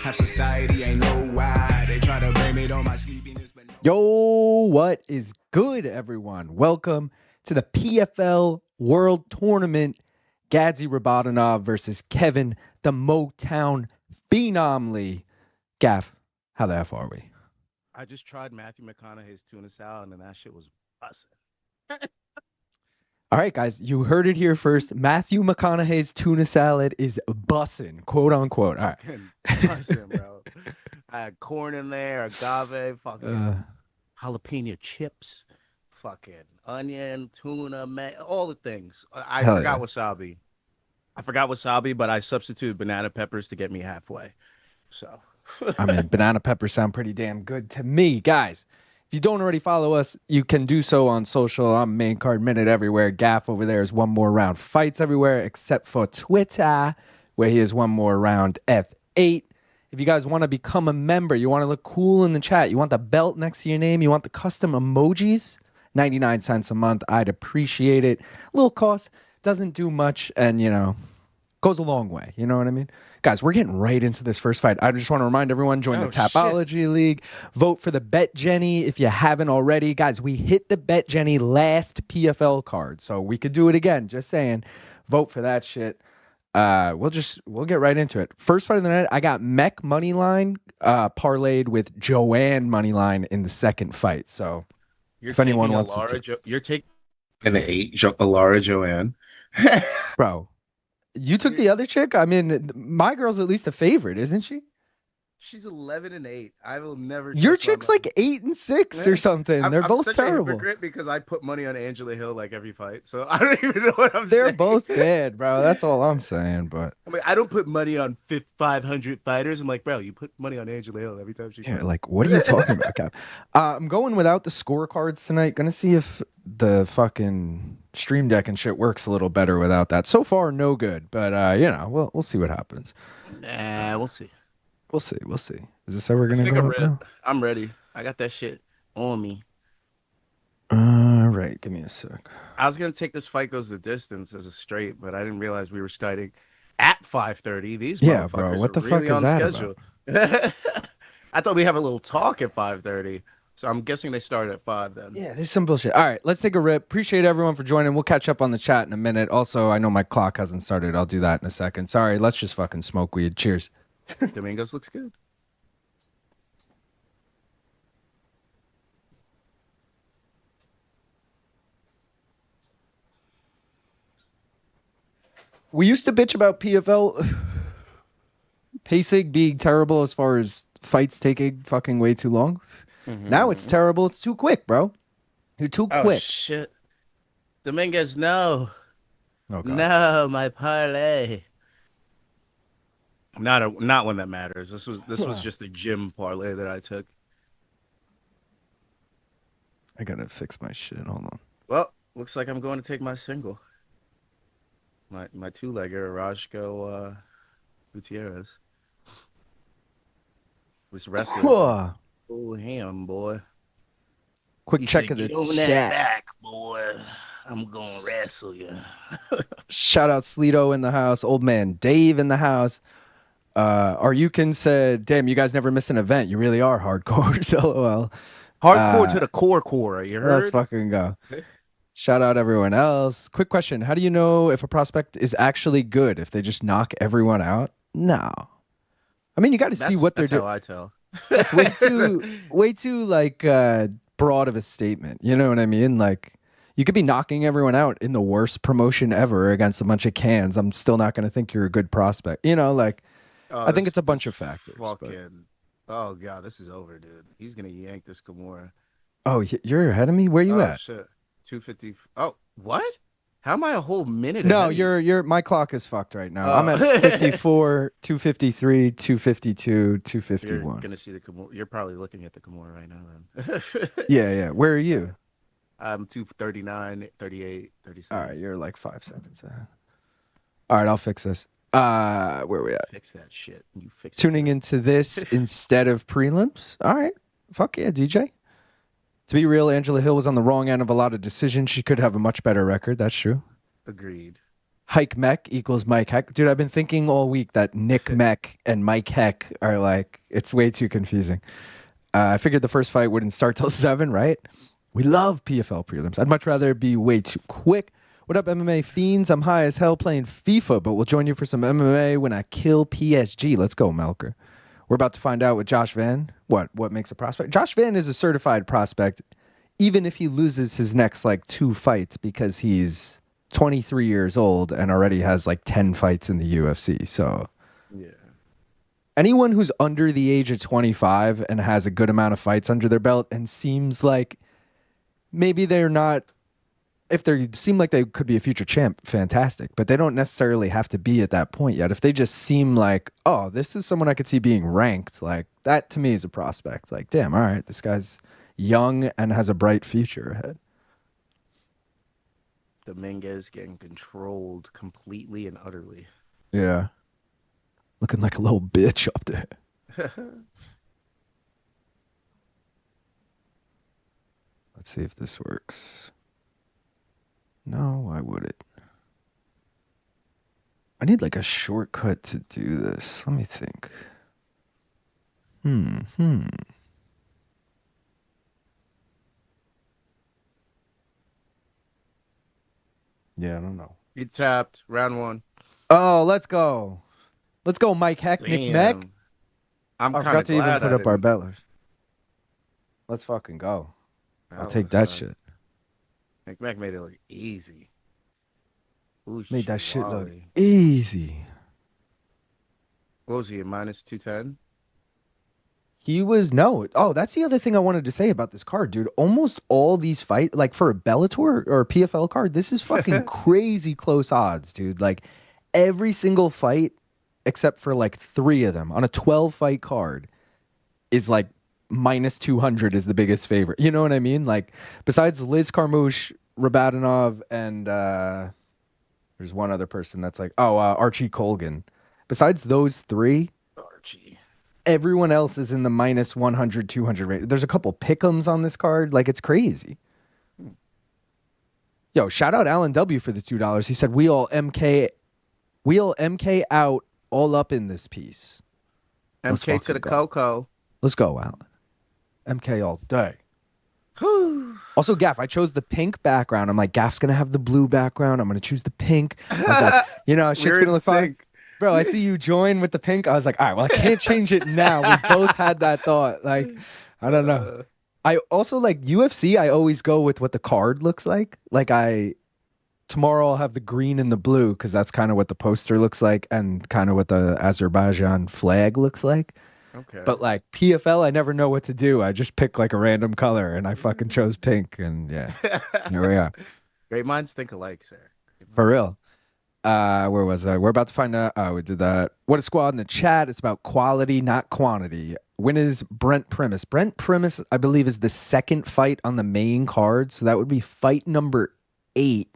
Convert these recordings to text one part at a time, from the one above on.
Half society ain't know why. They try to blame it on my sleepiness. But no. Yo, what is good, everyone? Welcome to the PFL World Tournament. Gadzhi Rabadanov versus Kevin, the Motown Phenom Lee. Gaff, how the F are we? I just tried Matthew McConaughey's tuna salad, and that shit was bussin'. All right, guys, you heard it here first. Matthew McConaughey's tuna salad is bussin', quote unquote. All right. Bussin', bro. I had corn in there, agave, fucking jalapeno chips, fucking onion, tuna, man, all the things. I forgot wasabi. I forgot wasabi, but I substituted banana peppers to get me halfway. So, I mean, banana peppers sound pretty damn good to me, guys. If you don't already follow us, you can do so on social. I'm Main Card Minute everywhere. Gaff over there is One More Round Fights everywhere except for Twitter, where he is One More Round F8. If you guys want to become a member, you want to look cool in the chat, you want the belt next to your name, you want the custom emojis, 99 cents a month. I'd appreciate it. Little cost, doesn't do much, and, you know, goes a long way. You know what I mean? Guys, we're getting right into this first fight. I just want to remind everyone, join the Tapology League. Vote for the Bet Jenny if you haven't already. Guys, we hit the Bet Jenny last PFL card, so we could do it again. Just saying. Vote for that shit. We'll get right into it. First fight of the night, I got Meck money line parlayed with Joanne money line in the second fight. So if anyone wants to, you're taking an 8, Ilara Joanne, bro. You took the other chick? I mean, my girl's at least a favorite, isn't she? She's 11-8. I will never. Your chick's like 8-6 or something. They're both such terrible. A hypocrite because I put money on Angela Hill like every fight, so I don't even know what I'm saying. They're both bad, bro. That's all I'm saying. But I mean, I don't put money on 500 fighters. I'm like, bro, you put money on Angela Hill every time she. Yeah, like, what are you talking about, Cap? I'm going without the scorecards tonight. Gonna see if the fucking Stream Deck and shit works a little better without that. So far, no good. But you know, we'll see what happens. Nah, we'll see. We'll see. Is this ever gonna go up now? I'm ready. I got that shit on me. All right, give me a sec. I was gonna take this fight goes the distance as a straight, but I didn't realize we were starting at 5:30. These motherfuckers bro. What the are really fuck is on that schedule. I thought we have a little talk at 5:30, so I'm guessing they started at 5 then. Yeah, this is some bullshit. All right, let's take a rip. Appreciate everyone for joining. We'll catch up on the chat in a minute. Also, I know my clock hasn't started. I'll do that in a second. Sorry, let's just fucking smoke weed. Cheers. Dominguez looks good. We used to bitch about PFL pacing being terrible as far as fights taking fucking way too long. Mm-hmm. Now it's terrible. It's too quick, bro. You're too quick. Oh, shit. Dominguez, no. Oh, no, my parlay. Not one that matters. This was just a gym parlay that I took. I gotta fix my shit. Hold on. Well, looks like I'm going to take my single. My two-legger, Orozco, Gutierrez. This wrestler. Oh, him, boy. Quick check of the chat. Back, boy. I'm gonna wrestle you. Shout out Sleeto in the house. Old man Dave in the house. Aryukin said, damn, you guys never miss an event. You really are hardcore. LOL. Hardcore to the core. You heard? Let's fucking go. Shout out everyone else. Quick question. How do you know if a prospect is actually good? If they just knock everyone out? No. I mean, you got to see what they're doing. That's how I tell. That's way too like broad of a statement. You know what I mean? Like, you could be knocking everyone out in the worst promotion ever against a bunch of cans. I'm still not going to think you're a good prospect. You know, like, I think it's a bunch of factors. Oh, God, this is over, dude. He's going to yank this Kimura. Oh, you're ahead of me? Where you at? Shit. 250. Oh, what? How am I a whole minute No, ahead? you're my clock is fucked right now. I'm at 54, 253, 252, 251. You're going to see the Kimura. You're probably looking at the Kimura right now then. Yeah. Where are you? I'm 239, 38, 37. All right, you're like 5 seconds ahead. All right, I'll fix this. Where are we at? Fix that shit. You fix Tuning into this instead of prelims. All right. Fuck yeah, DJ. To be real, Angela Hill was on the wrong end of a lot of decisions. She could have a much better record. That's true. Agreed. Hike Meck equals Mike Heck. Dude, I've been thinking all week that Nick Meck and Mike Heck are like, it's way too confusing. I figured the first fight wouldn't start till 7, right? We love PFL prelims. I'd much rather it be way too quick. What up, MMA fiends? I'm high as hell playing FIFA, but we'll join you for some MMA when I kill PSG. Let's go, Melker. We're about to find out what Josh Van, what makes a prospect. Josh Van is a certified prospect, even if he loses his next like 2 fights, because he's 23 years old and already has like 10 fights in the UFC. So yeah. Anyone who's under the age of 25 and has a good amount of fights under their belt and seems like maybe they're not, if they seem like they could be a future champ, fantastic, but they don't necessarily have to be at that point yet. If they just seem like, oh, this is someone I could see being ranked, like that to me is a prospect. Like, damn, all right, this guy's young and has a bright future ahead. Dominguez getting controlled completely and utterly. Yeah. Looking like a little bitch up there. Let's see if this works. No, why would it? I need like a shortcut to do this. Let me think. Yeah, I don't know. You tapped. Round 1. Oh, let's go. Let's go, Mike Heck, Nick Meck. I'm I kind forgot of to even glad put I up our didn't. bellers. Let's fucking go. I'll take that shit. Nick Meck made it look easy. Ooh, Made that shit look Wally. easy. What was he, a minus 210? He was no. Oh, that's the other thing I wanted to say about this card, dude. Almost all these fights, like for a Bellator or a PFL card, this is fucking crazy close odds, dude. Like every single fight, except for like 3 of them on a 12-fight card, is like minus 200 is the biggest favorite. You know what I mean? Like besides Liz Carmouche, Rabadanov, and there's one other person that's like, Archie Colgan. Besides those 3, Archie. Everyone else is in the minus 100, 200 rate. There's a couple pick'ems on this card. Like, it's crazy. Yo, shout out Alan W for the $2. He said, we'll MK out all up in this piece. MK to the Coco. Let's go, Alan. MK all day. Also, Gaff, I chose the pink background. I'm like, Gaff's going to have the blue background. I'm going to choose the pink. I was like, shit's going to look fine. Bro, I see you join with the pink. I was like, all right, well, I can't change it now. We both had that thought. Like, I don't know. I also like UFC. I always go with what the card looks like. Like tomorrow I'll have the green and the blue because that's kind of what the poster looks like and kind of what the Azerbaijan flag looks like. Okay. But like PFL, I never know what to do. I just pick like a random color and I fucking chose pink. And yeah, here we are. Great minds think alike, sir. For real. Where was I? We're about to find out. We did that. What a squad in the chat. It's about quality, not quantity. Win is Brent Primus. Brent Primus, I believe, is the 2nd fight on the main card. So that would be fight number 8.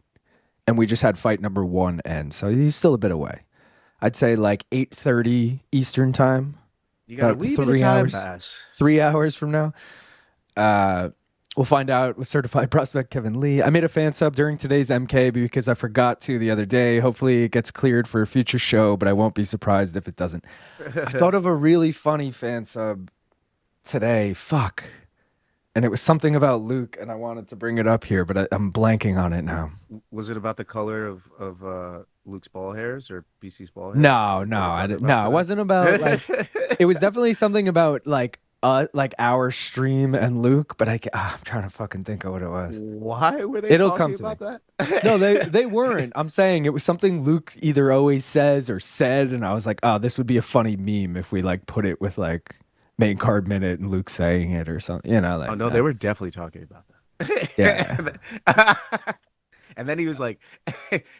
And we just had fight number 1 end. So he's still a bit away. I'd say like 8:30 Eastern time. You got a wee bit of time pass. 3 hours from now. We'll find out with certified prospect Kevin Lee. I made a fan sub during today's MK because I forgot to the other day. Hopefully it gets cleared for a future show, but I won't be surprised if it doesn't. I thought of a really funny fan sub today. Fuck. And it was something about Luke, and I wanted to bring it up here, but I'm blanking on it now. Was it about the color of Luke's ball hairs or BC's ball hairs? No, it wasn't about like. It was definitely something about like our stream and Luke, but I'm trying to fucking think of what it was. Why were they talking about that? No, they weren't. I'm saying it was something Luke either always says or said, and I was like, oh, this would be a funny meme if we like put it with like main card minute and Luke saying it or something, like. Oh no, they were definitely talking about that. Yeah. And then he was like,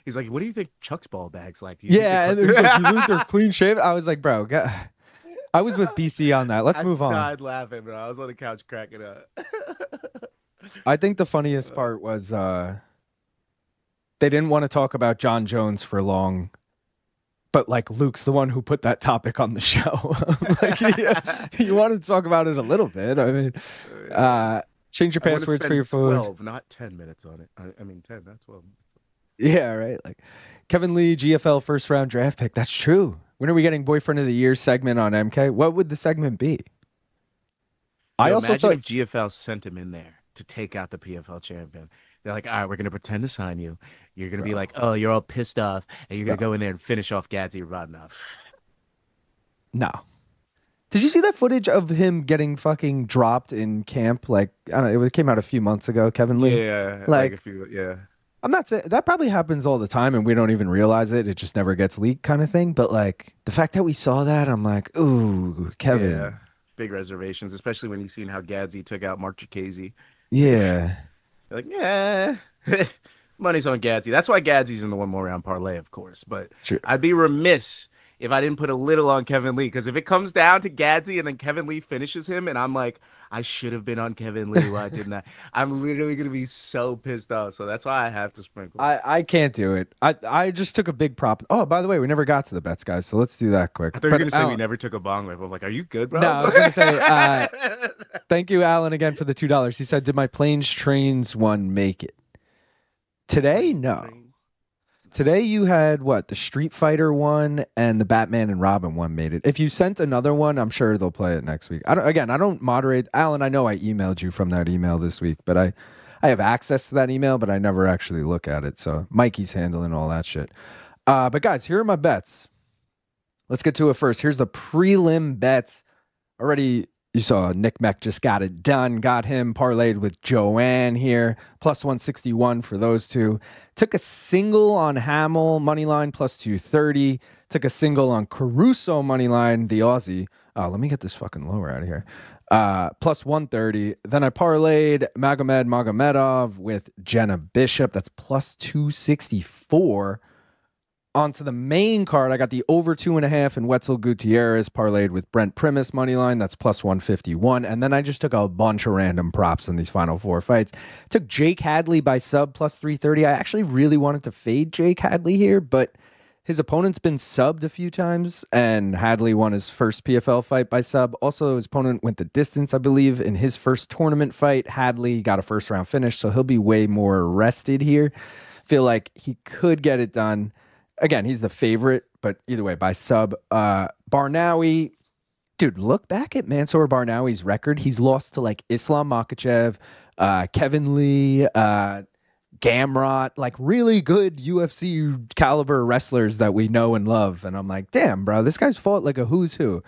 he's like, what do you think Chuck's ball bag's like? Yeah, and it was like, you think they're clean shaven? I was like, bro, I was with BC on that. Let's move on. I died laughing, bro. I was on the couch cracking up. I think the funniest part was they didn't want to talk about John Jones for long, but like Luke's the one who put that topic on the show. Like he wanted to talk about it a little bit. I mean, change your passwords for your phone. 12, not 10 minutes on it. I mean 10, not 12. Yeah, right. Like Kevin Lee, GFL first round draft pick. That's true. When are we getting boyfriend of the year segment on MK? What would the segment be? I Yo, also imagine thought if GFL sent him in there to take out the PFL champion. They're like, all right, we're gonna pretend to sign you. You're gonna be like, oh, you're all pissed off, and you're gonna go in there and finish off Gadzhi Rabadanov. no. Did you see that footage of him getting fucking dropped in camp? Like, I don't know, it came out a few months ago, Kevin Lee. Yeah, like Like, if you, yeah. I'm not saying that probably happens all the time and we don't even realize it. It just never gets leaked kind of thing. But like the fact that we saw that, I'm like, ooh, Kevin. Yeah, big reservations, especially when you've seen how Gadzhi took out Mark Chikadze. Yeah. You're like, yeah, money's on Gadzhi. That's why Gadzi's in the one more round parlay, of course. But True. I'd be remiss if I didn't put a little on Kevin Lee, because if it comes down to Gadzhi and then Kevin Lee finishes him, and I'm like, I should have been on Kevin Lee. Why didn't I? I'm literally gonna be so pissed off. So that's why I have to sprinkle. I can't do it. I just took a big prop. Oh, by the way, we never got to the bets, guys. So let's do that quick. I thought you were gonna say we never took a bong rip. I'm like, are you good, bro? No, I was gonna say thank you, Alan, again for the $2. He said, did my planes trains one make it? Today, no. Today you had what? The Street Fighter one and the Batman and Robin one made it. If you sent another one, I'm sure they'll play it next week. I don't moderate. Alan, I know I emailed you from that email this week, but I have access to that email, but I never actually look at it. So Mikey's handling all that shit. But guys, here are my bets. Let's get to it first. Here's the prelim bets. Already you saw Meck just got it done. Got him parlayed with Joanne here. Plus 161 for those two. Took a single on Hamel, money line, plus 230. Took a single on Caruso, money line, the Aussie. Let me get this fucking lower out of here. Plus 130. Then I parlayed Magomedov with Jena Bishop. That's plus 264. Onto the main card, I got the over 2.5 and Wetzell Gutierrez parlayed with Brent Primus money line. That's plus 151. And then I just took a bunch of random props in these final four fights. Took Jake Hadley by sub plus 330. I actually really wanted to fade Jake Hadley here, but his opponent's been subbed a few times, and Hadley won his first PFL fight by sub. Also, his opponent went the distance, I believe, in his first tournament fight. Hadley got a first round finish, so he'll be way more rested here. Feel like he could get it done. Again, he's the favorite, but either way, by sub. Barnawi, dude, look back at Mansour Barnawi's record. He's lost to like Islam Makhachev, Kevin Lee, Gamrot, like really good UFC caliber wrestlers that we know and love. And I'm like, damn, bro, this guy's fought like a who's who.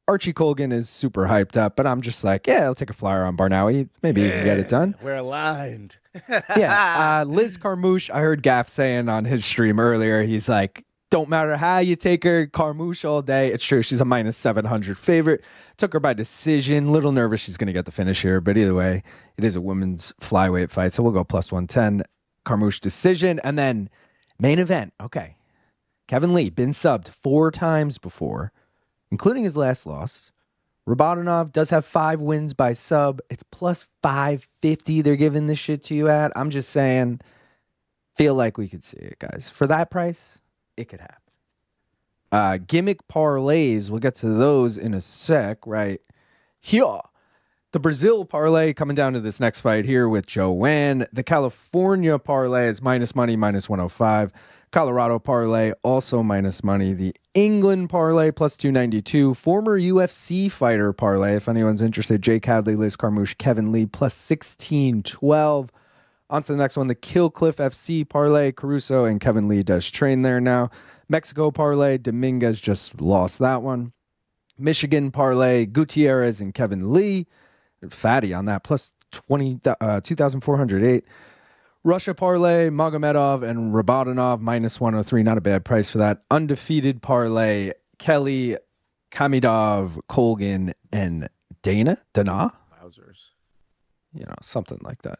Archie Colgan is super hyped up, but I'm just like, yeah, I'll take a flyer on Barnawi. Maybe he can get it done. We're aligned. Yeah. Liz Carmouche, I heard Gaff saying on his stream earlier, he's like, don't matter how you take her, Carmouche all day. It's true. She's a minus 700 favorite. Took her by decision. Little nervous she's going to get the finish here, but either way, it is a women's flyweight fight. So we'll go plus 110. Carmouche decision. And then main event. Okay. Kevin Lee, been subbed 4 times before, including his last loss. Rabadanov does have 5 wins by sub. It's plus 550 they're giving this shit to you at. I'm just saying, feel like we could see it, guys. For that price, it could happen. Gimmick parlays, we'll get to those in a sec, right here. The Brazil parlay coming down to this next fight here with Joanne. The California parlay is minus money, minus 105. Colorado parlay also minus money. The England parlay plus 292. Former UFC fighter parlay, if anyone's interested, Jake Hadley, Liz Carmouche, Kevin Lee plus 1612. On to the next one, the Killcliff FC parlay. Caruso and Kevin Lee does train there now. Mexico parlay, Dominguez just lost that one. Michigan parlay, Gutierrez and Kevin Lee. Fatty on that, plus 2,408. Russia parlay, Magomedov and Rabadanov, minus 103. Not a bad price for that. Undefeated parlay, Kelly, Khamidov, Colgan, and Dana? Wowzers. You know, something like that.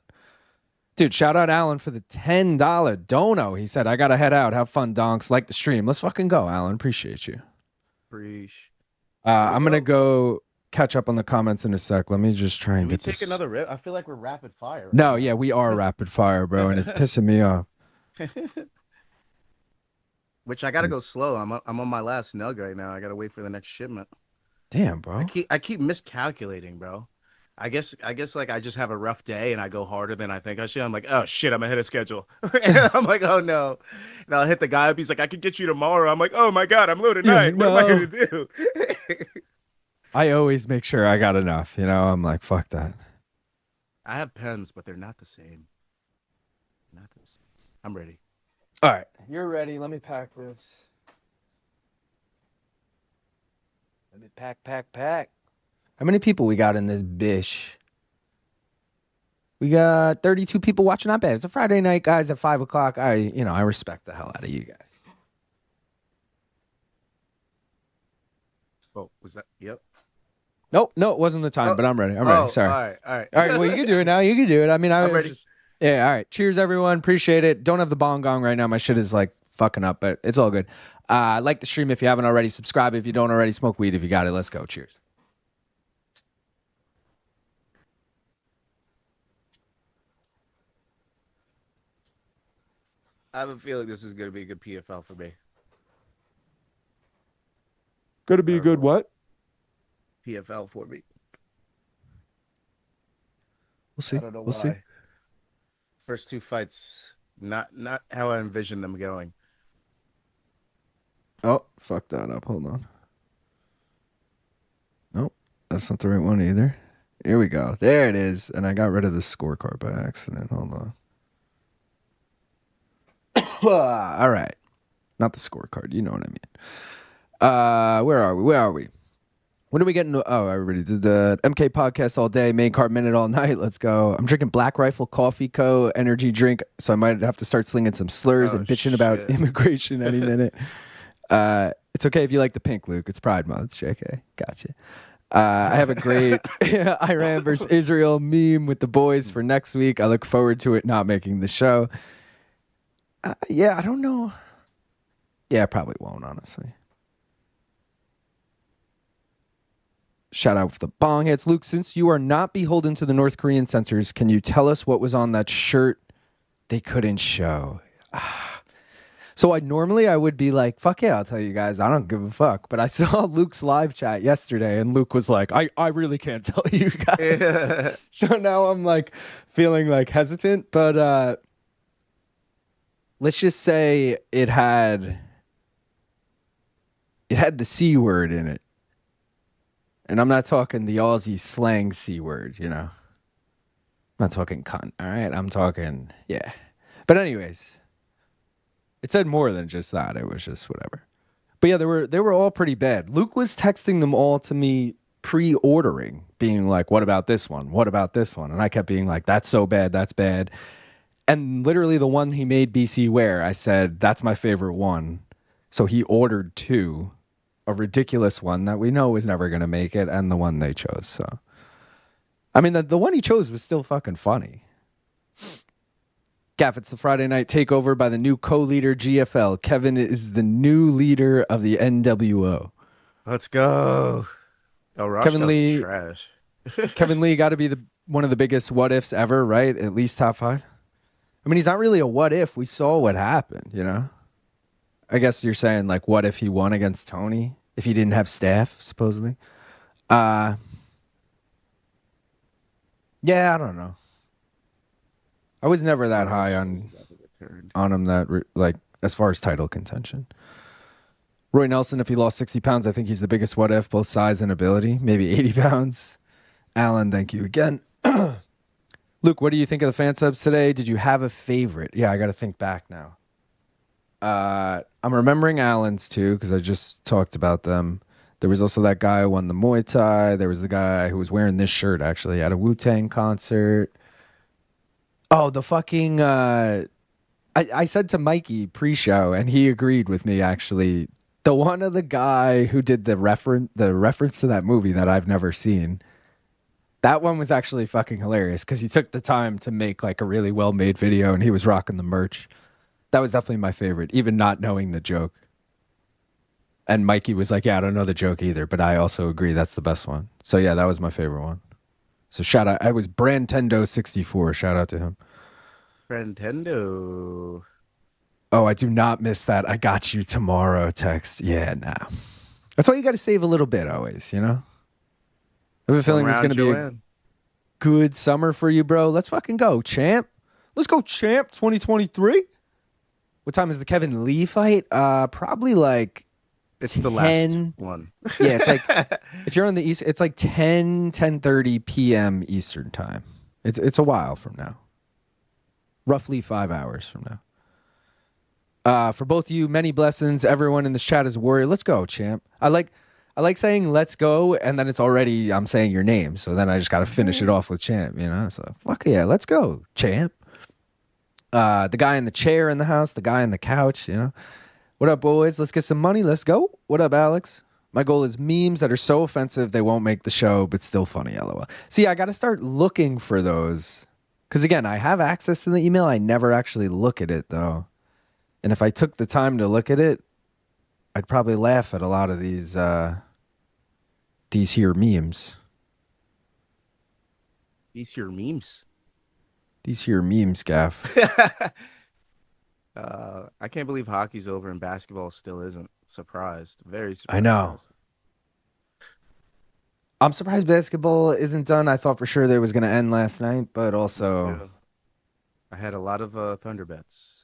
Dude, shout out Alan for the $10 dono. He said, I got to head out. Have fun, donks. Like the stream. Let's fucking go, Alan. Appreciate you. I'm going to go catch up on the comments in a sec. Let me just try and Can we get take this. Another rip? I feel like we're rapid fire. Right No, now. yeah, we are rapid fire, bro, and it's pissing me off. Which I gotta go slow. I'm on my last nug right now. I gotta wait for the next shipment. Damn, bro. I keep miscalculating, bro. I guess like I just have a rough day and I go harder than I think I should. I'm like, oh shit, I'm ahead of schedule. And I'm like, oh no. And I'll hit the guy up. He's like, I could get you tomorrow. I'm like, oh my God, I'm low Yeah, tonight. What am I no. gonna do? I always make sure I got enough. I'm like, fuck that. I have pens, but they're not the same. Not the same. I'm ready. All right, you're ready. Let me pack this. Let me pack. How many people we got in this bish? We got 32 people watching. Not bad. It's a Friday night, guys, at 5 o'clock. I respect the hell out of you guys. Oh, was that? Yep. Nope, no, it wasn't the time, but I'm ready. I'm ready. Sorry. All right. All right, well, you can do it now. You can do it. I mean, I'm ready. Yeah, all right. Cheers, everyone. Appreciate it. Don't have the bong gong right now. My shit is, like, fucking up, but it's all good. Like the stream if you haven't already. Subscribe if you don't already. Smoke weed if you got it. Let's go. Cheers. I have a feeling this is going to be a good PFL for me. Gonna be a good what? PFL for me. We'll see. I don't know We'll why. see. First two fights, not how I envisioned them going. Oh, fuck that up. Hold on. Nope, that's not the right one either. Here we go. There it is. And I got rid of the scorecard by accident. Hold on. All right. Not the scorecard. You know what I mean. Where are we? When are we getting? Oh, I already did the MK podcast all day, main card minute all night. Let's go. I'm drinking Black Rifle Coffee Co. energy drink, so I might have to start slinging some slurs and bitching about immigration any minute. It's okay if you like the pink, Luke. It's Pride Month. It's JK. Gotcha. I have a great Iran versus Israel meme with the boys for next week. I look forward to it not making the show. Yeah, I don't know. Yeah, I probably won't, honestly. Shout out for the bong hits. Luke, since you are not beholden to the North Korean censors, can you tell us what was on that shirt they couldn't show? So I would be like, fuck yeah, I'll tell you guys. I don't give a fuck. But I saw Luke's live chat yesterday, and Luke was like, I really can't tell you guys. Yeah. So now I'm like feeling like hesitant. But let's just say it had the C word in it. And I'm not talking the Aussie slang C word, I'm not talking cunt, all right? I'm talking, yeah. But anyways, it said more than just that. It was just whatever. But yeah, they were all pretty bad. Luke was texting them all to me pre-ordering, being like, what about this one? What about this one? And I kept being like, that's so bad, that's bad. And literally the one he made BC wear, I said, that's my favorite one. So he ordered two. A ridiculous one that we know is never going to make it, and the one they chose. So, I mean, the one he chose was still fucking funny. Gaff, it's the Friday night takeover by the new co-leader GFL. Kevin is the new leader of the NWO. Let's go. Oh, Kevin Lee, trash. Kevin Lee got to be one of the biggest what ifs ever, right? At least top 5. I mean, he's not really a what if. We saw what happened, I guess you're saying, like, what if he won against Tony? If he didn't have staff, supposedly? Yeah, I don't know. I was never that high on him that, as far as title contention. Roy Nelson, if he lost 60 pounds, I think he's the biggest what if, both size and ability. Maybe 80 pounds. Alan, thank you again. Luke, what do you think of the fan subs today? Did you have a favorite? Yeah, I got to think back now. I'm remembering Allen's too because I just talked about them. There was also that guy who won the Muay Thai. There was the guy who was wearing this shirt actually at a Wu-Tang concert. Oh, the fucking I said to Mikey pre-show and he agreed with me actually. The one of the guy who did the reference to that movie that I've never seen. That one was actually fucking hilarious because he took the time to make like a really well-made video and he was rocking the merch. That was definitely my favorite, even not knowing the joke. And Mikey was like, yeah, I don't know the joke either, but I also agree that's the best one. So yeah, that was my favorite one. So shout out. I was Brantendo64. Shout out to him. Brantendo. Oh, I do not miss that. I got you tomorrow text. Yeah, nah. That's why you got to save a little bit always, I have a feeling there's going to be... good summer for you, bro. Let's fucking go, champ. Let's go, champ. 2023. What time is the Kevin Lee fight? Probably like It's 10. the last one. Yeah, it's like if you're on the East, it's like 10:30 p.m. Eastern time. It's a while from now. Roughly 5 hours from now. For both of you, many blessings. Everyone in this chat is a warrior. Let's go, champ. I like saying let's go, and then it's already I'm saying your name, so then I just got to finish it off with champ, you know? So fuck yeah, let's go, champ. The guy in the chair in the house, the guy on the couch, you know? What up, boys? Let's get some money. Let's go. What up, Alex? My goal is memes that are so offensive they won't make the show, but still funny, LOL. See, I got to start looking for those. Because, again, I have access to the email. I never actually look at it, though. And if I took the time to look at it, I'd probably laugh at a lot of these here memes. These here memes. These here memes, Gaff. I can't believe hockey's over and basketball still isn't. Surprised. Very surprised. I know. I'm surprised basketball isn't done. I thought for sure they was going to end last night, but also... I had a lot of Thunder bets.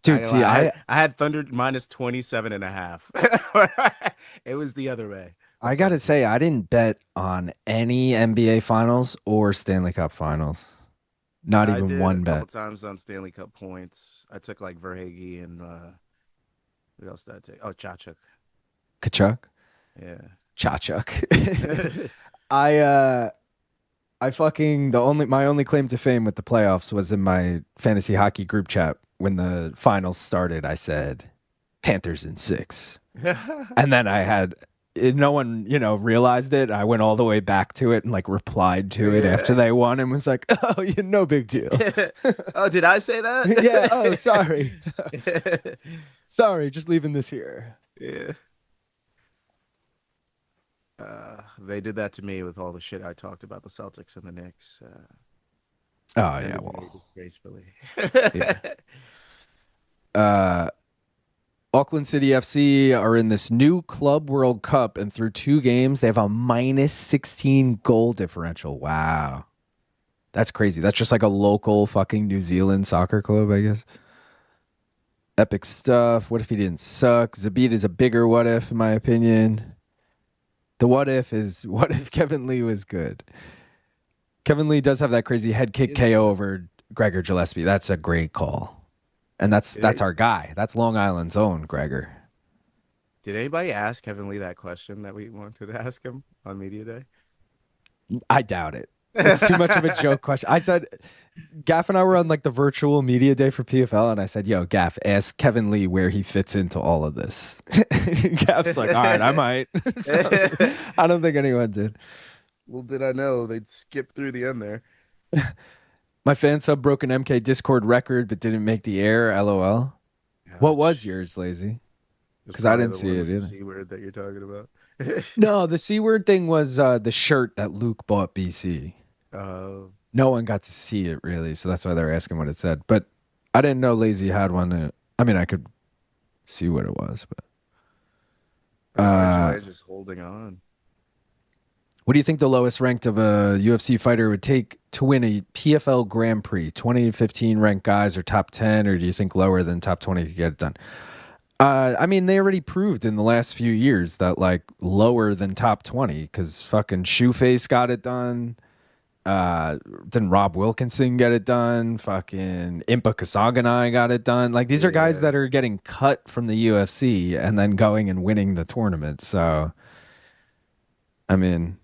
Dude, I had Thunder minus 27.5. It was the other way. I got to say, I didn't bet on any NBA finals or Stanley Cup finals. Not even one bet. A couple times on Stanley Cup points. I took like Verhage and what else did I take? Oh, Chachuk. Kachuk? Yeah. Chachuk. I fucking my only claim to fame with the playoffs was in my fantasy hockey group chat when the finals started. I said Panthers in 6, and then I had no one realized it. I went all the way back to it and like replied to it after they won and was like, oh, no big deal. Oh, did I say that? Yeah. Oh, sorry. Sorry, just leaving this here. Yeah. They did that to me with all the shit I talked about the Celtics and the Knicks. Oh yeah, well, gracefully. Yeah. Auckland City FC are in this new Club World Cup, and through 2 games, they have a minus 16 goal differential. Wow, that's crazy. That's just like a local fucking New Zealand soccer club, I guess. Epic stuff. What if he didn't suck? Zabit is a bigger what if, in my opinion. The what if is, what if Kevin Lee was good? Kevin Lee does have that crazy head kick KO over Gregor Gillespie. That's a great call. And that's our guy. That's Long Island's own Gregor. Did anybody ask Kevin Lee that question that we wanted to ask him on Media Day? I doubt it. It's too much of a joke question. I said, Gaff and I were on like the virtual media day for PFL, and I said, yo, Gaff, ask Kevin Lee where he fits into all of this. Gaff's like, all right, I might. So, I don't think anyone did. Well, did I know they'd skip through the end there? My fan sub broke an MK Discord record but didn't make the air. LOL. Ouch. What was yours, Lazy? Because I didn't see it either. C word that you're talking about. No, the C word thing was the shirt that Luke bought BC. Oh. No one got to see it really, so that's why they were asking what it said. But I didn't know Lazy had one. I mean, I could see what it was, but just holding on. What do you think the lowest ranked of a UFC fighter would take to win a PFL Grand Prix? 20 to 15 ranked guys or top 10, or do you think lower than top 20 to get it done? I mean, they already proved in the last few years that like lower than top 20, because fucking Shoeface got it done. Didn't Rob Wilkinson get it done? Fucking Impa Kasaganai got it done. Like these are guys that are getting cut from the UFC and then going and winning the tournament. So, I mean,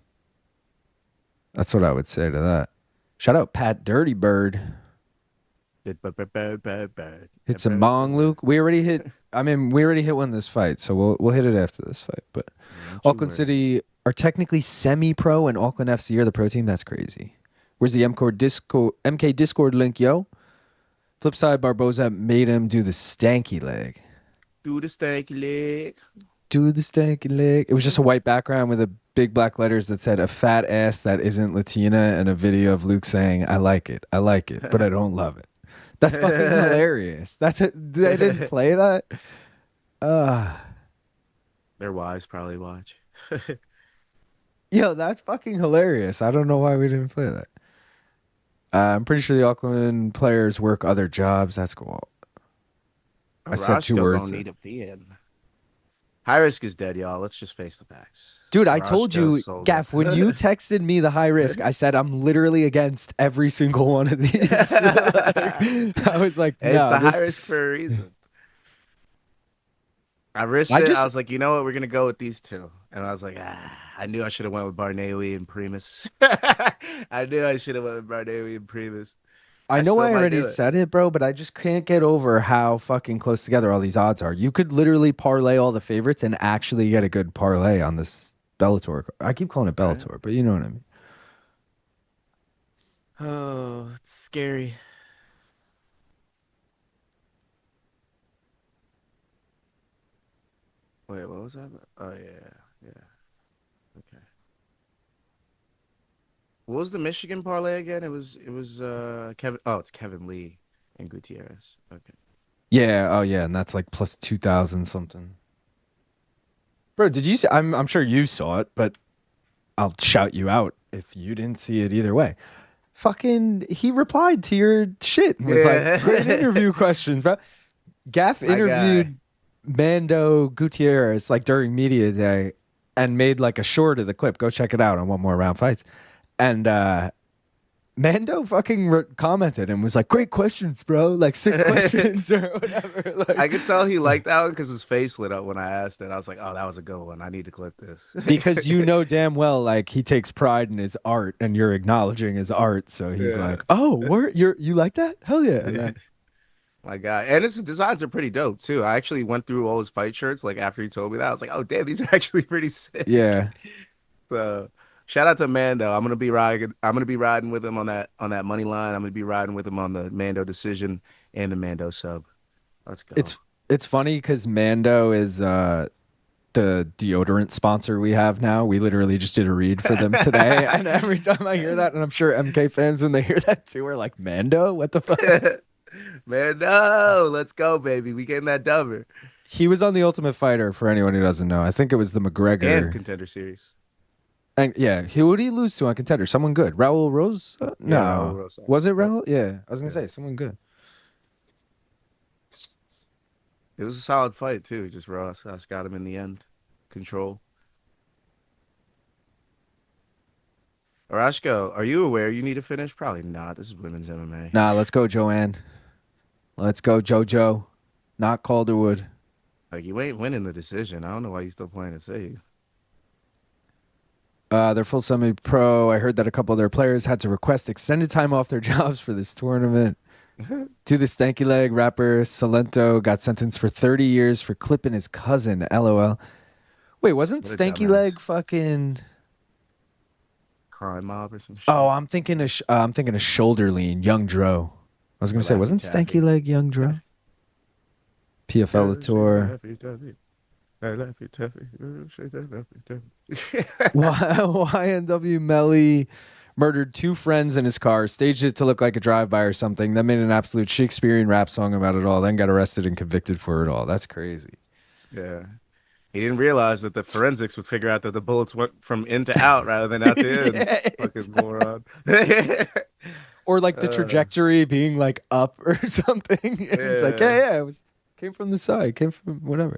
that's what I would say to that. Shout out Pat Dirty Bird. Hit some bong, Luke. We already hit one this fight, so we'll hit it after this fight. But Auckland City are technically semi-pro, and Auckland FC are the pro team. That's crazy. Where's the MK Discord link, yo? Flip side, Barboza made him do the stanky leg. Do the stanky leg. Do the stanky leg. It was just a white background with a big black letters that said a fat ass that isn't Latina, and a video of Luke saying, I like it, but I don't love it. That's fucking hilarious. They didn't play that? Their wives probably watch. Yo, that's fucking hilarious. I don't know why we didn't play that. I'm pretty sure the Auckland players work other jobs. That's cool. I said two Orozco words gonna there. need a in. High risk is dead, y'all. Let's just face the facts. Dude, I told Orozco you, sold Gaff, when you it. texted me the high risk, I said I'm literally against every single one of these. I was like, It's no, the high this. risk for a reason. I risked I it. I just, was like, you know what? We're gonna go with these two. And I was like, I knew I should have went with Barnawi and Primus. I knew I should have went with Barnawi and Primus. I I know still I might already do it. said it, bro, but I just can't get over how fucking close together all these odds are. You could literally parlay all the favorites and actually get a good parlay on this Bellator. I keep calling it Right? Bellator, but you know what I mean. Oh, it's scary. Wait, what was that? Oh yeah, yeah. Okay. What was the Michigan parlay again? It was Kevin. Oh, it's Kevin Lee and Gutierrez. Okay. Yeah, oh yeah, and that's like plus 2,000 something. Bro, did you see? I'm sure you saw it, but I'll shout you out if you didn't see it either way. Fucking, he replied to your shit and was like, great Yeah. interview questions, bro. Gaff My guy. interviewed Mando Gutierrez like during media day and made like a short of the clip. Go check it out on One More Round Fights. And Mando fucking commented and was like, great questions, bro. Like sick questions or whatever. I Like, could tell he liked that one because his face lit up when I asked it. I was like, "Oh, that was a good one. I need to clip this." because you know damn well like he takes pride in his art and you're acknowledging his art. So he's Yeah. like, oh, you like that? Hell yeah. And then My God. And his designs are pretty dope too. I actually went through all his fight shirts like after he told me that. I was like, "Oh, damn, these are actually pretty sick." yeah, So, shout out to Mando. I'm gonna be riding with him on that money line. I'm gonna be riding with him on the Mando decision and the Mando sub. Let's go. it's funny because Mando is the deodorant sponsor we have now. We literally just did a read for them today, and every time I hear that, and I'm sure MK fans when they hear that too are like, Mando, what the fuck? Mando, let's go, baby. We getting that dubber. He was on the Ultimate Fighter for anyone who doesn't know. I think it was the And McGregor. Contender Series. And yeah, who would he lose to on Contender? Someone good. Raul Rose? Yeah, Raul No. Rosas. Was it Yep. Raul? Yeah, I was gonna Yeah. say someone good. It was a solid fight too. Just Rosas got him in the end. Control. Orozco, are you aware you need to finish? Probably not. This is women's MMA. Nah, let's go, Joanne. Let's go, JoJo. Not Calderwood. Like you ain't winning the decision. I don't know why you still playing to save. They're full semi-pro. I heard that a couple of their players had to request extended time off their jobs for this tournament. To the stanky leg rapper Salento got sentenced for 30 years for clipping his cousin. LOL. Wait, wasn't What a stanky dumbass. leg fucking? Crime mob or some shit. Oh, I'm thinking of shoulder lean. Young Dro. I was gonna say, Laffy wasn't Taffy. stanky leg Young Dro? PFL tour. Laffy Taffy. Laffy Taffy. Shake that Laffy Taffy. YNW Melly murdered two friends in his car, staged it to look like a drive-by or something, then made an absolute Shakespearean rap song about it all, then got arrested and convicted for it all. That's crazy. Yeah. He didn't realize that the forensics would figure out that the bullets went from in to out rather than out to in. Yeah, Fucking moron. or like the trajectory being like up or something. And he's like, Yeah. it was came from the side, came from whatever.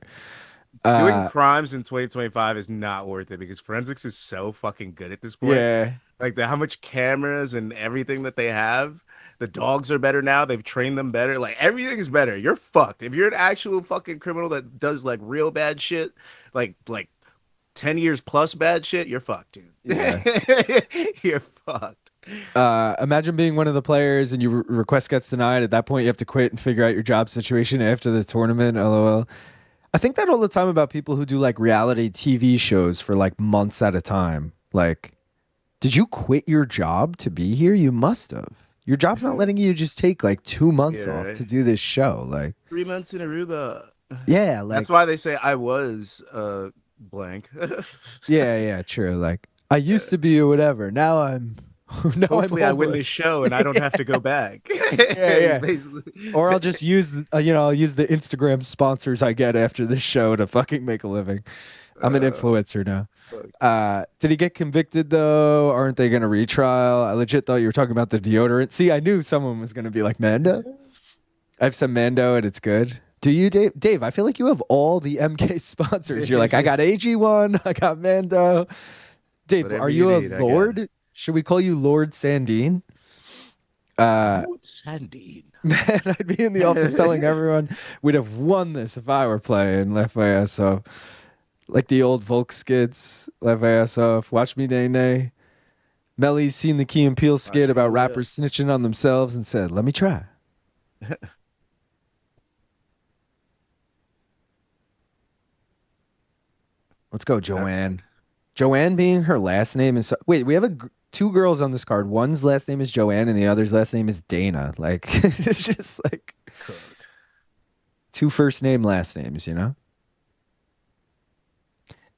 Doing crimes in 2025 is not worth it because forensics is so fucking good at this point. Yeah. Like how much cameras and everything that they have. The dogs are better now. They've trained them better. Like everything is better. You're fucked. If you're an actual fucking criminal that does like real bad shit, like 10 years plus bad shit, you're fucked, dude. Yeah. You're fucked. Imagine being one of the players and your request gets denied. At that point, you have to quit and figure out your job situation after the tournament. LOL. I think that all the time about people who do like reality TV shows for like months at a time. Like, did you quit your job to be here? You must have. Your job's not letting you just take like 2 months Yeah, off right. to do this show. Like, 3 months in Aruba. yeah, like That's why they say I was blank. yeah, true. Like, I used to be or whatever. Now I'm Hopefully I win homeless. this show and I don't have to go back. Yeah. Basically... Or I'll just use I'll use the Instagram sponsors I get after this show to fucking make a living. I'm an influencer now. Did he get convicted though? Aren't they gonna retrial? I legit thought you were talking about the deodorant. See, I knew someone was gonna be like Mando. I have some Mando and it's good. Do you, Dave? Dave, I feel like you have all the MK sponsors. You're like, I got AG1, I got Mando. Dave, Whatever are you a need, Lord? Should we call you Lord Sandine? Lord Sandine. Man, I'd be in the office telling everyone we'd have won this if I were playing Left my ass off. Like the old Volk skits, Left my ass off, watch me nay nay. Melly's seen the Key and Peele skit about rappers snitching on themselves and said, let me try. Let's go, Joanne. Okay. Joanne being her last name is... Wait, we have two girls on this card. One's last name is Joanne and the other's last name is Dana. Like, it's just like... Cooked. Two first name, last names, you know?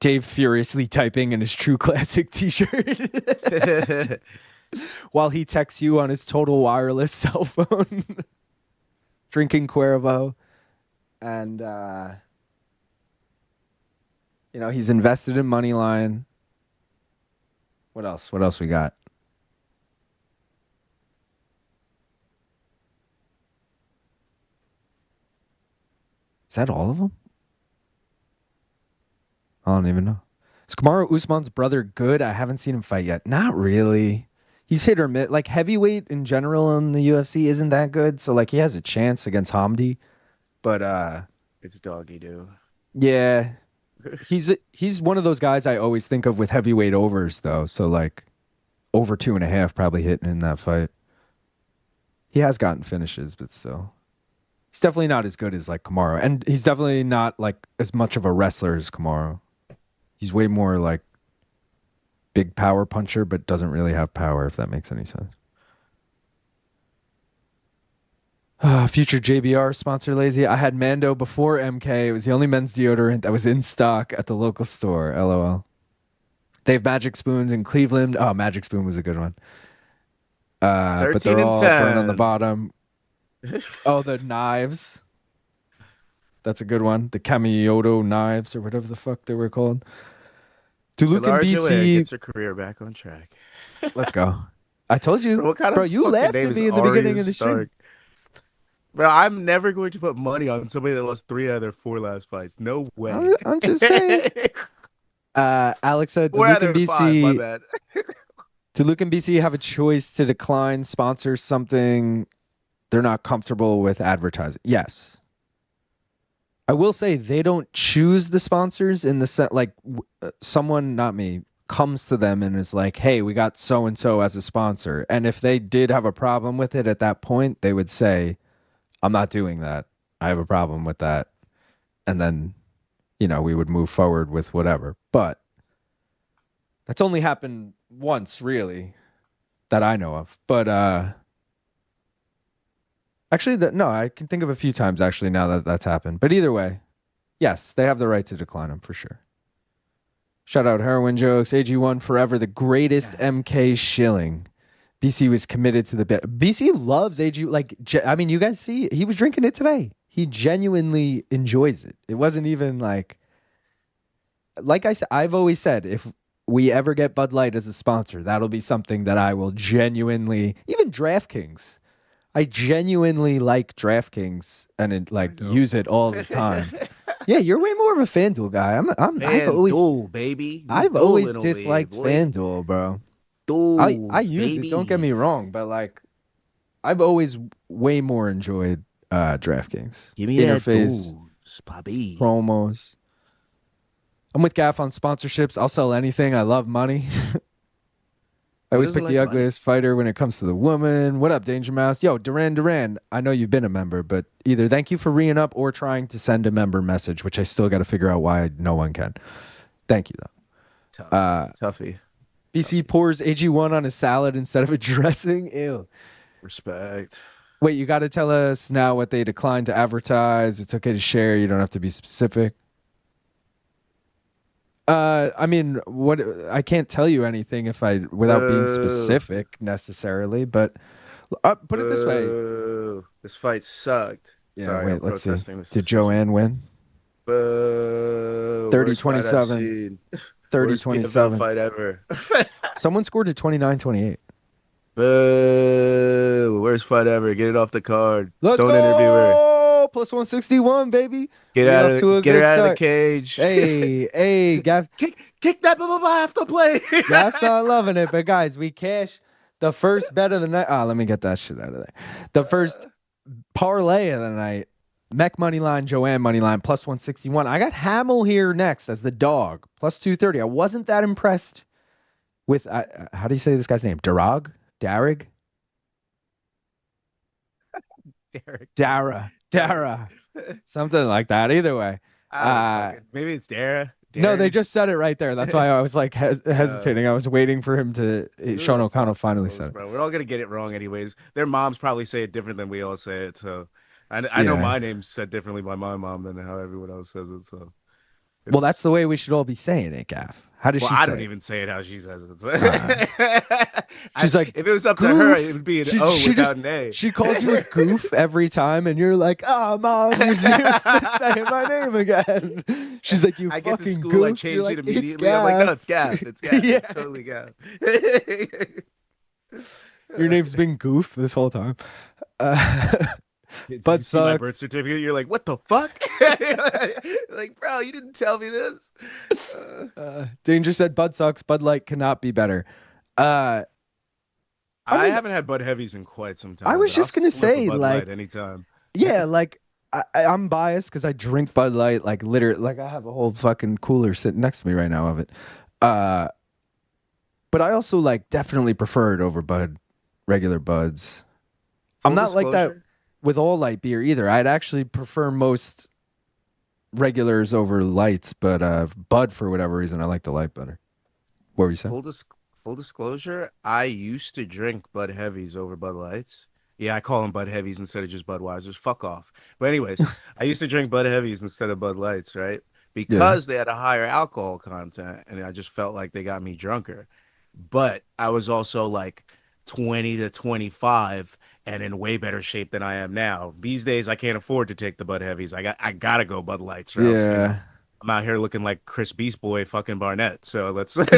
Dave furiously typing in his True Classic t-shirt. While he texts you on his Total Wireless cell phone. Drinking Cuervo. And, you know, he's invested in Moneyline. What else? What else we got? Is that all of them? I don't even know. Is Kamaru Usman's brother good? I haven't seen him fight yet. Not really. He's hit or miss. Like, heavyweight in general in the UFC isn't that good. So, like, he has a chance against Hamdi. But, it's doggy do. Yeah. He's one of those guys I always think of with heavyweight overs, though. So, like, over 2.5 probably hitting in that fight. He has gotten finishes, but still. He's definitely not as good as, like, Kamaru. And he's definitely not, like, as much of a wrestler as Kamaru. He's way more, like, big power puncher, but doesn't really have power, if that makes any sense. Future JBR sponsor lazy. I had Mando before MK. It was the only men's deodorant that was in stock at the local store. LOL. They have Magic Spoons in Cleveland. Oh, Magic Spoon was a good one. But they're all burned on the bottom. Oh, the knives. That's a good one. The Khamidov knives or whatever the fuck they were called. Duluth and BC gets her career back on track. Let's go. I told you. Bro, you laughed at me in the beginning of the show. Bro, I'm never going to put money on somebody that lost 3 out of their 4 last fights. No way. I'm just saying. Alex said Duluth and BC. 5, my bad. Duluth and BC have a choice to decline sponsor something they're not comfortable with advertising. Yes. I will say they don't choose the sponsors in the set. Like someone, not me, comes to them and is like, hey, we got so-and-so as a sponsor. And if they did have a problem with it at that point, they would say, I'm not doing that. I have a problem with that. And then, you know, we would move forward with whatever. But that's only happened once, really, that I know of. But actually, no, I can think of a few times, actually, now that that's happened. But either way, yes, they have the right to decline them, for sure. Shout out Heroin Jokes. AG1 forever, the greatest MK shilling. BC was committed to the bit. BC loves AG. Like, I mean, you guys see, he was drinking it today. He genuinely enjoys it. It wasn't even like I said, I've always said, if we ever get Bud Light as a sponsor, that'll be something that I will genuinely, even DraftKings. I genuinely like DraftKings and use it all the time. Yeah, you're way more of a FanDuel guy. I've always disliked FanDuel, bro. I use it, don't get me wrong, but like I've always way more enjoyed DraftKings. Give me interface, that promos. I'm with Gaff on sponsorships. I'll sell anything. I love money. I always pick the ugliest fighter when it comes to the woman. What up, Danger Mouse? Yo, Duran, I know you've been a member, but either thank you for re-ing up or trying to send a member message, which I still got to figure out why no one can. Thank you, though. Toughie. BC pours AG1 on his salad instead of a dressing. Ew. Respect. Wait, you got to tell us now what they declined to advertise. It's okay to share. You don't have to be specific. I mean, I can't tell you anything without being specific necessarily, but put it this way. This fight sucked. Yeah, sorry, wait, let's see. Did Joanne win? 30-27. Worst PFL 30-27. fight ever. Someone scored at 29-28. Boo! Worst fight ever. Get it off the card. Let's Don't interview her. go! Plus 161, baby. We off to a Get her good out of the start. cage. Hey, Gav. Kick that after play. Gav's not loving it, but guys, we cash the first bet of the night. Let me get that shit out of there. The first parlay of the night. Meck money line, Joanne money line, plus 161. I got Hamel here next as the dog, plus 230. I wasn't that impressed with, how do you say this guy's name? Darragh? Darragh? Darragh. Something like that. Either way. Maybe it's Darragh. No, they just said it right there. That's why I was like hesitating. I was waiting for him to. Sean O'Connell finally said it. Bro. We're all gonna get it wrong anyways. Their moms probably say it different than we all say it. So I know my name's said differently by my mom than how everyone else says it. So well, that's the way we should all be saying it, Gaff. How does she say it? I don't even say it how she says it. She's like, if it was up to her, it would be an O without an A. She calls you a goof every time, and you're like, "Oh, mom, you're saying my name again." She's like, "You fucking goof." I get to school, I change it immediately. I'm like, "No, it's Gaff. It's Gaff. Yeah. It's totally Gaff." Your name's been Goof this whole time. But you see my birth certificate, you're like, what the fuck? Like, bro, you didn't tell me this. Danger said Bud sucks. Bud Light cannot be better. I haven't had Bud Heavies in quite some time. I was just gonna say, Bud like, Light anytime. Yeah, like I'm biased because I drink Bud Light, like literally, like I have a whole fucking cooler sitting next to me right now of it. But I also like definitely prefer it over regular Buds. I'm not like that with all light beer either. I'd actually prefer most regulars over lights, but Bud, for whatever reason, I like the light better. What were you saying? Full disclosure, I used to drink Bud Heavies over Bud Lights. Yeah, I call them Bud Heavies instead of just Budweisers. Fuck off. But anyways, I used to drink Bud Heavies instead of Bud Lights, right? Because they had a higher alcohol content, and I just felt like they got me drunker. But I was also like 20 to 25 and in way better shape than I am now. These days, I can't afford to take the Bud Heavies. I gotta go Bud Lights. Or else, I'm out here looking like Chris Beast Boy fucking Barnett. So let's, let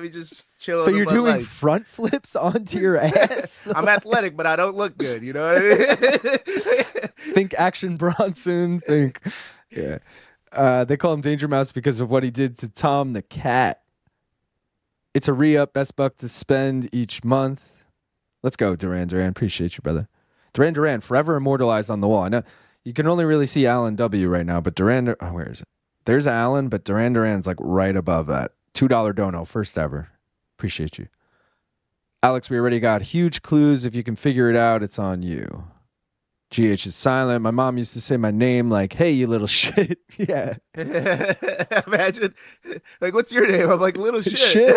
me just chill. So you're doing front flips onto your ass? I'm athletic, but I don't look good. You know what I mean? Think Action Bronson. They call him Danger Mouse because of what he did to Tom the cat. It's a re-up, best buck to spend each month. Let's go, Duran. Appreciate you, brother. Duran, forever immortalized on the wall. I know you can only really see Alan W right now, but Duran, where is it? There's Alan, but Duran's like right above that. $2 dono, first ever. Appreciate you. Alex, we already got huge clues. If you can figure it out, it's on you. GH is silent. My mom used to say my name like, "Hey, you little shit." Yeah. Imagine, like, what's your name? I'm like, little shit.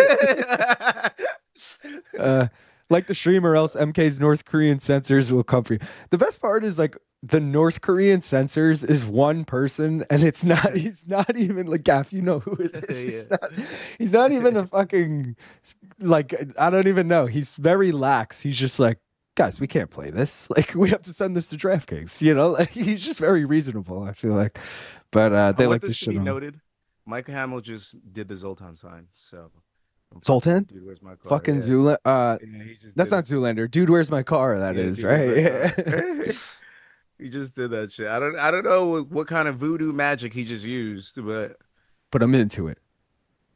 Like the stream, or else MK's North Korean censors will come for you. The best part is like the North Korean censors is one person, and it's not. He's not even like Gaff. You know who it is. Yeah. He's not even a fucking like. I don't even know. He's very lax. He's just like, guys, we can't play this. Like, we have to send this to DraftKings. You know, like, he's just very reasonable, I feel like. But they like this shit. To be noted, Mike Hamel just did the Zoltan sign. So Zoltan? Dude, where's my car? Fucking Zoolander. That's not Zoolander. Dude, where's my car? That is right. He just did that shit. I don't know what kind of voodoo magic he just used, but I'm into it.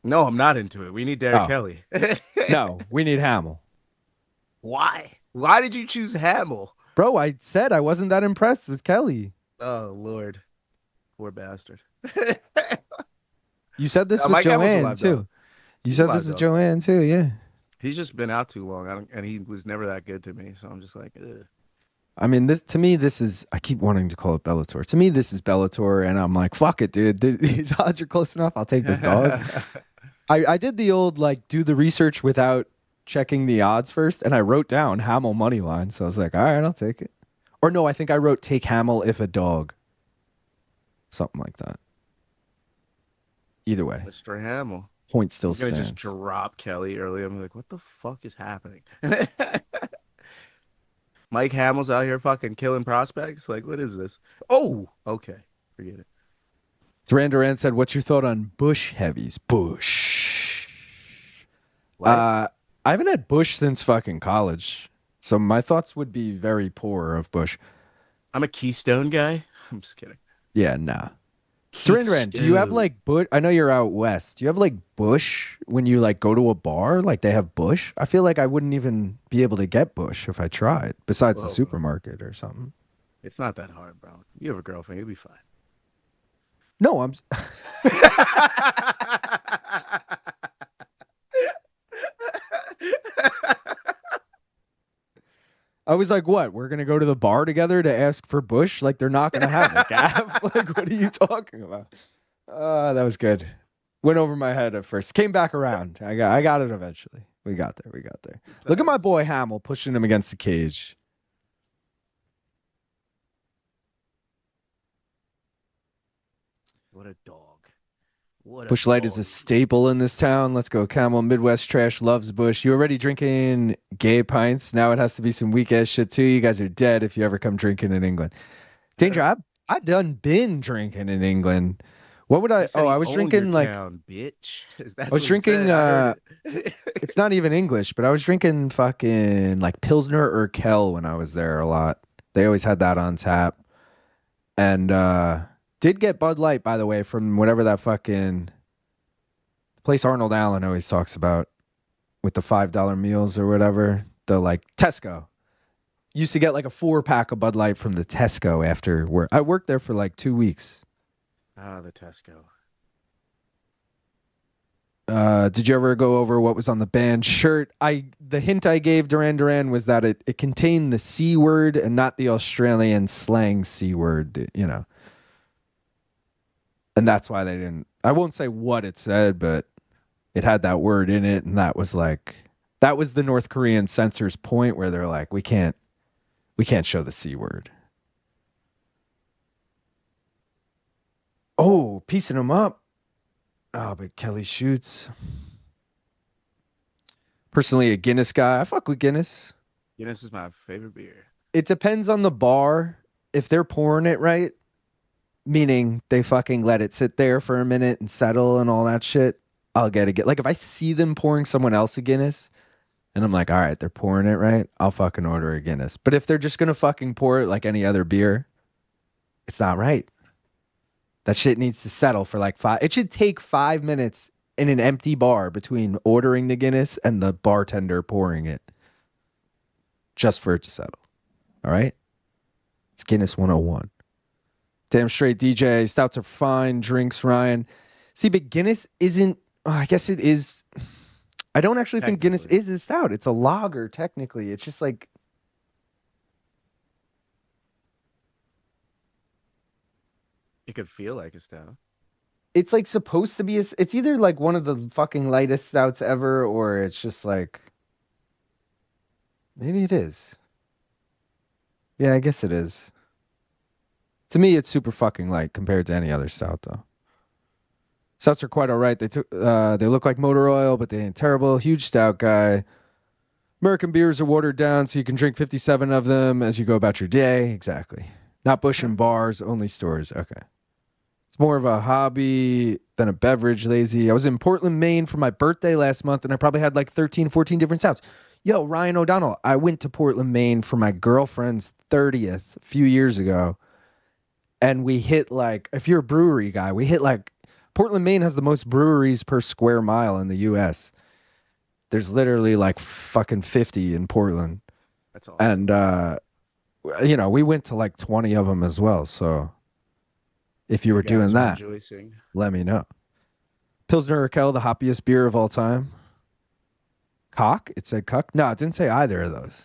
No, I'm not into it. We need Derek Kelly. No, we need Hamel. Why? Why did you choose Hamel? Bro, I said I wasn't that impressed with Kelly. Oh, Lord. Poor bastard. You said this with Joanne, too. You said this with Joanne, too, yeah. He's just been out too long, and he was never that good to me, so I'm just like, ugh. I mean, to me, this is, I keep wanting to call it Bellator. To me, this is Bellator, and I'm like, fuck it, dude. These odds are close enough. I'll take this dog. I did the old, like, do the research without checking the odds first, and I wrote down Hamel money line, so I was like, all right, I'll take it. Or no, I think I wrote take Hamel if a dog. Something like that. Either way. Mr. Hamel. Point still stands. He's going to just drop Kelly early. I'm like, what the fuck is happening? Mike Hamel's out here fucking killing prospects? Like, what is this? Oh, okay. Forget it. Duran said, "What's your thought on Bush heavies?" Bush. What? I haven't had Bush since fucking college, so my thoughts would be very poor of Bush. I'm a Keystone guy. I'm just kidding. Yeah, nah. Duran, do you have like Bush? I know you're out west. Do you have like Bush when you like go to a bar? Like they have Bush? I feel like I wouldn't even be able to get Bush if I tried, besides the supermarket or something. It's not that hard, bro. You have a girlfriend, you'll be fine. No, I'm. I was like, what? We're going to go to the bar together to ask for Bush? Like, they're not going to have it, Gav. Like, what are you talking about? That was good. Went over my head at first. Came back around. I got it eventually. We got there. Look at my boy Hamel pushing him against the cage. What a dog. Bush Light is a staple in this town. Let's go, Camel. Midwest trash loves Bush. You already drinking gay pints? Now it has to be some weak ass shit too. You guys are dead if you ever come drinking in England. Danger, I done been drinking in England. What would I? Oh, I was drinking like. Town, bitch. I was drinking. It's not even English, but I was drinking fucking like Pilsner or Kel when I was there a lot. They always had that on tap, and did get Bud Light, by the way, from whatever that fucking place Arnold Allen always talks about with the $5 meals or whatever. The like Tesco. Used to get like a 4-pack of Bud Light from the Tesco after work. I worked there for like 2 weeks. Ah, the Tesco. Did you ever go over what was on the band shirt? The hint I gave Duran was that it contained the C word and not the Australian slang C word, you know. And that's why they didn't. I won't say what it said, but it had that word in it, and that was the North Korean censors' point where they're like, we can't show the C word. Oh, piecing them up. Oh, but Kelly shoots. Personally, a Guinness guy. I fuck with Guinness. Guinness is my favorite beer. It depends on the bar. If they're pouring it right, meaning they fucking let it sit there for a minute and settle and all that shit, I'll get a Guinness. Like if I see them pouring someone else a Guinness and I'm like, all right, they're pouring it right, I'll fucking order a Guinness. But if they're just going to fucking pour it like any other beer, it's not right. That shit needs to settle for like 5. It should take 5 minutes in an empty bar between ordering the Guinness and the bartender pouring it just for it to settle. All right? It's Guinness 101. Damn straight DJ. Stouts are fine. Drinks, Ryan. See, but Guinness isn't. Oh, I guess it is. I don't actually think Guinness is a stout. It's a lager, technically. It's just like. It could feel like a stout. It's like supposed to be. It's either like one of the fucking lightest stouts ever, or it's just like. Maybe it is. Yeah, I guess it is. To me, it's super fucking light compared to any other stout, though. Stouts are quite all right. They look like motor oil, but they ain't terrible. Huge stout guy. American beers are watered down, so you can drink 57 of them as you go about your day. Exactly. Not Bush in bars, only stores. Okay. It's more of a hobby than a beverage, lazy. I was in Portland, Maine for my birthday last month, and I probably had like 13, 14 different stouts. Yo, Ryan O'Donnell, I went to Portland, Maine for my girlfriend's 30th a few years ago. And we hit like, if you're a brewery guy, we hit like, Portland, Maine has the most breweries per square mile in the U.S. There's literally like fucking 50 in Portland. That's awesome. And, you know, we went to like 20 of them as well. So if you were doing that, let me know. Pilsner Urquell, the hoppiest beer of all time. Cock? It said cuck? No, it didn't say either of those.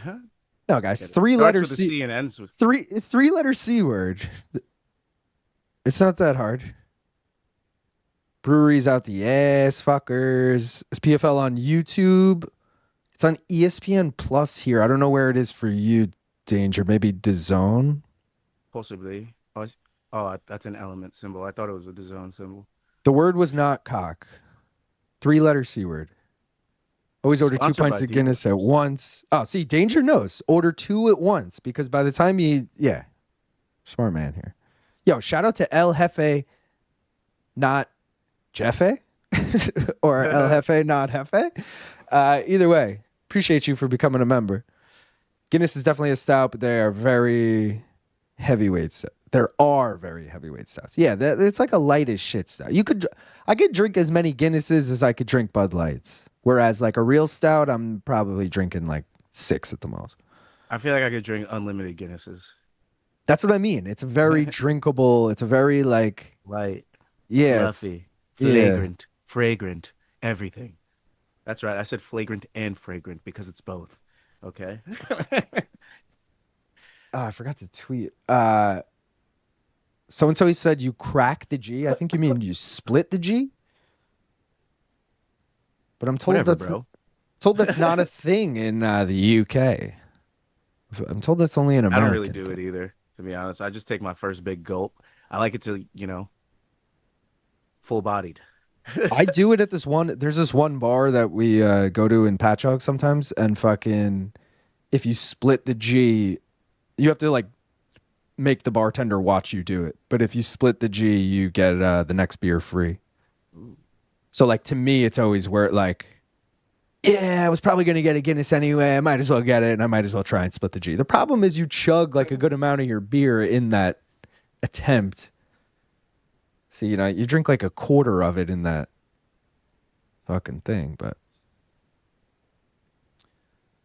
Huh? No, guys, 3 letters. C and ends with 3-letter C word. It's not that hard. Breweries out the ass, fuckers. Is PFL on YouTube? It's on ESPN Plus here. I don't know where it is for you, Danger. Maybe DAZN? Possibly. Oh, that's an element symbol. I thought it was a DAZN symbol. The word was not cock. 3-letter C word. Always order 2 pints of Guinness at once. Oh, see, Danger knows. Order 2 at once because by the time yeah. Smart man here. Yo, shout out to El Jefe, not Jefe, or El Jefe, not Jefe. Either way, appreciate you for becoming a member. Guinness is definitely a stout, but they are very heavyweight. There are very heavyweight stouts. Yeah, it's like a light as shit stout. I could drink as many Guinnesses as I could drink Bud Lights. Whereas like a real stout, I'm probably drinking like 6 at the most. I feel like I could drink unlimited Guinnesses. That's what I mean. It's very drinkable. It's a very like light, yeah, fluffy, flagrant, fragrant, everything. That's right. I said flagrant and fragrant because it's both. Okay. Oh, I forgot to tweet. So and so he said you crack the G. I think you mean you split the G. But I'm told that's not a thing in the UK. I'm told that's only in America. I don't really do it either, to be honest. I just take my first big gulp. I like it to, full-bodied. I do it at there's this one bar that we go to in Patchogue sometimes, and fucking if you split the G, you have to like make the bartender watch you do it. But if you split the G, you get the next beer free. Ooh. So like to me, it's always where like, yeah, I was probably going to get a Guinness anyway. I might as well get it, and I might as well try and split the G. The problem is you chug like a good amount of your beer in that attempt. So, you drink like a quarter of it in that fucking thing. But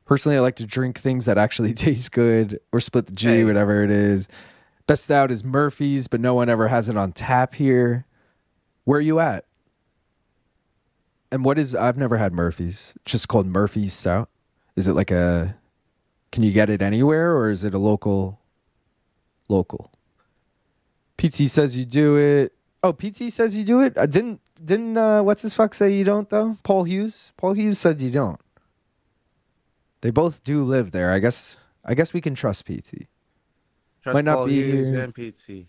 personally, I like to drink things that actually taste good or split the G, whatever it is. Best stout is Murphy's, but no one ever has it on tap here. Where are you at? And I've never had Murphy's. It's just called Murphy's Stout. Is it like can you get it anywhere, or is it a local? PT says you do it. Oh, PT says you do it? Didn't what's his fuck say you don't, though? Paul Hughes? Paul Hughes said you don't. They both do live there. I guess we can trust PT. Trust Paul Hughes and PT.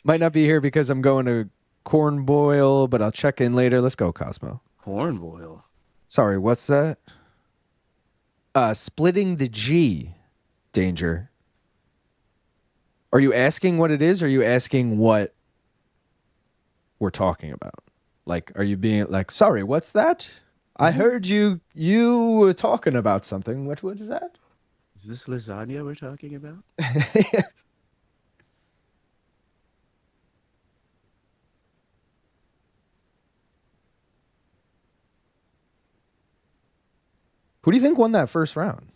Might not be here because I'm going to Corn Boil, but I'll check in later. Let's go, Cosmo. Corn Boil? Sorry, what's that? Splitting the G. Danger. Are you asking what it is, or are you asking what we're talking about? Like, are you being like, sorry, what's that? I heard you were talking about something. What is that? Is this lasagna we're talking about? Yes. Who do you think won that first round?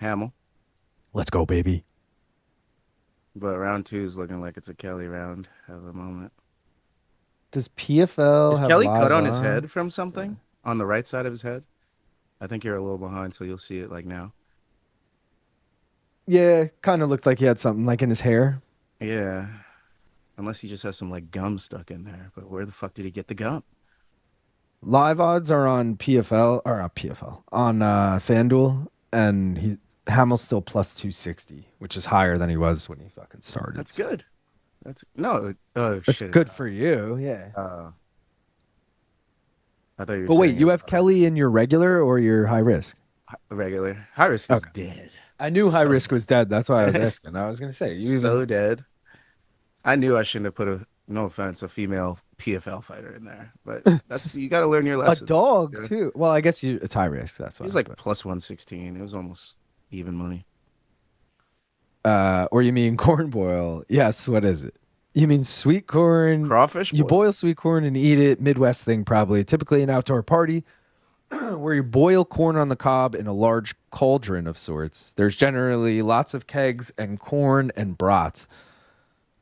Hamel. Let's go, baby. But round 2 is looking like it's a Kelly round at the moment. Does PFL have Kelly cut on his head from something? Yeah. On the right side of his head? I think you're a little behind, so you'll see it like now. Yeah, kind of looked like he had something like in his hair. Yeah. Unless he just has some like gum stuck in there. But where the fuck did he get the gum? Live odds are on PFL, or not PFL, on FanDuel, and Hamel's still plus 260, which is higher than he was when he fucking started. That's good. That's good for you, yeah. I thought you were But wait, you have Kelly in your regular or your high risk? Regular. High risk is dead. I knew high risk was dead. That's why I was asking. I was gonna say dead. I knew I shouldn't have put no offense, a female PFL fighter in there, but you got to learn your lessons. A dog too. Well, I guess it's high risk. That's why. He's like plus 116. It was almost even money. Or you mean corn boil? Yes. What is it? You mean sweet corn? Crawfish boil. You boil sweet corn and eat it. Midwest thing, probably. Typically an outdoor party where you boil corn on the cob in a large cauldron of sorts. There's generally lots of kegs and corn and brats.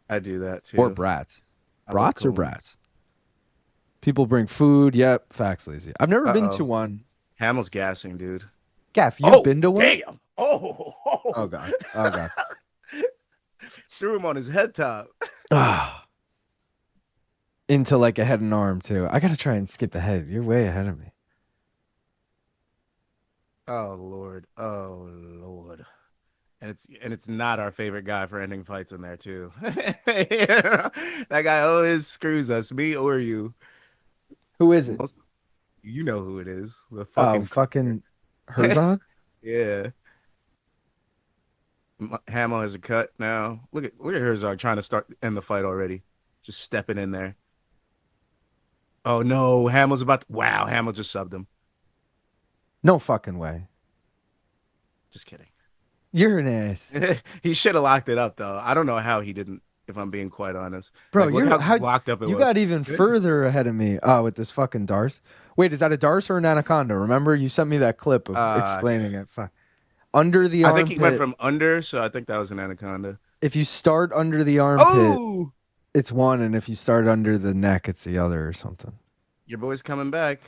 I do that too. Or brats. Brats or brats? People bring food. Yep. Facts, lazy. I've never been to one. Hamel's gassing, dude. Gaff, you've been to one? Damn. Oh, God. Oh, God. Threw him on his head top. Into like a head and arm, too. I got to try and skip ahead. You're way ahead of me. Oh, Lord. And it's not our favorite guy for ending fights in there, too. That guy always screws us, me or you. Who is it? You know who it is. The fucking Herzog? Yeah. Hamel has a cut now. Look at Herzog trying to end the fight already. Just stepping in there. Oh no, Hamel's about to, wow, Hamel just subbed him. No fucking way. Just kidding. You're an ass. He should have locked it up though. I don't know how he didn't, if I'm being quite honest. Bro, like, look how locked up it was. You got even further ahead of me with this fucking Darce. Wait, is that a Darce or an Anaconda? Remember, you sent me that clip of explaining it. Fuck. Under the armpit. I think he went from under, so I think that was an Anaconda. If you start under the armpit, it's one, and if you start under the neck, it's the other or something. Your boy's coming back.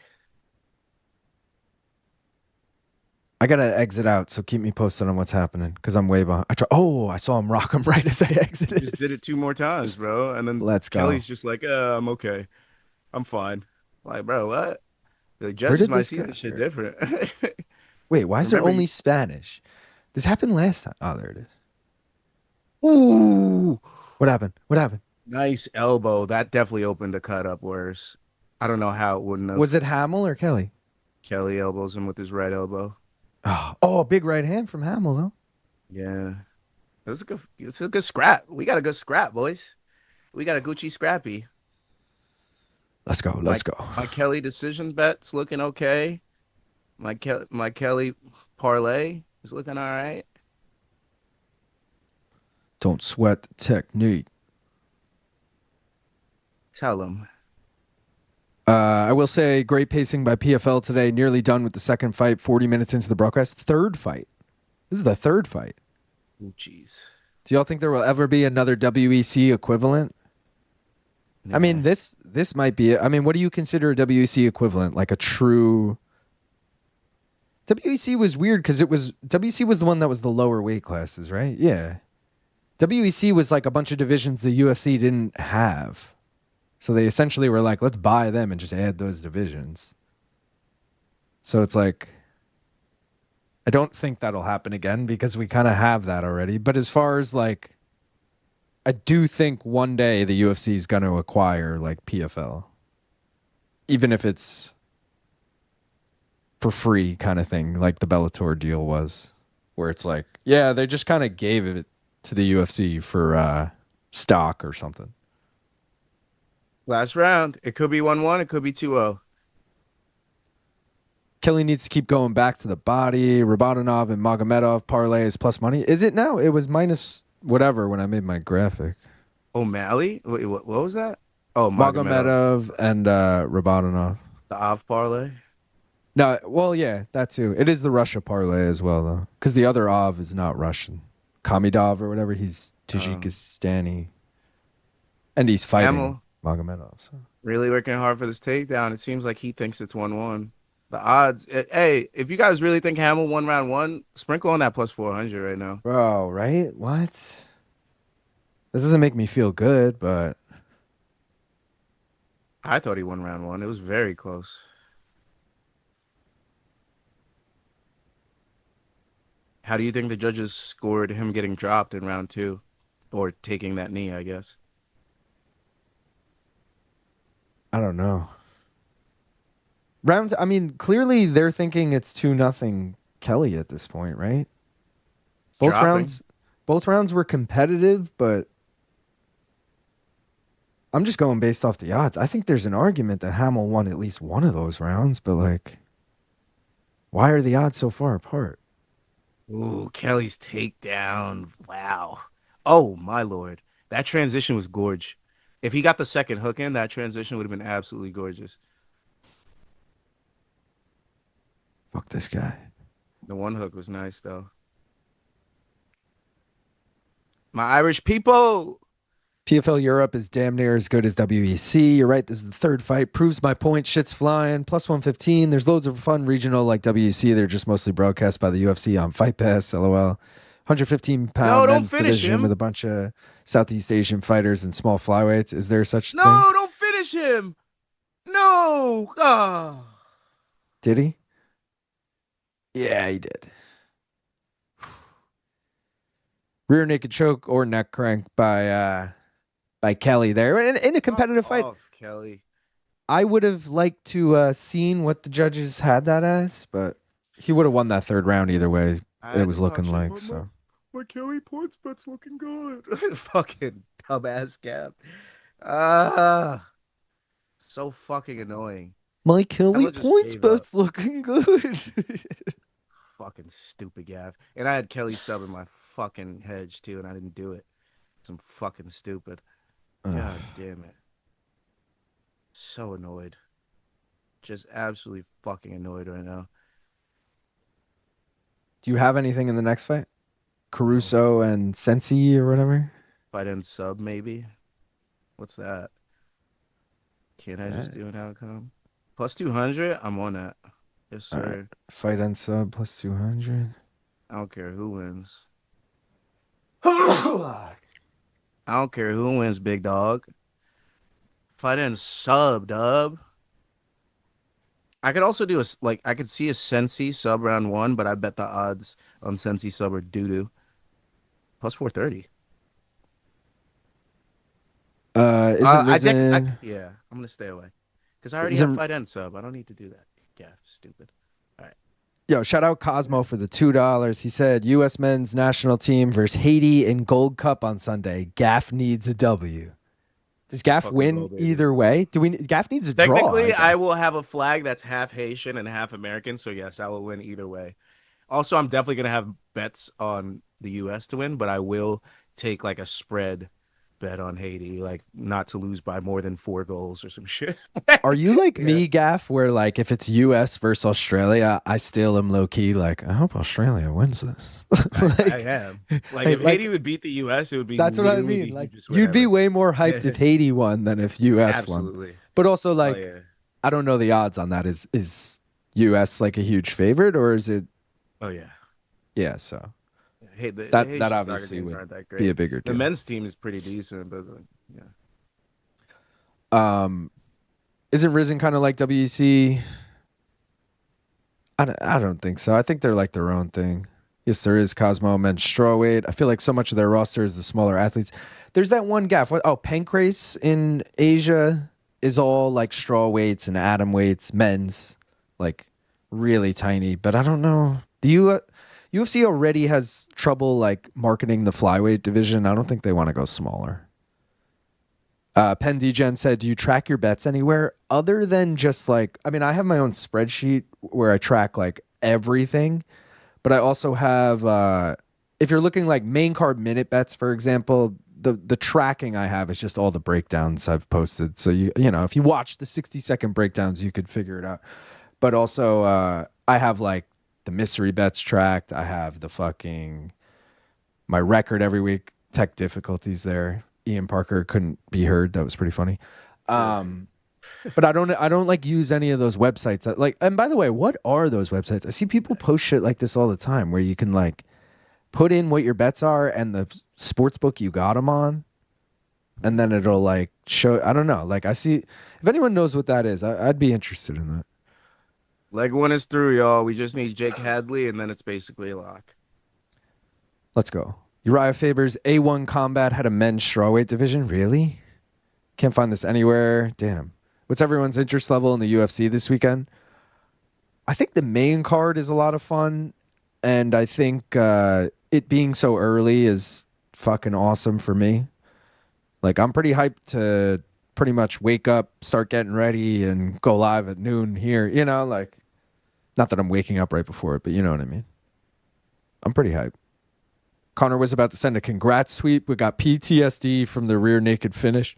I gotta exit out, so keep me posted on what's happening, because I'm way behind. I saw him rock him right as I exited. Just did it 2 more times, bro. And then Kelly's just like, I'm okay. I'm fine. Like, bro, what? The judges might see that shit different. Wait, why is there only Spanish? This happened last time. Oh, there it is. Ooh. What happened? Nice elbow. That definitely opened the cut up worse. I don't know how it wouldn't have. Was it Hamel or Kelly? Kelly elbows him with his right elbow. Oh, big right hand from Hamel, though. Yeah. It's a good scrap. We got a good scrap, boys. We got a Gucci scrappy. Let's go. My Kelly decision bet's looking okay. My Kelly parlay is looking all right. Don't sweat the technique. Tell him. I will say great pacing by PFL today. Nearly done with the second fight, 40 minutes into the broadcast. Third fight. This is the third fight. Oh, jeez. Do y'all think there will ever be another WEC equivalent? Yeah. I mean, this might be it. I mean, what do you consider a WEC equivalent? Like a true... WEC was weird because WEC was the one that was the lower weight classes, right? Yeah. WEC was like a bunch of divisions the UFC didn't have. So they essentially were like, let's buy them and just add those divisions. So it's like, I don't think that'll happen again because we kind of have that already. But as far as like, I do think one day the UFC is going to acquire like PFL. Even if it's for free kind of thing, like the Bellator deal was. Where it's like, yeah, they just kind of gave it to the UFC for stock or something. Last round. It could be 1-1. It could be 2-0. Kelly needs to keep going back to the body. Rabadanov and Magomedov parlay is plus money. Is it now? It was minus whatever when I made my graphic. O'Malley? Wait, what was that? Oh, Magomedov and Rabadanov. The Av parlay? No, well, yeah, that too. It is the Russia parlay as well, though. Because the other Av is not Russian. Khamidov or whatever. He's Tajikistani. And he's fighting Magomedov. So. Really working hard for this takedown. It seems like he thinks it's 1-1. The odds. Hey, if you guys really think Hamel won round 1, sprinkle on that plus 400 right now. Bro, right? What? That doesn't make me feel good, but... I thought he won round 1. It was very close. How do you think the judges scored him getting dropped in round 2? Or taking that knee, I guess. I don't know. I mean, clearly they're thinking it's 2-0 Kelly at this point, right? Both rounds were competitive, but I'm just going based off the odds. I think there's an argument that Hamel won at least one of those rounds, but like, why are the odds so far apart? Ooh, Kelly's takedown. Wow. Oh, my Lord. That transition was gorge. If he got the second hook in, that transition would have been absolutely gorgeous. Fuck this guy. The one hook was nice, though. My Irish people. PFL Europe is damn near as good as WEC. You're right. This is the third fight. Proves my point. Shit's flying. Plus 115. There's loads of fun regional like WEC. They're just mostly broadcast by the UFC on Fight Pass. LOL. 115-pound men's division with a bunch of Southeast Asian fighters and small flyweights. Is there such thing? No, don't finish him. No. Oh. Did he? Yeah, he did. Rear naked choke or neck crank by Kelly there in a competitive fight. Kelly. I would have liked to seen what the judges had that as, but he would have won that third round either way. It was looking like so. My Kelly points bet's looking good. Fucking dumbass Gab. Ah, so fucking annoying. My Kelly Emma just points gave up. bet's looking good. Fucking stupid Gav. And I had Kelly sub in my fucking hedge too, and I didn't do it. Some fucking stupid. God damn it. So annoyed. Just absolutely fucking annoyed right now. Do you have anything in the next fight? Caruso and Cenci or whatever? Fight end sub, maybe? What's that? Can't I just do an outcome? Plus 200? I'm on that. Yes, sir. Right. Fight end sub plus 200. I don't care who wins. I I don't care who wins, big dog. Fight end sub, dub. I could also do I could see a Cenci sub round 1, but I bet the odds on Cenci sub are doo-doo. Plus 430. Yeah, I'm gonna stay away. Because I already have fight end sub. I don't need to do that. Yeah, stupid. All right. Yo, shout out Cosmo for the $2. He said U.S. men's national team versus Haiti in Gold Cup on Sunday. Gaff needs a W. Does Gaff win either way? Gaff needs a draw. Technically, I will have a flag that's half Haitian and half American, so yes, I will win either way. Also, I'm definitely gonna have bets on the U.S. to win, but I will take like a spread bet on Haiti, like not to lose by more than 4 goals or some shit. Are you like me, Gaff, where like if it's U.S. versus Australia, I still am low key like I hope Australia wins this. I am. Like if Haiti would beat the U.S., it would be. That's what I mean. Like you'd be way more hyped if Haiti won than if U.S. Absolutely. won. But also like I don't know the odds on that. Is U.S. like a huge favorite or is it? Oh yeah. Yeah. So. Hey, that obviously would be a bigger deal. The men's team is pretty decent, but isn't Risen kind of like WEC? I don't think so. I think they're like their own thing. Yes, there is Cosmo men's strawweight. I feel like so much of their roster is the smaller athletes. There's that one Gaff. Pancrase in Asia is all like strawweights and atom weights, men's, like really tiny. But I don't know. UFC already has trouble like marketing the flyweight division. I don't think they want to go smaller. Penn Degen said, do you track your bets anywhere other than just like, I mean, I have my own spreadsheet where I track like everything, but I also have, if you're looking like main card minute bets, for example, the tracking I have is just all the breakdowns I've posted. So you know, if you watch the 60-second breakdowns, you could figure it out. But also, I have like the mystery bets tracked. I have my record every week. Tech difficulties there. Ian Parker couldn't be heard. That was pretty funny. But I don't like use any of those websites that, like, and by the way, what are those websites? I see people post shit like this all the time where you can like put in what your bets are and the sports book you got them on, and then it'll like show. I don't know. Like I see if anyone knows what that is, I'd be interested in that. Leg 1 is through, y'all. We just need Jake Hadley, and then it's basically a lock. Let's go. Uriah Faber's A1 Combat had a men's strawweight division. Really? Can't find this anywhere. Damn. What's everyone's interest level in the UFC this weekend? I think the main card is a lot of fun, and I think it being so early is fucking awesome for me. Like, I'm pretty hyped to pretty much wake up, start getting ready, and go live at noon here. You know, like, not that I'm waking up right before it, but you know what I mean. I'm pretty hyped. Connor was about to send a congrats tweet. We got PTSD from the rear naked finish.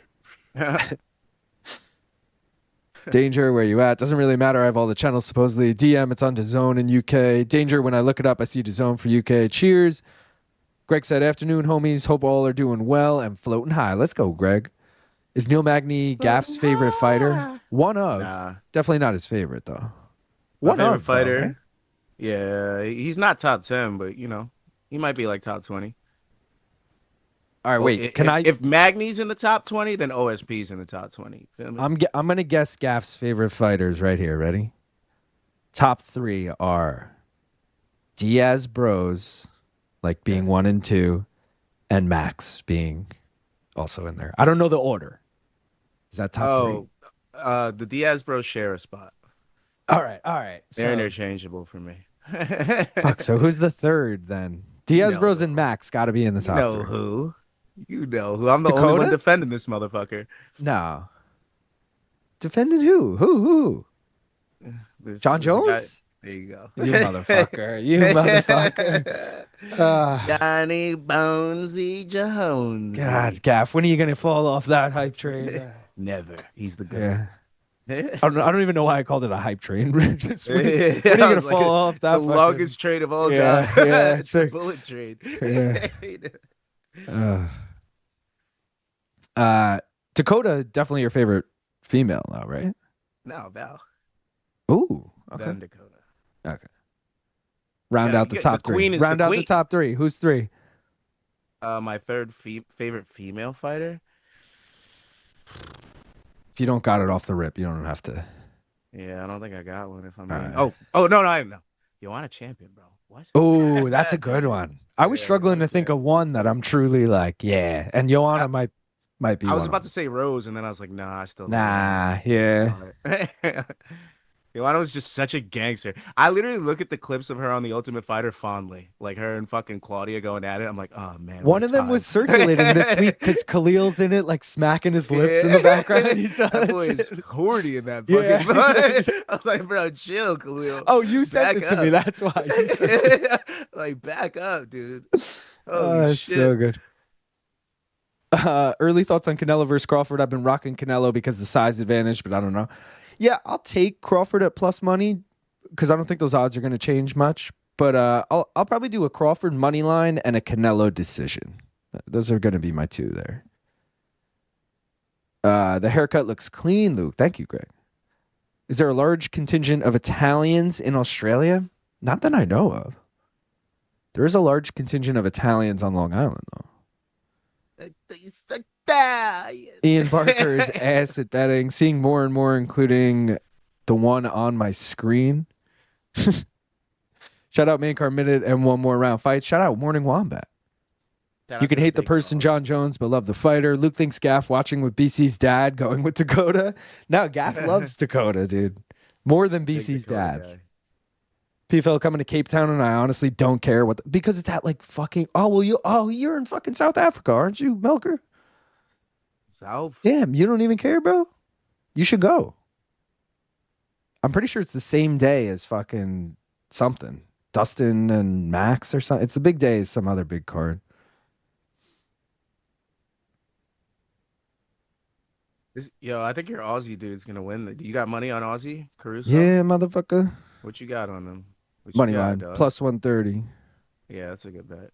Danger, where you at? Doesn't really matter. I have all the channels supposedly. DM, it's on DAZN in UK. Danger, when I look it up, I see DAZN for UK. Cheers. Greg said, afternoon, homies. Hope all are doing well and floating high. Let's go, Greg. Is Neil Magny Gaff's favorite fighter? One of. Nah. Definitely not his favorite, though. One favorite fighter. Though, right? Yeah, he's not top 10, but, you know, he might be like top 20. All right, wait. If Magny's in the top 20, then OSP's in the top 20. Feel me? I'm gonna guess Gaff's favorite fighters right here. Ready? Top 3 are Diaz Bros, like being 1 and 2, and Max being also in there. I don't know the order. Is that top 3? The Diaz Bros share a spot. All right. They're interchangeable for me. Fuck, so who's the third then? Diaz Bros and Max got to be in the top three. Who? You know who? I'm the Dakota? only one defending this motherfucker. No. Defending who? Who? John Jones? There you go. You motherfucker. You motherfucker. Johnny Bonesy Jones. God, Gaff, when are you going to fall off that hype train? Never. He's the good. Yeah. I don't even know why I called it a hype train. When are you going to fall off that? The longest train of all time. Yeah, it's a bullet train. Dakota, definitely your favorite female now, right? No, Val. Ooh. Okay. Then Dakota. Okay. Round out the top three. Round out the top three. Who's three? My third favorite female fighter. If you don't got it off the rip, you don't have to. Yeah, I don't think I got one. If I'm right. Oh no, I know. Joanne champion, bro. What? Oh, that's a good one. I was struggling to think of one that I'm truly like, yeah. And Joanna might be. I was about to say Rose, and then I was like, nah, I still. Nah, yeah. Joanna was just such a gangster. I literally look at the clips of her on The Ultimate Fighter fondly, like her and fucking Claudia going at it. I'm like, oh man. One of them was circulating this week because Khalil's in it, like smacking his lips in the background. That boy is horny in that fucking fight. I was like, bro, chill, Khalil. Oh, you sent it to me. That's why. Like, back up, dude. Oh, it's shit. so good. Early thoughts on Canelo versus Crawford. I've been rocking Canelo because of the size advantage, but I don't know. Yeah, I'll take Crawford at plus money because I don't think those odds are going to change much. But I'll probably do a Crawford money line and a Canelo decision. Those are going to be my two there. The haircut looks clean, Luke. Thank you, Greg. Is there a large contingent of Italians in Australia? Not that I know of. There is a large contingent of Italians on Long Island, though. Ian Barker is ass at betting, seeing more and more, including the one on my screen. Shout out Main Card Minute and one more round fight. Shout out Morning Wombat. You can hate the person, John Jones, but love the fighter. Luke thinks Gaff watching with BC's dad, going with Dakota. No, Gaff loves Dakota, dude. More than BC's dad. Guy. PFL coming to Cape Town, and I honestly don't care because it's at like fucking. You're in fucking South Africa, aren't you, Melker? South. Damn, you don't even care, bro. You should go. I'm pretty sure it's the same day as fucking something. Dustin and Max or something. It's the big day as some other big card. I think your Aussie dude's gonna win. You got money on Aussie Caruso? Yeah, motherfucker. What you got on them? Money line plus 130. Yeah, that's a good bet.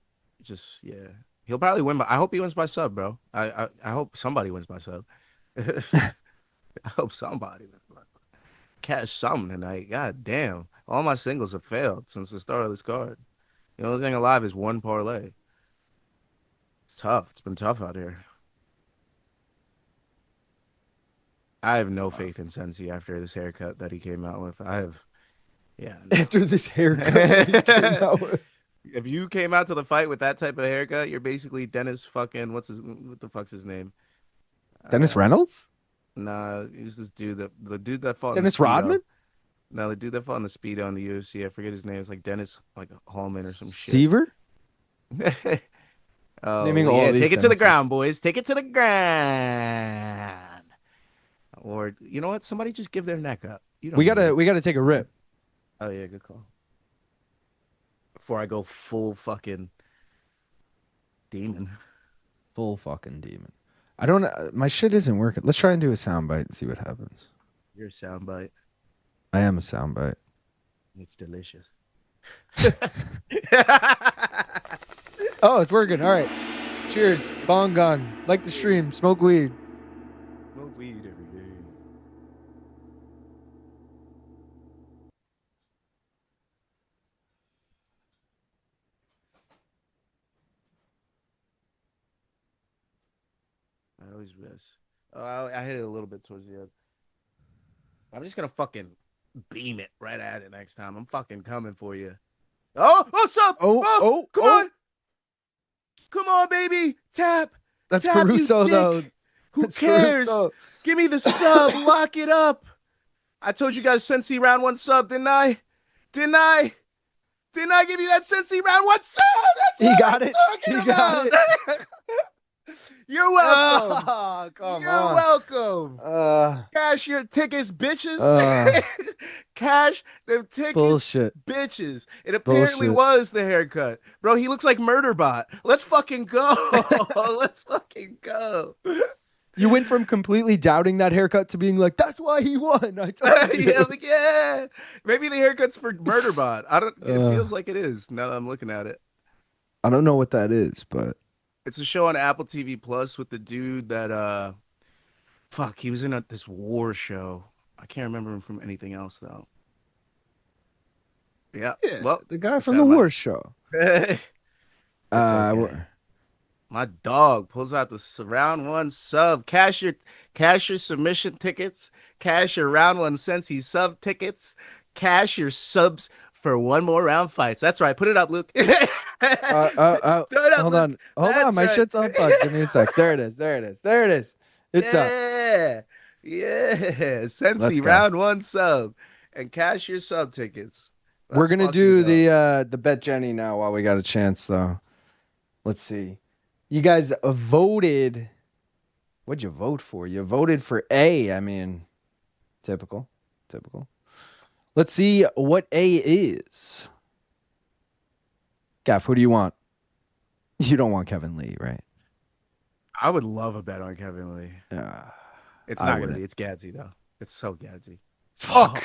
He'll probably win. I hope he wins by sub, bro. I hope somebody wins by sub. I hope somebody catch something tonight. God damn, all my singles have failed since the start of this card. The only thing alive is one parlay. It's tough. It's been tough out here. I have no faith in Cenci after this haircut that he came out with. After this haircut that he came out with. If you came out to the fight with that type of haircut, you're basically Dennis fucking what the fuck's his name? Dennis Reynolds? Nah, he was this dude the dude that fought Dennis Rodman? No, the dude that fought in the Speedo in the UFC. I forget his name. It's like Dennis Hallman or some shit. Seaver? Naming all these take it to the ground, boys. Take it to the ground. Or you know what? Somebody just give their neck up. We gotta take a rip. Oh yeah, good call. Before I go full fucking demon. Full fucking demon. I don't. My shit isn't working. Let's try and do a soundbite and see what happens. You're a soundbite. I am a soundbite. It's delicious. Oh, it's working. All right. Cheers. Bong gong. Like the stream. Smoke weed. Smoke weed every day. I always miss. I hit it a little bit towards the end. I'm just gonna fucking beam it right at it next time. I'm fucking coming for you. Oh, what's up? Oh, come on. Come on, baby. Tap. That's tap, Caruso, though. Who cares? Caruso. Give me the sub. Lock it up. I told you guys Cenci round one sub, didn't I? Didn't I give you that Cenci round one sub? That's He got it. Talking He got about? it. You're welcome. Oh, come You're on. welcome. Cash your tickets, bitches. Cash them tickets, Bullshit. bitches. It apparently was the haircut. Bro, he looks like Murderbot. Let's fucking go. Let's fucking go. You went from completely doubting that haircut to being like, that's why he won. I told you. Yeah, like, yeah. Maybe the haircut's for Murderbot. It feels like it is now that I'm looking at it. I don't know what that is, but it's a show on Apple TV Plus with the dude that he was in this war show. I can't remember him from anything else though. Yeah. Well, the guy from the war show. Okay. My dog pulls out the round one sub. Cash your submission tickets. Cash your round one Cenci sub tickets. Cash your subs for one more round fights. That's right. Put it up, Luke. Hold on. My shit's all bugged. Give me a sec. There it is. It's up. Yeah. Cenci round one sub and cash your sub tickets. We're gonna do the Bet Jenny now while we got a chance though. Let's see. You guys voted. What'd you vote for? You voted for A. I mean, typical. Let's see what A is. Gaff, who do you want? You don't want Kevin Lee, right? I would love a bet on Kevin Lee. It's not gonna be. It's Gadzhi though. It's so Gadzhi. Fuck.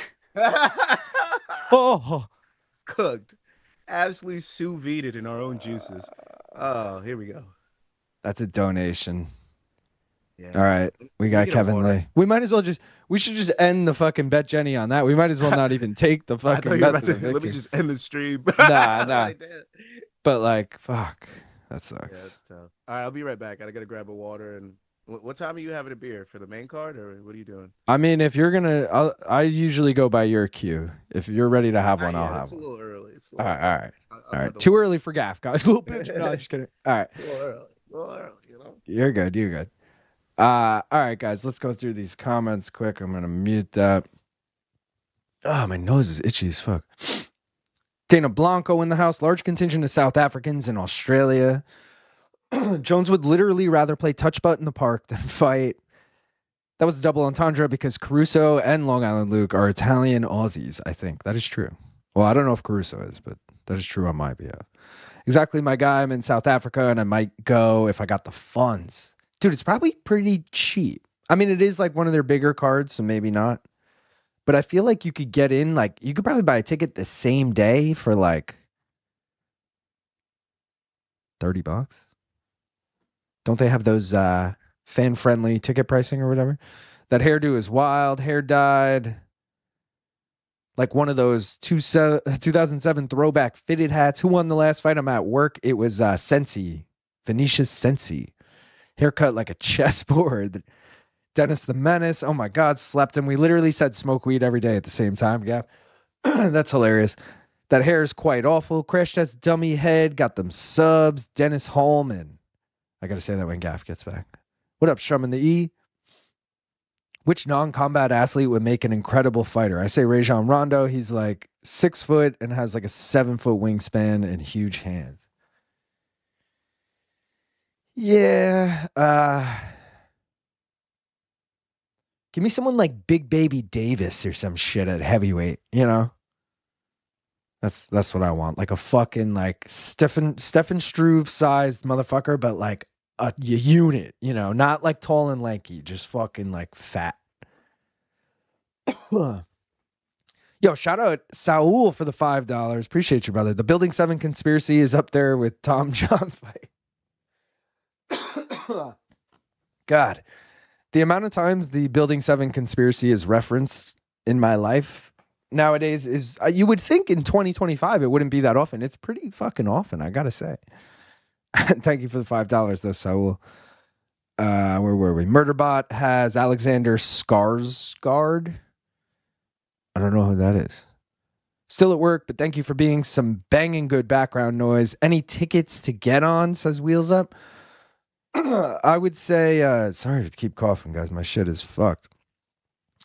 Oh. Cooked. Absolutely sous vide in our own juices. Oh, here we go. That's a donation. Yeah. All right. We got Kevin Lee. We should just end the fucking Bet Jenny on that. We might as well not even take the fucking bet. Let me just end the stream. Nah. But like, fuck. That sucks. Yeah, that's tough. All right, I'll be right back. I gotta grab a water. And what time are you having a beer for the main card, or what are you doing? I mean, if you're gonna, I usually go by your cue. If you're ready to have one, I'll have one. It's a little early. All right. Too early for Gaff, guys. Little bitch. No, I'm just kidding. All right. A little early, you know. You're good. All right, guys. Let's go through these comments quick. I'm gonna mute that. Oh, my nose is itchy as fuck. Dana Blanco in the house. Large contingent of South Africans in Australia. Jones would literally rather play touch butt in the park than fight. That was a double entendre because Caruso and Long Island Luke are Italian Aussies, I think. That is true. Well, I don't know if Caruso is, but that is true on my behalf. Exactly, my guy. I'm in South Africa, and I might go if I got the funds. Dude, it's probably pretty cheap. I mean, it is like one of their bigger cards, so maybe not. But I feel like you could get in, like, you could probably buy a ticket the same day for like $30. Don't they have those fan-friendly ticket pricing or whatever? That hairdo is wild. Hair dyed. Like one of those 2007 throwback fitted hats. Who won the last fight? I'm at work. It was Cenci. Vinicius Cenci. Haircut like a chessboard. Dennis the Menace. Oh my God, slept him. We literally said smoke weed every day at the same time. Yeah. That's hilarious. That hair is quite awful. Crash Test Dummy Head. Got them subs. Dennis Holman. I got to say that when Gaff gets back. What up, Shrum in the E? Which non-combat athlete would make an incredible fighter? I say Rajon Rondo. He's like 6 foot and has like a 7 foot wingspan and huge hands. Yeah. Give me someone like Big Baby Davis or some shit at heavyweight, you know? That's what I want. Like a fucking like Stefan Struve sized motherfucker, but like a unit, you know, not like tall and lanky, just fucking like fat. Yo, shout out Saul for the $5. Appreciate you, brother. The Building 7 conspiracy is up there with Tom John fight. God, the amount of times the Building 7 conspiracy is referenced in my life nowadays is, you would think in 2025 it wouldn't be that often. It's pretty fucking often, I gotta say. Thank you for the $5 though, Saul. Where were we? Murderbot has Alexander Skarsgård. I don't know who that is. Still at work, but thank you for being some banging good background noise. Any tickets to get on, says Wheels Up. I would say, sorry to keep coughing, guys. My shit is fucked.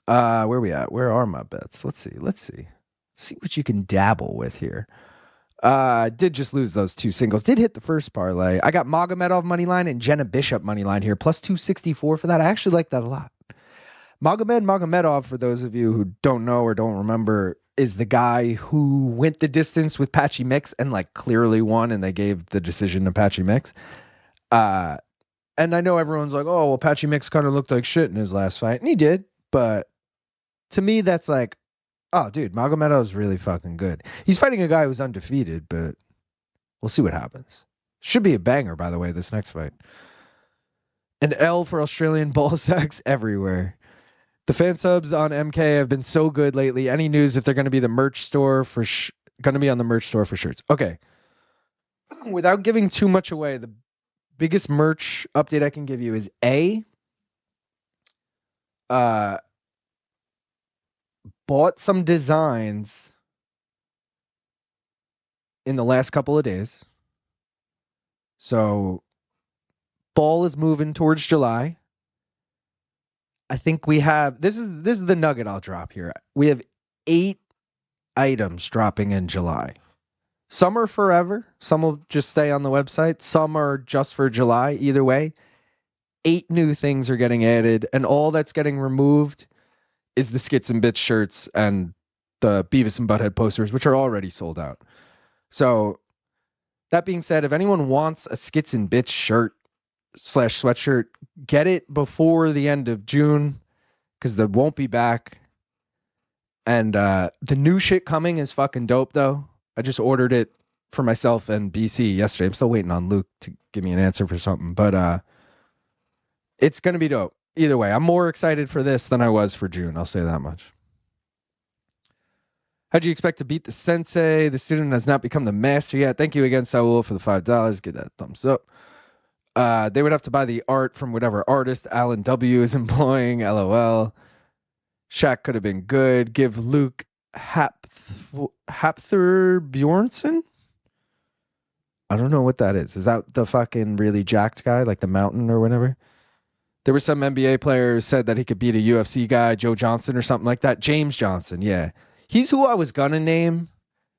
Where we at? Where are my bets? Let's see what you can dabble with here. Did just lose those 2 singles. Did hit the first parlay. I got Magomedov money line and Jena Bishop money line here, plus 264 for that. I actually like that a lot. Magomedov, for those of you who don't know or don't remember, is the guy who went the distance with Patchy Mix and like clearly won, and they gave the decision to Patchy Mix. And I know everyone's like, oh, well, Patchy Mix kind of looked like shit in his last fight, and he did. But to me, that's like, oh, dude, Magomedov's really fucking good. He's fighting a guy who's undefeated, but we'll see what happens. Should be a banger, by the way, this next fight. An L for Australian ball sacks everywhere. The fan subs on MK have been so good lately. Any news if they're going to be the merch store for going to be on the merch store for shirts? Okay. Without giving too much away, the biggest merch update I can give you is bought some designs in the last couple of days. So ball is moving towards July. I think we have this is the nugget I'll drop here. We have 8 items dropping in July. Some are forever. Some will just stay on the website. Some are just for July. Either way, 8 new things are getting added, and all that's getting removed is the Skits and Bits shirts and the Beavis and Butthead posters, which are already sold out. So that being said, if anyone wants a Skits and Bits shirt / sweatshirt, get it before the end of June, because they won't be back. And the new shit coming is fucking dope, though. I just ordered it for myself and BC yesterday. I'm still waiting on Luke to give me an answer for something, but it's going to be dope. Either way, I'm more excited for this than I was for June. I'll say that much. How'd you expect to beat the sensei? The student has not become the master yet. Thank you again, Saul, for the $5. Get that thumbs up. They would have to buy the art from whatever artist Alan W. is employing. LOL. Shaq could have been good. Give Luke Hapthor Bjornsson? I don't know what that is. Is that the fucking really jacked guy, like the Mountain or whatever? There were some NBA players said that he could beat a UFC guy, Joe Johnson or something like that. James Johnson, yeah. He's who I was gonna name,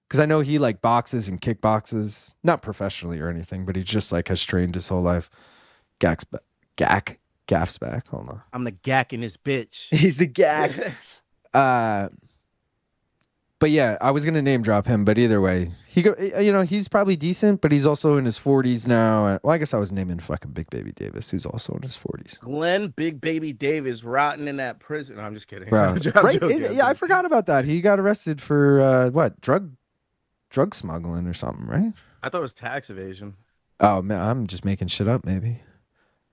because I know he like boxes and kickboxes, not professionally or anything, but he just like has trained his whole life. Gaff's back. Hold on. I'm the gack in this bitch. He's the gack. But yeah, I was gonna name drop him, but either way, he's probably decent, but he's also in his 40s now. Well, I guess I was naming fucking Big Baby Davis, who's also in his 40s. Glenn Big Baby Davis rotting in that prison. No, I'm just kidding. Bro. Yeah, I forgot about that. He got arrested for what? Drug smuggling or something, right? I thought it was tax evasion. Oh man, I'm just making shit up. Maybe.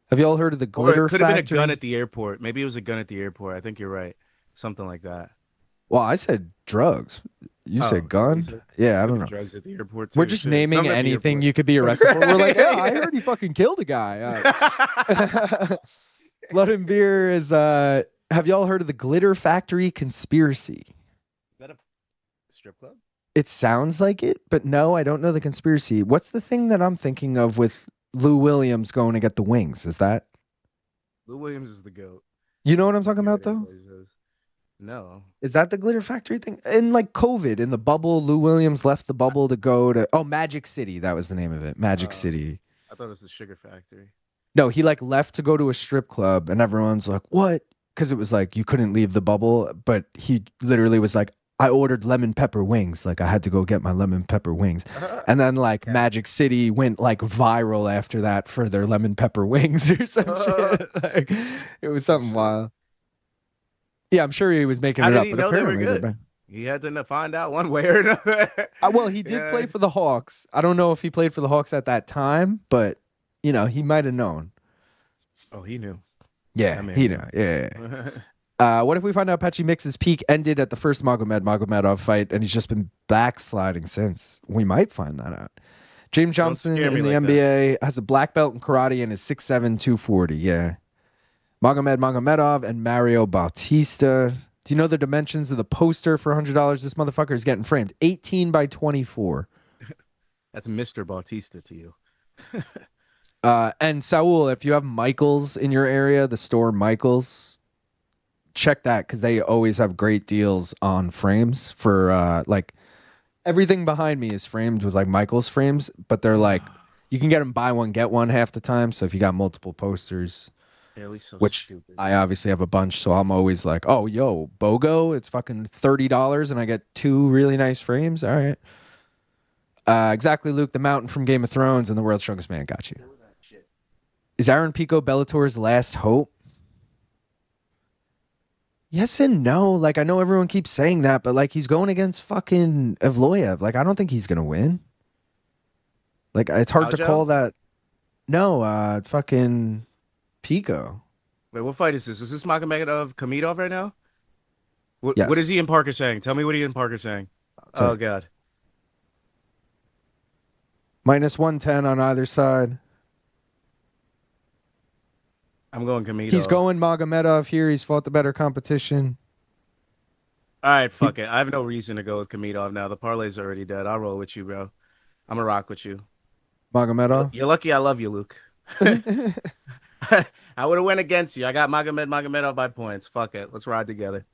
Have you all heard of the glitter? Or it could have been a gun at the airport. Maybe it was a gun at the airport. I think you're right. Something like that. Well, I said drugs. You said gun? Yeah, I don't know. Drugs at the airport too. We're just naming anything you could be arrested for. We're like, yeah, I heard he fucking killed a guy. Blood and Beer is, have y'all heard of the Glitter Factory conspiracy? Is that a strip club? It sounds like it, but no, I don't know the conspiracy. What's the thing that I'm thinking of with Lou Williams going to get the wings? Is that? Lou Williams is the GOAT. You know what I'm talking about, though? No. Is that the Glitter Factory thing? In like COVID, in the bubble, Lou Williams left the bubble to go to Magic City. That was the name of it. Magic City. I thought it was the Sugar Factory. No, he like left to go to a strip club, and everyone's like, "What?" Because it was like you couldn't leave the bubble, but he literally was like, "I ordered lemon pepper wings. Like I had to go get my lemon pepper wings." And then like Magic City went like viral after that for their lemon pepper wings or some shit. Like, it was something wild. Yeah, I'm sure he was making it up. How did he know they were good? He had to find out one way or another. Well, he did play for the Hawks. I don't know if he played for the Hawks at that time, but, he might have known. Oh, he knew. Yeah, he knew. Yeah. What if we find out Patchy Mix's peak ended at the first Magomedov fight, and he's just been backsliding since? We might find that out. James Johnson in the NBA has a black belt in karate and is 6'7", 240. Yeah. Magomedov and Mario Bautista. Do you know the dimensions of the poster for $100 this motherfucker is getting framed? 18 by 24. That's Mr. Bautista to you. And Saul, if you have Michaels in your area, the store Michaels, check that because they always have great deals on frames for Everything behind me is framed with like Michael's frames, but they're like you can get them buy one get one half the time. So if you got multiple posters, which stupid. I obviously have a bunch, so I'm always like, oh yo, BOGO, it's fucking $30 and I get 2 really nice frames. All right. Exactly, Luke, the Mountain from Game of Thrones and the World's Strongest Man got you. Is Aaron Pico Bellator's last hope? Yes and no. Like, I know everyone keeps saying that, but, like, he's going against fucking Evloev. Like, I don't think he's going to win. Like, it's hard to call that. No, fucking Pico. Wait, what fight is this? Is this Magomedov Khamidov right now? Yes. What is Ian Parker saying? Tell me what Ian Parker's saying. Oh, God. -110 on either side. I'm going Khamidov. He's going Magomedov here. He's fought the better competition. All right, fuck it. I have no reason to go with Khamidov now. The parlay's already dead. I'll roll with you, bro. I'm going to rock with you. Magomedov? You're lucky I love you, Luke. I would have went against you. I got Magomedov by points. Fuck it. Let's ride together.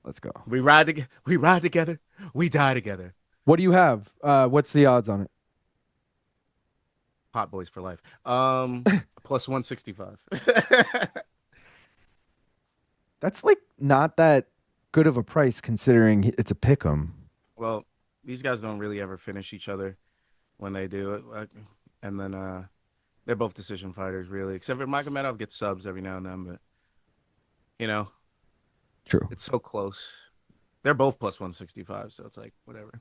Let's go. We ride together. We die together. What do you have? What's the odds on it? Hot boys for life. Plus 165. That's like not that good of a price considering it's a pick'em. Well, these guys don't really ever finish each other when they do it. And then they're both decision fighters, really. Except for Magomedov gets subs every now and then, but you know. True. It's so close. They're both plus 165, so it's like whatever.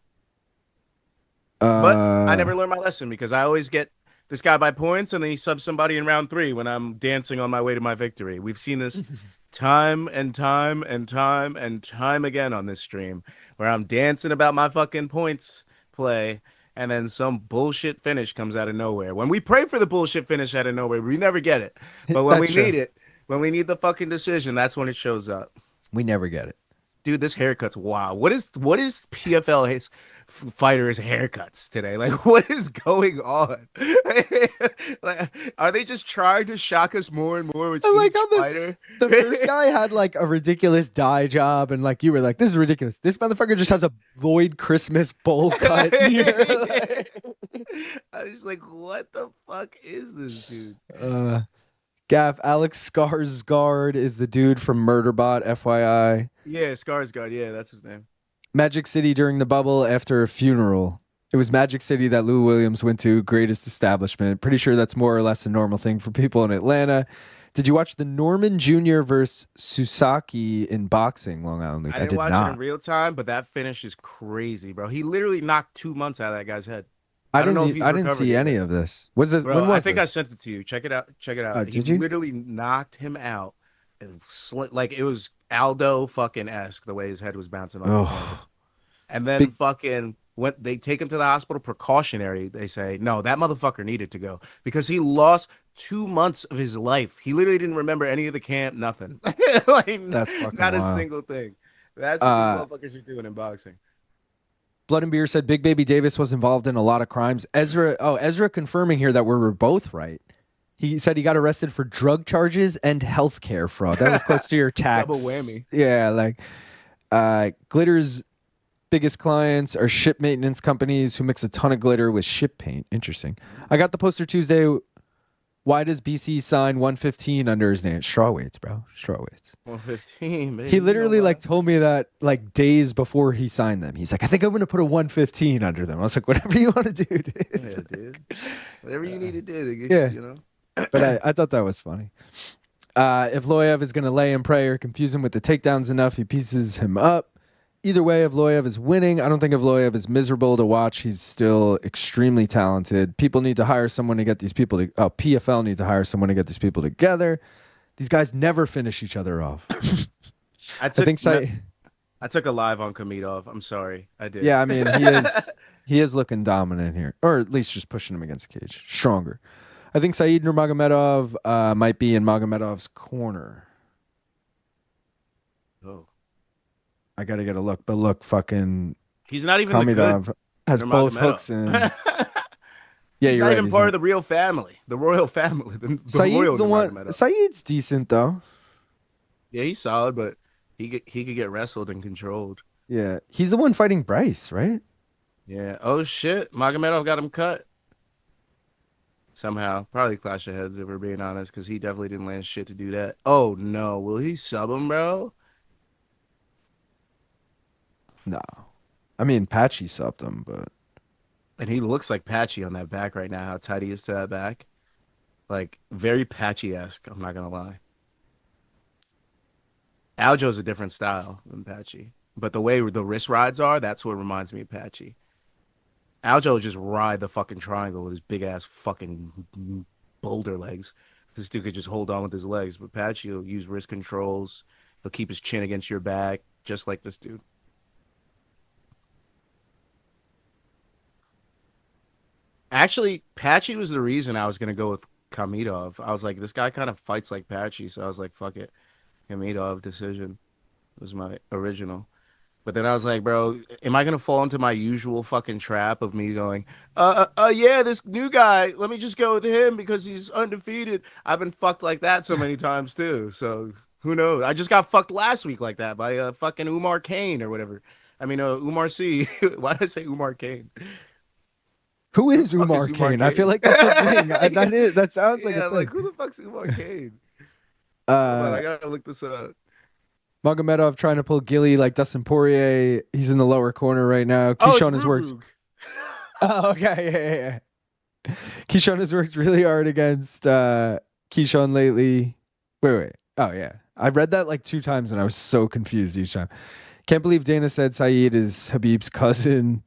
But I never learned my lesson because I always get this guy by points, and then he subs somebody in round 3 when I'm dancing on my way to my victory. We've seen this time and time and time and time again on this stream, where I'm dancing about my fucking points play, and then some bullshit finish comes out of nowhere. When we pray for the bullshit finish out of nowhere, we never get it. But when we need it, when we need the fucking decision, that's when it shows up. We never get it. Dude, this haircut's wow. What is PFL fighters' haircuts today? Like, what is going on? Like, are they just trying to shock us more and more with each fighter? The first guy had like a ridiculous dye job, and like you were like, "This is ridiculous." This motherfucker just has a Lloyd Christmas bowl cut. I was like, "What the fuck is this, dude?" Gaff, Alex Skarsgård is the dude from Murderbot, FYI. Yeah, Skarsgård. Yeah, that's his name. Magic City during the bubble after a funeral. It was Magic City that Lou Williams went to, greatest establishment. Pretty sure that's more or less a normal thing for people in Atlanta. Did you watch the Norman Jr. versus Susaki in boxing, Long Island Luke? I didn't watch it in real time, but that finish is crazy, bro. He literally knocked 2 months out of that guy's head. I didn't see any of this. Was this? Bro, when was I think this? I sent it to you. Check it out. Did you? Literally knocked him out, and like it was Aldo fucking esque the way his head was bouncing off the canvas. And then fucking when they take him to the hospital, precautionary, they say no, that motherfucker needed to go because he lost 2 months of his life. He literally didn't remember any of the camp, nothing. Like, that's fucking not wild. A single thing. That's what these motherfuckers are doing in boxing. Blood and Beer said Big Baby Davis was involved in a lot of crimes. Ezra confirming here that we're both right. He said he got arrested for drug charges and healthcare fraud. That was close to your tax. Double whammy. Yeah, like Glitter's biggest clients are ship maintenance companies who mix a ton of glitter with ship paint. Interesting. I got the poster Tuesday. Why does BC sign 115 under his name? Strawweights, bro. Strawweights. 115, baby. He literally like told me that like days before he signed them. He's like, I think I'm gonna put a 115 under them. I was like, whatever you want to do, dude. Yeah, dude. Whatever you need to do to get, yeah. You know. But I thought that was funny. If Loyev is gonna lay and pray or confuse him with the takedowns enough, he pieces him up. Either way, Evloev is winning. I don't think Evloev is miserable to watch. He's still extremely talented. People need to hire someone to get these people to... Oh, PFL need to hire someone to get these people together. These guys never finish each other off. I took a live on Khamidov. I'm sorry. I did. Yeah, I mean, he is looking dominant here. Or at least just pushing him against the cage. Stronger. I think Said Nurmagomedov might be in Magomedov's corner. Oh. I gotta get a look, but look, fucking. He's not even Khamidov the good. Has both hooks in. Yeah, he's you're not right. even part of the real family, the royal family. The Saeed's royal the one. Saeed's decent though. Yeah, he's solid, but he could get wrestled and controlled. Yeah, he's the one fighting Bryce, right? Yeah. Oh shit. Magomedov got him cut somehow. Probably clash of heads if we're being honest, because he definitely didn't land shit to do that. Oh no. Will he sub him, bro? No. I mean, Patchy subbed him, but And he looks like Patchy on that back right now. How tight he is to that back. Like very Patchy-esque. I'm not gonna lie. Aljo's a different style than Patchy, but the way the wrist rides are, that's what reminds me of Patchy. Aljo just ride the fucking triangle with his big ass fucking boulder legs. This dude could just hold on with his legs, but Patchy will use wrist controls. He'll keep his chin against your back, just like this dude. Actually, Patchy was the reason I was gonna go with Khamidov. I was like, this guy kind of fights like Patchy, so I was like, fuck it. Khamidov decision was my original. But then I was like, bro, am I gonna fall into my usual fucking trap of me going, yeah, this new guy, let me just go with him because he's undefeated. I've been fucked like that so many times too. So who knows? I just got fucked last week like that by fucking Umar Kane or whatever. I mean, Umar C. Why did I say Umar Kane? who Who the is fuck Umar is Umar Kane? I feel Kane? like that's a thing. That sounds like Yeah, a I'm like, thing. who the fuck's Umar Kane? Hold on, Uh, I gotta look this up. Magomedov trying to pull Gilly like Dustin Poirier. He's in the lower corner right now. Oh, it's Keyshawn has worked. Rugug. Oh, okay, yeah. Keyshawn has worked really hard against Keyshawn lately. Wait. Oh, yeah. I read that like 2 times and I was so confused each time. Can't believe Dana said Saeed is Habib's cousin.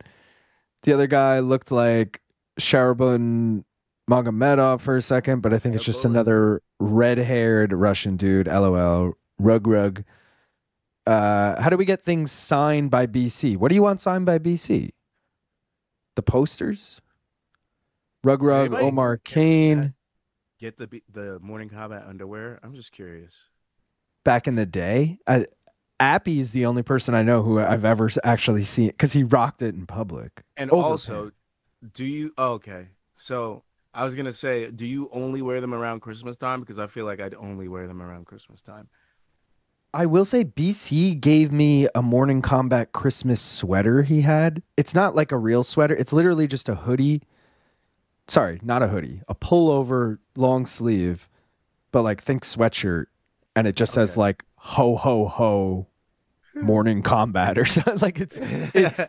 The other guy looked like Sharbun Magomedov for a second, but I think Yeah, it's just bullet. another red-haired Russian dude. LOL. Rug. How do we get things signed by BC? What do you want signed by BC? The posters? Rug, Did anybody Omar in the chat Kane. get the morning combat underwear? I'm just curious. Back in the day. Appy is the only person I know who I've ever actually seen because he rocked it in public. And Over also, do you? Oh, okay. So I was gonna say, do you only wear them around Christmas time? Because I feel like I'd only wear them around Christmas time. I will say BC gave me a Morning Combat Christmas sweater he had. It's not like a real sweater. It's literally just a hoodie. Sorry, not a hoodie. A pullover, long sleeve, but like think sweatshirt. And it just says Okay. like ho ho ho Morning Combat or something. Like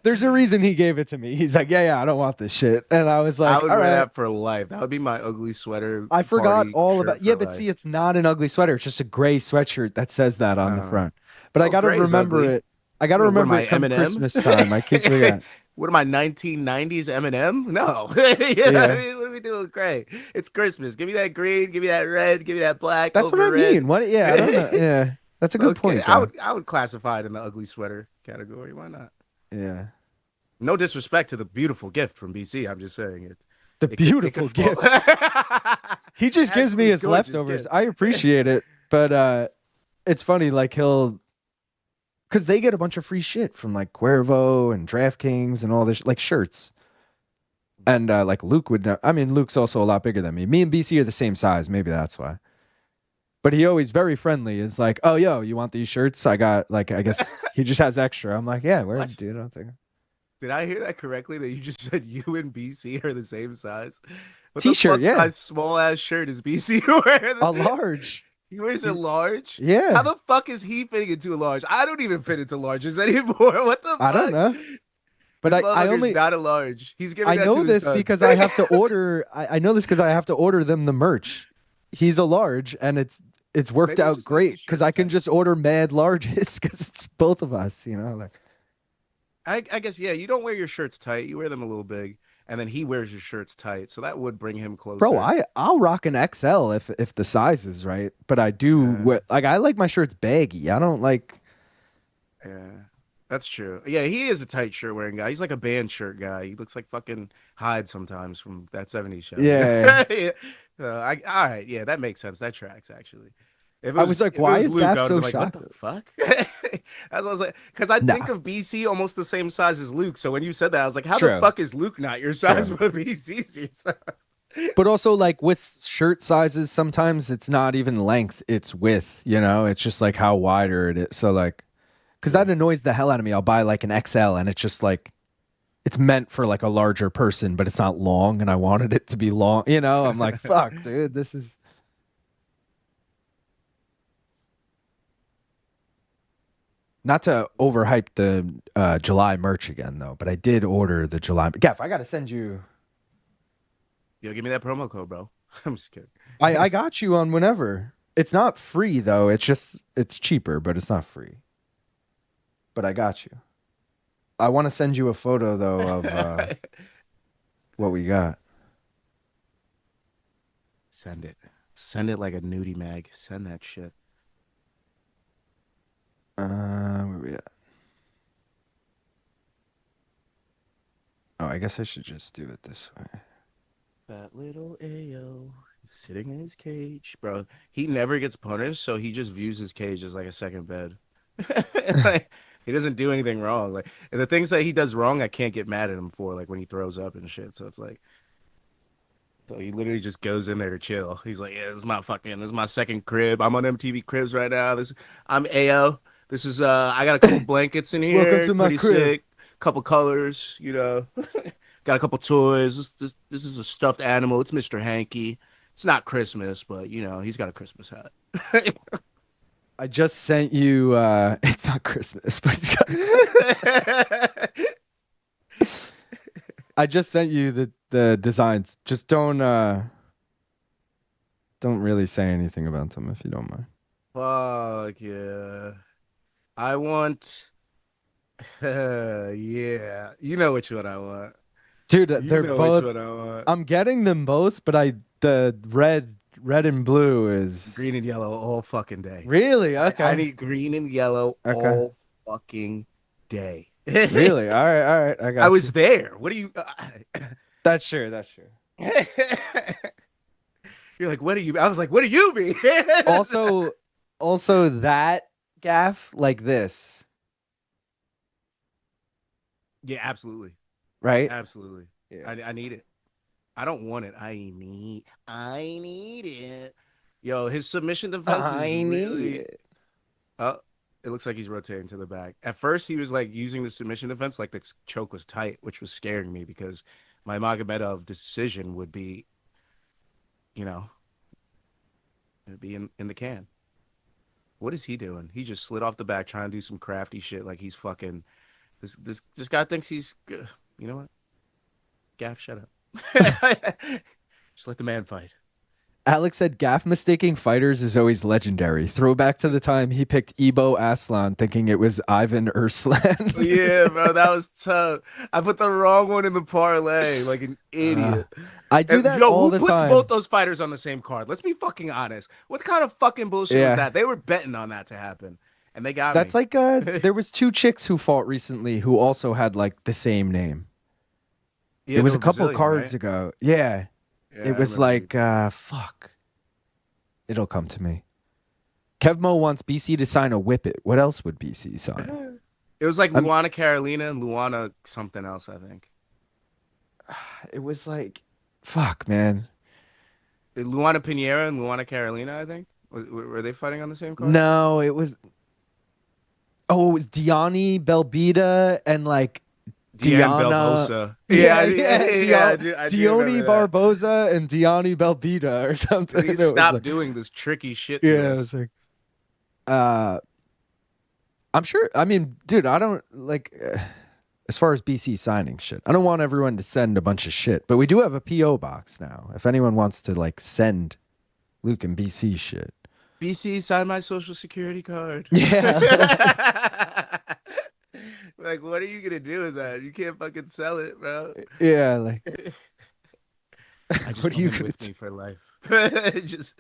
there's a reason he gave it to me. He's like, yeah, I don't want this shit. And I was I like, would all wear right. that for life. That would be my ugly sweater. I forgot party all shirt about. for Yeah, but life. see, it's not an ugly sweater. It's just a gray sweatshirt that says that on the front. But I Well, gotta gray is remember ugly. it. I gotta What am remember I, it come Eminem? Christmas time. I keep forgetting. What am I, 1990s Eminem? No. You know what I Yeah, mean? What are we doing with gray? It's Christmas. Give me that green, give me that red, give me that black that's what over I red. mean. What? Yeah, I don't know. Yeah, that's a good Okay, point, though. I would classify it in the ugly sweater category. Why not? Yeah, No disrespect to the beautiful gift from BC. I'm just saying it. the It beautiful could fall. gift. He just gives me Absolutely his gorgeous leftovers. gift. I appreciate it, but it's funny. Like because they get a bunch of free shit from like Cuervo and DraftKings and all this, like shirts. And like Luke would know. I mean, Luke's also a lot bigger than me. Me and BC are the same size. Maybe that's why. But he always very friendly. Is like, oh, yo, you want these shirts? I got like, I guess he just has extra. I'm like, yeah, where What? dude? I'll take 'em. Did I hear that correctly? That you just said you and BC are the same size? What the T-shirt, fuck yeah, size small ass shirt is BC wearing? a large. He wears a large? How Yeah, the fuck is he fitting into a large? I don't even fit into larges anymore. What the I don't fuck? know, but This I motherfucker's only not a large. He's giving I that to know his this son. because I have to order. I know this because I have to order them the merch. He's a large, and it's worked Maybe he out just likes his great because shirts I can tight. just order mad larges because it's both of us. You know, like. I guess, yeah, you don't wear your shirts tight. You wear them a little big. And then he wears your shirts tight. So that would bring him Bro, closer. I'll rock an XL if the size is right, but I do Uh, like I like my shirts baggy. I don't like. yeah, that's true. Yeah, he is a tight shirt wearing guy. He's like a band shirt guy. He looks like fucking Hyde sometimes from that '70s show. You know? Yeah, Yeah. All right. Yeah, that makes sense. That tracks actually. I was like, If it why was is Luke, Gaff I would so have been like, what shocked? the fuck? As I was like, because I think Nah, of BC almost the same size as Luke. So when you said that, I was like, how the true, fuck is Luke not your size, true. but BC's your size? But also like with shirt sizes, sometimes it's not even length, it's width. You know, it's just like how wider it is. So like, because Yeah. that annoys the hell out of me. I'll buy like an XL and it's just like it's meant for like a larger person, but it's not long, and I wanted it to be long. You know, I'm like, fuck, dude, this is. Not to overhype the July merch again, though, but I did order the July. Gaff, I gotta send you. Yo, give me that promo code, bro. I'm just kidding. I got you on whenever. It's not free though. It's cheaper, but it's not free. But I got you. I want to send you a photo though of what we got. Send it. Send it like a nudie mag. Send that shit. Where we at? Oh, I guess I should just do it this way. That little Ayo sitting in his cage, bro. He never gets punished, so he just views his cage as like a second bed. Like, he doesn't do anything wrong. Like, and the things that he does wrong, I can't get mad at him for, like when he throws up and shit. So it's like, so he literally just goes in there to chill. He's like, yeah, this is my second crib. I'm on MTV Cribs right now. I'm Ayo. This is I got a couple blankets in here. Welcome to my pretty crib. sick. Couple colors, you know. Got a couple toys. This is a stuffed animal. It's Mr. Hanky. It's not Christmas, but you know, he's got a Christmas hat. I just sent you it's not Christmas, but it's got I just sent you the designs. Just don't really say anything about them if you don't mind. Fuck yeah. I want yeah. You know which one I want. Dude, You they're know both which one I want. I'm getting them both, but the red and blue is Green and yellow all fucking day. Really? Okay. I need green and yellow Okay. all fucking day. Really? All right. I got I was there. What do you That's true. You're like, what do you I was like, what do you mean? Also that gaff like this. Yeah, absolutely. Right? Absolutely. Yeah. I need it. I don't want it. I need it. Yo, his submission defense is really it. Oh, it looks like he's rotating to the back. At first, he was like using the submission defense like the choke was tight, which was scaring me because my Magomedov decision would be, you know, it'd be in the can. What is he doing? He just slid off the back trying to do some crafty shit like he's fucking this guy thinks he's good. You know what? Gaff, shut up. Just let the man fight. Alex said gaff mistaking fighters is always legendary. Throwback to the time he picked Ebo Aslan thinking it was Ivan Urslan. Yeah, bro, that was tough. I put the wrong one in the parlay like an idiot. I do that all the time. Who puts both those fighters on the same card? Let's be fucking honest. What kind of fucking bullshit was that? They were betting on that to happen, and they got That's me. like there was two chicks who fought recently who also had like the same name. Yeah, it was a couple Brazilian, cards right? ago. Yeah. Yeah, It was like, fuck. It'll come to me. Kevmo wants BC to sign a Whip It. What else would BC sign? It was like Luana Carolina and Luana something else, I think. It was like, fuck, man. Luana Pinheiro and Luana Carolina, I think. Were they fighting on the same card? No, it was. Oh, it was Diani Belbita and like Diana Barbosa. Yeah. Dioni Barbosa and Diani Belbita or something. He stopped doing this tricky shit. Yeah, it was like, I'm sure. I mean, dude, I don't like. As far as BC signing shit, I don't want everyone to send a bunch of shit, but we do have a PO box now. If anyone wants to like send Luke and BC shit. BC, sign my social security card. Yeah. Like, what are you gonna do with that? You can't fucking sell it, bro. Yeah, like. I just want him with me for life. just,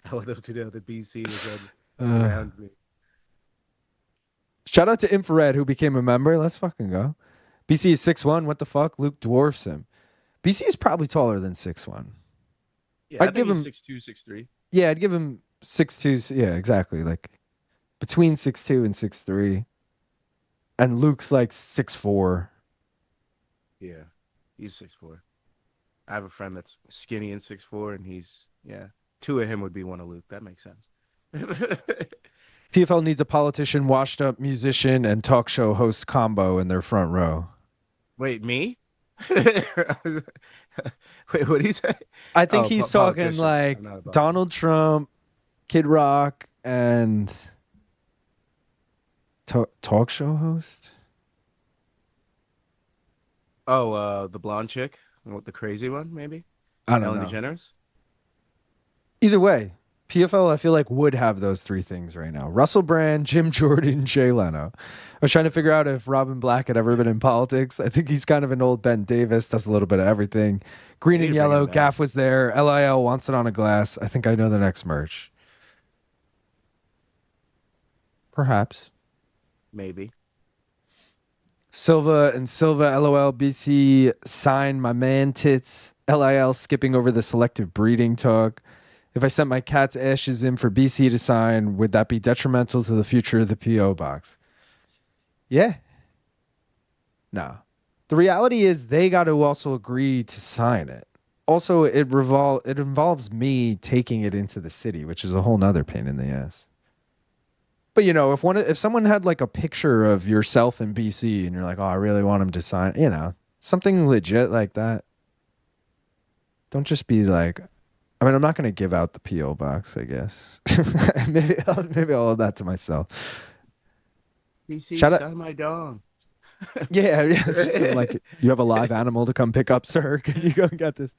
I want them to know that BC is around me. Shout out to Infrared who became a member. Let's fucking go. BC is 6'1". What the fuck? Luke dwarfs him. BC is probably taller than 6'1". Yeah, I'd give him 6'2", 6'3". Yeah, I'd give him 6'2". Yeah, exactly. Like between 6'2" and 6'3". And Luke's like 6'4". Yeah, he's 6'4". I have a friend that's skinny and 6'4", and he's two of him would be one of Luke. That makes sense. PFL needs a politician, washed up musician, and talk show host combo in their front row. Wait, me? Wait, what did he say? I think he's talking Politician. like I'm not a politician. Donald Trump, Kid Rock, and talk show host. Oh, the blonde chick, the crazy one, maybe. I don't Ellen know. DeGeneres. Either way, PFL I feel like would have those three things right now: Russell Brand, Jim Jordan, Jay Leno. I was trying to figure out if Robin Black had ever been in politics. I think he's kind of an old Ben Davis, does a little bit of everything. Green They and need to bring him yellow, back. Gaff was there. LIL wants it on a glass. I think I know the next merch. Perhaps. Maybe. Silva and Silva, LOL, BC, sign my man tits, LIL, skipping over the selective breeding talk. If I sent my cat's ashes in for BC to sign, would that be detrimental to the future of the P.O. box? Yeah. No. The reality is they got to also agree to sign it. Also, it involves me taking it into the city, which is a whole nother pain in the ass. But, you know, if someone had like a picture of yourself in BC and you're like, oh, I really want him to sign, you know, something legit like that. Don't just be like, I mean, I'm not going to give out the P.O. box, I guess. maybe I'll hold that to myself. PC, Shout out- sign my dog. Yeah, just like, you have a live animal to come pick up, sir. Can you go and get this?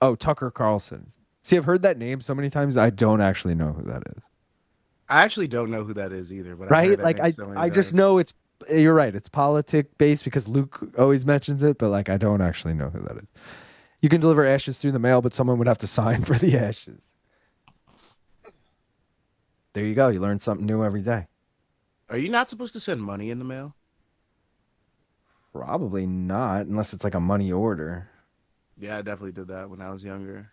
Oh, Tucker Carlson. See, I've heard that name so many times, I don't actually know who that is. I actually don't know who that is either. But I've Right? heard that Like, name so many I just times. know you're right. It's politic based because Luke always mentions it, but like, I don't actually know who that is. You can deliver ashes through the mail, but someone would have to sign for the ashes. There you go. You learn something new every day. Are you not supposed to send money in the mail? Probably not, unless it's like a money order. Yeah, I definitely did that when I was younger.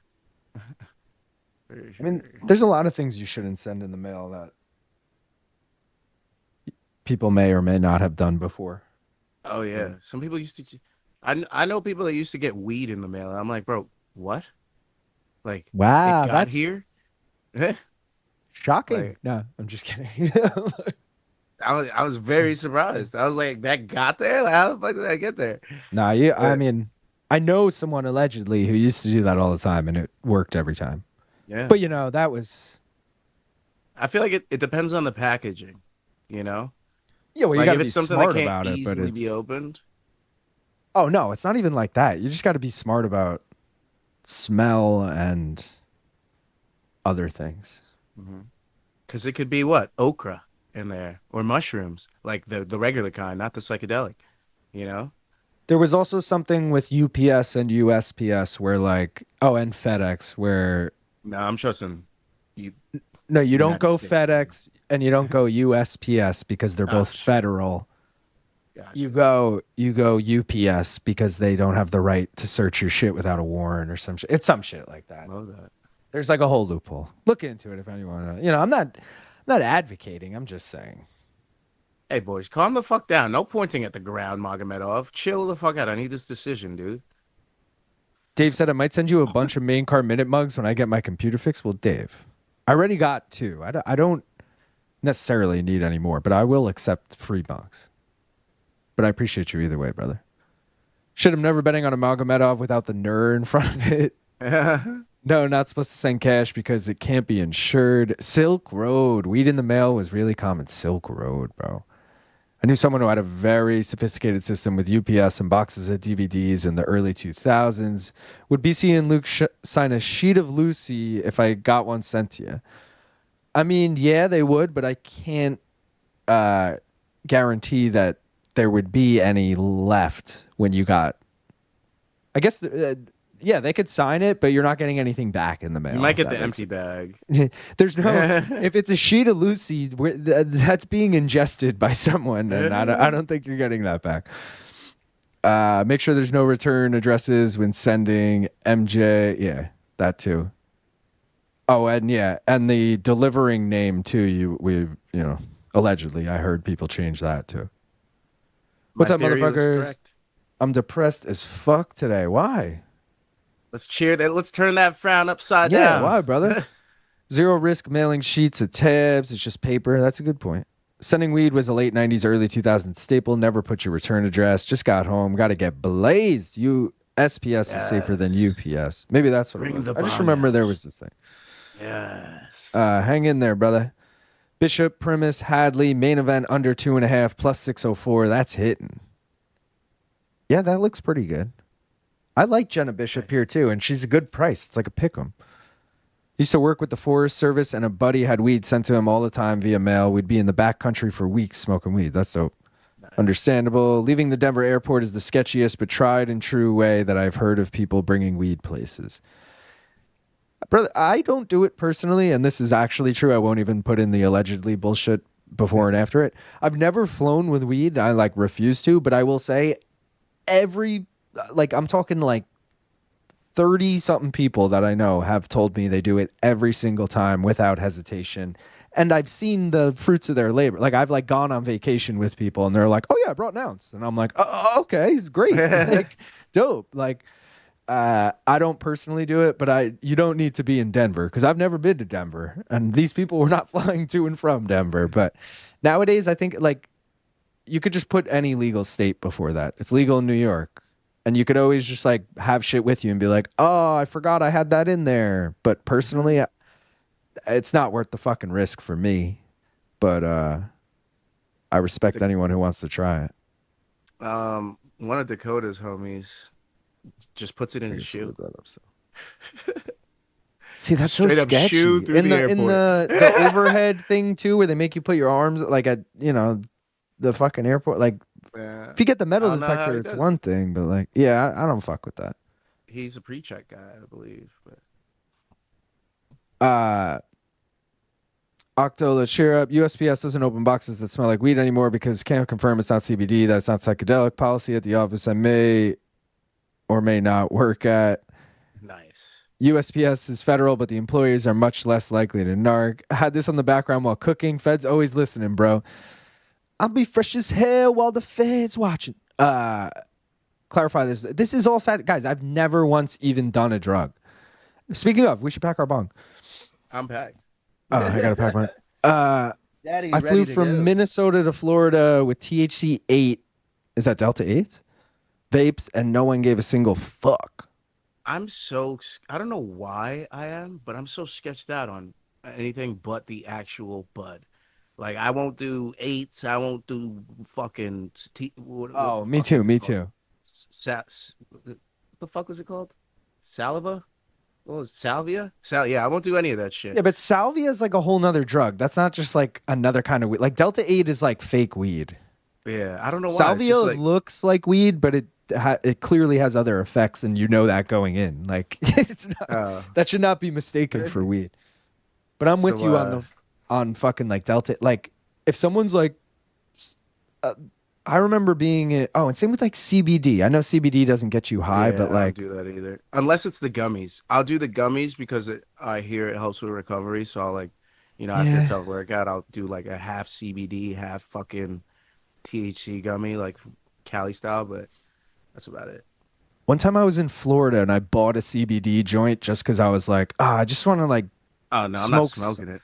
I mean, there's a lot of things you shouldn't send in the mail that people may or may not have done before. Oh yeah, some people used to. I know people that used to get weed in the mail. And I'm like, bro, what? Like, Wow, it got that's here. shocking. Like- No, I'm just kidding. I was very surprised. I was like, that got there? Like, how the fuck did that get there? Nah, I mean, I know someone allegedly who used to do that all the time, and it worked every time. Yeah, But, you know, that was... I feel like it depends on the packaging. You know, Yeah, well, you like got if to be it's something smart that can't about it, but easily it's... be opened. Oh, no, it's not even like that. You just got to be smart about smell and other things. Because it could be what? Okra in there or mushrooms, like the regular kind, not the psychedelic. You know? There was also something with UPS and USPS where like, oh, and FedEx where... No, I'm trusting you. No, you don't United go States, FedEx and you don't go USPS because they're both shit. federal. Gotcha. You go UPS because they don't have the right to search your shit without a warrant or some shit. It's some shit like that. Love that. There's like a whole loophole. Look into it if anyone. You know, I'm not advocating. I'm just saying. Hey, boys, calm the fuck down. No pointing at the ground, Magomedov. Chill the fuck out. I need this decision, dude. Dave said I might send you a bunch of main card minute mugs when I get my computer fixed. Well, Dave, I already got 2. I don't necessarily need any more, but I will accept free mugs. But I appreciate you either way, brother. Shit, I'm never betting on a Magomedov without the NER in front of it. No, not supposed to send cash because it can't be insured. Silk Road. Weed in the mail was really common. Silk Road, bro. I knew someone who had a very sophisticated system with UPS and boxes of DVDs in the early 2000s. Would BC and Luke sign a sheet of Lucy if I got one sent to you? I mean, yeah, they would, but I can't guarantee that there would be any left when you got... I guess... yeah, they could sign it, but you're not getting anything back in the mail. You might get if the that makes empty bag. There's no... if it's a sheet of Lucy, that's being ingested by someone, and I don't think you're getting that back. Make sure there's no return addresses when sending MJ. Yeah, that too. Oh, and yeah, and the delivering name too. Allegedly, I heard people change that too. What's up, motherfuckers? I'm depressed as fuck today. Why? Let's cheer that. Let's turn that frown upside Yeah, down. why, brother? Zero risk mailing sheets of tabs. It's just paper. That's a good point. Sending weed was a late 90s, early 2000s staple. Never put your return address. Just got home. Got to get blazed. USPS is safer than UPS. Maybe that's what it was. I just remember there was a thing. Yes. Hang in there, brother. Bishop, Primus, Hadley, main event under 2.5 plus 604. That's hitting. Yeah, that looks pretty good. I like Jena Bishop here too, and she's a good price. It's like a pick 'em. Used to work with the Forest Service, and a buddy had weed sent to him all the time via mail. We'd be in the back country for weeks smoking weed. That's dope. Nice. Understandable. Leaving the Denver airport is the sketchiest but tried and true way that I've heard of people bringing weed places. Brother, I don't do it personally, and this is actually true. I won't even put in the allegedly bullshit before and after it. I've never flown with weed. I refuse to, but I will say I'm talking 30-something people that I know have told me they do it every single time without hesitation. And I've seen the fruits of their labor. I've gone on vacation with people and they're like, oh yeah, I brought an ounce. And I'm like, oh, okay, it's great. Dope. I don't personally do it, but you don't need to be in Denver because I've never been to Denver and these people were not flying to and from Denver. But nowadays I think you could just put any legal state before that. It's legal in New York. And you could always just have shit with you and be like, oh, I forgot I had that in there. But personally, it's not worth the fucking risk for me. But I respect anyone who wants to try it. One of Dakota's homies just puts it in his shoe. See, that's so sketchy. In the overhead thing too, where they make you put your arms at the fucking airport. If you get the metal detector, it's one thing, but I don't fuck with that. He's a pre-check guy, I believe. Octo, let's cheer up. USPS doesn't open boxes that smell like weed anymore because can't confirm it's not CBD, that it's not psychedelic. Policy at the office I may or may not work at. Nice. USPS is federal, but the employers are much less likely to narc. I had this on the background while cooking. Feds always listening, bro. I'll be fresh as hell while the Fed's watching. Clarify this. This is all sad. Guys, I've never once even done a drug. Speaking of, we should pack our bong. I'm packed. Oh, I got to pack mine. I flew from Minnesota to Florida with THC 8. Is that Delta 8? Vapes, and no one gave a single fuck. I don't know why I am, but I'm so sketched out on anything but the actual bud. I won't do 8s. I won't do fucking. Me too. What the fuck was it called? Saliva? What was it? Salvia? Yeah, I won't do any of that shit. Yeah, but salvia is a whole nother drug. That's not just another kind of weed. Delta 8 is fake weed. Yeah, I don't know why. Salvia looks like weed, but it clearly has other effects, and you know that going in. It's not, that should not be mistaken for weed. But I'm with you on fucking Delta. If someone's I remember being and same with CBD. I know CBD doesn't get you high, but I don't do that either. Unless it's the gummies. I'll do the gummies because I hear it helps with recovery. So I'll after a tough workout, I'll do a half CBD, half fucking THC gummy, Cali style, but that's about it. One time I was in Florida and I bought a CBD joint just because I was I just want to oh no, I'm not smoking it.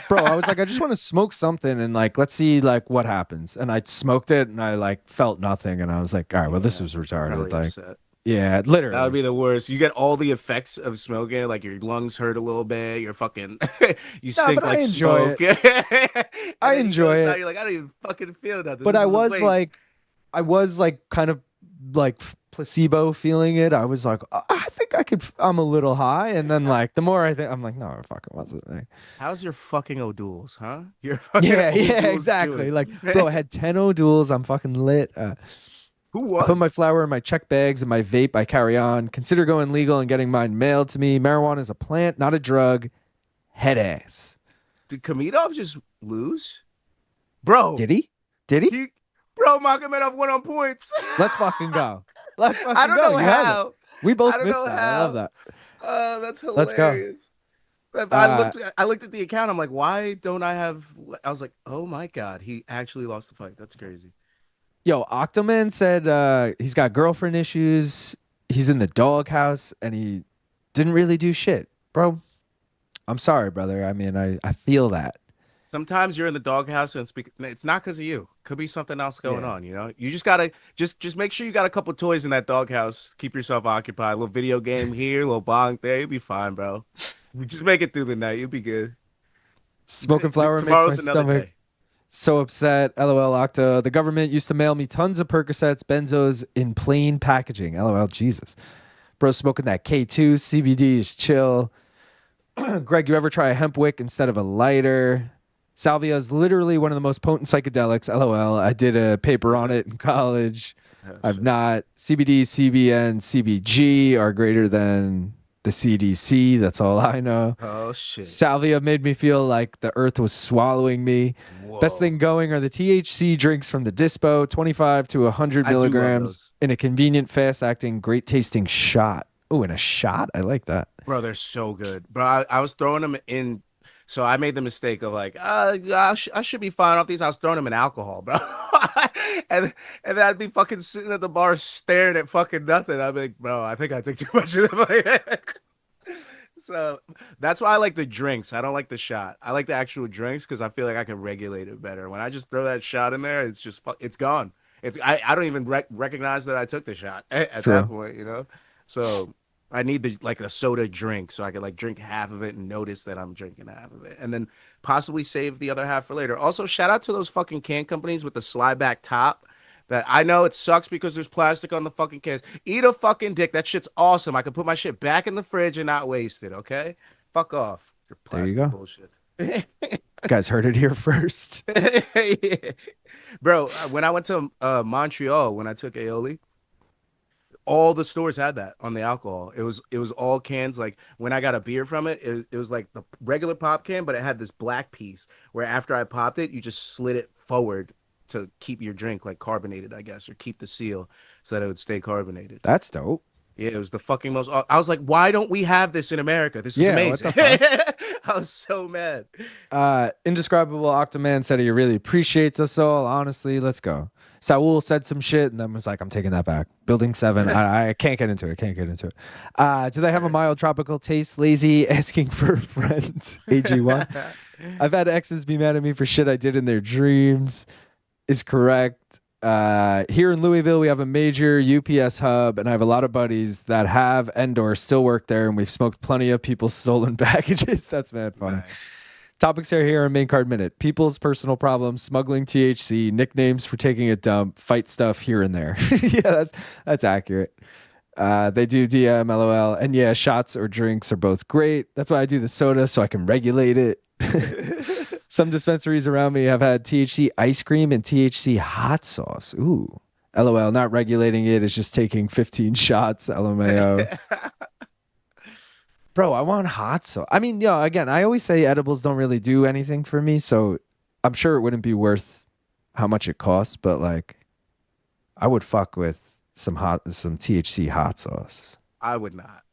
Bro, I was I just want to smoke something and let's see what happens. And I smoked it and I felt nothing and I was all right, well this was retarded. Upset. Yeah, literally. That would be the worst. You get all the effects of smoking, your lungs hurt a little bit, you're fucking you stink I enjoy smoke. I enjoy it. You're I don't even fucking feel nothing. But I was kind of placebo feeling it. I was I think I'm a little high, and then the more I think, I'm no, it fucking wasn't. How's your fucking O'Douls, huh? Your fucking exactly. Bro, I had 10 O'Douls. I'm fucking lit. Who won? I put my flower in my check bags and my vape I carry on. Consider going legal and getting mine mailed to me. Marijuana is a plant, not a drug. Head ass. Did Khamidov just lose? Bro. Did he? Bro, Magomedov won on points. Let's fucking go. Let's fucking go. I don't know how. We both missed that. I love that. That's hilarious. Let's go. I looked at the account. I'm why don't I have... I was oh my God. He actually lost the fight. That's crazy. Yo, Octoman said he's got girlfriend issues. He's in the doghouse, and he didn't really do shit. Bro, I'm sorry, brother. I mean, I feel that. sometimes you're in the doghouse and it's not because of you. Could be something else going Yeah. on, you know? You just gotta just make sure you got a couple toys in that doghouse. Keep yourself occupied. A little video game here, a little bong there. You'll be fine, bro. You just make it through the night. You'll be good. Smoking flower makes my Tomorrow's another stomach day. so upset. LOL Octa. The government used to mail me tons of Percocets, benzos in plain packaging. LOL Jesus. Bro, smoking that K2. CBD is chill. Greg, you ever try a hemp wick instead of a lighter? Salvia is literally one of the most potent psychedelics. LOL. I did a paper Is on it? it in college. Oh, I've shit. not. CBD, CBN, CBG are greater than the CDC. That's all I know. Oh shit. Salvia made me feel like the earth was swallowing me. Best Whoa. thing going are the THC drinks from the Dispo, 25 to 100 I do love milligrams those. in a convenient, fast-acting, great-tasting shot. Oh, in a shot? I like that. Bro, they're so good. Bro, I was throwing them in. So I made the mistake of like, I should be fine off these. I was throwing them in alcohol, bro. and and then I'd be fucking sitting at the bar staring at fucking nothing. I'd be like, bro, I think I took too much of them. So that's why I like the drinks. I don't like the shot. I like the actual drinks because I feel like I can regulate it better. When I just throw that shot in there, it's just it's gone. I don't even recognize that I took the shot at True. that point, you know. So I need like a soda drink so I could like drink half of it and notice that I'm drinking half of it, and then possibly save the other half for later. Also, shout out to those fucking can companies with the slide back top. That I know it sucks because there's plastic on the fucking cans. Eat a fucking dick. That shit's awesome. I can put my shit back in the fridge and not waste it. Okay, fuck off. Your There you plastic go. bullshit. You guys heard it here first. Yeah. Bro, when I went to Montreal when I took aioli, all the stores had that on the alcohol. It was all cans. Like when I got a beer from it, it was like the regular pop can, but it had this black piece where after I popped it, you just slid it forward to keep your drink like carbonated, I guess, or keep the seal so that it would stay carbonated. That's dope. Yeah, it was the fucking most. I was like, why don't we have this in America? This is Yeah, what amazing. the I was so mad. Indescribable Octoman said he really appreciates us all. Honestly, let's go. Saul said some shit and then was like, I'm taking that back. Building 7. I can't get into it. Do they have a mild tropical taste? Lazy asking for a friend. AG1. I've had exes be mad at me for shit I did in their dreams. Is correct. Here in Louisville, we have a major UPS hub, and I have a lot of buddies that have and/or still work there, and we've smoked plenty of people's stolen packages. That's mad funny. Nice. Topics are here on Main Card Minute. People's personal problems, smuggling THC, nicknames for taking a dump, fight stuff here and there. Yeah, that's accurate. They do DM, LOL, and yeah, shots or drinks are both great. That's why I do the soda so I can regulate it. Some dispensaries around me have had THC ice cream and THC hot sauce. Ooh. LOL, not regulating it is just taking 15 shots. LMAO. Bro, I want hot sauce. I mean, again, I always say edibles don't really do anything for me, so I'm sure it wouldn't be worth how much it costs, but like I would fuck with some THC hot sauce. I would not.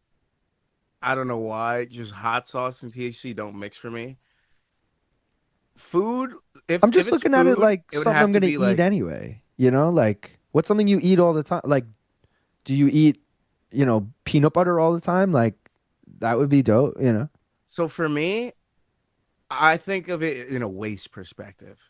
I don't know why. Just hot sauce and THC don't mix for me. Food. I'm just if it's looking at it food, like it would something have I'm to gonna be eat like, anyway. You know, like what's something you eat all the time? Like, do you eat, peanut butter all the time? Like, that would be dope. So for me, I think of it in a waste perspective.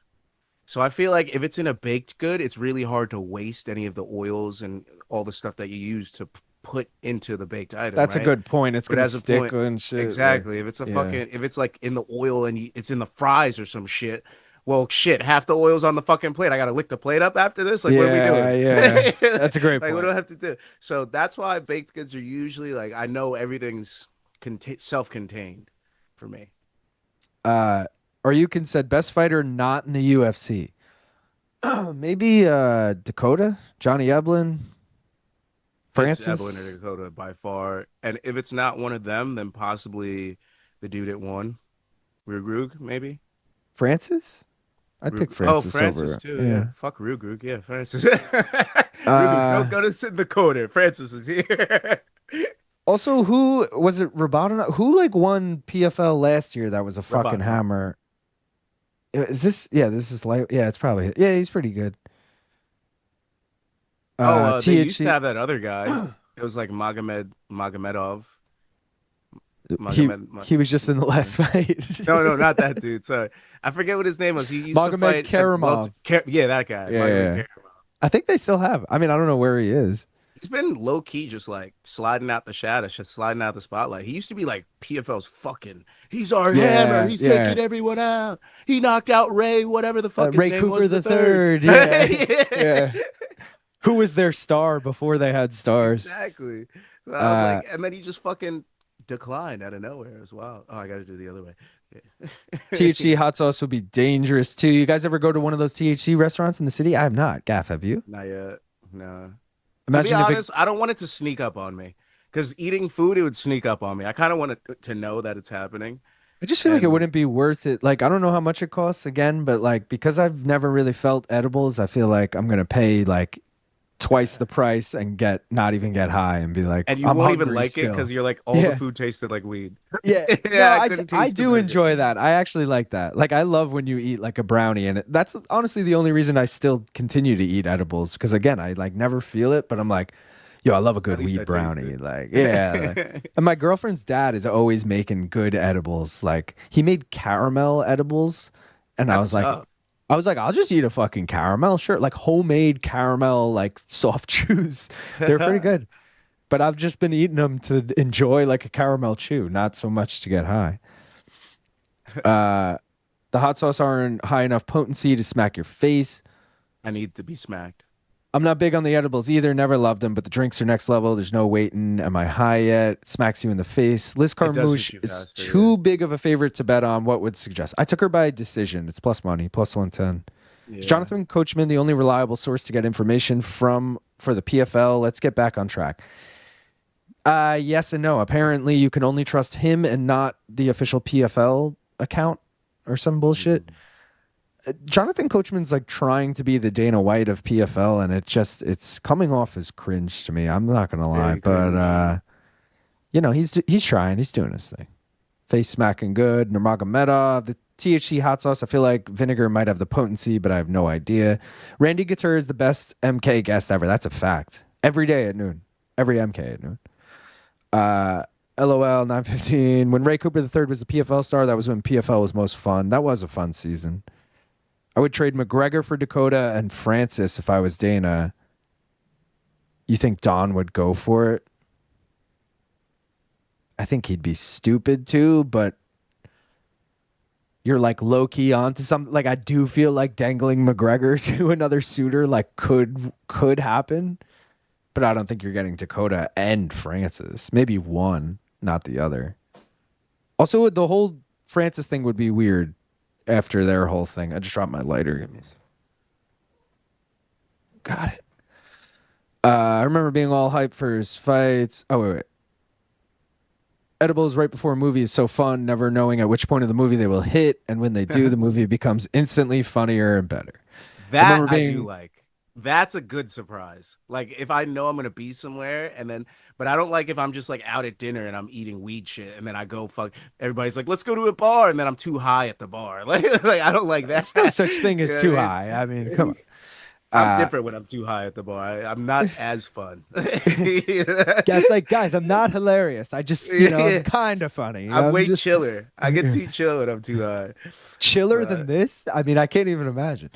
So I feel like if it's in a baked good, it's really hard to waste any of the oils and all the stuff that you use to put into the baked item. That's right? a good point. It's But gonna as a stick point, and shit. exactly. If it's if it's like in the oil and it's in the fries or some shit, well, shit, half the oil's on the fucking plate. I gotta lick the plate up after this. Like, what are we doing? Yeah. That's a great Like, point. what do I have to do? So that's why baked goods are usually like I know everything's self-contained for me. Or said best fighter not in the UFC. Maybe Dakota, Johnny Eblin, Francis. It's Evelyn or Dakota by far. And if it's not one of them, then possibly the dude at one, Rugrug, maybe. Francis? I'd pick Francis. Oh, Francis over. too. Yeah. Fuck Rugrug. Yeah, Francis. Rugrug, go to sit in the corner. Francis is here. Also, who was it? Rabadanov? Who won PFL last year? That was a fucking Rabadanov. hammer. Is this? Yeah, this is like. Yeah, it's probably. Yeah, he's pretty good. They used to have that other guy. It was like Magomedov. He was just in the last fight. No, not that dude. Sorry, I forget what his name was. He used to fight Khamidov. Yeah, that guy. Yeah. I think they still have. I mean, I don't know where he is. He's been low key, just like sliding out the shadows, just sliding out the spotlight. He used to be like PFL's fucking. He's our hammer. He's taking everyone out. He knocked out Ray, whatever the fuck his Ray name Cooper was. the third. Yeah. Who was their star before they had stars? Exactly. So I was like, and then he just fucking declined out of nowhere as well. Oh, I got to do the other way. Yeah. THC hot sauce would be dangerous too. You guys ever go to one of those THC restaurants in the city? I have not. Gaff, have you? Not yet. No. Imagine to be honest, I don't want it to sneak up on me because eating food, it would sneak up on me. I kind of want it to know that it's happening. I just feel like it wouldn't be worth it. Like, I don't know how much it costs again, but like, because I've never really felt edibles, I feel like I'm going to pay like twice the price and not even get high and be like, and you I'm won't even like still. it because you're like, all the food tasted like weed. Yeah. Yeah, no, I do enjoy that. I actually like that. Like, I love when you eat like a brownie, and that's honestly the only reason I still continue to eat edibles. Because again, I like never feel it, but I'm like, yo, I love a good weed brownie. Like, yeah. And my girlfriend's dad is always making good edibles. Like, he made caramel edibles, and I was like, I'll just eat a fucking caramel, sure. Like homemade caramel, like soft chews. They're pretty good. But I've just been eating them to enjoy like a caramel chew, not so much to get high. The hot sauce aren't high enough potency to smack your face. I need to be smacked. I'm not big on the edibles either. Never loved them, but the drinks are next level. There's no waiting. Am I high yet? Smacks you in the face. Liz Carmouche is too big of a favorite to bet on. What would suggest? I took her by decision. It's plus money, plus 110. Yeah. Is Jonathan Coachman the only reliable source to get information from for the PFL? Let's get back on track. Yes and no. Apparently, you can only trust him and not the official PFL account or some bullshit. Jonathan Coachman's like trying to be the Dana White of PFL, and it's coming off as cringe to me. I'm not gonna lie, but he's trying. He's doing his thing. Face smacking good. Magomedov, the THC hot sauce. I feel like vinegar might have the potency, but I have no idea. Randy Gutierrez is the best MK guest ever. That's a fact. Every day at noon. Every MK at noon. LOL 915. When Ray Cooper III was a PFL star, that was when PFL was most fun. That was a fun season. I would trade McGregor for Dakota and Francis if I was Dana. You think Don would go for it? I think he'd be stupid too, but you're like low key onto something. Like, I do feel like dangling McGregor to another suitor like could happen, but I don't think you're getting Dakota and Francis. Maybe one, not the other. Also, the whole Francis thing would be weird. After their whole thing. I just dropped my lighter. Got it. I remember being all hyped for his fights. Oh, wait. Edibles right before a movie is so fun, never knowing at which point of the movie they will hit, and when they do, the movie becomes instantly funnier and better. That I do like. That's a good surprise. Like, if I know I'm going to be somewhere but I don't like if I'm just like out at dinner and I'm eating weed shit and then I go everybody's like, let's go to a bar. And then I'm too high at the bar. Like I don't like that. There's no such thing as too high. I mean, come on. I'm different when I'm too high at the bar. I'm not as fun. Guys, I'm not hilarious. I just, I'm kind of funny. I'm way chiller. I get too chill when I'm too high. Chiller than this? I mean, I can't even imagine.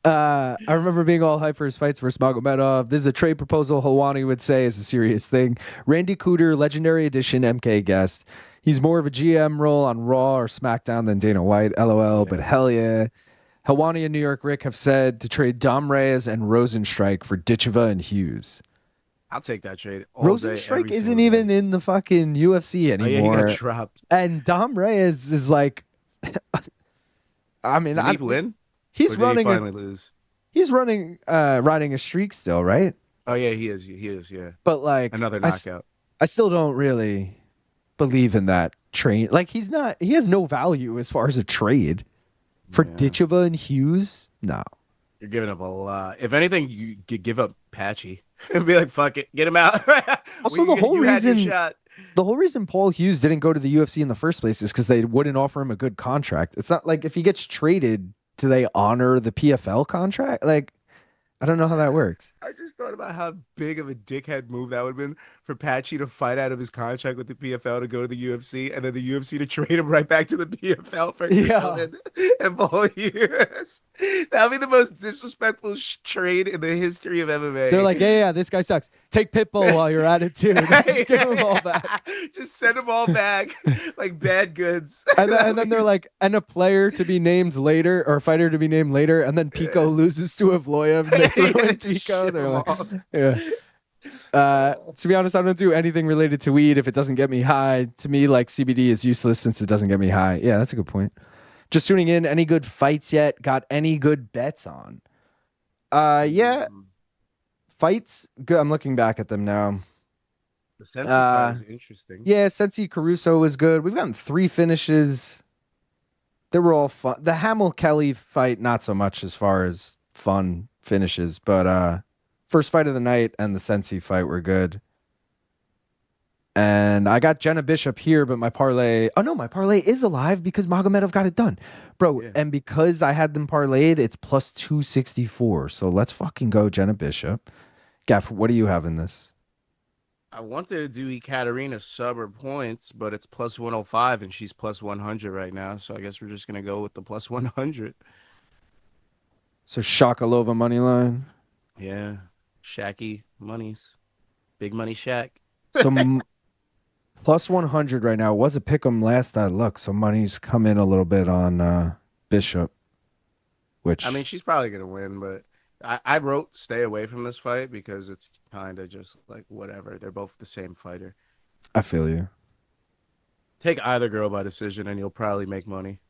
I remember being all hyped for his fights versus Magomedov. This is a trade proposal Helwani would say is a serious thing. Randy Cooter, Legendary Edition MK guest. He's more of a GM role on Raw or SmackDown than Dana White. LOL, but hell yeah. Helwani and New York Rick have said to trade Dom Reyes and Rosenstrike for Ditcheva and Hughes. I'll take that trade. Rosenstrike isn't even in the fucking UFC anymore. Oh, yeah, he got dropped. And Dom Reyes is like, I mean, Did he win? He's running. Finally lose. He's running, riding a streak still, right? Oh yeah, he is. He is. Yeah. But like another knockout. I still don't really believe in that trade. Like, he has no value as far as a trade for Ditcheva and Hughes. No. You're giving up a lot. If anything, you could give up Patchy and be like, "Fuck it, get him out." Also, the whole reason Paul Hughes didn't go to the UFC in the first place is because they wouldn't offer him a good contract. It's not like if he gets traded, do they honor the PFL contract? Like, I don't know how that works. I just thought about how big of a dickhead move that would have been for Patchy to fight out of his contract with the PFL to go to the UFC, and then the UFC to trade him right back to the PFL for him to come in and bowl years. That would be the most disrespectful trade in the history of MMA. They're like, yeah, this guy sucks. Take Pitbull while you're at it too. Just give them all back. Just send them all back like bad goods. And then they're like, and a player to be named later or a fighter to be named later, and then Pico loses to Evloev. They throw in Pico. They're like, yeah. To be honest, I don't do anything related to weed if it doesn't get me high. To me, like CBD is useless since it doesn't get me high. Yeah, that's a good point. Just tuning in. Any good fights yet? Got any good bets on? Yeah. Fights. Good. I'm looking back at them now. The Cenci fight was interesting. Yeah, Cenci Caruso was good. We've gotten 3 finishes. They were all fun. The Hamel Kelly fight, not so much as far as fun finishes, but first fight of the night and the Cenci fight were good. And I got Jena Bishop here, but my parlay... Oh, no, my parlay is alive because Magomedov got it done. Bro, yeah. And because I had them parlayed, it's plus 264. So let's fucking go Jena Bishop. Gaff, what do you have in this? I wanted to do Ekaterina sub or points, but it's plus 105, and she's plus 100 right now. So I guess we're just going to go with the plus 100. So Shakalova money line? Yeah. Shacky monies. Big money Shaq. So... Plus 100 right now. Was a pick 'em last I looked, so money's come in a little bit on Bishop. Which I mean, she's probably gonna win, but I wrote stay away from this fight because it's kind of just like whatever. They're both the same fighter. I feel you. Take either girl by decision, and you'll probably make money.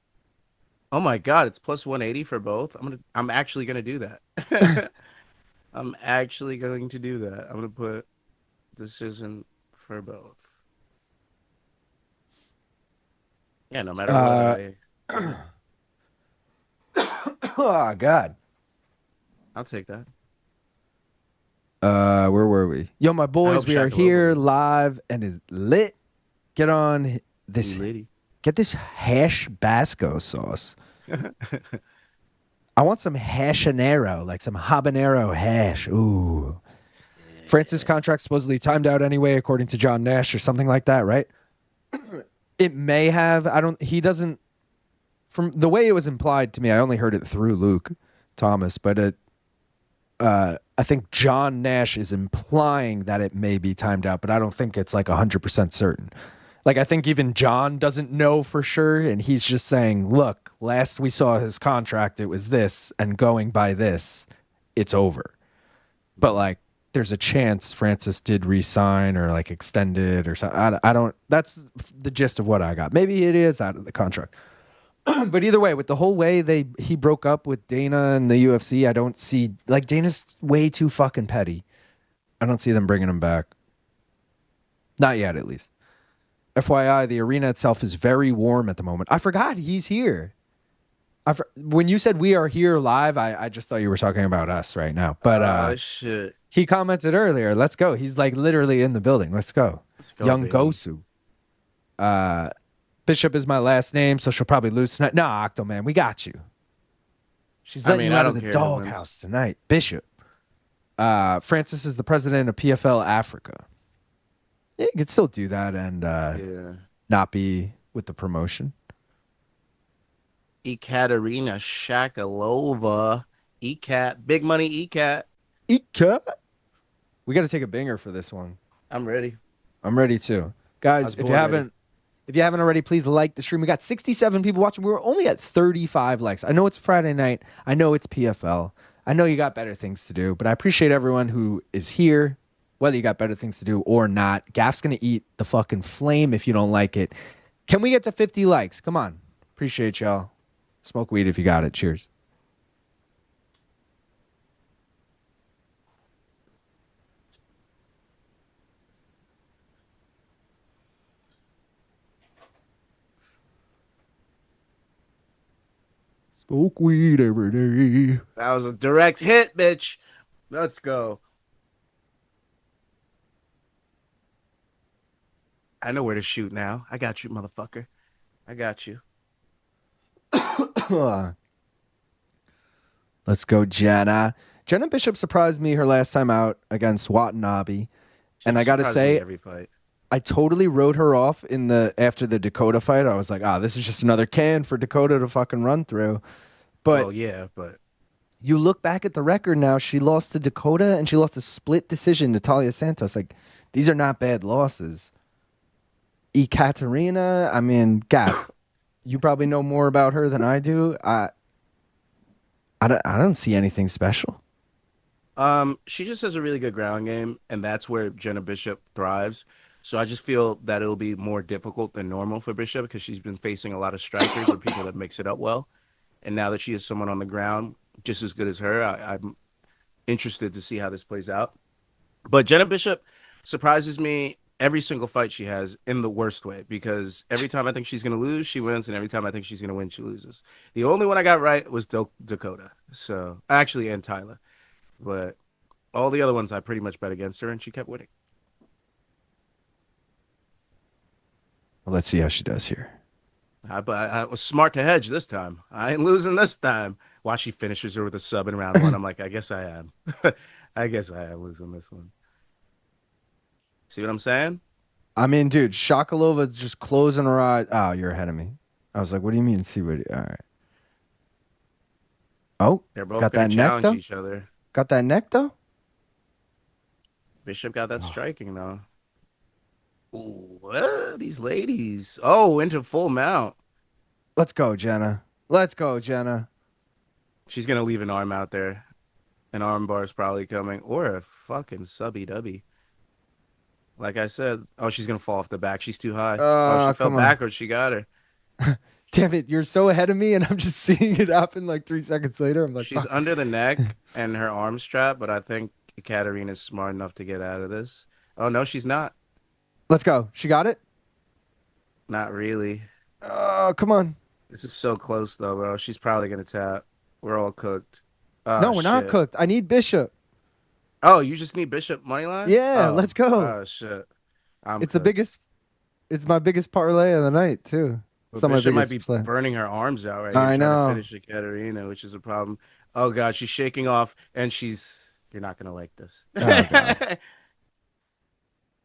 Oh my god, it's plus 180 for both. I'm actually gonna do that. I'm actually going to do that. I'm gonna put decision for both. Yeah, no matter what. Oh, God. I'll take that. Where were we? Yo, my boys, we are here live and is lit. Get on this. Litty. Get this hash Basco sauce. I want some habanero, like some habanero hash. Ooh. Yeah. Francis' contract supposedly timed out anyway, according to John Nash or something like that, right? It may have. He doesn't. From the way it was implied to me, I only heard it through Luke Thomas, but I think John Nash is implying that it may be timed out, but I don't think it's like 100% certain. Like, I think even John doesn't know for sure, and he's just saying, look, last we saw his contract, it was this, and going by this, it's over. But, like, there's a chance Francis did re-sign or, like, extend it or something. I don't... That's the gist of what I got. Maybe it is out of the contract. But either way, with the whole way he broke up with Dana and the UFC, I don't see... Like, Dana's way too fucking petty. I don't see them bringing him back. Not yet, at least. FYI, the arena itself is very warm at the moment. I forgot he's here. When you said we are here live, I just thought you were talking about us right now. But shit. He commented earlier, let's go. He's like literally in the building. Let's go. Young baby. Gosu. Bishop is my last name, so she'll probably lose tonight. No, Octoman, we got you. She's letting you out of the doghouse tonight. Bishop. Francis is the president of PFL Africa. Yeah, you could still do that and not be with the promotion. Ekaterina Shakalova. Ecat. Big money Ecat. Ecat. We got to take a banger for this one. I'm ready. I'm ready too. Guys, if you haven't already, please like the stream. We got 67 people watching. We were only at 35 likes. I know it's Friday night. I know it's PFL. I know you got better things to do, but I appreciate everyone who is here. Whether you got better things to do or not, Gaff's going to eat the fucking flame if you don't like it. Can we get to 50 likes? Come on. Appreciate y'all. Smoke weed if you got it. Cheers. Smoke weed every day. That was a direct hit, bitch. Let's go. I know where to shoot now. I got you, motherfucker. I got you. Let's go, Jena. Jenna Bishop surprised me her last time out against Watanabe. And I got to say, every fight. I totally wrote her off after the Dakota fight. I was like, this is just another can for Dakota to fucking run through. But but you look back at the record now, she lost to Dakota and she lost a split decision to Talia Santos. Like, these are not bad losses. Ekaterina, I mean, Gav, you probably know more about her than I do. I don't see anything special. She just has a really good ground game, and that's where Jenna Bishop thrives. So I just feel that it'll be more difficult than normal for Bishop because she's been facing a lot of strikers or people that mix it up well. And now that she has someone on the ground just as good as her, I'm interested to see how this plays out. But Jenna Bishop surprises me every single fight she has in the worst way, because every time I think she's going to lose, she wins, and every time I think she's going to win, she loses. The only one I got right was Dakota. So actually, and Tyler. But all the other ones I pretty much bet against her, and she kept winning. Well, let's see how she does here. I was smart to hedge this time. I ain't losing this time. Watch, she finishes her with a sub in round one. I'm like, I guess I am. I guess I am losing this one. See what I'm saying? I mean, dude, Shakalova's just closing her eyes. Oh, you're ahead of me. I was like, what do you mean? See what? All right. Oh, they're both got going that to neck challenge though. each other. Got that neck though. Bishop got that striking though. Ooh, these ladies. Oh, into full mount. Let's go, Jenna. Let's go, Jenna. She's going to leave an arm out there. An arm bar is probably coming. Or a fucking subby-dubby. Like I said. Oh, she's going to fall off the back. She's too high. She fell backwards. She got her. Damn it. You're so ahead of me, and I'm just seeing it happen like 3 seconds later. I'm like, she's under the neck and her arm strap, but I think Ekaterina's smart enough to get out of this. Oh, no, she's not. Let's go. She got it? Not really. Oh, come on. This is so close, though, bro. She's probably going to tap. We're all cooked. No, we're not cooked. I need Bishop. Oh, you just need Bishop moneyline? Yeah, let's go. Oh, shit. It's my biggest parlay of the night, too. Well, Bishop might be burning her arms out right here. I know. Trying to finish Ekaterina, which is a problem. Oh, God, she's shaking off, and you're not going to like this. Oh, God.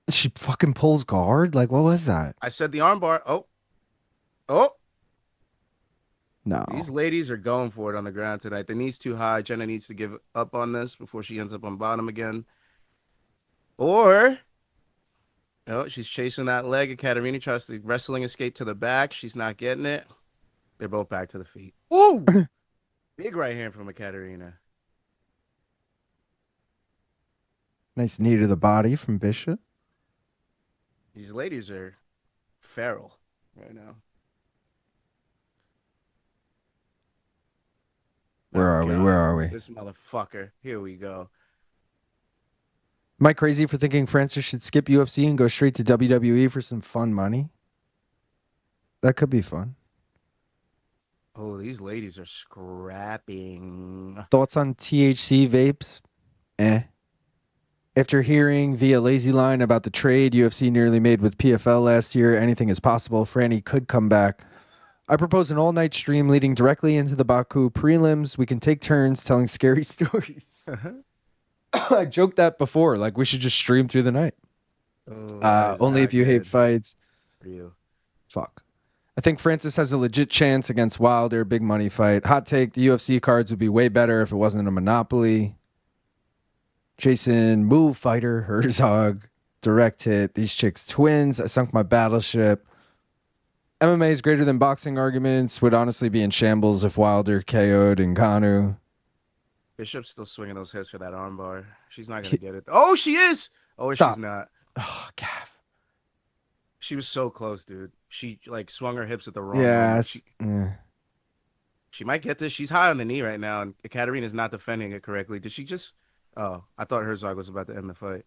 She fucking pulls guard? Like, what was that? I said the armbar. Oh. No. These ladies are going for it on the ground tonight. The knee's too high. Jenna needs to give up on this before she ends up on bottom again. Or, she's chasing that leg. Ekaterina tries to wrestling escape to the back. She's not getting it. They're both back to the feet. Ooh! Big right hand from Ekaterina. Nice knee to the body from Bishop. These ladies are feral right now. Where are we? This motherfucker. Here we go. Am I crazy for thinking Francis should skip UFC and go straight to WWE for some fun money? That could be fun. Oh, these ladies are scrapping. Thoughts on THC vapes? After hearing via Lazy Line about the trade UFC nearly made with PFL last year, anything is possible. Franny could come back. I propose an all-night stream leading directly into the Baku prelims. We can take turns telling scary stories. I joked that before. Like, we should just stream through the night. Only if you hate fights. For you. Fuck. I think Francis has a legit chance against Wilder. Big money fight. Hot take. The UFC cards would be way better if it wasn't a monopoly. Jason, move fighter. Herzog. Direct hit. These chicks twins. I sunk my battleship. MMA is greater than boxing arguments. Would honestly be in shambles if Wilder KO'd Ngannou. Bishop's still swinging those hips for that armbar. She's not going to get it. Oh, she is. Oh, Stop. She's not. Oh, Gav. She was so close, dude. She swung her hips at the wrong moment. She might get this. She's high on the knee right now, and Ekaterina's not defending it correctly. Did she just... Oh, I thought Herzog was about to end the fight.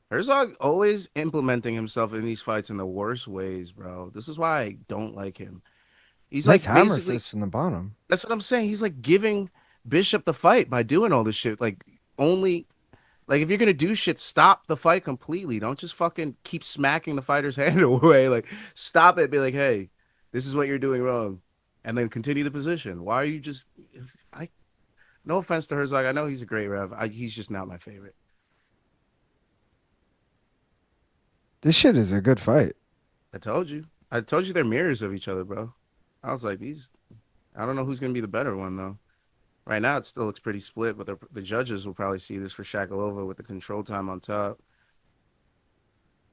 Herzog always implementing himself in these fights in the worst ways, bro. This is why I don't like him. He's nice like hammer basically fist from the bottom. That's what I'm saying. He's like giving Bishop the fight by doing all this shit. Like if you're gonna do shit, stop the fight completely. Don't just fucking keep smacking the fighter's hand away. Like, stop it. Be like, hey, this is what you're doing wrong, and then continue the position. Why are you just No offense to Herzog. I know he's a great ref. He's just not my favorite. This shit is a good fight. I told you. They're mirrors of each other, bro. I was like, I don't know who's going to be the better one, though. Right now, it still looks pretty split, but the judges will probably see this for Shakalova with the control time on top.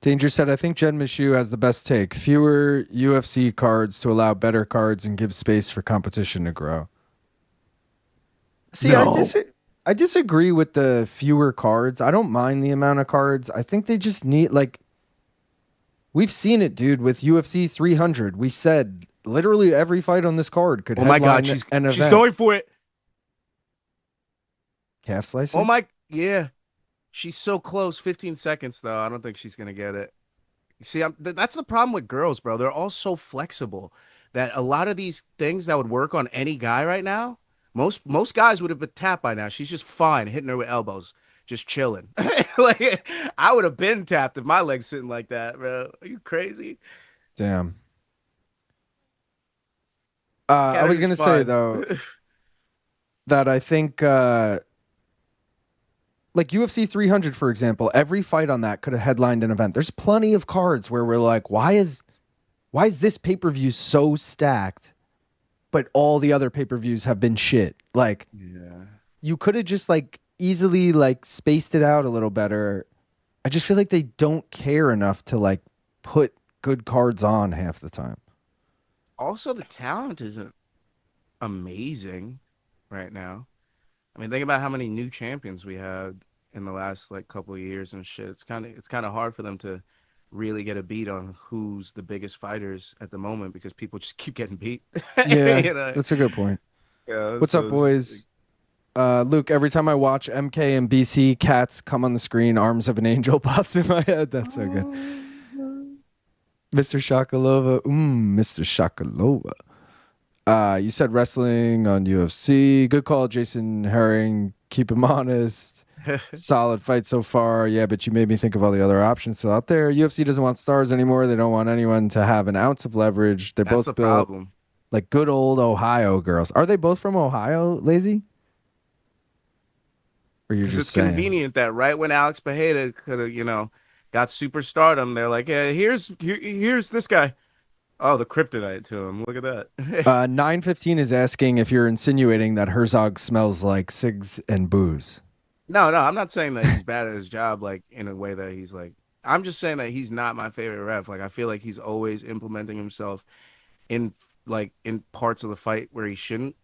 Danger said, I think Jen Mishu has the best take. Fewer UFC cards to allow better cards and give space for competition to grow. See, no. I disagree with the fewer cards. I don't mind the amount of cards. I think they just need, like, we've seen it, dude, with UFC 300. We said literally every fight on this card could headline an event. Oh, my God, she's going for it. Calf slicing? Oh, my, yeah. She's so close. 15 seconds, though. I don't think she's going to get it. You see, that's the problem with girls, bro. They're all so flexible that a lot of these things that would work on any guy right now, most guys would have been tapped by now. She's just fine, hitting her with elbows, just chilling. Like, I would have been tapped if my leg's sitting like that, bro. Are you crazy? Damn. I was going to say, though, that I think... like UFC 300, for example, every fight on that could have headlined an event. There's plenty of cards where we're like, why is this pay-per-view so stacked, but all the other pay-per-views have been shit? Like, yeah, you could have just like easily like spaced it out a little better. I just feel like they don't care enough to like put good cards on half the time. Also, the talent isn't amazing right now. I mean, think about how many new champions we had in the last like couple of years and shit. It's kind of hard for them to really get a beat on who's the biggest fighters at the moment because people just keep getting beat. Yeah, you know? That's a good point. Yeah. What's up, boys? Luke, every time I watch MK and BC, cats come on the screen. Arms of an angel pops in my head. That's so good. Mr. Shakalova. Mr. Shakalova. You said wrestling on UFC. Good call, Jason Herring. Keep him honest. Solid fight so far. Yeah, but you made me think of all the other options still out there. UFC doesn't want stars anymore. They don't want anyone to have an ounce of leverage. They're both built problem. Like good old Ohio girls. Are they both from Ohio, Lazy? Or you're just it's saying? Convenient that right when Alex Pereira could have, got superstardom, they're like, yeah, here's this guy. Oh, the kryptonite to him. Look at that. 915 is asking if you're insinuating that Herzog smells like cigs and booze. No, I'm not saying that he's bad at his job, like in a way that he's like. I'm just saying that he's not my favorite ref. Like I feel like he's always implementing himself in parts of the fight where he shouldn't,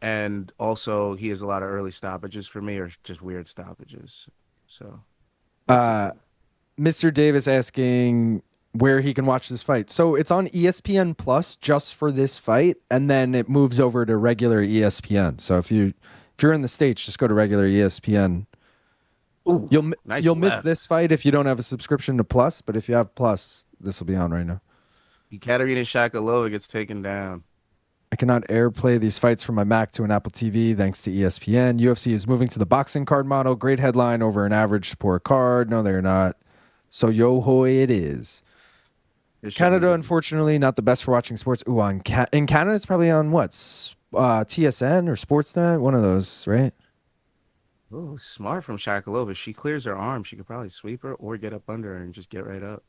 and also he has a lot of early stoppages for me, or just weird stoppages. So, Mr. Davis asking where he can watch this fight. So it's on ESPN Plus just for this fight, and then it moves over to regular ESPN. So if you're in the States, just go to regular ESPN. Ooh, you'll miss this fight if you don't have a subscription to Plus, but if you have Plus, this will be on right now. Ekaterina Shakalova gets taken down. I cannot airplay these fights from my Mac to an Apple TV thanks to ESPN. UFC is moving to the boxing card model. Great headline over an average sport card. No, they're not. So yo-hoy it is. Canada, unfortunately, not the best for watching sports. Ooh, in Canada, it's probably on what? TSN or Sportsnet? One of those, right? Oh, smart from Shakalova. She clears her arm. She could probably sweep her or get up under her and just get right up.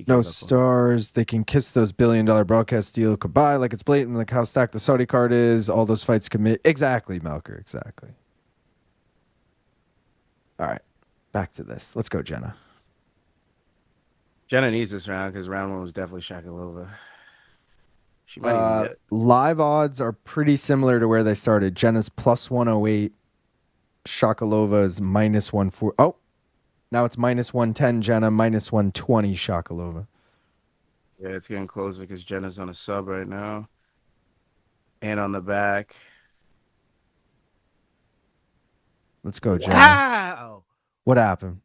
No stars. They can kiss those billion-dollar broadcast deal goodbye like it's blatant, like how stacked the Saudi card is. All those fights commit. Exactly, Melker. Exactly. All right. Back to this. Let's go, Jena. Jena needs this round because round one was definitely Shakalova. She might even get it. Live odds are pretty similar to where they started. Jena's plus 108. Shakalova's minus 140. Oh, now it's minus 110. Jena minus 120. Shakalova. Yeah, it's getting closer because Jena's on a sub right now. And on the back. Let's go, Jena. Wow! What happened?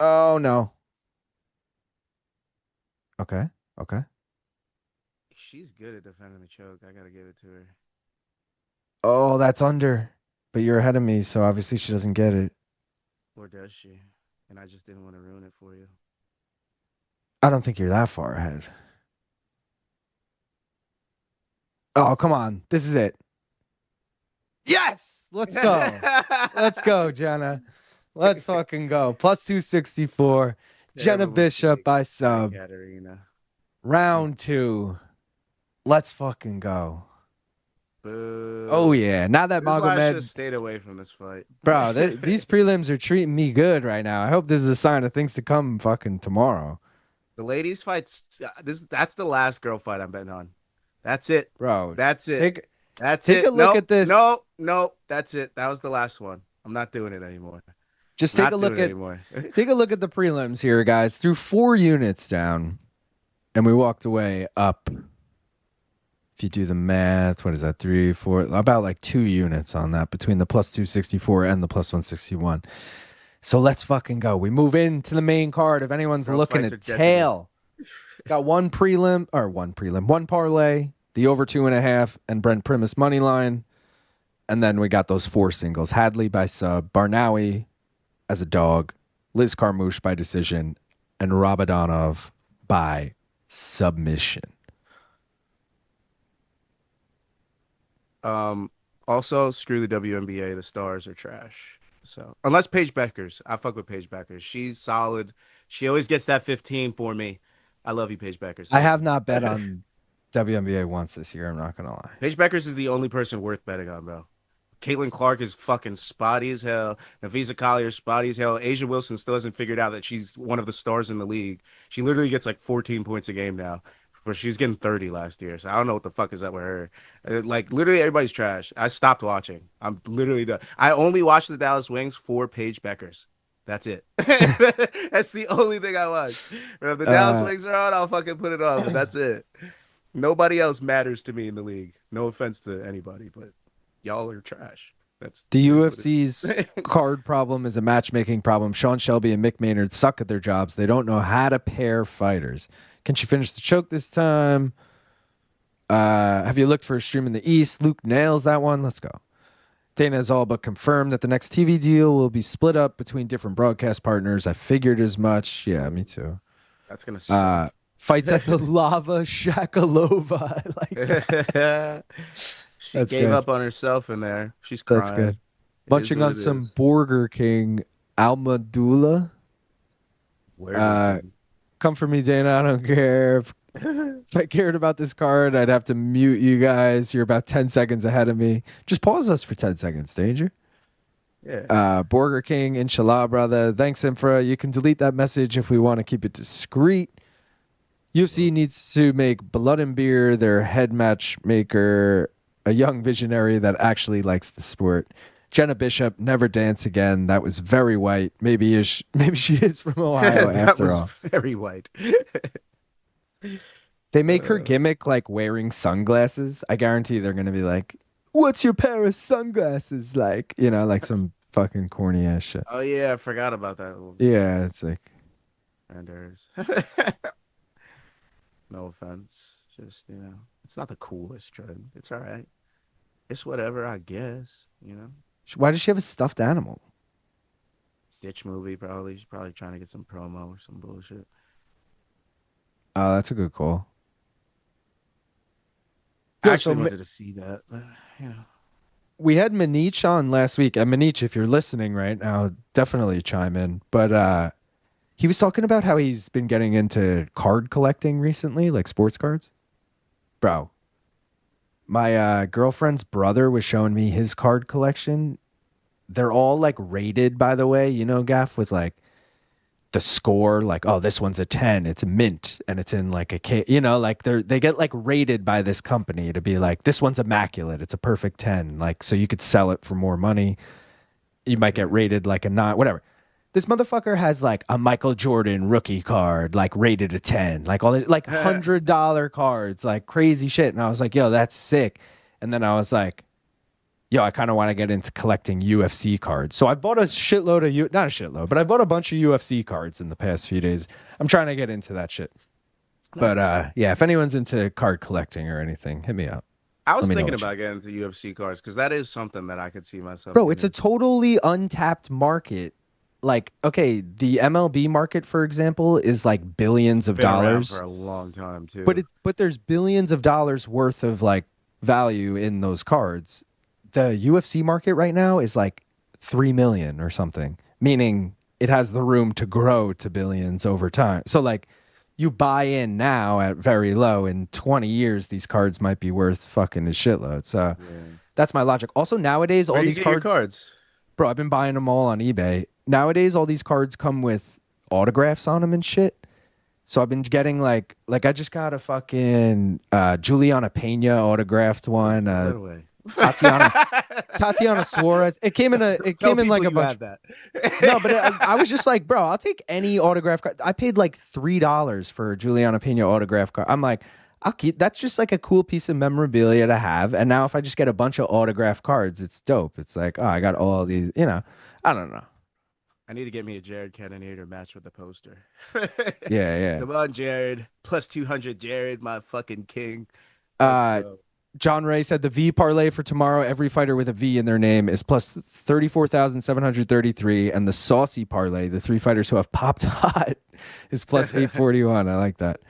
Oh, no. Okay. She's good at defending the choke. I got to give it to her. Oh, that's under. But you're ahead of me, so obviously she doesn't get it. Or does she? And I just didn't want to ruin it for you. I don't think you're that far ahead. Oh, come on. This is it. Yes! Let's go. Let's go, Jena. Let's fucking go. Plus 264. Jena Bishop by sub. Ekaterina. Round 2. Let's fucking go. Boo. Oh, yeah. Now that This is why I should have Magomed... stayed away from this fight. Bro, these prelims are treating me good right now. I hope this is a sign of things to come fucking tomorrow. The ladies fights, that's the last girl fight I'm betting on. That's it. Bro. That's it. Take a look at this. No, that's it. That was the last one. I'm not doing it anymore. Just take a look at take a look at the prelims here, guys. Threw 4 units down, and we walked away up. If you do the math, what is that? 3, 4, about like 2 units on that between the plus 264 and the plus 161. So let's fucking go. We move into the main card. If anyone's looking at tail, got one parlay, the over 2.5, and Brent Primus money line. And then we got those 4 singles. Hadley by sub, Barnawi as a dog, Liz Carmouche by decision, and Rabadanov by submission. Also, screw the WNBA. The stars are trash. So unless Paige Beckers, I fuck with Paige Beckers. She's solid. She always gets that 15 for me. I love you, Paige Beckers. I have not bet on WNBA once this year. I'm not gonna lie. Paige Beckers is the only person worth betting on, bro. Caitlin Clark is fucking spotty as hell. Nafisa Collier is spotty as hell. Asia Wilson still hasn't figured out that she's one of the stars in the league. She literally gets like 14 points a game now. But she's getting 30 last year. So I don't know what the fuck is up with her. Like, literally everybody's trash. I stopped watching. I'm literally done. I only watch the Dallas Wings for Paige Beckers. That's it. That's the only thing I watch. If the Dallas Wings are on, I'll fucking put it on. But that's it. Nobody else matters to me in the league. No offense to anybody, but y'all are trash. That's the UFC's card problem is a matchmaking problem. Sean Shelby and Mick Maynard suck at their jobs. They don't know how to pair fighters. Can she finish the choke this time? Have you looked for a stream in the East? Luke nails that one. Let's go. Dana has all but confirmed that the next TV deal will be split up between different broadcast partners. I figured as much. Yeah, me too. That's going to suck. Fights at the Lava Shakalova. I like that. She gave up on herself in there. She's crying. That's good. Munching on some Burger King Almadula. Come for me, Dana. I don't care. If I cared about this card, I'd have to mute you guys. You're about 10 seconds ahead of me. Just pause us for 10 seconds, Danger. Yeah. Burger King, inshallah, brother. Thanks, Infra. You can delete that message if we want to keep it discreet. UFC needs to make Blood and Beer their head matchmaker, a young visionary that actually likes the sport. Jena Bishop, never dance again. That was very white. Maybe she is from Ohio after all. Very white. They make her gimmick like wearing sunglasses. I guarantee they're gonna be like, "What's your pair of sunglasses like?" You know, like some fucking corny ass shit. Oh yeah, I forgot about that. Yeah, it's like. No offense, just it's not the coolest trend. It's all right. It's whatever, I guess. Why does she have a stuffed animal? Ditch movie, probably. She's probably trying to get some promo or some bullshit. Oh, that's a good call. I actually wanted to see that, but we had Manich on last week, and Manich, if you're listening right now, definitely chime in. But he was talking about how he's been getting into card collecting recently, like sports cards. Bro, my girlfriend's brother was showing me his card collection. They're all like rated, by the way, Gaff, with like the score, like, oh, this one's a 10, it's a mint, and it's in like a K, like they get like rated by this company to be like, this one's immaculate, it's a perfect 10, like, so you could sell it for more money. You might get rated like a 9, whatever. This motherfucker has like a Michael Jordan rookie card, like rated a 10, like all like $100 cards, like crazy shit. And I was like, yo, that's sick. And then I was like, yo, I kind of want to get into collecting UFC cards. So I bought a shitload of not a shitload, but I bought a bunch of UFC cards in the past few days. I'm trying to get into that shit. But yeah, if anyone's into card collecting or anything, hit me up. I was thinking about getting into UFC cards because that is something that I could see myself. Bro, it's a totally untapped market. Like, okay, the MLB market, for example, is like billions of dollars for a long time too. But there's billions of dollars worth of like value in those cards. the UFC market right now is like 3 million or something, meaning it has the room to grow to billions over time. So like you buy in now at very low, in 20 years these cards might be worth fucking a shitload. So that's my logic. Also nowadays Where all do you these get your cards, bro, I've been buying them all on eBay. Nowadays all these cards come with autographs on them and shit. So I've been getting like I just got a fucking Juliana Pena autographed one. Tatiana Suarez. It came in like a bunch. That. No, but I was just like, bro, I'll take any autograph card. I paid like $3 for a Juliana Pena autograph card. I'm like, I'll keep. That's just like a cool piece of memorabilia to have. And now if I just get a bunch of autograph cards, it's dope. It's like, oh, I got all these. I don't know. I need to get me a Jared Cannonier to match with the poster. Yeah. Come on, Jared. Plus 200, Jared, my fucking king. John Ray said the V parlay for tomorrow, every fighter with a V in their name is plus 34,733. And the saucy parlay, the 3 fighters who have popped hot, is plus 841. I like that.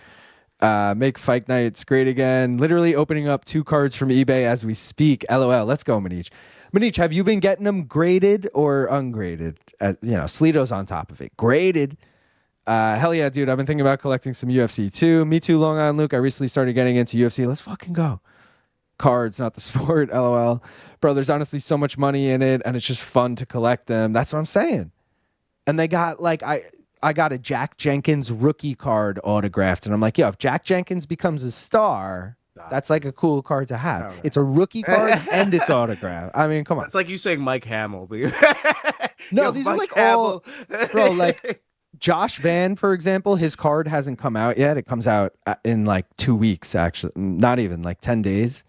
Make fight nights great again. Literally opening up 2 cards from eBay as we speak. LOL. Let's go, Manich. Manich, have you been getting them graded or ungraded? Slito's on top of it. Graded. Hell yeah, dude. I've been thinking about collecting some UFC too. Me too, Long Island Luke. I recently started getting into UFC. Let's fucking go. Cards, not the sport. LOL. Bro, there's honestly so much money in it, and it's just fun to collect them. That's what I'm saying. And they got like I got a Jack Jenkins rookie card autographed, and I'm like, yo, if Jack Jenkins becomes a star, that's like a cool card to have. Right. It's a rookie card and it's autographed. I mean, come on. It's like you saying Mike Hamel. No, these Mike are like Hamel. All, bro, like Josh Van, for example, his card hasn't come out yet. It comes out in like 2 weeks, actually. Not even like 10 days.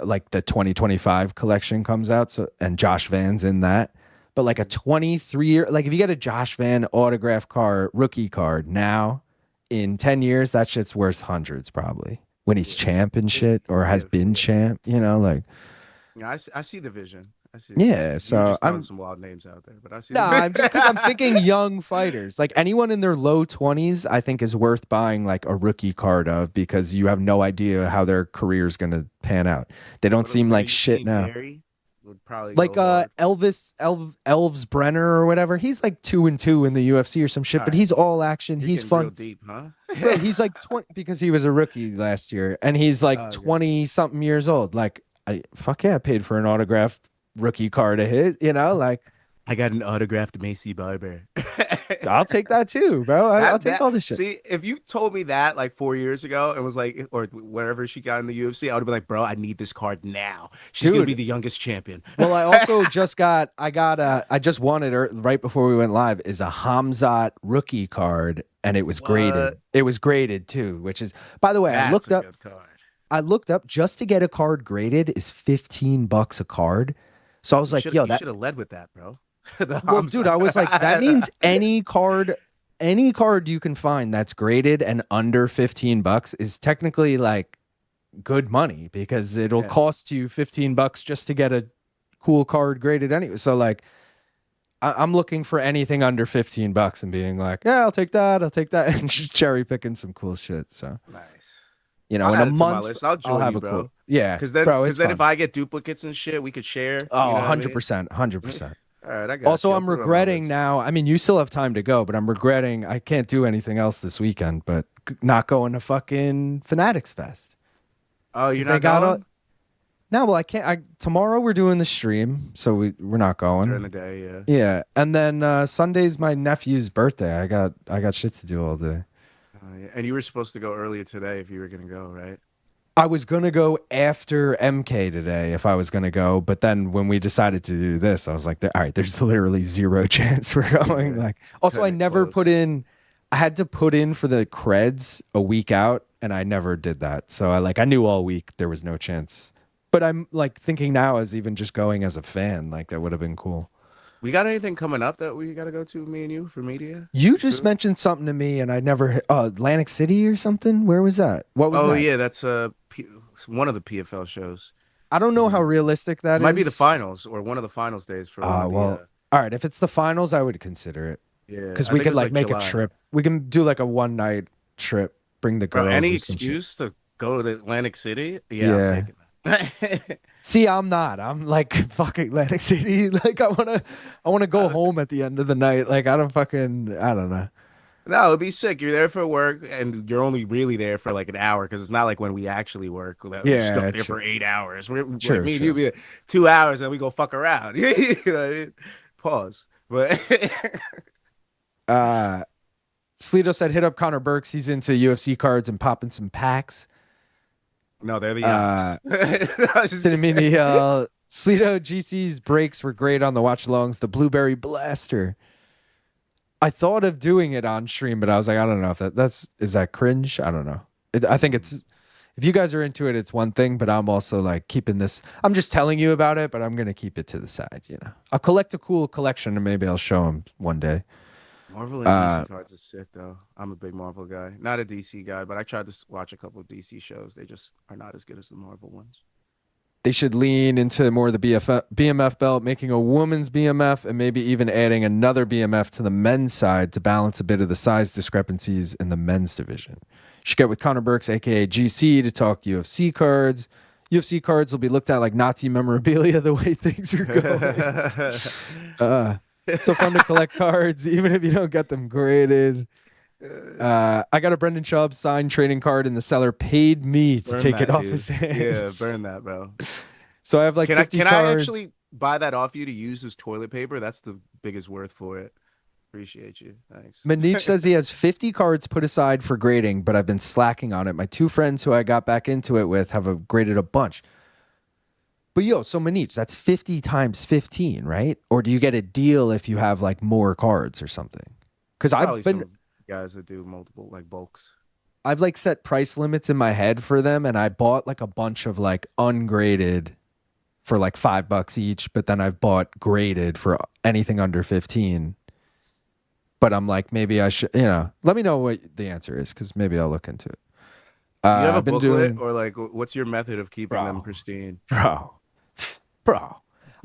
Like the 2025 collection comes out. So, and Josh Van's in that. But like a 23-year, like if you get a Josh Van autograph card, rookie card now, in 10 years, that shit's worth hundreds probably. When he's champ and shit, or has been champ, like. Yeah, I see the vision. So I'm some wild names out there, but I see. No, I'm just because I'm thinking young fighters, like anyone in their low 20s, I think is worth buying like a rookie card of, because you have no idea how their career is gonna pan out. They don't seem like shit now. Would probably like Elves Brenner or whatever. He's like 2-2 in the UFC or some shit, but he's all action. He's fun. Real deep, huh? Bro, he's like 20 because he was a rookie last year, and he's like 20 something years old. Like, I paid for an autographed rookie card of his. Like I got an autographed Macy Barber. I'll take that too, bro. I'll take all this shit. See, if you told me that like 4 years ago and was like, or wherever she got in the UFC, I would have been like, bro, I need this card now. She's gonna be the youngest champion. Well, I also I just won it right before we went live, is a Hamzat rookie card, and it was graded. It was graded too, which is, by the way, That's I looked up just to get a card graded is $15 a card. So I was like, yo, you should have led with that, bro. Well, dude, I was like, that means any card you can find that's graded and under $15 is technically like good money, because it'll cost you $15 just to get a cool card graded anyway. So like, I'm looking for anything under $15 and being like, yeah, I'll take that, and just cherry picking some cool shit. So nice. In a month, I'll join have you, a bro. Cool, yeah, because then if I get duplicates and shit, we could share. Oh, 100%, 100%. All right, I got also, you. I'm regretting now. I mean, you still have time to go, but I'm regretting I can't do anything else this weekend, but not going to fucking Fanatics Fest. Oh, you're not going? No, well, I can't. Tomorrow we're doing the stream, so we're not going. During the day, yeah. Yeah, and then Sunday's my nephew's birthday. I got shit to do all day. Yeah. And you were supposed to go earlier today if you were gonna go, right? I was going to go after MK today if I was going to go, but then when we decided to do this, I was like, all right, there's literally zero chance we're going. Like, also, I never put in, I had to put in for the creds a week out, and I never did that. So I knew all week there was no chance. But I'm like thinking now as even just going as a fan, like that would have been cool. We got anything coming up that we got to go to, me and you, for media? You just mentioned something to me, and I never. Atlantic City or something. Where was that? What was that? Oh yeah, that's one of the PFL shows. I don't know how realistic that is. Might be the finals or one of the finals days for. All right. If it's the finals, I would consider it. Yeah, because we could like make July. A trip. We can do like a 1 night trip. Bring the girls. Any excuse to go to Atlantic City? Yeah, I'm taking that. See, I'm not. I'm like fucking Atlantic City. Like I wanna go home at the end of the night. Like I don't know. No, it'd be sick. You're there for work, and you're only really there for like an hour because it's not like when we actually work that we're stuck Yeah, there for 8 hours. We're like true, me and you true. be 2 hours and we go fuck around. You know what I mean? Pause. But Uh, Sleeto said hit up Connor Burks. He's into UFC cards and popping some packs. no, they're the ops. Sleeto GC's breaks were great on the watch alongs. The Blueberry Blaster. I thought of doing it on stream, but I was like, I don't know if is that cringe? I don't know. I think it's, if you guys are into it, it's one thing, but I'm also like keeping this. I'm just telling you about it, but I'm gonna keep it to the side. You know, I'll collect a cool collection and maybe I'll show them one day. Marvel and DC cards are sick though. I'm a big Marvel guy, not a DC guy, but I tried to watch a couple of DC shows. They just are not as good as the Marvel ones. They should lean into more of the BMF belt, making a woman's BMF and maybe even adding another BMF to the men's side to balance a bit of the size discrepancies in the men's division. Should get with Connor Burks, aka GC, to talk UFC cards. UFC cards will be looked at like Nazi memorabilia the way things are going. So fun to collect cards, even if you don't get them graded. I got a Brendan Chubb signed trading card, and the seller paid me to take it off his hands. Yeah, burn that, bro. So I have like 50 can cards. I actually buy that off you to use as toilet paper? That's the biggest worth for it. Appreciate you. Thanks. Manish says he has 50 cards put aside for grading, but I've been slacking on it. My two friends who I got back into it with have graded a bunch. But so Manish, that's 50 times 15, right? Or do you get a deal if you have like more cards or something? Because I've been some guys that do multiple like bulks. I've like set price limits in my head for them, and I bought like a bunch of like ungraded for like $5 each, but then I've bought graded for anything under 15. But I'm like, maybe I should, let me know what the answer is, because maybe I'll look into it. Do you have a booklet or like what's your method of keeping them pristine? Bro.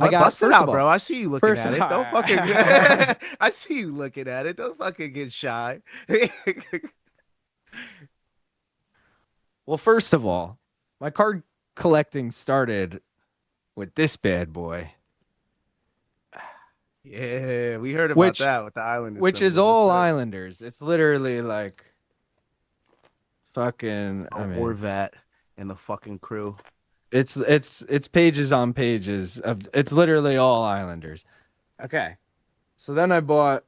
I got bust it out, bro. I see you looking at it. Don't fucking. I see you looking at it. Don't fucking get shy. Well, first of all, my card collecting started with this bad boy. Yeah, we heard about that with the Islanders. Which is all Islanders. It's literally like fucking Horvat and the fucking crew. It's pages on pages of it's literally all Islanders. Okay. So then I bought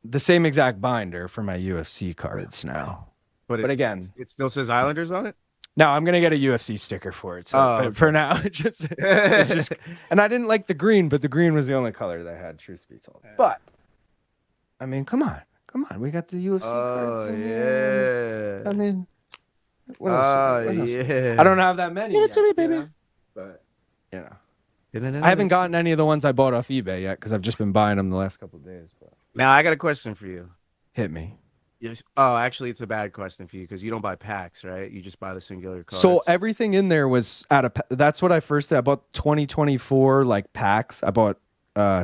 the same exact binder for my UFC cards now. But again, it still says Islanders on it? No, I'm gonna get a UFC sticker for it. So for now, it's just and I didn't like the green, but the green was the only color that I had, truth be told. But I mean, come on. We got the UFC cards. Oh yeah. I mean, what else? I don't have that many. Give it to me, baby. But I haven't gotten any of the ones I bought off eBay yet because I've just been buying them the last couple of days. But now I got a question for you. Hit me. Yes. Oh, actually, it's a bad question for you because you don't buy packs, right? You just buy the singular cards. So everything in there was that's what I first did. I bought 2024 like packs. I bought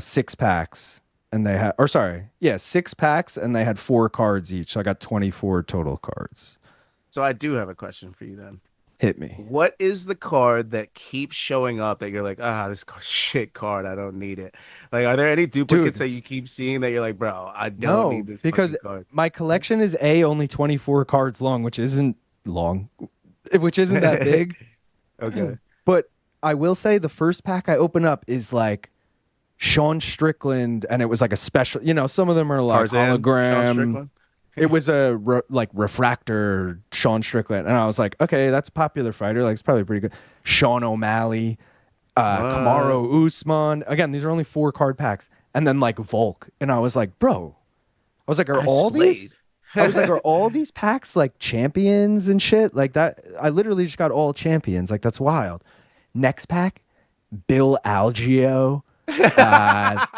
6 packs, and they had 6 packs, and they had 4 cards each. So I got 24 total cards. So I do have a question for you then. Hit me. What is the card that keeps showing up that you're like, this shit card, I don't need it? Like, are there any duplicates that you keep seeing that you're like, bro, I don't need this because card? My collection is only 24 cards long, which isn't that big. Okay. But I will say the first pack I open up is like Sean Strickland, and it was like a special, some of them are like hologram. It was a refractor Sean Strickland, and I was like, okay, that's a popular fighter. Like, it's probably pretty good. Sean O'Malley, Kamaru Usman. Again, these are only 4 card packs, and then like Volk, and I was like, bro, are all these packs like champions and shit like that? I literally just got all champions. Like, that's wild. Next pack, Bill Algeo.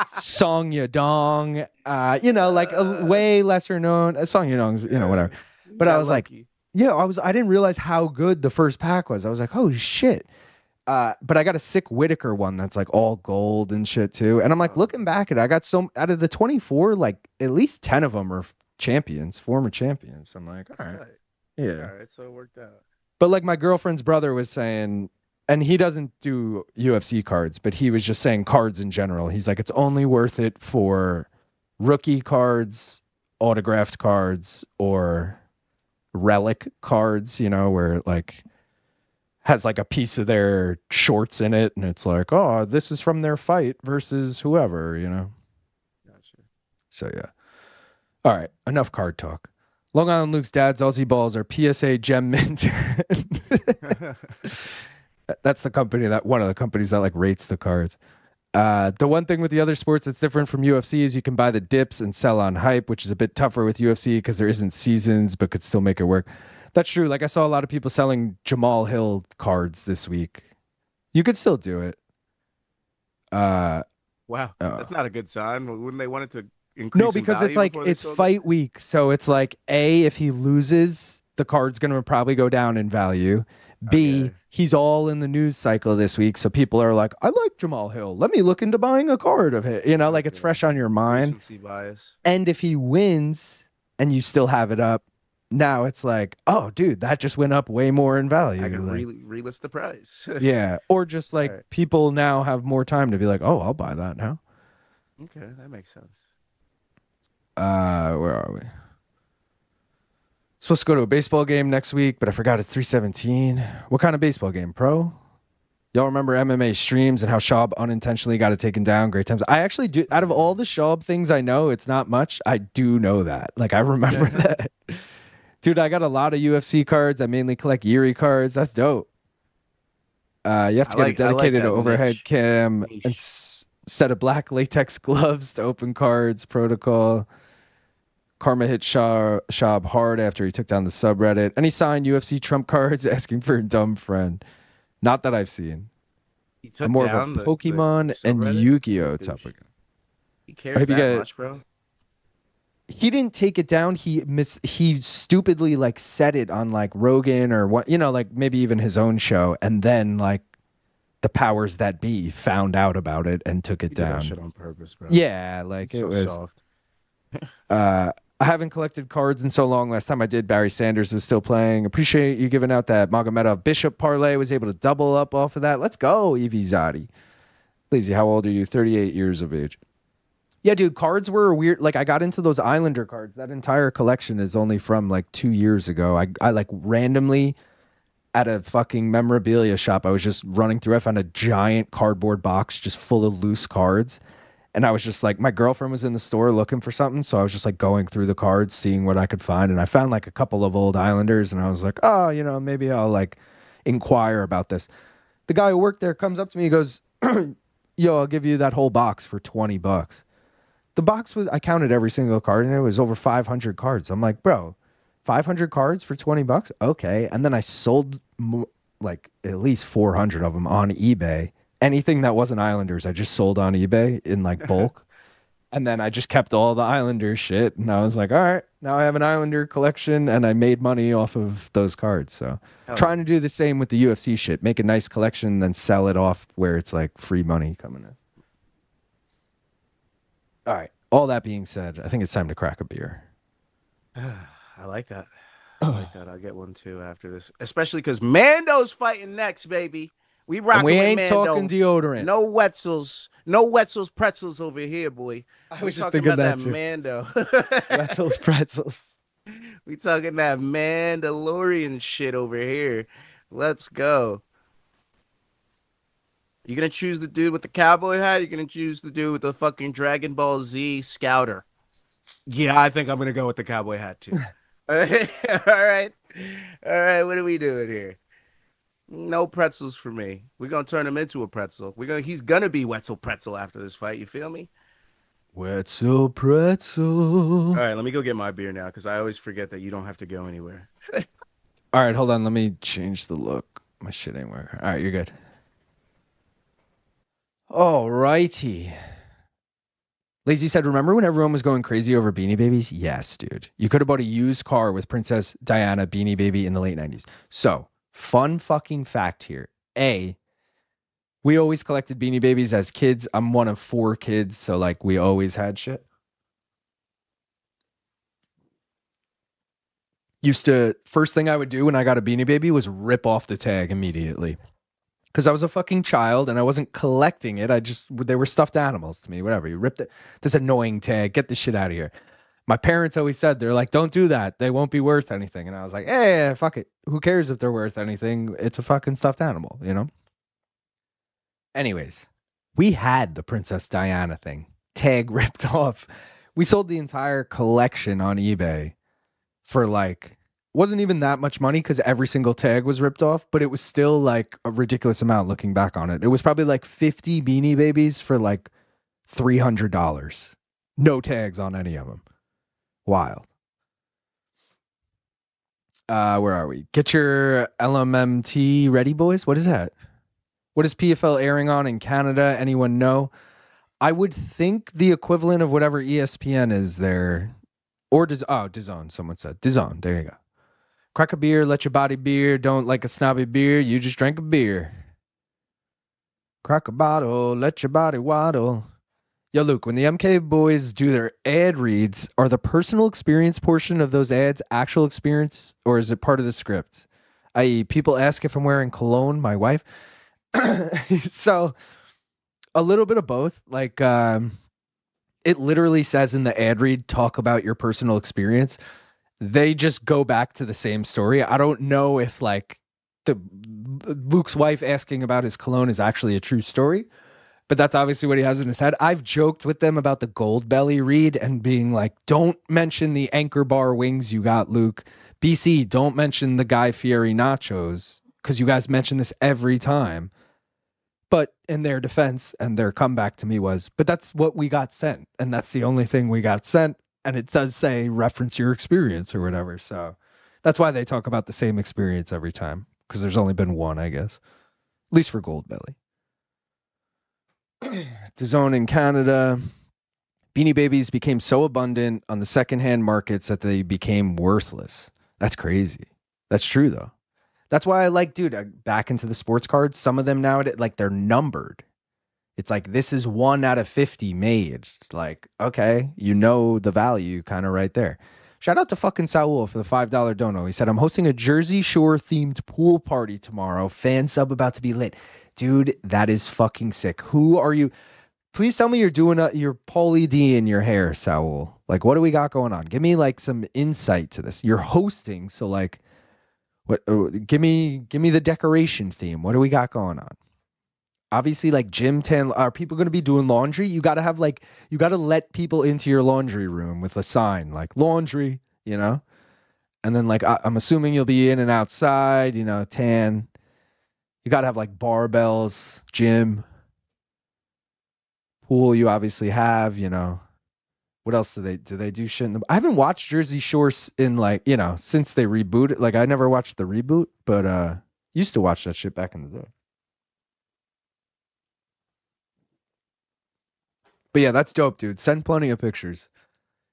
Song Yadong, like a way lesser known Song Yadong's, whatever. But I was lucky. I didn't realize how good the first pack was. I was like, holy shit. But I got a sick Whitaker one that's like all gold and shit too. And I'm like, looking back at it, I got out of the 24, like at least 10 of them are champions, former champions. I'm like, all right. Yeah. All right, so it worked out. But like my girlfriend's brother was saying, And he doesn't do UFC cards, but he was just saying cards in general. He's like, it's only worth it for rookie cards, autographed cards, or relic cards, where it like has like a piece of their shorts in it, and it's like, oh, this is from their fight versus whoever, Gotcha. So yeah. All right, enough card talk. Long Island Luke's dad's Aussie balls are PSA Gem Mint. That's one of the companies that like rates the cards. The one thing with the other sports that's different from UFC is you can buy the dips and sell on hype, which is a bit tougher with UFC because there isn't seasons, but could still make it work. That's true. Like I saw a lot of people selling Jamal Hill cards this week. You could still do it. Wow, that's not a good sign. Wouldn't they want it to increase? No, because it's like it's fight week, so it's like A, if he loses, the card's gonna probably go down in value. B, he's all in the news cycle this week, so people are like, I like Jamal Hill. Let me look into buying a card of it. Like it's fresh on your mind. Recency bias. And if he wins and you still have it up, now it's like, oh, dude, that just went up way more in value. I can relist the price. Yeah, or just like people now have more time to be like, oh, I'll buy that now. Okay, that makes sense. Where are we? Supposed to go to a baseball game next week, but I forgot it's 317. What kind of baseball game? Pro? Y'all remember MMA streams and how Schaub unintentionally got it taken down? Great times. I actually do. Out of all the Schaub things I know, it's not much. I do know that. Like, I remember that. Dude, I got a lot of UFC cards. I mainly collect Yuri cards. That's dope. You have to get a dedicated overhead cam and set of black latex gloves to open cards. Protocol. Karma hit Schaub hard after he took down the subreddit. And he signed UFC Trump cards asking for a dumb friend. Not that I've seen. He took more down of a Pokemon and Yu-Gi-Oh type of guy. He cares that much, bro? He didn't take it down. He stupidly like said it on like Rogan or what, like maybe even his own show. And then like the powers that be found out about it and took it down. Did that shit on purpose, bro. Yeah, like it was soft. I haven't collected cards in so long. Last time I did, Barry Sanders was still playing. Appreciate you giving out that Magomedov Bishop parlay. Was able to double up off of that. Let's go, Evie Zadi. Lazy, how old are you? 38 years of age. Yeah, dude, cards were weird. Like, I got into those Islander cards. That entire collection is only from, like, 2 years ago. I like, randomly at a fucking memorabilia shop, I was just running through. I found a giant cardboard box just full of loose cards. And I was just like, my girlfriend was in the store looking for something. So I was just like going through the cards, seeing what I could find. And I found like a couple of old Islanders. And I was like, oh, maybe I'll like inquire about this. The guy who worked there comes up to me. He goes, yo, I'll give you that whole box for $20. The box I counted every single card and it was over 500 cards. I'm like, bro, 500 cards for $20? Okay. And then I sold like at least 400 of them on eBay. Anything that wasn't Islanders, I just sold on eBay in like bulk. And then I just kept all the Islanders shit. And I was like, all right, now I have an Islander collection and I made money off of those cards. So trying to do the same with the UFC shit. Make a nice collection, then sell it off where it's like free money coming in. All right. All that being said, I think it's time to crack a beer. I like that. I'll get one too after this. Especially because Mando's fighting next, baby. We rocking with ain't Mando. Talking deodorant. No Wetzell's pretzels over here, boy. I was just thinking about that Mando. Wetzell's pretzels. We talking that Mandalorian shit over here. Let's go. You gonna choose the dude with the cowboy hat? You're gonna choose the dude with the fucking Dragon Ball Z scouter? Yeah, I think I'm gonna go with the cowboy hat too. All right. What are we doing here? No pretzels for me. We're gonna turn him into a pretzel. He's gonna be Wetzell Pretzel after this fight. You feel me? Wetzell Pretzel. All right, let me go get my beer now because I always forget that you don't have to go anywhere. All right, hold on. Let me change the look. My shit ain't working. All right, you're good. All righty. Lazy said, remember when everyone was going crazy over Beanie Babies? Yes, dude. You could have bought a used car with Princess Diana Beanie Baby in the late 90s. So, fun fucking fact here. A, we always collected Beanie Babies as kids. I'm one of 4 kids, so like we always had shit. First thing I would do when I got a Beanie Baby was rip off the tag immediately. because I was a fucking child and I wasn't collecting it. They were stuffed animals to me. Whatever. You ripped it. This annoying tag. Get this shit out of here. My parents always said, they're like, don't do that. They won't be worth anything. And I was like, hey, fuck it. Who cares if they're worth anything? It's a fucking stuffed animal, you know? Anyways, we had the Princess Diana thing. Tag ripped off. We sold the entire collection on eBay for like, wasn't even that much money because every single tag was ripped off, but it was still like a ridiculous amount looking back on it. It was probably like 50 Beanie Babies for like $300. No tags on any of them. Wild. Where are we? Get your LMMT ready, boys. What is that? What is PFL airing on in Canada? Anyone know? I would think the equivalent of whatever ESPN is there. Or DAZN, someone said. DAZN, there you go. Crack a beer, let your body beer. Don't like a snobby beer, you just drank a beer. Crack a bottle, let your body waddle. Yo, Luke, when the MK boys do their ad reads, are the personal experience portion of those ads actual experience, or is it part of the script? I.e., people ask if I'm wearing cologne, my wife. So, a little bit of both. Like, it literally says in the ad read, talk about your personal experience. They just go back to the same story. I don't know if, like, Luke's wife asking about his cologne is actually a true story. But that's obviously what he has in his head. I've joked with them about the Gold Belly read and being like, don't mention the Anchor Bar wings you got, Luke. BC, don't mention the Guy Fieri nachos because you guys mention this every time. But in their defense, and their comeback to me was, but that's what we got sent. And that's the only thing we got sent. And it does say reference your experience or whatever. So that's why they talk about the same experience every time, because there's only been one, I guess, at least for Gold Belly. DAZN in Canada. Beanie Babies became so abundant on the secondhand markets that they became worthless. That's crazy. That's true, though. That's why I like, dude, back into the sports cards. Some of them nowadays, like, they're numbered. It's like, this is 1 out of 50 made. Like, okay, you know the value kind of right there. Shout out to fucking Saul for the $5 dono. He said, I'm hosting a Jersey Shore themed pool party tomorrow. Fan sub about to be lit. Dude, that is fucking sick. Who are you? Please tell me you're doing your Paulie D in your hair, Saul. Like, what do we got going on? Give me like some insight to this. You're hosting, so like, what? Give me the decoration theme. What do we got going on? Obviously, like gym tan. Are people going to be doing laundry? You got to let people into your laundry room with a sign like laundry, you know. And then like I'm assuming you'll be in and outside, you know, tan. You got to have like barbells, gym, pool. You obviously have, you know. What else do they do shit in the... I haven't watched Jersey Shore in like, you know, since they rebooted. Like I never watched the reboot, but used to watch that shit back in the day. But yeah, that's dope, dude. Send plenty of pictures.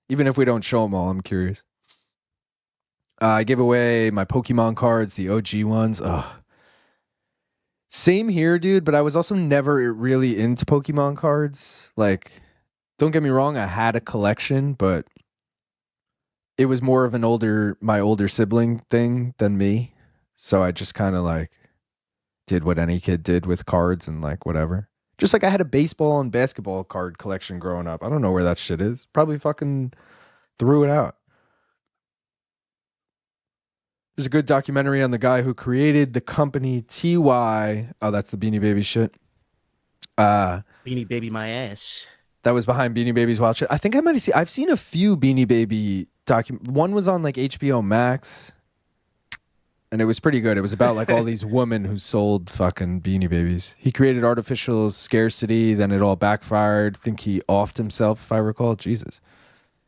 Even if we don't show them all, I'm curious. I gave away my Pokemon cards, the OG ones. Ugh. Same here, dude, but I was also never really into Pokemon cards. Like, don't get me wrong, I had a collection, but it was more of my older sibling thing than me. So I just kind of like did what any kid did with cards and like whatever. Just like I had a baseball and basketball card collection growing up. I don't know where that shit is. Probably fucking threw it out. There's a good documentary on the guy who created the company TY. Oh, that's the Beanie Baby shit. Beanie Baby my ass. That was behind Beanie Baby's wild shit. I think I've seen a few Beanie Baby one was on like HBO Max. And it was pretty good. It was about like all these women who sold fucking Beanie Babies. He created artificial scarcity, then it all backfired. I think he offed himself, if I recall. Jesus.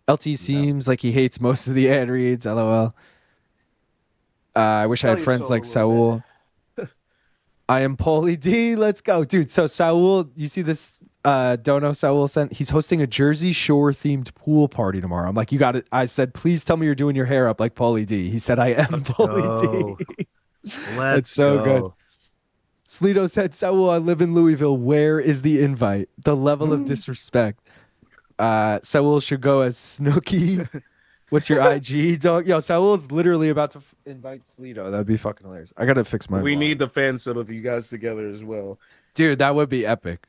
LT seems like he hates most of the ad reads. LOL. I wish I had friends like Saul. I am Paulie D. Let's go. Dude, so Saul, you see this dono Saul sent? He's hosting a Jersey Shore themed pool party tomorrow. I'm like, you got it. I said, please tell me you're doing your hair up like Paulie D. He said, I am Paulie D. That's so good. Sleeto said, Saul, I live in Louisville. Where is the invite? The level of disrespect. Saul should go as Snooki. What's your IG, dog? Yo, Saul's literally about to invite Sleeto. That'd be fucking hilarious. I gotta fix my. We need the fan sub of you guys together as well. Dude, that would be epic.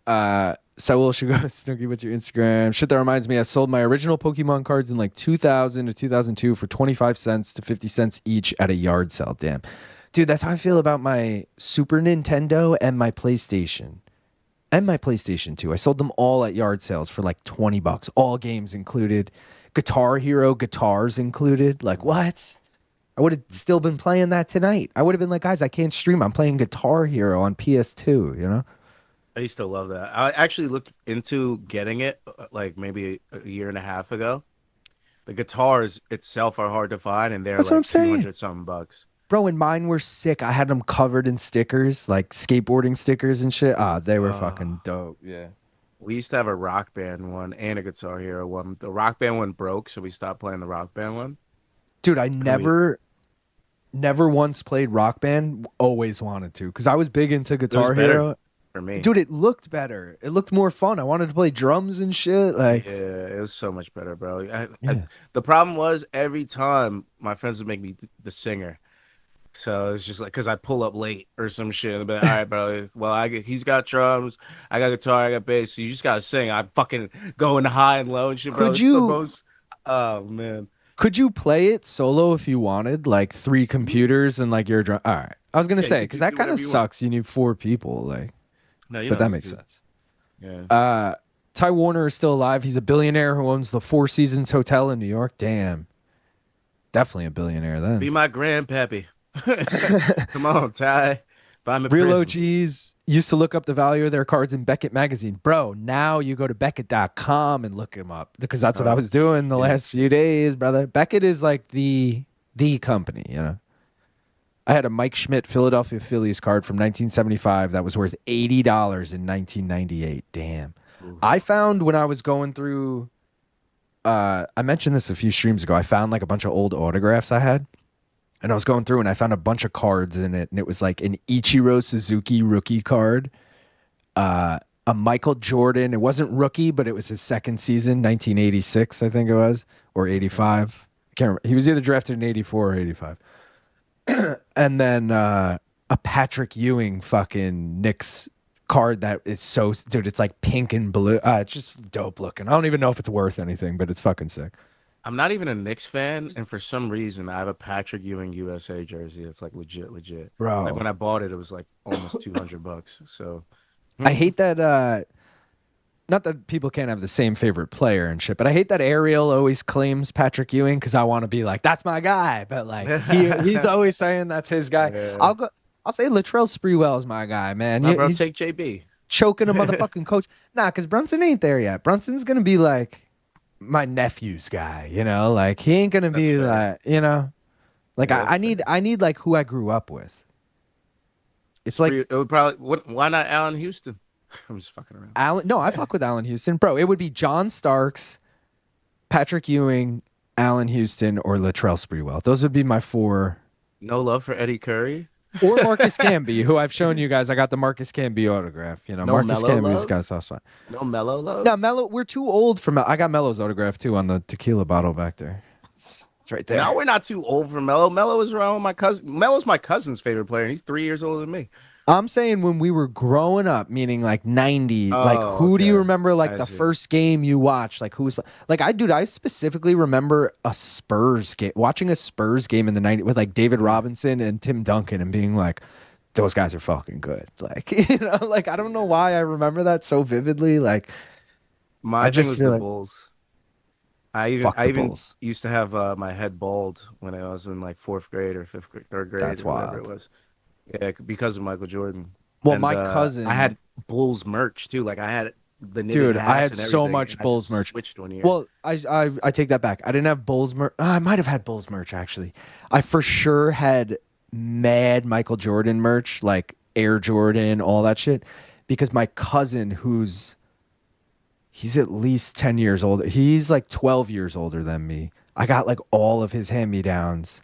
Saul should go. Snooki, what's your Instagram? Shit, that reminds me. I sold my original Pokemon cards in like 2000 to 2002 for 25 cents to 50 cents each at a yard sale. Damn. Dude, that's how I feel about my Super Nintendo and my PlayStation. And my PlayStation 2. I sold them all at yard sales for like $20. All games included. Guitar Hero guitars included. Like, what? I would have still been playing that tonight. I would have been like, guys, I can't stream. I'm playing Guitar Hero on PS2, you know? I used to love that. I actually looked into getting it like maybe a year and a half ago. The guitars itself are hard to find, and they're That's like 200 something bucks. Bro, when mine were sick, I had them covered in stickers, like skateboarding stickers and shit. They were fucking dope. Yeah. We used to have a Rock Band one and a Guitar Hero one. The Rock Band one broke, so we stopped playing the Rock Band one. Dude, I never once played Rock Band. Always wanted to, because I was big into Guitar Hero. For me. Dude, it looked better. It looked more fun. I wanted to play drums and shit. Like, yeah, it was so much better, bro. The problem was every time my friends would make me the singer. So it's just like, because I pull up late or some shit. And be like, all right, bro. Well, he's got drums. I got guitar. I got bass. So you just got to sing. I fucking going high and low and shit, bro. Oh, man. Could you play it solo if you wanted? Like 3 computers and like your drum? All right. I was going to say, because that kind of sucks. You need 4 people. Like, no, but that makes sense. Yeah. Ty Warner is still alive. He's a billionaire who owns the Four Seasons Hotel in New York. Damn. Definitely a billionaire then. Be my grandpappy. Come on, Ty. Buy me Real presents. OGs used to look up the value of their cards in Beckett magazine. Bro, now you go to Beckett.com and look them up, because that's what I was doing the last few days, brother. Beckett is like the company, you know. I had a Mike Schmidt Philadelphia Phillies card from 1975 that was worth $80 in 1998. Damn. Ooh. I found when I was going through, I mentioned this a few streams ago, I found like a bunch of old autographs I had. And I was going through and I found a bunch of cards in it. And it was like an Ichiro Suzuki rookie card, a Michael Jordan. It wasn't rookie, but it was his second season, 1986, I think it was, or 85. I can't remember. He was either drafted in 84 or 85. And then a Patrick Ewing fucking Knicks card that is so, dude, it's like pink and blue. It's just dope looking. I don't even know if it's worth anything, but it's fucking sick. I'm not even a Knicks fan, and for some reason, I have a Patrick Ewing USA jersey that's like legit. Bro. Like when I bought it, it was like almost $200. So I hate that. Not that people can't have the same favorite player and shit, but I hate that Ariel always claims Patrick Ewing, because I want to be like, that's my guy. But like he's always saying that's his guy. Yeah. I'll say Latrell Sprewell is my guy, man. No, bro, take JB. Choking a motherfucking coach. Nah, because Brunson ain't there yet. Brunson's gonna be like my nephew's guy, you know, like he ain't gonna be like, you know, like I need like who I grew up with. It's like it would probably why not Allen Houston? I'm just fucking around. No, I fuck with Allen Houston, bro. It would be John Starks, Patrick Ewing, Allen Houston, or Latrell Sprewell. Those would be my 4. No love for Eddie Curry. Or Marcus Camby, who I've shown you guys. I got the Marcus Camby autograph. You know, no Marcus Camby's got a soft spot. No Melo love? No, Melo, we're too old for Melo. I got Melo's autograph, too, on the tequila bottle back there. It's right there. No, we're not too old for Melo. Melo is around with my cousin. Melo's my cousin's favorite player, and he's 3 years older than me. I'm saying when we were growing up, meaning like 90, like who do you remember like the first game you watched? Like who was like I specifically remember a Spurs game, watching a Spurs game in the 90s with like David Robinson and Tim Duncan and being like, those guys are fucking good. Like, you know, like I don't know why I remember that so vividly. Like my thing was the Bulls. I even used to have my head bald when I was in like 4th grade or 5th grade, 3rd grade. That's or whatever wild. It was. Yeah, because of Michael Jordan. Well, and, my cousin, I had Bulls merch too. Like I had the dude. Hats I had and so much Bulls merch. Switched one year. Well, I take that back. I didn't have Bulls merch. I might have had Bulls merch actually. I for sure had mad Michael Jordan merch, like Air Jordan, all that shit. Because my cousin, he's at least 10 years older. He's like 12 years older than me. I got like all of his hand-me-downs.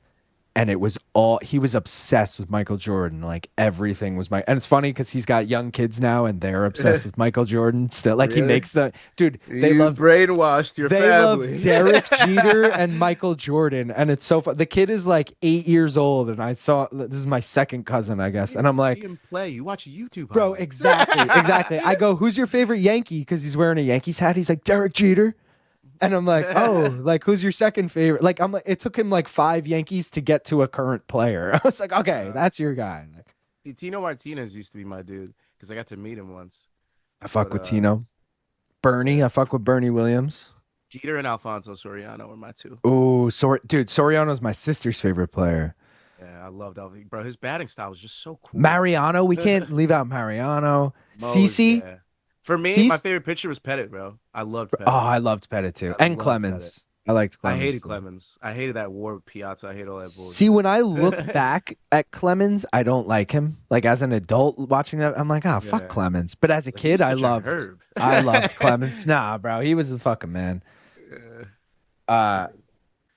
and he was obsessed with Michael Jordan. Like everything was and it's funny because he's got young kids now and they're obsessed with Michael Jordan still. Like Really? he makes dude, brainwashed your they family. love Derek Jeter and Michael Jordan, and it's so fun. The kid is like 8 years old, and this is my second cousin, I guess, and I'm like, see him play. You watch YouTube, bro, highlights. exactly. I go, who's your favorite Yankee? Because he's wearing a Yankees hat. He's like Derek Jeter. And I'm like, oh, like who's your second favorite? Like it took him like 5 Yankees to get to a current player. I was like, okay, that's your guy. Tino Martinez used to be my dude because I got to meet him once. I fuck with Tino. Bernie, I fuck with Bernie Williams. Jeter and Alfonso Soriano were my two. Oh, dude, Soriano's my sister's favorite player. Yeah, I loved Alfie. Bro, his batting style was just so cool. Mariano, we can't leave out Mariano. Cece. Yeah. For me, my favorite pitcher was Pettit, bro. I loved Pettit. Oh, I loved Pettit too. And Clemens. I liked Clemens. I hated Clemens. I hated that war with Piazza. I hate all that bullshit. See, when I look back at Clemens, I don't like him. Like as an adult watching that, I'm like, fuck Clemens. But as a kid, I loved Clemens. Nah, bro, he was the fucking man.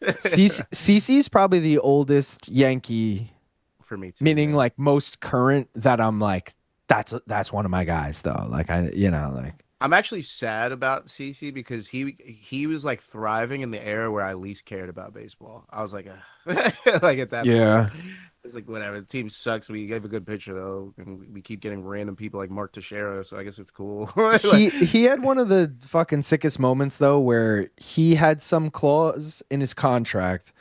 CC's probably the oldest Yankee for me too. Meaning like most current that I'm like, that's one of my guys though. Like I'm actually sad about CC because he was like thriving in the era where I least cared about baseball. I was like, like at that point, it's like whatever. The team sucks. We gave a good pitcher though, and we keep getting random people like Mark Teixeira, so I guess it's cool. He had one of the fucking sickest moments though, where he had some clause in his contract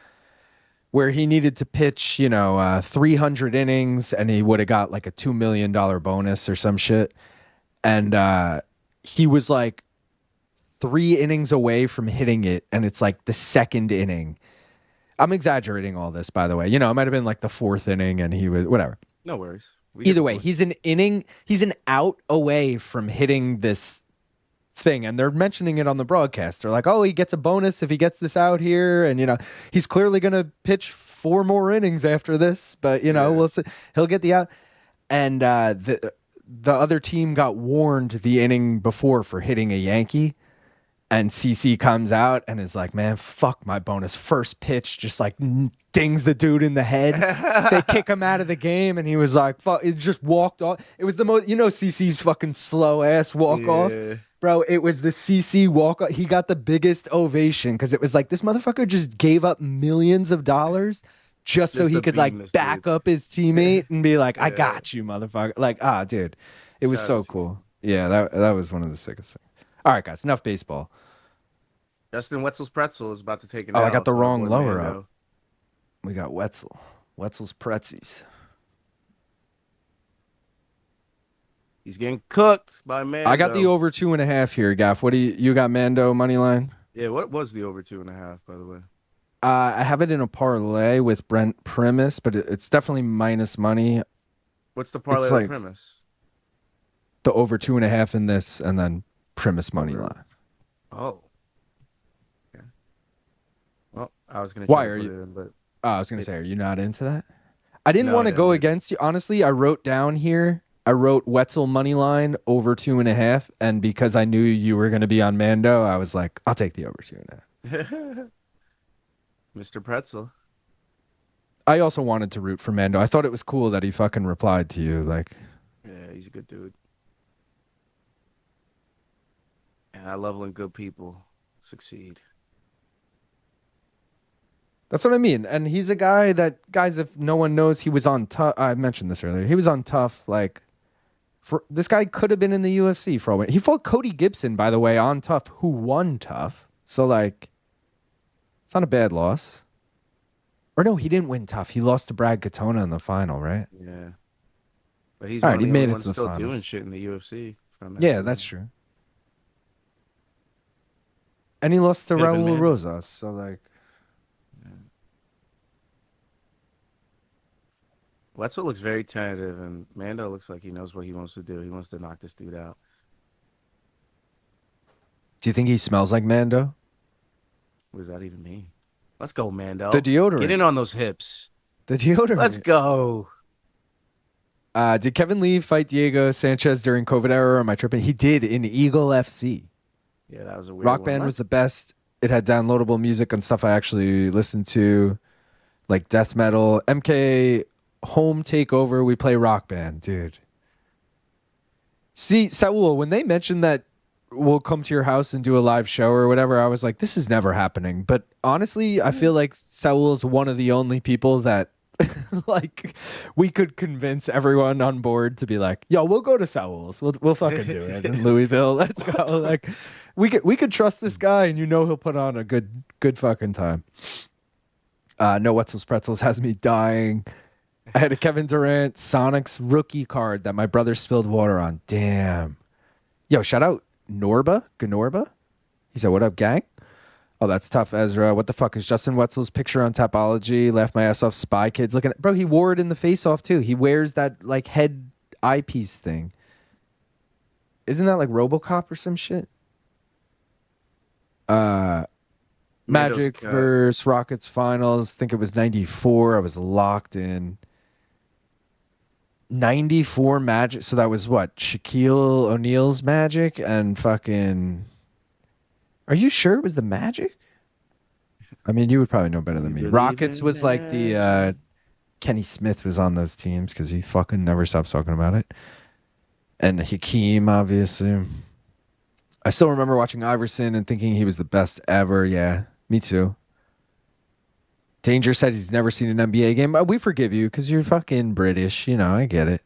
where he needed to pitch, 300 innings, and he would have got like a $2 million bonus or some shit, and he was like 3 innings away from hitting it, and it's like the second inning. I'm exaggerating all this, by the way. It might have been like the 4th inning, and he was whatever. No worries. Either way, he's an out away from hitting this thing, and they're mentioning it on the broadcast. They're like, oh, he gets a bonus if he gets this out here, and he's clearly gonna pitch 4 more innings after this, but we'll see. He'll get the out. And the other team got warned the inning before for hitting a Yankee, and CC comes out and is like, man, fuck my bonus. First pitch just like dings the dude in the head. They kick him out of the game, and he was like, fuck, it just walked off. It was the most, CC's fucking slow ass walk off. Bro, it was the CC walk off. He got the biggest ovation because it was like, this motherfucker just gave up millions of dollars just so he could like back up his teammate and be like, I got you, motherfucker. Like, dude, it was so cool. Yeah, that was one of the sickest things. All right, guys, enough baseball. Justin Wetzell's pretzel is about to take it. I got the wrong lower up. We got Wetzell. Wetzell's Pretzies. He's getting cooked by Mando. I got the over 2.5 here, Gaff. What do you got? Mando money line? Yeah, what was the over 2.5, by the way? I have it in a parlay with Brent Primus, but it's definitely minus money. What's the parlay with Primus? The over 2.5 in this, and then Primus money line. Oh. Okay. Well, I was gonna. Why are you? I was gonna say, are you not into that? I didn't want to go against you. Honestly, I wrote down here. I wrote Wetzell money line over 2.5, and because I knew you were gonna be on Mando, I was like, I'll take the over 2.5. Mr. Pretzel. I also wanted to root for Mando. I thought it was cool that he fucking replied to you, like. Yeah, he's a good dude. And I love when good people succeed. That's what I mean. And he's a guy that, guys, if no one knows, he was on Tough. I mentioned this earlier. He was on Tough. Like, this guy could have been in the UFC for a while. He fought Cody Gibson, by the way, on Tough, who won Tough. So, like, it's not a bad loss. Or no, he didn't win Tough. He lost to Brad Katona in the final, right? Yeah. But he's he made it to the still finals. Doing shit in the UFC. Yeah, that's true. And he lost to Raul Rosas, so like. Wetzell looks very tentative, and Mando looks like he knows what he wants to do. He wants to knock this dude out. Do you think he smells like Mando? What does that even mean? Let's go, Mando. The deodorant. Get in on those hips. The deodorant. Let's go. Did Kevin Lee fight Diego Sanchez during COVID era, or am I tripping? He did in Eagle FC. Yeah, that was a weird Rock one. Band was the best. It had downloadable music and stuff I actually listened to. like death metal. MK home takeover. We play rock band, dude. See, Saul, when they mentioned that we'll come to your house and do a live show or whatever, I was like, this is never happening. But honestly, I feel like Saul is one of the only people that like we could convince everyone on board to be like, yo, we'll go to Saul's. We'll fucking do it in Louisville. Let's go. Like we could trust this guy, and he'll put on a good fucking time. No Wetzell's Pretzels has me dying. I had a Kevin Durant Sonics rookie card that my brother spilled water on. Damn. Yo, shout out Ganorba. He said, what up, gang? Oh, that's tough, Ezra. What the fuck is Justin Wetzell's picture on Tapology? Laugh my ass off. Spy Kids looking at... Bro, he wore it in the face-off, too. He wears that, like, head eyepiece thing. Isn't that, like, RoboCop or some shit? Magic versus Rockets finals. Think it was 94. I was locked in. 94 Magic. So that was what? Shaquille O'Neal's Magic and fucking... Are you sure it was the Magic? I mean, you would probably know better than me. Rockets was like the... Kenny Smith was on those teams because he fucking never stops talking about it. And Hakeem, obviously. I still remember watching Iverson and thinking he was the best ever. Yeah, me too. Danger said he's never seen an NBA game. We forgive you because you're fucking British. You know, I get it.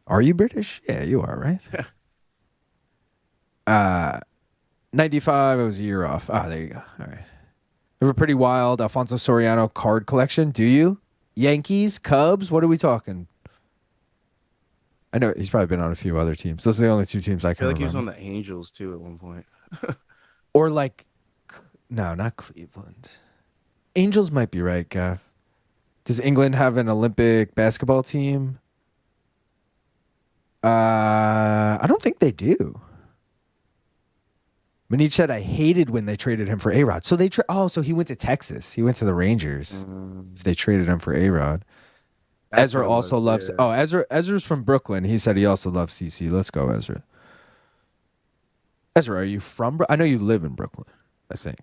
Are you British? Yeah, you are, right? 95, I was a year off. Ah, there you go. All right. We have a pretty wild Alfonso Soriano card collection. Do you? Yankees, Cubs? What are we talking? I know he's probably been on a few other teams. Those are the only two teams I can remember. He was on the Angels, too, at one point. Or like... No, not Cleveland. Angels might be right, Gav. Does England have an Olympic basketball team? I don't think they do. Manish said, I hated when they traded him for A-Rod. So so he went to Texas. He went to the Rangers. If they traded him for A-Rod. Ezra also loves... Yeah. Oh, Ezra's from Brooklyn. He said he also loves CC. Let's go, Ezra. Ezra, are you from... I know you live in Brooklyn, I think.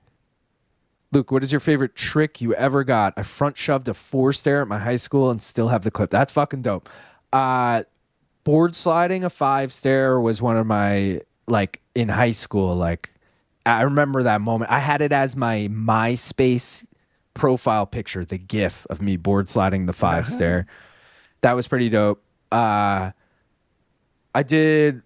Luke, what is your favorite trick you ever got? I front shoved a 4-stair at my high school and still have the clip. That's fucking dope. Board sliding a 5-stair was one of my... Like, in high school, like... I remember that moment. I had it as my MySpace profile picture, the GIF of me board sliding the 5-stair. That was pretty dope. I did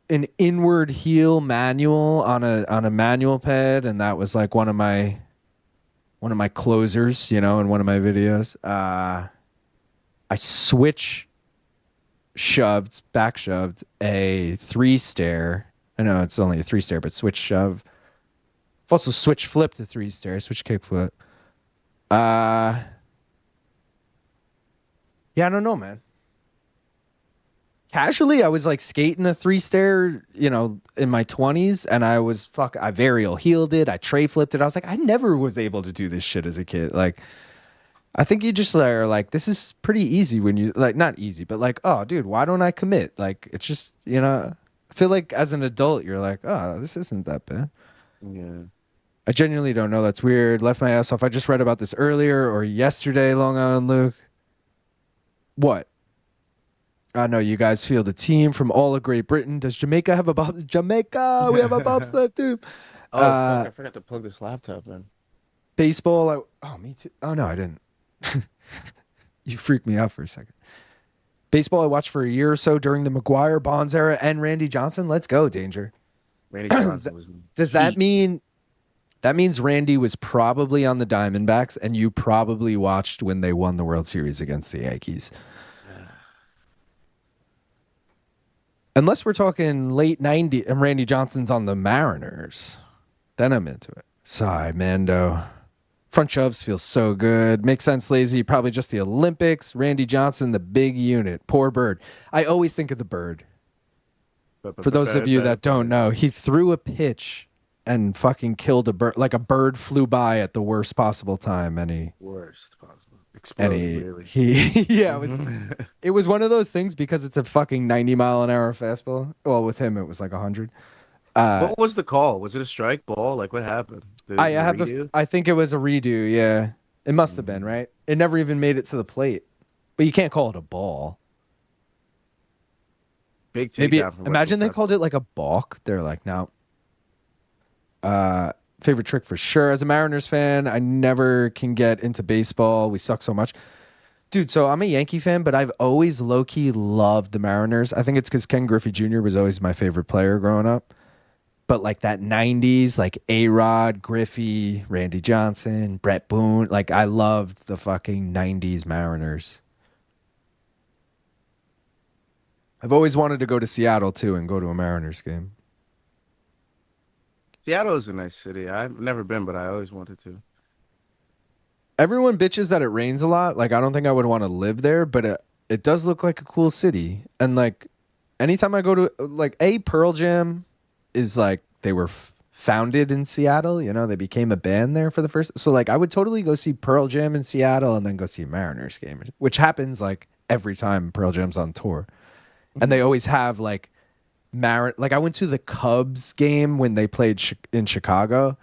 an inward heel manual on a manual pad, and that was like one of my closers, in one of my videos. I back shoved a 3-stair. I know it's only a 3-stair, but switch shove. I've also switch flipped a 3-stair, switch kick flip. Yeah, I don't know, man. Casually, I was like skating a 3-stair, in my 20s, and I varial heeled it, I tray flipped it. I was like, I never was able to do this shit as a kid. Like, I think you just are like, this is pretty easy when you, like, not easy, but like, oh, dude, why don't I commit? Like, it's just, I feel like as an adult, you're like, oh, this isn't that bad. Yeah. I genuinely don't know. That's weird. Left my ass off. I just read about this earlier or yesterday, Long Island Luke. What? I know you guys feel the team from all of Great Britain. Does Jamaica have a bob? Jamaica, we have a bobsled team. Oh, fuck, I forgot to plug this laptop in. Baseball. Me too. Oh, no, I didn't. You freaked me out for a second. Baseball I watched for a year or so during the McGuire, Bonds era, and Randy Johnson. Let's go, Danger. Randy Johnson was... Does that mean... That means Randy was probably on the Diamondbacks, and you probably watched when they won the World Series against the Yankees. Unless we're talking late 90s and Randy Johnson's on the Mariners. Then I'm into it. Sigh, Mando. Front shoves feel so good. Makes sense, lazy. Probably just the Olympics. Randy Johnson, the big unit. Poor Bird. I always think of the Bird. For those of you that don't know, he threw a pitch and fucking killed a bird. Like a bird flew by at the worst possible time. Worst possible. Exploded, really. It was one of those things because it's a fucking 90-mile-an-hour fastball. Well, with him, it was like 100. What was the call? Was it a strike ball? Like, what happened? I think it was a redo, yeah. It must have been, right? It never even made it to the plate. But you can't call it a ball. Big takedown Maybe from imagine they Wetzell. called it like a balk. They're like, no. Favorite trick for sure. As a Mariners fan, I never can get into baseball. We suck so much. Dude, so I'm a Yankee fan, but I've always low-key loved the Mariners. I think it's because Ken Griffey Jr. was always my favorite player growing up. But like that 90s, like A-Rod, Griffey, Randy Johnson, Brett Boone. Like I loved the fucking 90s Mariners. I've always wanted to go to Seattle too and go to a Mariners game. Seattle is a nice city. I've never been, but I always wanted to. Everyone bitches that it rains a lot. Like I don't think I would want to live there, but it does look like a cool city. And like anytime I go to like Pearl Jam is like they were founded in Seattle, you know, they became a band there for the first. So like I would totally go see Pearl Jam in Seattle and then go see a Mariners game, which happens like every time Pearl Jam's on tour. And they always have like like I went to the Cubs game when they played in Chicago,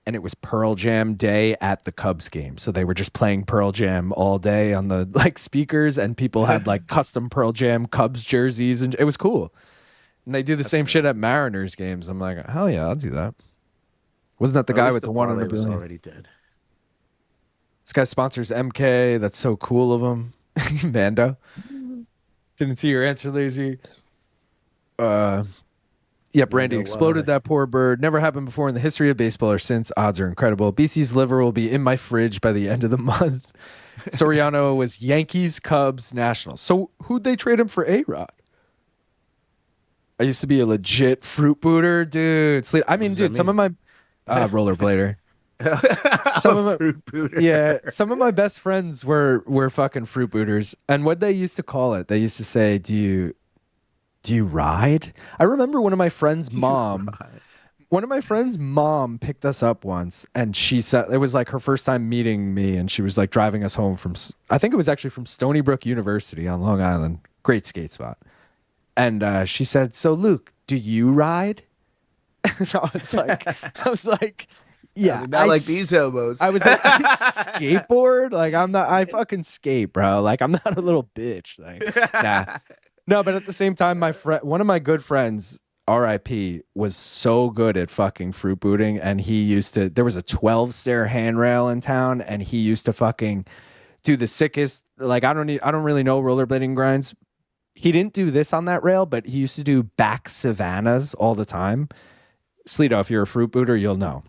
and it was Pearl Jam day at the Cubs game. So they were just playing Pearl Jam all day on the like speakers, and people had like custom Pearl Jam Cubs jerseys, and it was cool. And they do the same shit at Mariners games. I'm like, hell yeah, I'll do that. Wasn't that the guy with the one on a billion? Already dead. This guy sponsors MK. That's so cool of him. Mando. Didn't see your answer, lazy. Yep, Randy exploded that poor bird. Never happened before in the history of baseball or since. Odds are incredible. BC's liver will be in my fridge by the end of the month. Soriano was Yankees, Cubs, Nationals. So who'd they trade him for A-Rod? I used to be a legit fruit booter, dude. I mean, dude, some of my rollerblader. Some of my fruit booter. Yeah, some of my best friends were fucking fruit booters. And what they used to call it, they used to say, do you ride? I remember one of my friends' mom picked us up once, and she said it was like her first time meeting me, and she was like driving us home from, I think it was actually from Stony Brook University on Long Island. Great skate spot. And she said, so Luke, do you ride? And I was like, yeah, not like these hobos. I was like, I skateboard? Like I fucking skate, bro. Like I'm not a little bitch. Like, nah. No, but at the same time, one of my good friends, RIP, was so good at fucking fruit booting, and there was a 12-stair handrail in town, and he used to fucking do the sickest, like I don't really know rollerblading grinds. He didn't do this on that rail, but he used to do back savannas all the time. Sleeto, if you're a fruit booter, you'll know.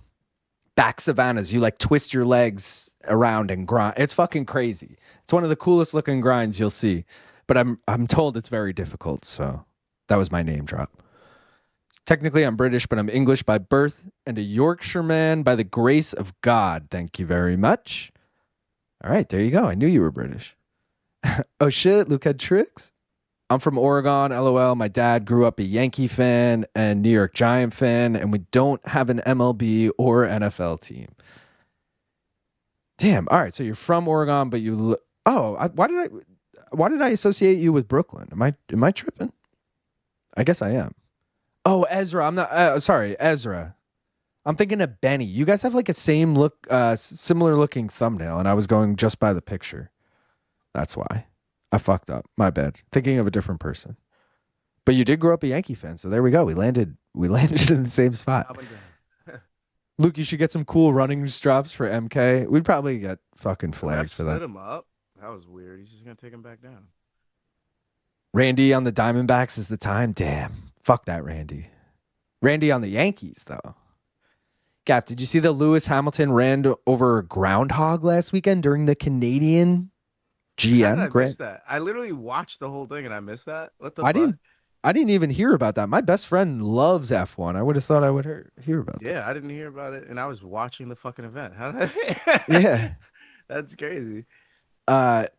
Back savannas, you like twist your legs around and grind. It's fucking crazy. It's one of the coolest looking grinds you'll see. But I'm told it's very difficult, so that was my name drop. Technically, I'm British, but I'm English by birth and a Yorkshireman by the grace of God. Thank you very much. All right, there you go. I knew you were British. Oh, shit, Luke had tricks? I'm from Oregon, LOL. My dad grew up a Yankee fan and New York Giant fan, and we don't have an MLB or NFL team. Damn, all right, so you're from Oregon, but you... Why did I associate you with Brooklyn? Am I tripping? I guess I am. Oh, Ezra. I'm not. Sorry, Ezra. I'm thinking of Benny. You guys have like a similar looking thumbnail, and I was going just by the picture. That's why I fucked up. My bad. Thinking of a different person. But you did grow up a Yankee fan, so there we go. We landed in the same spot. Luke, you should get some cool running straps for MK. We'd probably get fucking flagged for that. Stood him up. That was weird. He's just gonna take him back down. Randy on the Diamondbacks is the time. Damn. Fuck that, Randy. Randy on the Yankees, though. Gap, did you see that Lewis Hamilton ran over a groundhog last weekend during the Canadian GM? How did I miss that? I literally watched the whole thing and I missed that. What the fuck? I didn't even hear about that. My best friend loves F1. I would have thought I would hear about that. Yeah, I didn't hear about it, and I was watching the fucking event. How did Yeah. That's crazy.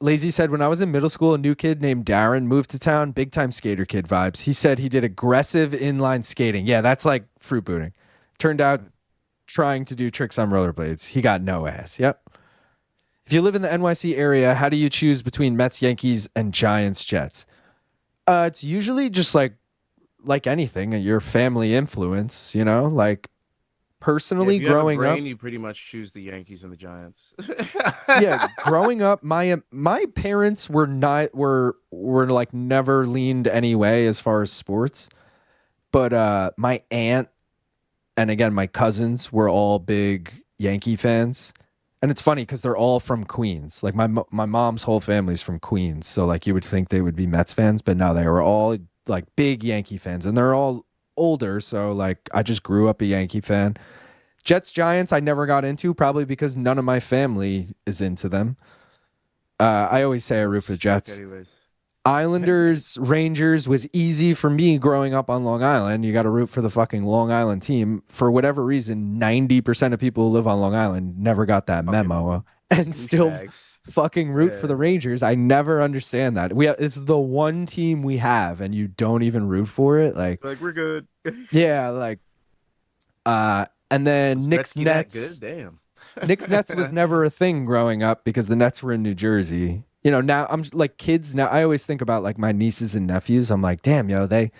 Lazy said, when I was in middle school, a new kid named Darren moved to town. Big time skater kid vibes. He said he did aggressive inline skating. Yeah, that's like fruit booting. Turned out trying to do tricks on rollerblades. He got no ass. Yep. If you live in the NYC area, how do you choose between Mets, Yankees, and Giants, Jets? It's usually just like anything, your family influence, you know, like personally, if you have a growing brain, up, you pretty much choose the Yankees and the Giants. yeah, growing up, my parents were not were like never leaned any way as far as sports, but my aunt and again my cousins were all big Yankee fans. And it's funny because they're all from Queens. Like my mom's whole family's from Queens, so like you would think they would be Mets fans, but no, they were all like big Yankee fans, and they're all older. So like I just grew up a Yankee fan. Jets Giants I never got into, probably because none of my family is into them. I always say I root for the Jets. Anyways. Islanders, Rangers was easy for me growing up on Long Island. You got to root for the fucking Long Island team. For whatever reason, 90% of people who live on Long Island never got that memo and still fucking root for the Rangers. I never understand that. It's the one team we have and you don't even root for it. Like we're good. Yeah, like and then Knicks Nets. Good? Damn. Knicks Nets was never a thing growing up because the Nets were in New Jersey. You know, now I'm like kids now. I always think about like my nieces and nephews. I'm like, damn, yo, they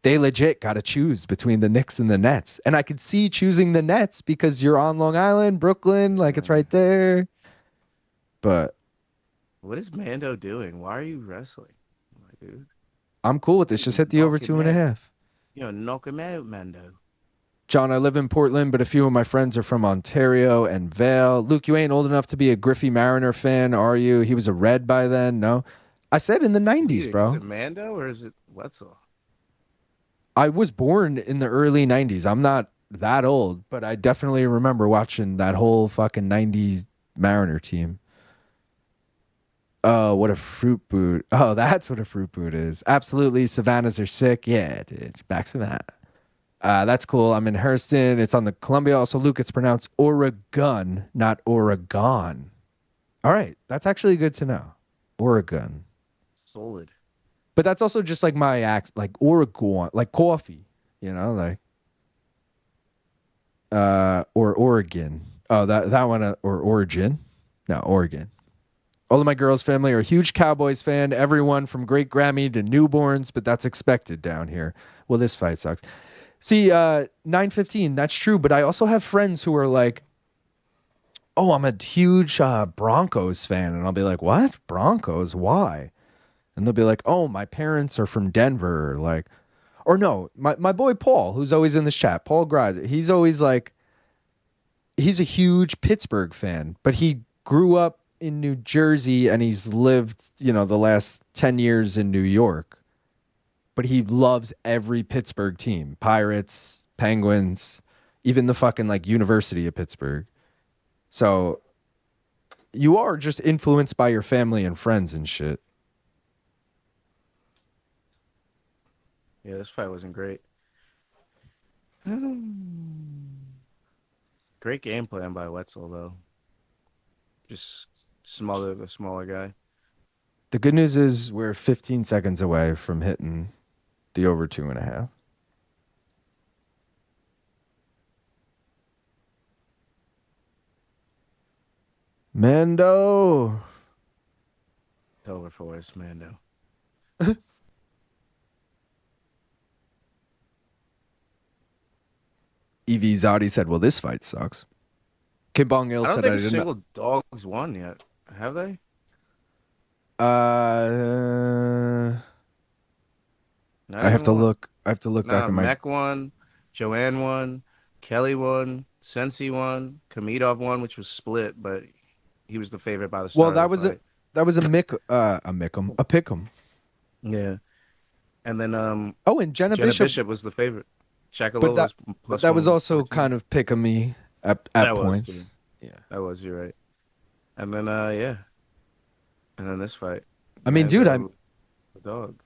legit got to choose between the Knicks and the Nets. And I could see choosing the Nets because you're on Long Island, Brooklyn, like it's right there. But what is Mando doing? Why are you wrestling? My dude. I'm cool with this. Just hit the over 2.5. You know, knock him out, Mando. John, I live in Portland, but a few of my friends are from Ontario and Vale. Luke, you ain't old enough to be a Griffey Mariner fan, are you? He was a Red by then, no? I said in the 90s, bro. Is it Mando or is it Wetzell? I was born in the early 90s. I'm not that old, but I definitely remember watching that whole fucking 90s Mariner team. Oh, what a fruit boot. Oh, that's what a fruit boot is. Absolutely. Savannas are sick. Yeah, dude. Back Savannah. That's cool. I'm in Hurston. It's on the Columbia. Also, Luke, it's pronounced Oregon, not Oregon. All right. That's actually good to know. Oregon. Solid. But that's also just like my accent, like Oregon, like coffee, you know, like, or Oregon. Oh, that one, or Origin. No, Oregon. All of my girls' family are a huge Cowboys fan. Everyone from great Grammy to newborns, but that's expected down here. Well, this fight sucks. See, 9:15, that's true, but I also have friends who are like, oh, I'm a huge Broncos fan. And I'll be like, what? Broncos? Why? And they'll be like, oh, my parents are from Denver. Like, or no, my boy Paul, who's always in this chat, Paul Gradge, he's always like, he's a huge Pittsburgh fan, but he grew up in New Jersey and he's lived, you know, the last 10 years in New York. But he loves every Pittsburgh team. Pirates, Penguins, even the fucking like University of Pittsburgh. So you are just influenced by your family and friends and shit. Yeah, this fight wasn't great. Great game plan by Wetzell, though. Just smother the smaller guy. The good news is we're 15 seconds away from hitting the over 2.5. Mando. Over for us, Mando. EV Zadi said, well, this fight sucks. Kim Bong Il said, I don't think a single dog's won yet. Have they? I have to look. back in my... Meck won, Joanne won, Kelly won, Cenci won, Khamidov won, which was split, but he was the favorite by the start. Well, that was a pick'em. Yeah, and then and Jenna Bishop was the favorite. Shakalova was plus that was also kind of pick-em-y at points. Yeah, that was. You're right. And then and then this fight. I mean, dude, dog.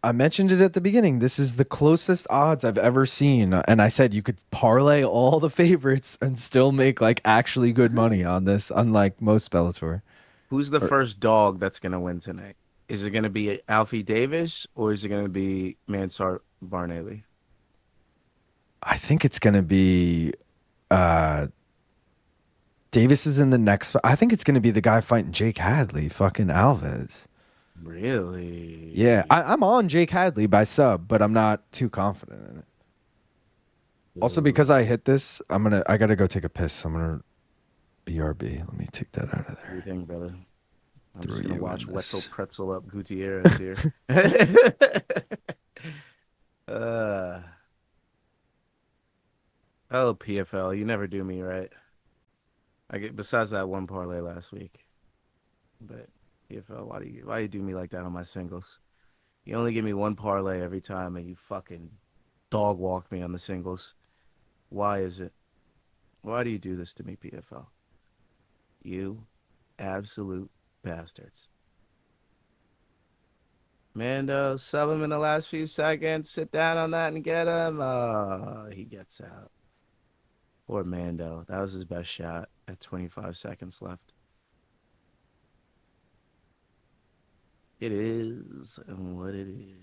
I mentioned it at the beginning. This is the closest odds I've ever seen, and I said you could parlay all the favorites and still make like actually good money on this, unlike most Bellator. Who's the first dog that's gonna win tonight? Is it gonna be Alfie Davis or is it gonna be Mansart Barnaby? I think it's gonna be Davis is in the next. I think it's gonna be the guy fighting Jake Hadley, fucking Alves. Really? Yeah, I'm on Jake Hadley by sub, but I'm not too confident in it. Also, because I hit this, I gotta go take a piss. I'm gonna BRB. Let me take that out of there. Everything, brother. I'm Throw just gonna you watch in Wetzell this. pretzel up Gutierrez here. Oh, PFL, you never do me right. Besides that one parlay last week. But PFL, why you do me like that on my singles? You only give me one parlay every time, and you fucking dog walk me on the singles. Why is it? Why do you do this to me, PFL? You absolute bastards. Mando, sub him in the last few seconds. Sit down on that and get him. He gets out. Poor Mando. That was his best shot at 25 seconds left. It is what it is.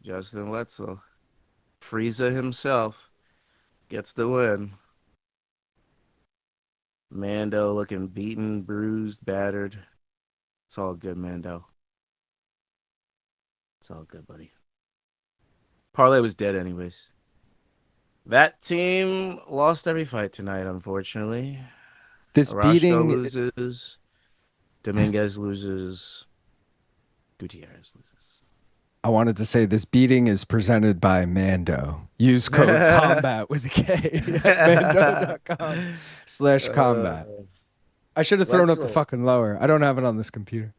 Justin Wetzell, Frieza himself, gets the win. Mando looking beaten, bruised, battered. It's all good, Mando. It's all good, buddy. Parlay was dead anyways. That team lost every fight tonight, unfortunately. This Orozco beating loses. Dominguez loses. Gutierrez loses. I wanted to say this beating is presented by Mando. Use code COMBAT with a K at mando.com/combat. I should have thrown up the fucking lower. I don't have it on this computer.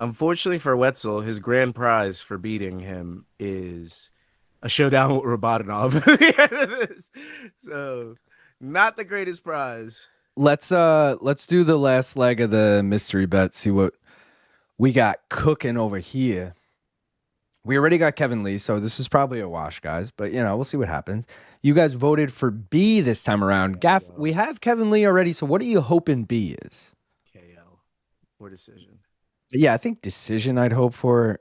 Unfortunately for Wetzell, his grand prize for beating him is a showdown with Rabadanov at the end of this. So, not the greatest prize. Let's do the last leg of the mystery bet. See what we got cooking over here. We already got Kevin Lee, so this is probably a wash, guys. But, we'll see what happens. You guys voted for B this time around. Gaff, we have Kevin Lee already, so what are you hoping B is? KO or decision. Yeah, I think decision I'd hope for.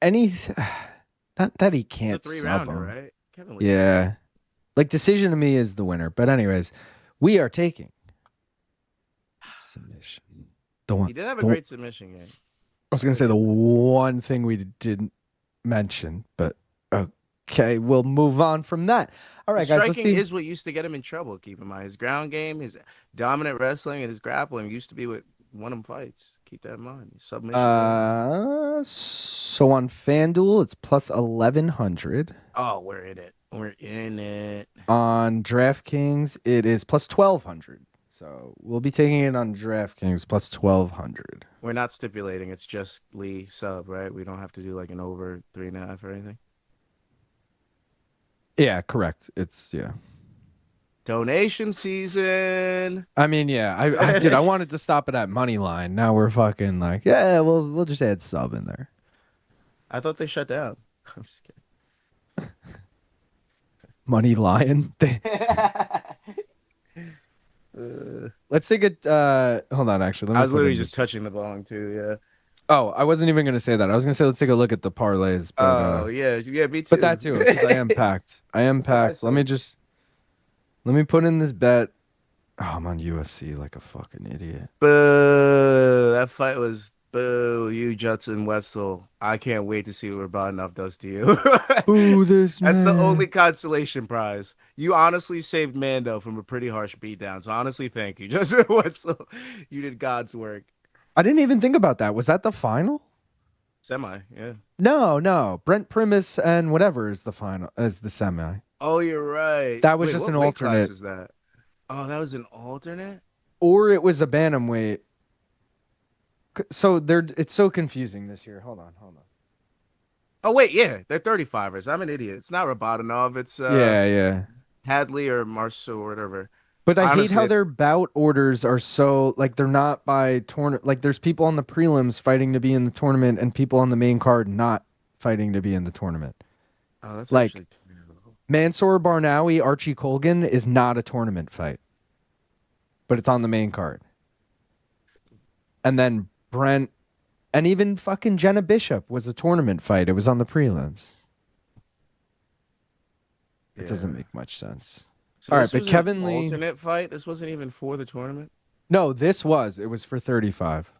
Not that he can't it's a sub 3-rounder, him. right? Kevin Lee. Yeah. Like, decision to me is the winner. But anyways, we are taking submission. He did have a great submission game. I was going to say the one thing we didn't mention, but okay, we'll move on from that. All right, guys, let's see. Striking is what used to get him in trouble, keep in mind. His ground game, his dominant wrestling, and his grappling used to be what won him fights. Keep that in mind. Submission. So on FanDuel, it's plus 1,100. Oh, we're in it. We're in it. On DraftKings, it is plus 1,200. So we'll be taking it on DraftKings plus 1,200. We're not stipulating. It's just Lee sub, right? We don't have to do like an over 3.5 or anything. Yeah, correct. It's donation season. I mean, yeah, I wanted to stop it at money line. Now we're fucking like, yeah, we'll just add sub in there. I thought they shut down. I'm just kidding. Money lion. Let's take it. Hold on, actually. I was literally just touching the bong too. Yeah. Oh, I wasn't even gonna say that. I was gonna say let's take a look at the parlays. But, yeah, me too. But that too, because I am packed. Let me put in this bet. Oh, I'm on UFC like a fucking idiot. Boo! That fight was boo. You, Judson Wetzell. I can't wait to see what Rabadanov does to you. Boo this man. That's the only consolation prize. You honestly saved Mando from a pretty harsh beatdown. So honestly, thank you, Judson Wetzell. You did God's work. I didn't even think about that. Was that the final? Semi, yeah. No. Brent, Primus, and whatever is the final, is the semi. Oh, you're right. That was just an alternate. Class is that? Oh, that was an alternate? Or it was a bantamweight. So it's so confusing this year. Hold on. Oh, wait, yeah. They're 35ers. I'm an idiot. It's not Rabadanov. It's yeah. Hadley or Marceau or whatever. But I hate how their bout orders are so, like, they're not by tournament. Like, there's people on the prelims fighting to be in the tournament and people on the main card not fighting to be in the tournament. Oh, that's like, actually terrible. Mansour Barnawi, Archie Colgan is not a tournament fight. But it's on the main card. And then Brent And even fucking Jenna Bishop was a tournament fight. It was on the prelims. It doesn't make much sense. So all this right, but was Kevin an Lee. alternate fight. This wasn't even for the tournament. No, this was. It was for 35.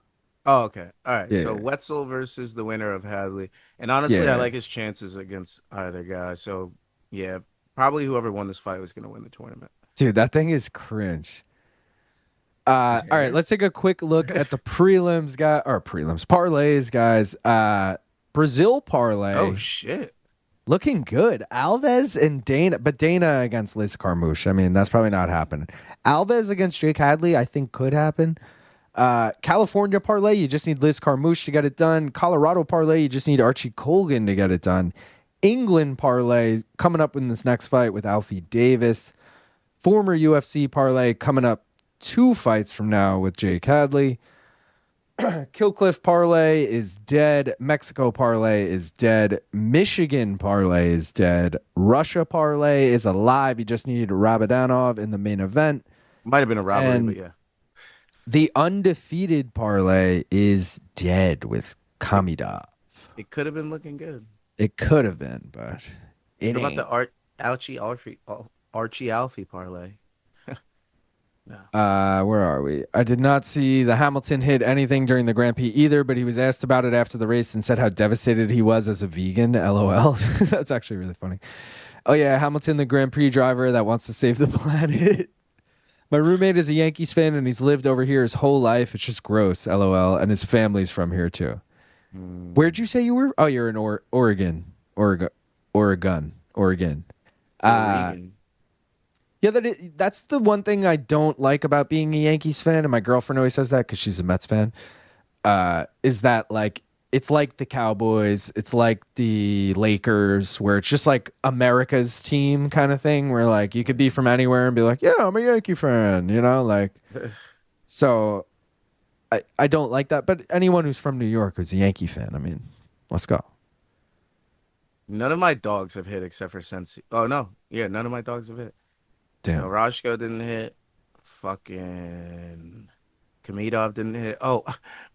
Oh, okay. All right. Yeah, So yeah. Wetzell versus the winner of Hadley. And honestly, Yeah. I like his chances against either guy. So, yeah, probably whoever won this fight was going to win the tournament. Dude, that thing is cringe. All right, let's take a quick look at the prelims, parlays, guys. Brazil parlay. Oh, shit. Looking good. Alves and Dana, but Dana against Liz Carmouche. I mean, that's probably not happening. Alves against Jake Hadley, I think could happen. California parlay, you just need Liz Carmouche to get it done. Colorado parlay, you just need Archie Colgan to get it done. England parlay coming up in this next fight with Alfie Davis. Former UFC parlay coming up 2 fights from now with Jake Hadley. Killcliff parlay is dead. Mexico parlay is dead. Michigan parlay is dead. Russia parlay is alive. You just need Rabadanov in the main event. Might have been a robbery, but yeah. The undefeated parlay is dead with Khamidov. It could have been looking good. It could have been, but it What ain't. about the Archie Alfie parlay? No. Where are we? I did not see the Hamilton hit anything during the Grand Prix either, but he was asked about it after the race and said how devastated he was as a vegan. LOL. That's actually really funny. Oh yeah, Hamilton, the Grand Prix driver that wants to save the planet. My roommate is a Yankees fan and he's lived over here his whole life. It's just gross. LOL. And his family's from here too. Where'd you say you were? Oh, you're in Oregon. Oregon. Yeah, that's the one thing I don't like about being a Yankees fan, and my girlfriend always says that because she's a Mets fan, is that, like, it's like the Cowboys, it's like the Lakers, where it's just like America's team kind of thing, where, like, you could be from anywhere and be like, yeah, I'm a Yankee fan, you know? Like, so I don't like that, but anyone who's from New York who's a Yankee fan, I mean, let's go. None of my dogs have hit except for Cenci. Oh, no. Yeah, none of my dogs have hit. Damn. Orozco didn't hit. Fucking Khamidov didn't hit. Oh,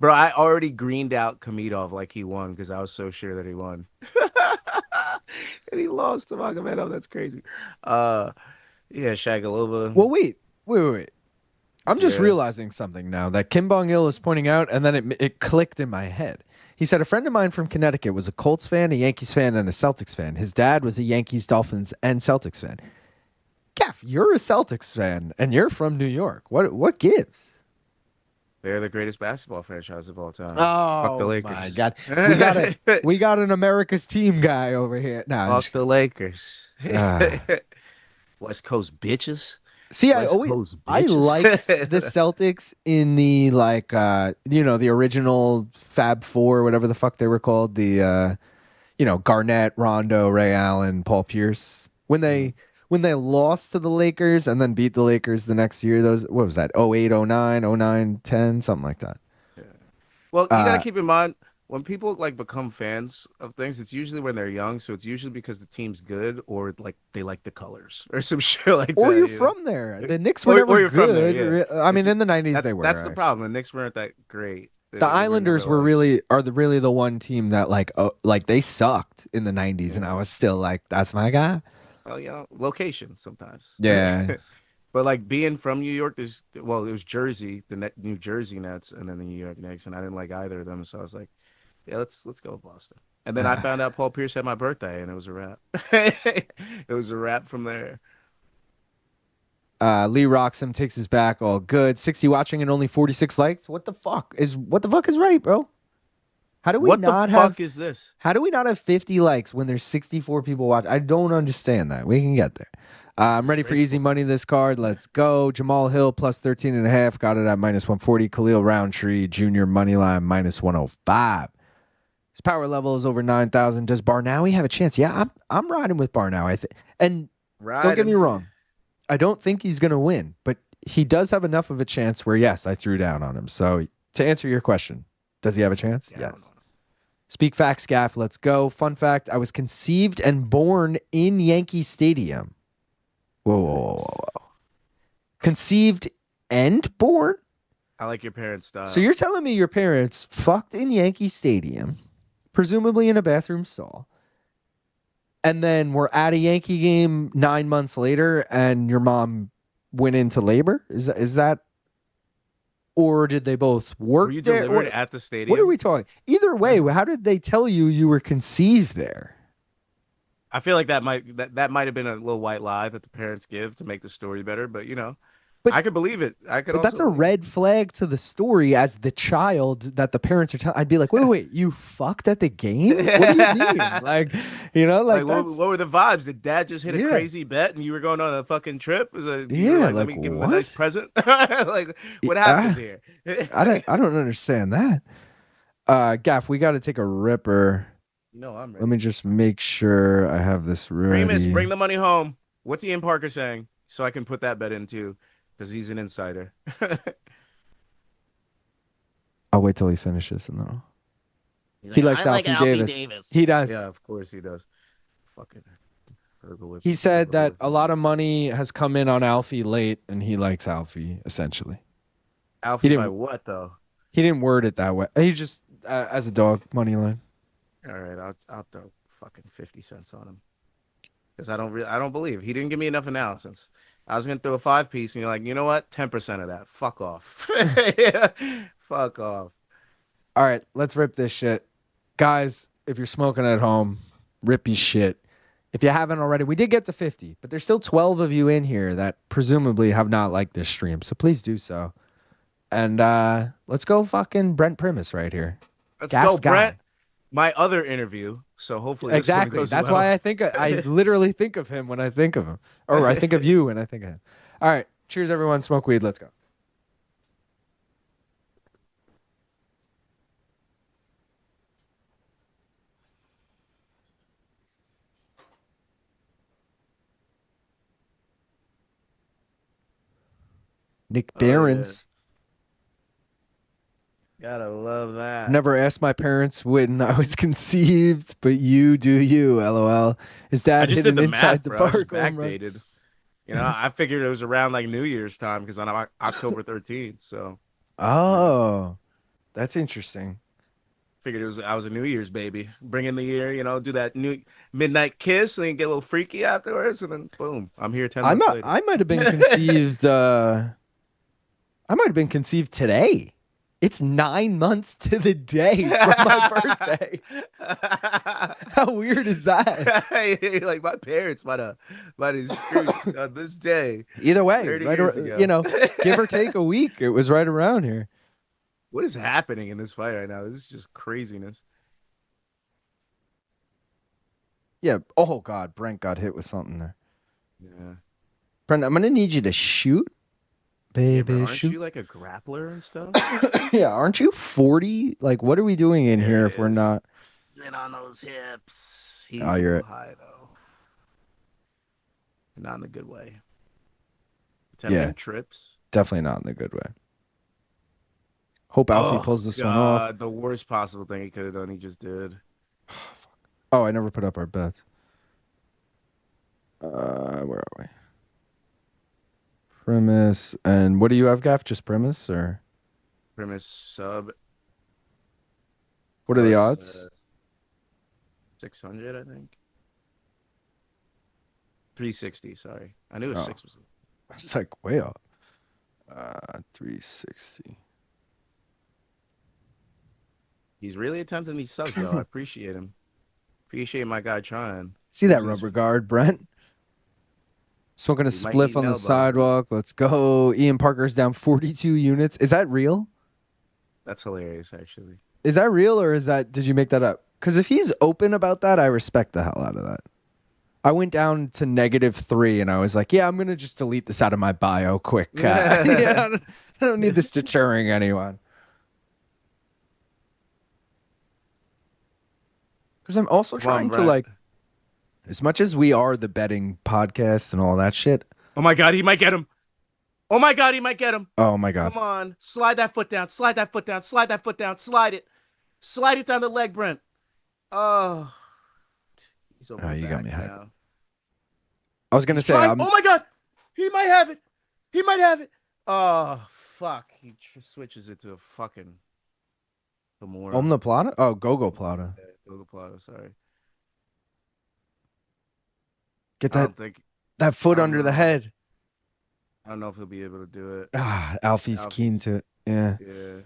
bro, I already greened out Khamidov like he won because I was so sure that he won. And he lost to Magomedov. That's crazy. Yeah, Shakalova. Well, wait. I'm just Yes. realizing something now that Kim Bong-il is pointing out, and then it clicked in my head. He said, a friend of mine from Connecticut was a Colts fan, a Yankees fan, and a Celtics fan. His dad was a Yankees, Dolphins, and Celtics fan. Gaff, you're a Celtics fan, and you're from New York. What gives? They're the greatest basketball franchise of all time. Oh, Fuck the Lakers. my God. We got an America's team guy over here. Nah, Fuck the Lakers. Ah. West Coast bitches. See, West I Coast liked bitches. the Celtics in the, like, the original Fab Four, whatever the fuck they were called. The, Garnett, Rondo, Ray Allen, Paul Pierce. When they lost to the Lakers and then beat the Lakers the next year, what was that? 08, 09, 09, 10, something like that. Yeah. Well, you got to keep in mind, when people like become fans of things, it's usually when they're young. So it's usually because the team's good or like they like the colors or some shit like that. Or you're from there. The Knicks were never or you're good. From there, yeah. I mean, in the 90s they were. That's the problem. The Knicks weren't that great. The Islanders were really the one team that like they sucked in the 90s, and I was still like, that's my guy. Oh, location sometimes. Yeah. But like being from New York, it was Jersey, the New Jersey Nets, and then the New York Knicks, and I didn't like either of them, so I was like, yeah, let's go with Boston. And then I found out Paul Pierce had my birthday, and it was a wrap. It was a wrap from there. Lee Roxham takes his back, all good. 60 watching and only 46 likes. What the fuck is right, bro? How do we what not the fuck have, is this? How do we not have 50 likes when there's 64 people watching? I don't understand that. We can get there. I'm ready for easy money this card. Let's go. Jamal Hill plus 13.5. Got it at minus 140. Khalil Roundtree, junior money line minus 105. His power level is over 9,000. Does Barnawi have a chance? Yeah, I'm riding with Barnawi. And don't get me wrong. I don't think he's going to win, but he does have enough of a chance where, yes, I threw down on him. So to answer your question, does he have a chance? Yeah, yes. Speak facts, Gaff. Let's go. Fun fact, I was conceived and born in Yankee Stadium. Whoa. Conceived and born? I like your parents' style. So you're telling me your parents fucked in Yankee Stadium, presumably in a bathroom stall, and then were at a Yankee game 9 months later, and your mom went into labor? Is that, or did they both work Were you there? delivered at the stadium? What are we talking? Either way, how did they tell you were conceived there? I feel like that might have been a little white lie that the parents give to make the story better, but I could believe it. But that's a red flag to the story as the child that the parents are telling. I'd be like, wait, you fucked at the game? What do you mean? Like, what were the vibes? Did dad just hit a crazy bet and you were going on a fucking trip? Let me give him a nice present. Like, what happened here? I don't understand that. Gaff, we got to take a ripper. I'm ready. Let me just make sure I have this ready. Primus, bring the money home. What's Ian Parker saying? So I can put that bet in too. Because he's an insider. I'll wait till he finishes and then he likes Alfie Davis. He does. Yeah, of course he does. Fucking. He said that a lot of money has come in on Alfie late, and he likes Alfie essentially. Alfie by what though? He didn't word it that way. He just as a dog money line. All right, I'll throw fucking 50 cents on him. Because I don't believe he didn't give me enough analysis. I was gonna throw a 5-piece, and you're like, you know what? 10% of that. Fuck off. Fuck off. All right, let's rip this shit, guys. If you're smoking at home, rip your shit. If you haven't already, we did get to 50, but there's still 12 of you in here that presumably have not liked this stream, so please do so. And let's go, fucking Brent Primus right here. Let's go, Brent. My other interview. So hopefully this one goes That's well. why I literally think of him when I think of him. Or I think of you when I think of him. All right. Cheers, everyone. Smoke weed. Let's go. Nick Barron's. Gotta love that. Never asked my parents when I was conceived, but you do you, LOL. His dad hit him inside the park. Backdated. I figured it was around like New Year's time because on October 13th. So. Oh, that's interesting. Figured I was a New Year's baby. Bring in the year, do that new midnight kiss, and then get a little freaky afterwards, and then boom, I'm here 10 months later. I might have been conceived. I might have been conceived today. It's 9 months to the day from my birthday. How weird is that? Like my parents might have screwed on this day. Either way, give or take a week, it was right around here. What is happening in this fight right now? This is just craziness. Yeah. Oh God, Brent got hit with something there. Yeah. Brent, I'm gonna need you to shoot. Baby, aren't you like a grappler and stuff? Yeah, aren't you 40? Like, what are we doing in here if we're not? Get on those hips. He's you're high though. Not in the good way. 10-minute trips. Definitely not in the good way. Hope Alfie pulls this one off. The worst possible thing he could have done, he just did. Oh, I never put up our bets. Where are we? Primus. And what do you have, Gaff? Just Primus or? Primus sub. What are the odds? 600, I think. 360, sorry. I knew it was 6. I was like, way up. 360. He's really attempting these subs, though. I appreciate him. Appreciate my guy trying. See that rubber guard, Brent? Smoking a spliff on the sidewalk. Let's go. Ian Parker's down 42 units. Is that real? That's hilarious, actually. Is that real or did you make that up? Because if he's open about that, I respect the hell out of that. I went down to -3 and I was like, yeah, I'm going to just delete this out of my bio quick. I don't need this deterring anyone. Because I'm also trying to as much as we are the betting podcast and all that shit. Oh my God, he might get him. Oh my God, he might get him. Oh my God. Come on. Slide that foot down. Slide that foot down. Slide that foot down. Slide it. Slide it down the leg, Brent. Oh. He's over you got me hyped. now. I was going to say. Oh my God. He might have it. He might have it. Oh, fuck. he switches it to a fucking Kimura. Omoplata? Oh, Gogo Plata. Yeah, Gogo Plata, sorry. Get I that don't think that foot I don't under the know. head. I don't know if he'll be able to do it. Alfie's keen to it. Yeah. Yeah.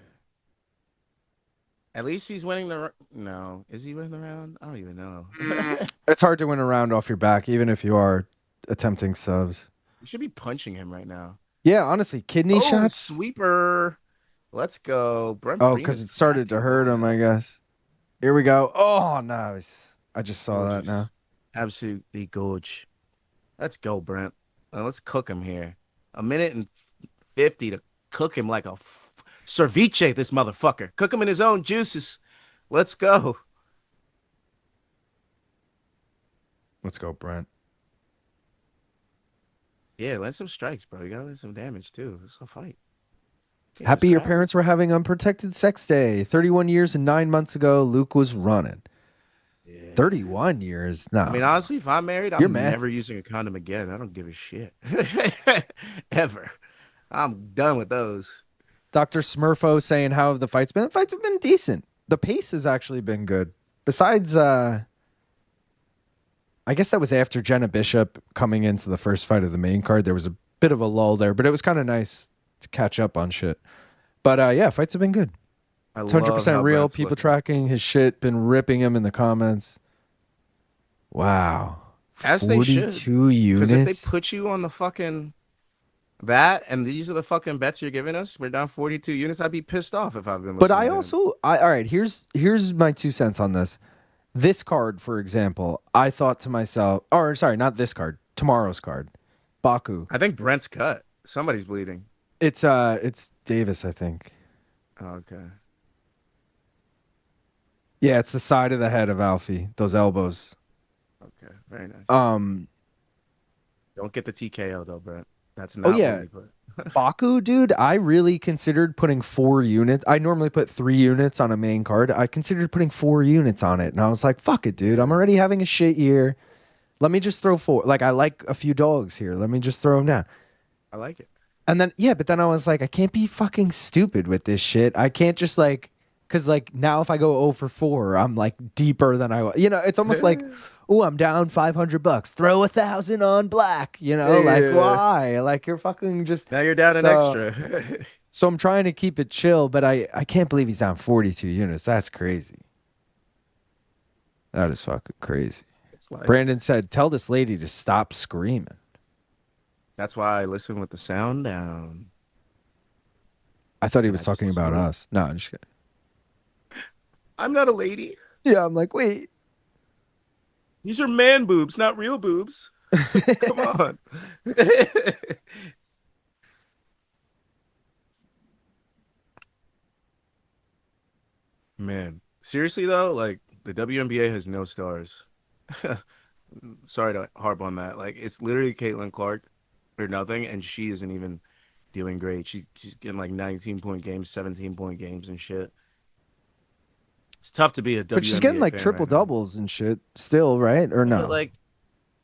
At least he's winning the. No, is he winning the round? I don't even know. It's hard to win a round off your back, even if you are attempting subs. You should be punching him right now. Yeah, honestly, kidney shots. Sweeper. Let's go, Brent. Oh, because it started to hurt him, I guess. Here we go. Oh, nice. I just saw that now. Absolutely gorge. Let's go, Brent. Let's cook him here. 1:50 to cook him like a ceviche, this motherfucker. Cook him in his own juices. Let's go. Let's go, Brent. Yeah, land some strikes, bro. You gotta land some damage, too. It's a fight. Yeah, Happy your parents were having unprotected sex day. 31 years and 9 months ago, Luke was running. Yeah. 31 years? No. I mean, honestly, if I'm married, I'm never using a condom again. I don't give a shit. Ever. I'm done with those. Dr. Smurfo saying, how have the fights been? The fights have been decent. The pace has actually been good. Besides, I guess that was after Jenna Bishop coming into the first fight of the main card. There was a bit of a lull there, but it was kind of nice to catch up on shit. But yeah, fights have been good. It's 100% real. People tracking his shit, been ripping him in the comments. Wow. As they should. 42 units. Because if they put you on the fucking that, and these are the fucking bets you're giving us, we're down 42 units, I'd be pissed off if I've been listening. But I also, all right, here's my 2 cents on this. This card, for example, I thought to myself, or sorry, not this card, tomorrow's card, Baku. I think Brent's cut. Somebody's bleeding. It's Davis, I think. Oh, okay. Yeah, it's the side of the head of Alfie. Those elbows. Okay, very nice. Don't get the TKO though, Brent. That's not. Oh yeah. Baku, dude, I really considered putting 4 units. I normally put 3 units on a main card. I considered putting 4 units on it, and I was like, fuck it, dude. I'm already having a shit year. Let me just throw 4. Like, I like a few dogs here. Let me just throw them down. I like it. And then, yeah, but then I was like, I can't be fucking stupid with this shit. I can't just like, because like now if I go 0 for 4, I'm like deeper than I was. You know, it's almost like, oh, I'm down $500. Throw 1,000 on black. You know, like why? Like you're fucking just. Now you're down an extra. So I'm trying to keep it chill, but I can't believe he's down 42 units. That's crazy. That is fucking crazy. Like, Brandon said, tell this lady to stop screaming. That's why I listen with the sound down. I thought he was talking about us. No, I'm just kidding. I'm not a lady. Yeah, I'm like, wait. These are man boobs, not real boobs. Come on. Man, seriously though, like the WNBA has no stars. Sorry to harp on that. Like it's literally Caitlin Clark or nothing, and she isn't even doing great. She's getting like 19-point games, 17-point games and shit. It's tough to be a WNBA But she's getting like triple doubles and shit still, right? Or no? But like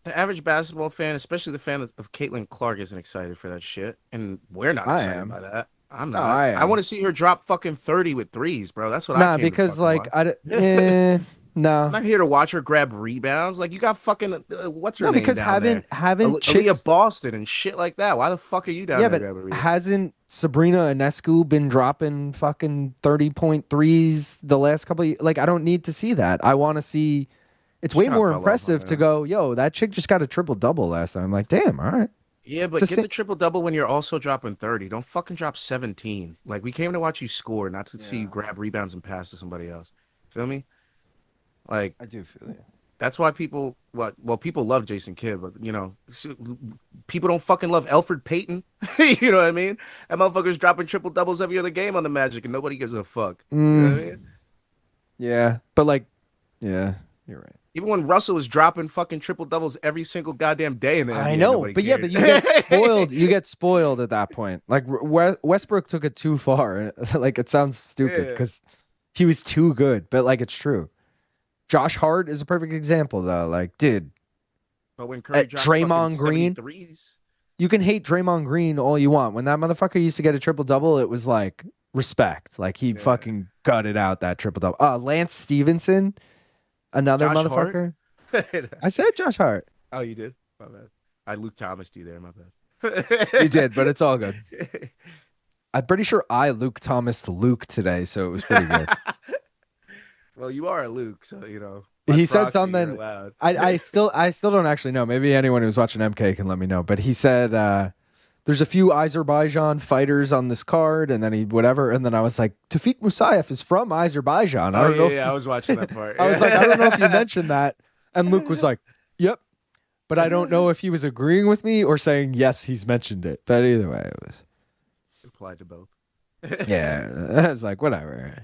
the average basketball fan, especially the fan of Caitlin Clark, isn't excited for that shit, and we're not excited by that. I'm not. I want to see her drop fucking 30 with threes, bro. That's what I came because to like watch. no. I'm not here to watch her grab rebounds. Like you got fucking what's her name because down there? haven't Aaliyah Boston and shit like that. Why the fuck are you down there grabbing rebounds? Hasn't Sabrina Ionescu been dropping fucking 30-point threes the last couple of years? Like I don't need to see that. I want to see. It's way more impressive to go, yo, that chick just got a triple double last time. I'm like, damn, all right. Yeah, but get the triple double when you're also dropping 30. Don't fucking drop 17. Like we came to watch you score, not to see you grab rebounds and pass to somebody else. Feel me? Like I do feel you. That's why people people love Jason Kidd, but you know, people don't fucking love Elfrid Payton. You know what I mean? That motherfucker's dropping triple doubles every other game on the Magic, and nobody gives a fuck. You know what I mean? Yeah, but like, yeah, you're right. Even when Russell was dropping fucking triple doubles every single goddamn day in the NBA, I know, but yeah, but you get spoiled. You get spoiled at that point. Like Westbrook took it too far. Like it sounds stupid because he was too good, but like it's true. Josh Hart is a perfect example though. Like, dude, but when Curry drops Draymond Green threes, you can hate Draymond Green all you want. When that motherfucker used to get a triple-double, it was like respect. Like he fucking gutted out that triple-double. Lance Stevenson, another Josh Hart? motherfucker. I said Josh Hart. Oh, you did? My bad. I Luke Thomas you there, my bad. You did, but it's all good. I'm pretty sure I Luke Thomas to Luke today, so it was pretty good. Well, you are a Luke, so you know. He said something. I still don't actually know. Maybe anyone who's watching MK can let me know. But he said there's a few Azerbaijan fighters on this card, and then he whatever, and then I was like, Tafik Musayev is from Azerbaijan. I don't know. I was watching that part. I was like, I don't know if you mentioned that, and Luke was like, yep. But I don't know if he was agreeing with me or saying yes, he's mentioned it. But either way, it was applied to both. Yeah, I was like, whatever.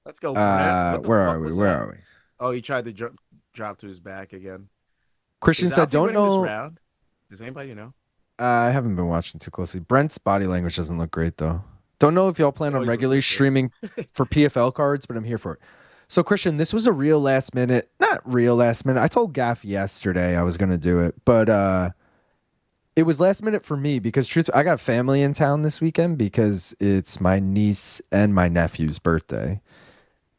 Let's go. Brent. Where are we? Oh, he tried to drop to his back again. Christian said, "Don't know." This round? Does anybody know? I haven't been watching too closely. Brent's body language doesn't look great though. Don't know if y'all plan on regularly streaming for PFL cards, but I'm here for it. So Christian, this was a real last minute. Not real last minute. I told Gaff yesterday I was gonna do it, but it was last minute for me because I got family in town this weekend because it's my niece and my nephew's birthday.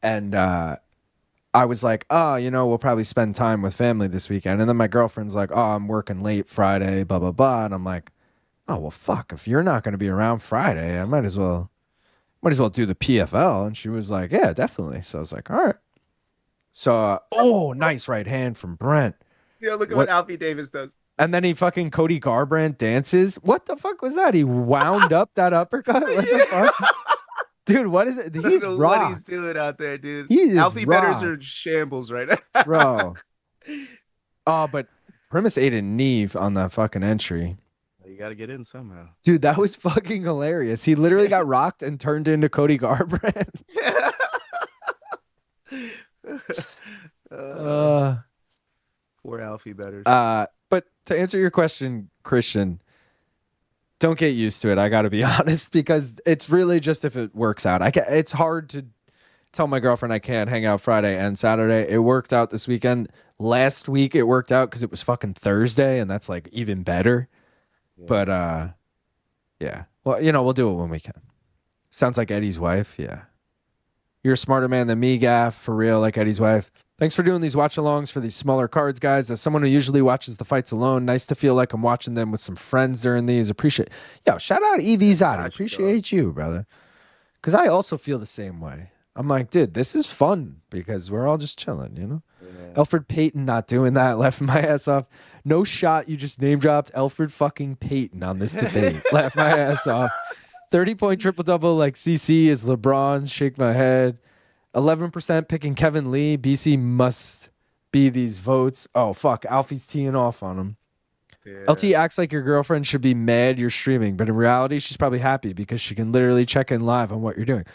And I was like, oh, we'll probably spend time with family this weekend. And then my girlfriend's like, oh, I'm working late Friday, blah, blah, blah. And I'm like, oh, well, fuck, if you're not going to be around Friday, I might as well do the PFL. And she was like, yeah, definitely. So I was like, all right. So, nice right hand from Brent. Yeah, look at what Alfie Davis does. And then he fucking Cody Garbrandt dances. What the fuck was that? He wound up that uppercut? What the fuck? Dude, what is it? He's raw. What he's doing out there, dude. He is Alfie raw. Betters are in shambles right now. Bro. Oh, but Primus ate a knee on that fucking entry. You got to get in somehow. Dude, that was fucking hilarious. He literally got rocked and turned into Cody Garbrandt. Poor Alfie Betters. But to answer your question, Christian, don't get used to it. I got to be honest, because it's really just if it works out. It's hard to tell my girlfriend I can't hang out Friday and Saturday. It worked out this weekend. Last week it worked out because it was fucking Thursday, and that's like even better. Yeah. But yeah. Well, we'll do it when we can. Sounds like Eddie's wife. Yeah. You're a smarter man than me, Gaff, for real, like Eddie's wife. Thanks for doing these watch-alongs for these smaller cards, guys. As someone who usually watches the fights alone, nice to feel like I'm watching them with some friends during these. Appreciate. Yo, shout out EVZada. Appreciate you, brother. Because I also feel the same way. I'm like, dude, this is fun because we're all just chilling, Yeah. Elfrid Payton not doing that, laughing my ass off. No shot, you just name dropped Elfrid fucking Payton on this debate. Laugh my ass off. 30-point triple-double like CC is LeBron's. Shake my head. 11% picking Kevin Lee. BC must be these votes. Oh, fuck. Alfie's teeing off on him. Yeah. LT acts like your girlfriend should be mad you're streaming, but in reality, she's probably happy because she can literally check in live on what you're doing.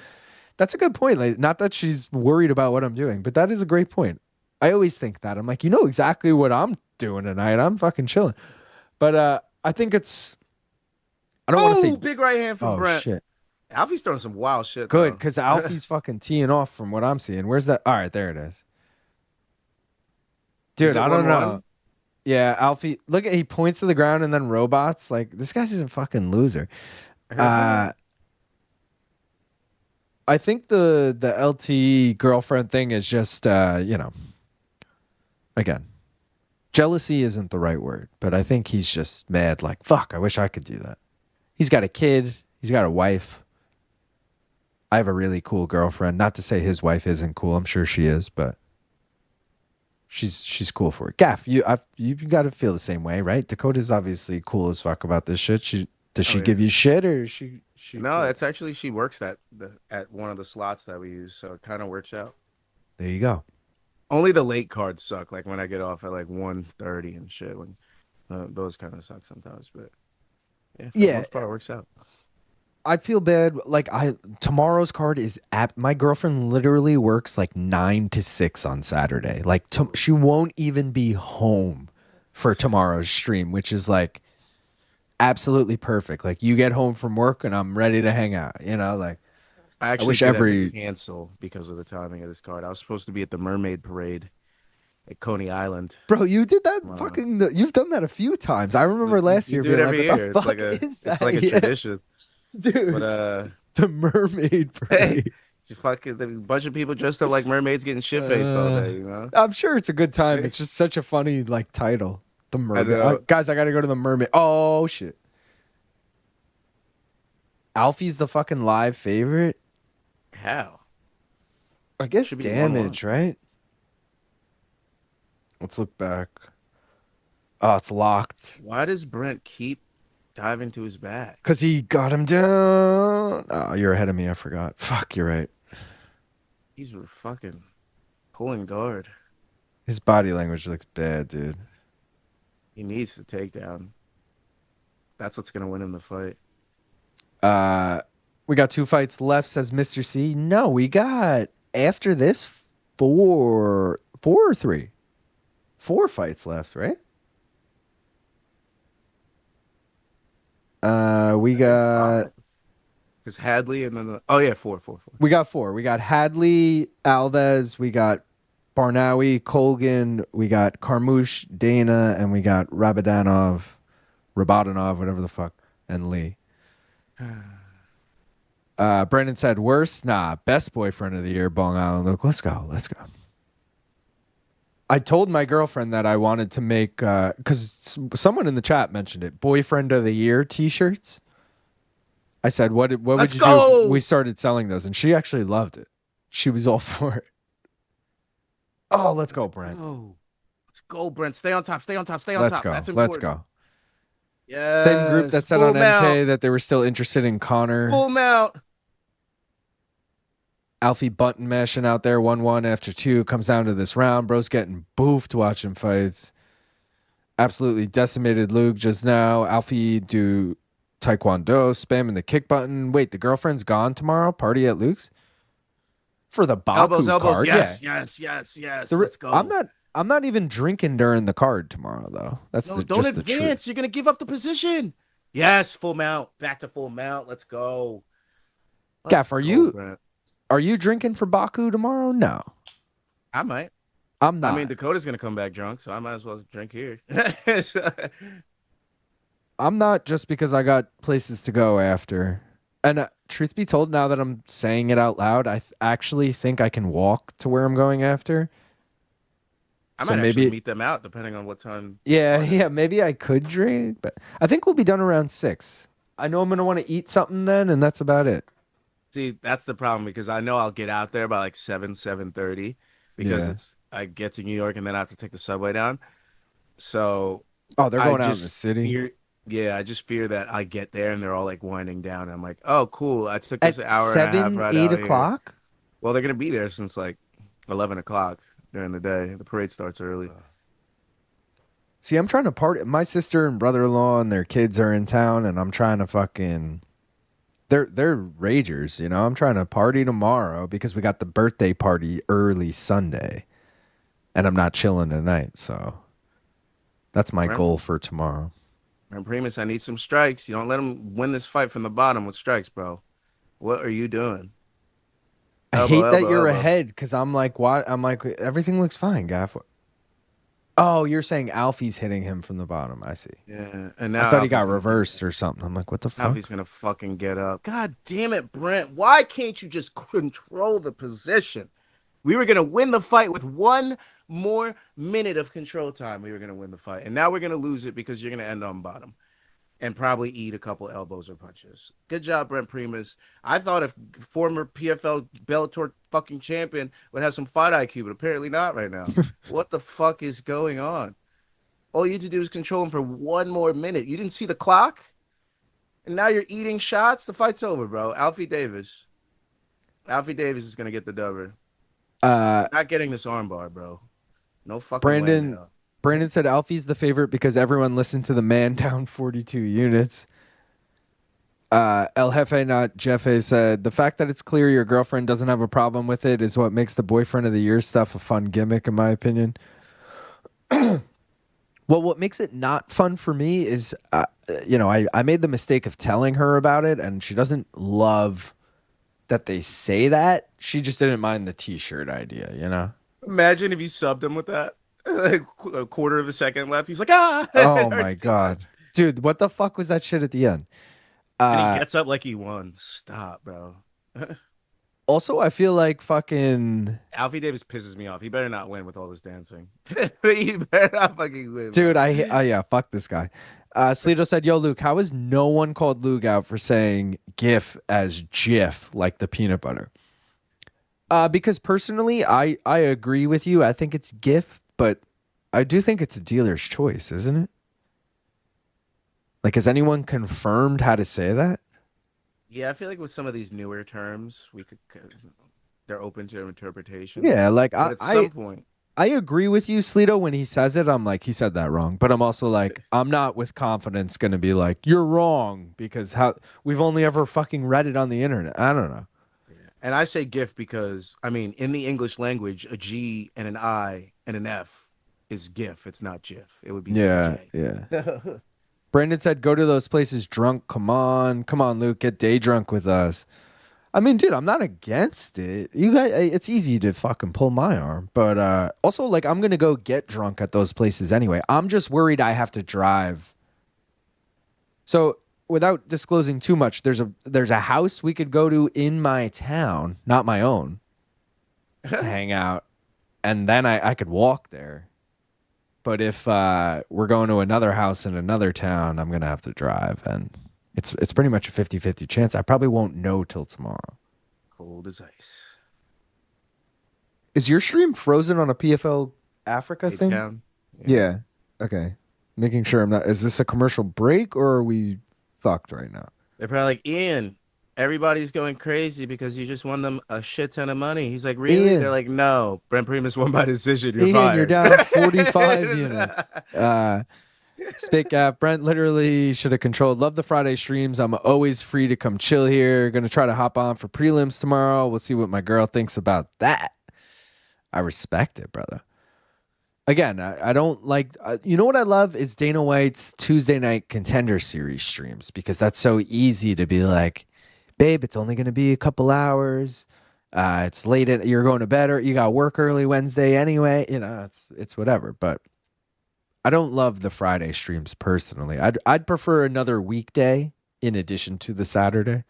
That's a good point. Like, not that she's worried about what I'm doing, but that is a great point. I always think that. I'm like, exactly what I'm doing tonight. I'm fucking chilling. But I think it's... I don't want to say... big right hand from Brent. Shit. Alfie's throwing some wild shit. Good, because Alfie's fucking teeing off from what I'm seeing. Where's that? All right, there it is. Dude, I don't know. Yeah, Alfie. Look at he points to the ground and then robots. Like, this guy's a fucking loser. I think the LT girlfriend thing is just, again, jealousy isn't the right word, but I think he's just mad. Like, fuck, I wish I could do that. He's got a kid. He's got a wife. I have a really cool girlfriend. Not to say his wife isn't cool. I'm sure she is, but she's cool for it. Gaff, you got to feel the same way, right? Dakota's obviously cool as fuck about this shit. Does she give you shit or she? No, it's actually she works at one of the slots that we use, so it kind of works out. There you go. Only the late cards suck, like when I get off at like 1:30 and shit. When those kind of suck sometimes, but yeah, for the most part, it works out. I feel bad. Like tomorrow's card is my girlfriend literally works like 9 to 6 on Saturday. Like she won't even be home for tomorrow's stream, which is like absolutely perfect. Like you get home from work and I'm ready to hang out. Like I actually wish have to cancel because of the timing of this card. I was supposed to be at the Mermaid Parade at Coney Island. Bro, you did that fucking. You've done that a few times. I remember last year do being it like, every "What year. the It's fuck like a is that?" it's like a tradition. Dude. But the mermaid parade. Just fucking a bunch of people dressed up like mermaids getting shit faced all day. You know. I'm sure it's a good time. It's just such a funny like title. The mermaid. Guys, I gotta go to the mermaid. Oh shit. Alfie's the fucking live favorite. How? I guess damage, right? Let's look back. Oh, it's locked. Why does Brent keep diving to his back? Because he got him down. Oh, you're ahead of me. I forgot. Fuck, you're right. He's fucking pulling guard. His body language looks bad, dude. He needs the takedown. That's what's going to win him the fight. We got 2 fights left, says Mr. C. No, we got, after this, 4 or 3? 4 fights left, right? We got... Because Hadley and then the... 4. We got 4. We got Hadley, Alves, we got Barnawi, Colgan, we got Carmouche, Dana, and we got Rabadanov, whatever the fuck, and Lee. Brendan said, worse? Nah, best boyfriend of the year, Bong Island. Look, let's go. I told my girlfriend that I wanted to make, because someone in the chat mentioned it, boyfriend of the year t-shirts. I said, what would you do? We started selling those, and she actually loved it. She was all for it. Oh, let's go, Brent. Let's go, Brent. Stay on top. That's important. Let's go. Yeah. Same group that said on MK that they were still interested in Connor. Pull him out. Alfie button mashing out there 1-1 after 2. Comes down to this round. Bro's getting boofed watching fights. Absolutely decimated Luke just now. Alfie do Taekwondo, spamming the kick button. Wait, the girlfriend's gone tomorrow? Party at Luke's? For the Baku elbows. card? Yes. Let's go. I'm not even drinking during the card tomorrow, though. Don't advance. You're going to give up the position. Yes, full mount. Back to full mount. Let's go. Gaff, are you drinking for Baku tomorrow? No. I might. I'm not. I mean, Dakota's going to come back drunk, so I might as well drink here. I'm not, just because I got places to go after. And truth be told, now that I'm saying it out loud, I actually think I can walk to where I'm going after. I might actually meet them out, depending on what time. Yeah, maybe I could drink, but I think we'll be done around 6. I know I'm going to want to eat something then, and that's about it. See, that's the problem, because I know I'll get out there by like 7:30, because I get to New York and then I have to take the subway down. So they're going out in the city. I just fear that I get there and they're all like winding down. And I'm like, oh, cool. I took this hour 7, and a half right 8 out o'clock? Here. Well, they're gonna be there since like 11 o'clock during the day. The parade starts early. See, I'm trying to party. My sister and brother-in-law and their kids are in town, and I'm trying to fucking. They're ragers, you know. I'm trying to party tomorrow because we got the birthday party early Sunday, and I'm not chilling tonight. So that's my goal for tomorrow. And Primus, I need some strikes. You don't let him win this fight from the bottom with strikes, bro. What are you doing? I hate that you're ahead, because I'm like, what? I'm like, everything looks fine, Gaff. Oh, you're saying Alfie's hitting him from the bottom. I see. Yeah, and now I thought he got reversed or something. I'm like, what the fuck? Alfie's gonna fucking get up. God damn it, Brent. Why can't you just control the position? We were gonna win the fight with 1 more minute of control time. We were gonna win the fight, and now we're gonna lose it because you're gonna end on bottom and probably eat a couple elbows or punches. Good job, Brent Primus. I thought if former PFL Bellator fucking champion would have some fight IQ, but apparently not right now. What the fuck is going on? All you had to do is control him for 1 more minute. You didn't see the clock? And now you're eating shots? The fight's over, bro. Alfie Davis is going to get the dubber. Not getting this armbar, bro. No fucking way. Brandon said Alfie's the favorite because everyone listened to the man down 42 units. El Jefe, not Jefe, said, the fact that it's clear your girlfriend doesn't have a problem with it is what makes the boyfriend of the year stuff a fun gimmick, in my opinion. Well, what makes it not fun for me is, I made the mistake of telling her about it, and she doesn't love that they say that. She just didn't mind the T-shirt idea, you know? Imagine if you subbed him with that. A quarter of a second left. He's like, ah! Oh It my hurts too God. much. Dude, what the fuck was that shit at the end? And he gets up like he won. Stop, bro. Also, I feel like fucking... Alfie Davis pisses me off. He better not win with all this dancing. He better not fucking win. Dude, bro. yeah, fuck this guy. Sleeto said, yo, Luke, how is no one called Luke out for saying GIF as GIF, like the peanut butter? Because personally, I agree with you. I think it's GIF, but I do think it's a dealer's choice, isn't it? Like, has anyone confirmed how to say that? Yeah, I feel like with some of these newer terms, they're open to interpretation. Yeah, like But at some point, I agree with you, Sleeto, when he says it. I'm like, he said that wrong. But I'm also like, I'm not with confidence going to be like, you're wrong, because we've only ever fucking read it on the internet. I don't know. and I say GIF because, I mean, in the English language, a G and an I and an F is GIF. It's not GIF. It would be Yeah, J. yeah. Brandon said, go to those places drunk. Come on, Luke, get day drunk with us. I mean, dude, I'm not against it. You guys, it's easy to fucking pull my arm, but also, like, I'm gonna go get drunk at those places anyway. I'm just worried I have to drive. So, without disclosing too much, there's a house we could go to in my town, not my own, to hang out, and then I could walk there. But if we're going to another house in another town, I'm gonna have to drive, and it's pretty much a 50-50 chance. I probably won't know till tomorrow. Cold as ice. Is your stream frozen on a PFL Africa Cape thing? Town? Yeah. Okay. Making sure I'm not. Is this a commercial break or are we fucked right now? They're probably like, Ian, everybody's going crazy because you just won them a shit ton of money. He's like, really? Ian. They're like, no. Brent Primus won by decision. You're Ian, fired. you're down 45 units. Spit Gap, Brent literally should have controlled. Love the Friday streams. I'm always free to come chill here. Gonna try to hop on for prelims tomorrow. We'll see what my girl thinks about that. I respect it, brother. Again, I don't like, you know what I love is Dana White's Tuesday night contender series streams, because that's so easy to be like, babe, it's only going to be a couple hours. It's late. You're going to bed, or you got work early Wednesday anyway. You know, it's whatever. But I don't love the Friday streams personally. I'd prefer another weekday in addition to the Saturday,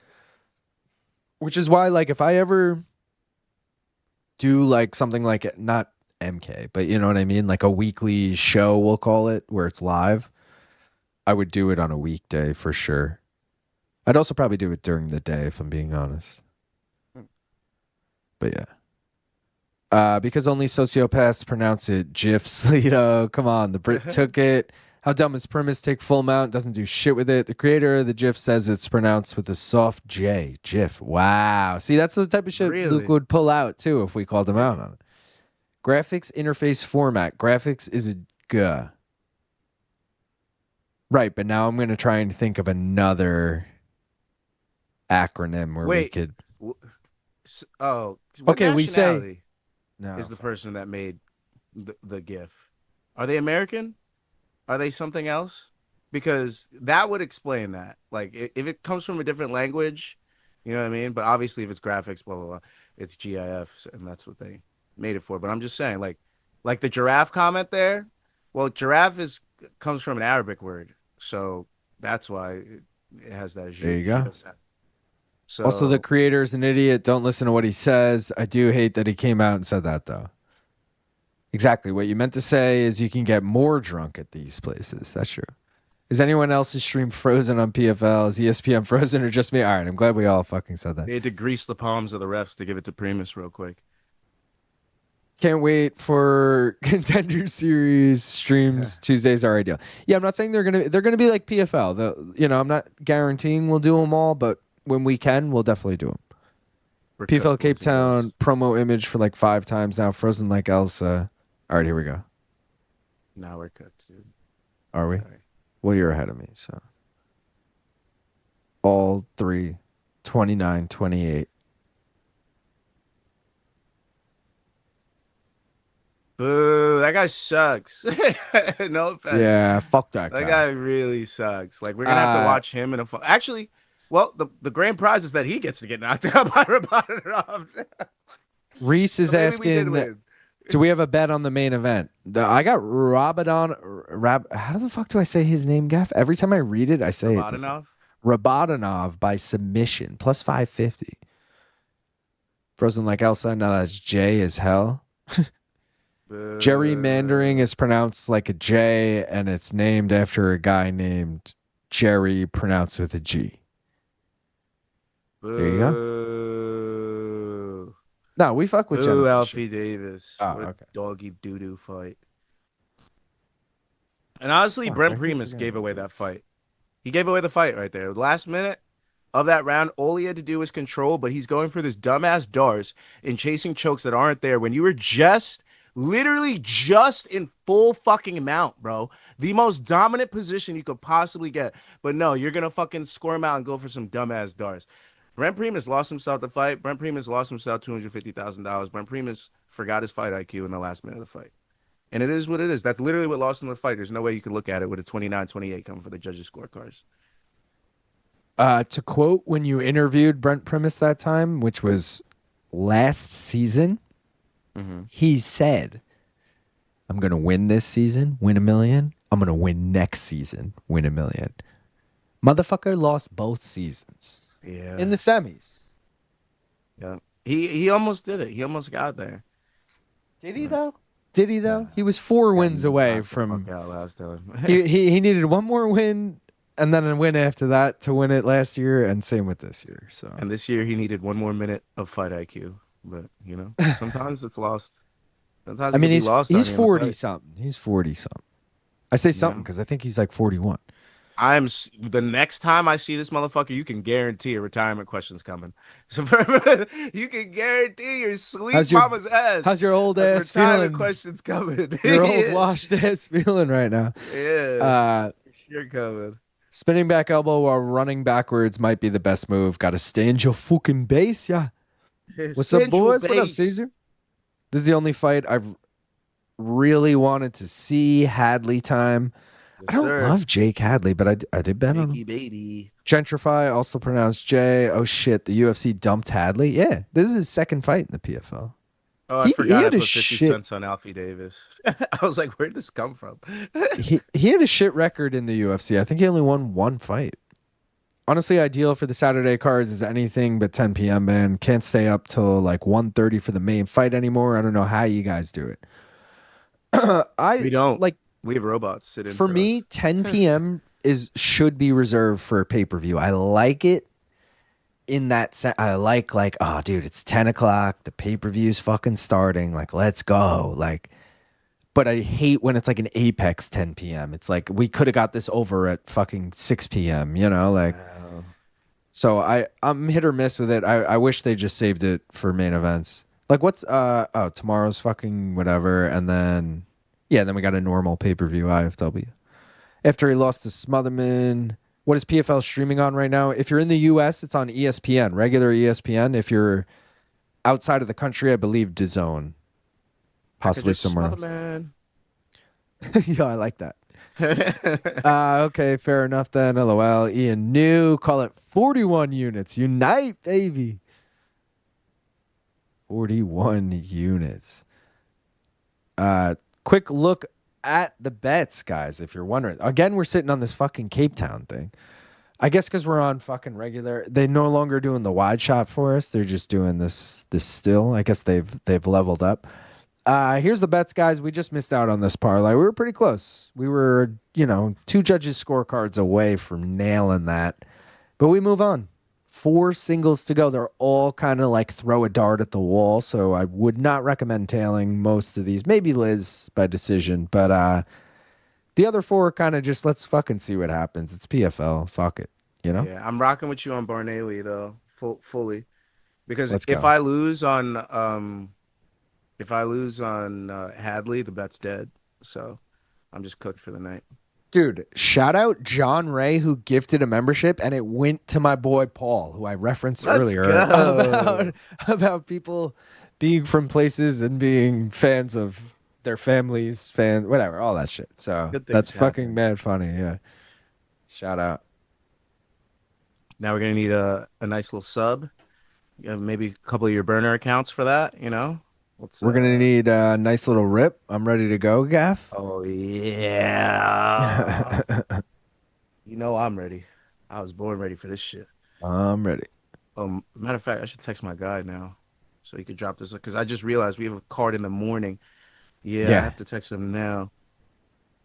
which is why, like, if I ever do like something like it, not MK, but you know what I mean? Like a weekly show, we'll call it, where it's live. I would do it on a weekday for sure. I'd also probably do it during the day, if I'm being honest. But yeah. Because only sociopaths pronounce it GIF. Sleeto, come on. The Brit took it. How dumb is Primus? Take full mount. Doesn't do shit with it. The creator of the GIF says it's pronounced with a soft J. GIF. Wow. See, that's the type of shit Really? Luke would pull out, too, if we called him out on it. Graphics interface format. Graphics is a G. Right, but now I'm going to try and think of another acronym where we could... Oh, okay, we say... No, is the person that made the GIF. Are they American? Are they something else? Because that would explain that. Like, if it comes from a different language, you know what I mean? But obviously, if it's graphics, blah, blah, blah, it's GIF, and that's what they made it for. But I'm just saying, like the giraffe comment there, well, giraffe comes from an Arabic word. So that's why it has that. There you go. So, also, the creator's an idiot. Don't listen to what he says. I do hate that he came out and said that, though. Exactly. What you meant to say is you can get more drunk at these places. That's true. Is anyone else's stream frozen on PFL? Is ESPN frozen or just me? All right, I'm glad we all fucking said that. They had to grease the palms of the refs to give it to Primus real quick. Can't wait for contender series streams. Yeah. Tuesdays are ideal. Yeah, I'm not saying they're gonna be like PFL. I'm not guaranteeing we'll do them all, but when we can, we'll definitely do them. PFL Cape Town promo image for like 5 times now. Frozen like Elsa. All right, here we go. Now we're cooked, dude. Are we? Right. Well, you're ahead of me, so. All 3, 29, 28. Boo, that guy sucks. No offense. Yeah, fuck that guy. That guy really sucks. Like, we're going to have to watch him in a... Actually, well, the grand prize is that he gets to get knocked out by Rabadanov. Reese is asking... Do we have a bet on the main event? I got how the fuck do I say his name, Gaff? Every time I read it, I say it. Rabadanov? Rabadanov by submission, plus 550. Frozen like Elsa, now that's J as hell. Gerrymandering is pronounced like a J, and it's named after a guy named Jerry, pronounced with a G. There you go. No, we fuck with Jena. Alfie Davis. Oh, what a okay. doggy doo-doo fight. And honestly, Brent Primus gave away that fight. He gave away the fight right there. Last minute of that round, all he had to do was control, but he's going for this dumbass darts and chasing chokes that aren't there when you were literally just in full fucking mount, bro. The most dominant position you could possibly get. But no, you're going to fucking score him out and go for some dumbass darts. Brent Primus lost himself the fight. Brent Primus lost himself $250,000. Brent Primus forgot his fight IQ in the last minute of the fight. And it is what it is. That's literally what lost him the fight. There's no way you can look at it with a 29-28 coming for the judges' scorecards. To quote when you interviewed Brent Primus that time, which was last season, he said, I'm going to win this season, win $1 million. I'm going to win next season, win $1 million. Motherfucker lost both seasons. Yeah. In the semis. Yeah. He almost did it. He almost got there. Did he though? Yeah. He was 4 wins away from he needed one more win and then a win after that to win it last year, and same with this year. So and this year he needed one more minute of fight IQ. But you know, sometimes it's lost. Sometimes he's 40 something. He's 40 something. I say something because I think he's like 41. The next time I see this motherfucker, you can guarantee a retirement question's coming. So you can guarantee your sweet mama's ass. How's your old ass retirement feeling? Question's coming. Your old washed ass feeling right now. Yeah. You're coming. Spinning back elbow while running backwards might be the best move. Got to stay in your fucking base, yeah. What's up, boys? What up, Caesar? This is the only fight I've really wanted to see. Hadley time. I don't love Jake Hadley, but I did bet on him. Baby. Gentrify, also pronounced J. Oh shit, the UFC dumped Hadley. Yeah, this is his second fight in the PFL. Oh, I forgot I put 50 cents on Alfie Davis. I was like, where'd this come from? he had a shit record in the UFC. I think he only won one fight. Honestly, ideal for the Saturday cards is anything but 10 p.m., man. Can't stay up till like 1:30 for the main fight anymore. I don't know how you guys do it. We don't. We have robots sit in for me, us. 10 p.m. should be reserved for a pay-per-view. I like it in that sense. I like, oh, dude, it's 10 o'clock. The pay-per-view's fucking starting. Like, let's go. Like, but I hate when it's like an Apex 10 p.m. It's like, we could have got this over at fucking 6 p.m., you know? Like, so I'm hit or miss with it. I wish they just saved it for main events. Like, what's, tomorrow's fucking whatever, and then... Yeah, then we got a normal pay-per-view IFW. After he lost to Smotherman, what is PFL streaming on right now? If you're in the U.S., it's on ESPN, regular ESPN. If you're outside of the country, I believe DAZN. Possibly somewhere else. Yeah, I like that. Okay, fair enough then. LOL. Ian New, call it 41 units. Unite, baby. 41 units. Quick look at the bets, guys, if you're wondering. Again, we're sitting on this fucking Cape Town thing. I guess because we're on fucking regular. They no longer doing the wide shot for us. They're just doing this still. I guess they've leveled up. Here's the bets, guys. We just missed out on this parlay. We were pretty close. We were, 2 judges' scorecards away from nailing that. But we move on. 4 singles to go. They're all kind of like throw a dart at the wall, so I would not recommend tailing most of these. Maybe Liz by decision, but the other 4 kind of just let's fucking see what happens. It's PFL. Fuck it, Yeah, I'm rocking with you on Barnelli though, fully, because if I lose on Hadley, the bet's dead. So I'm just cooked for the night. Dude, shout out John Ray, who gifted a membership, and it went to my boy Paul, who I referenced earlier about people being from places and being fans of their families, whatever, all that shit. So that's fucking mad funny. Yeah. Shout out. Now we're going to need a nice little sub. Maybe a couple of your burner accounts for that, We're going to need a nice little rip. I'm ready to go, Gaff. Oh, yeah. You know I'm ready. I was born ready for this shit. I'm ready. Matter of fact, I should text my guy now so he could drop this because I just realized we have a card in the morning. Yeah, I have to text him now.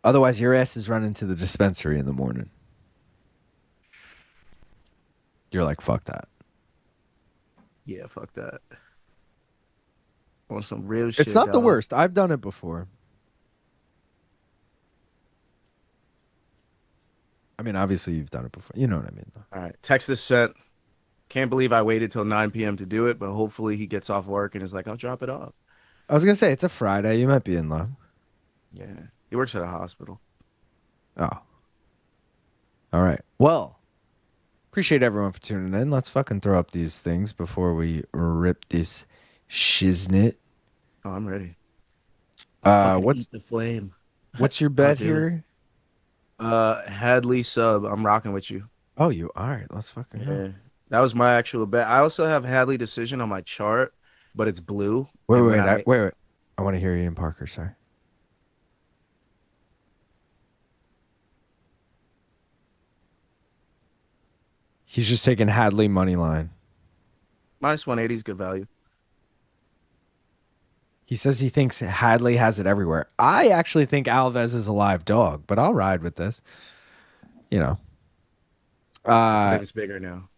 Otherwise, your ass is running to the dispensary in the morning. You're like, fuck that. Yeah, fuck that. On some real shit. It's not the worst. I've done it before. I mean, obviously you've done it before. You know what I mean, though. All right. Text is sent. Can't believe I waited till 9 p.m. to do it, but hopefully he gets off work and is like, I'll drop it off. I was going to say, it's a Friday. You might be in luck. Yeah. He works at a hospital. Oh. All right. Well, appreciate everyone for tuning in. Let's fucking throw up these things before we rip this shiznit. Oh, I'm ready. What's eat the flame? What's your bet here? Hadley sub. I'm rocking with you. Oh, you all right? Let's fucking go. That was my actual bet. I also have Hadley decision on my chart, but it's blue. Wait. I want to hear Ian Parker. Sorry. He's just taking Hadley money line. -180 is good value. He says he thinks Hadley has it everywhere. I actually think Alves is a live dog, but I'll ride with this. You know. I think it's bigger now.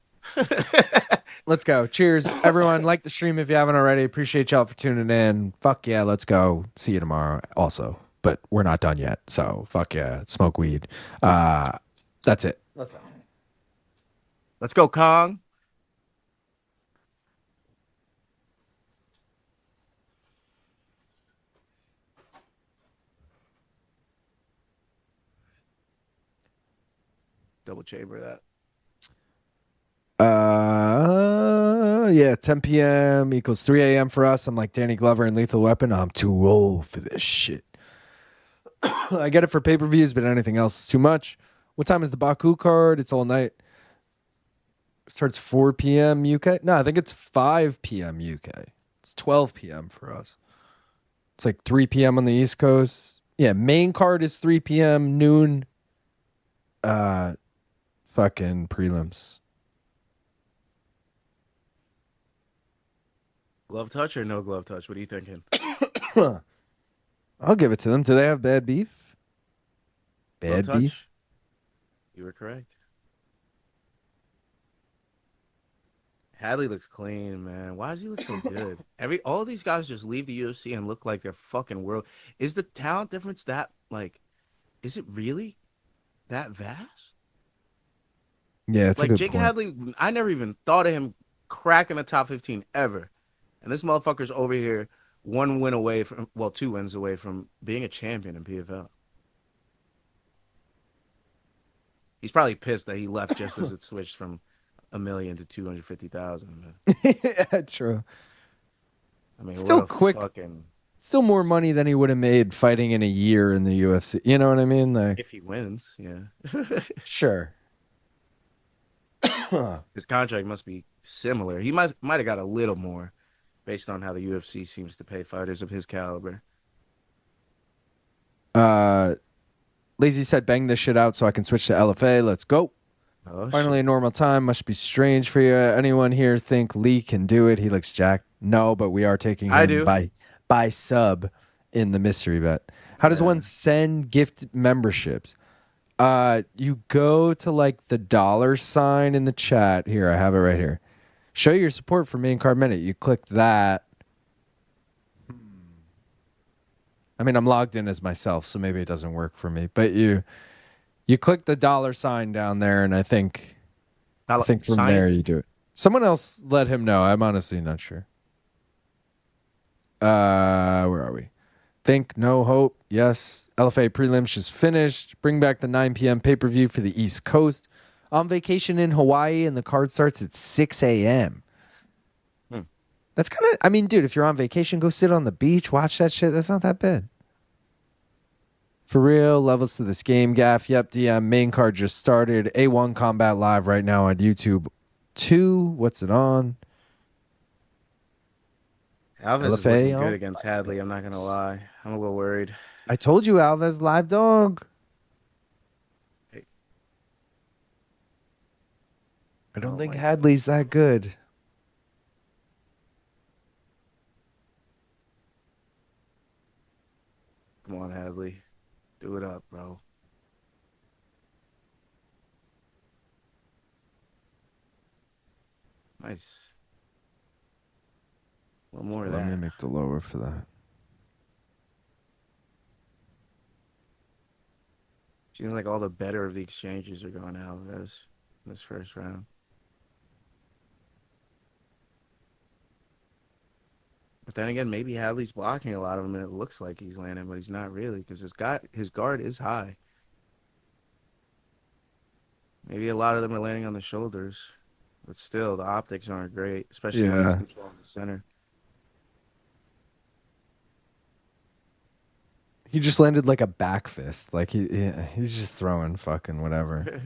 Let's go. Cheers, everyone. Like the stream if you haven't already. Appreciate y'all for tuning in. Fuck yeah, let's go. See you tomorrow also. But we're not done yet, so fuck yeah. Smoke weed. That's it. Let's go. Let's go, Kong. Double chamber that. Yeah, 10 p.m. equals 3 a.m. for us. I'm like Danny Glover in Lethal Weapon. I'm too old for this shit. I get it for pay-per-views, but anything else is too much. What time is the Baku card? It's all night. Starts 4 p.m. UK. No, I think it's 5 p.m. UK. It's 12 p.m. for us. It's like 3 p.m. on the East Coast. Yeah, main card is 3 p.m. noon. Fucking prelims. Glove touch or no glove touch? What are you thinking? I'll give it to them. Do they have bad beef? Bad glove beef? touch? You were correct. Hadley looks clean, man. Why does he look so good? All these guys just leave the UFC and look like they're fucking world. Is the talent difference that, like, is it really that vast? Yeah, it's like a good Jake point. Hadley, I never even thought of him cracking the top 15 ever. And this motherfucker's over here 2 wins away from being a champion in PFL. He's probably pissed that he left just as it switched from 1 million to 250,000. Yeah, true. I mean, still what a quick. Still more money than he would have made fighting in a year in the UFC. You know what I mean? Like, if he wins, yeah. Sure. His contract must be similar. He might have got a little more based on how the UFC seems to pay fighters of his caliber. Lazy said, bang this shit out so I can switch to LFA. Let's go. Oh, Finally, shit. a normal time. Must be strange for you. Anyone here think Lee can do it? He looks jacked. No, but we are taking him by sub in the mystery bet. How does one send gift memberships? You go to like the $ in the chat. Here, I have it right here. Show your support for Main Card Minute. You click that. I mean, I'm logged in as myself, so maybe it doesn't work for me. But you click the $sign down there, and I think from there you do it. Someone else let him know. I'm honestly not sure. Where are we? Think, no hope, yes. LFA prelims just finished. Bring back the 9 p.m. pay-per-view for the East Coast. On vacation in Hawaii, and the card starts at 6 a.m. That's kind of, I mean, dude, if you're on vacation, go sit on the beach, watch that shit. That's not that bad. For real, levels to this game, Gaff. Yep, DM, main card just started. A1 Combat Live right now on YouTube 2. What's it on? Alves is LFA, looking good against Hadley. I'm not gonna lie. I'm a little worried. I told you, Alves, live dog. Hey. I don't think like Hadley's that good. Come on, Hadley. Do it up, bro. Nice. A little more of Let me that. make the lower for that. Seems like all the better of the exchanges are going to Alves in this first round. But then again, maybe Hadley's blocking a lot of them, and it looks like he's landing, but he's not really because his guard is high. Maybe a lot of them are landing on the shoulders, but still, the optics aren't great, especially when he's controlling the center. He just landed like a back fist. Like he's just throwing fucking whatever.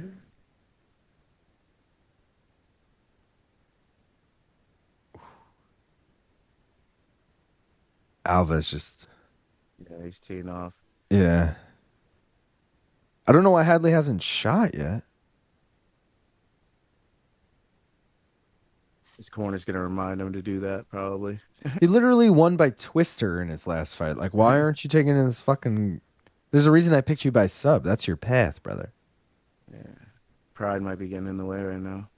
Alves just. Yeah, he's teeing off. Yeah. I don't know why Hadley hasn't shot yet. His corner's going to remind him to do that, probably. He literally won by twister in his last fight. Like, why aren't you taking this fucking... There's a reason I picked you by sub. That's your path, brother. Yeah. Pride might be getting in the way right now.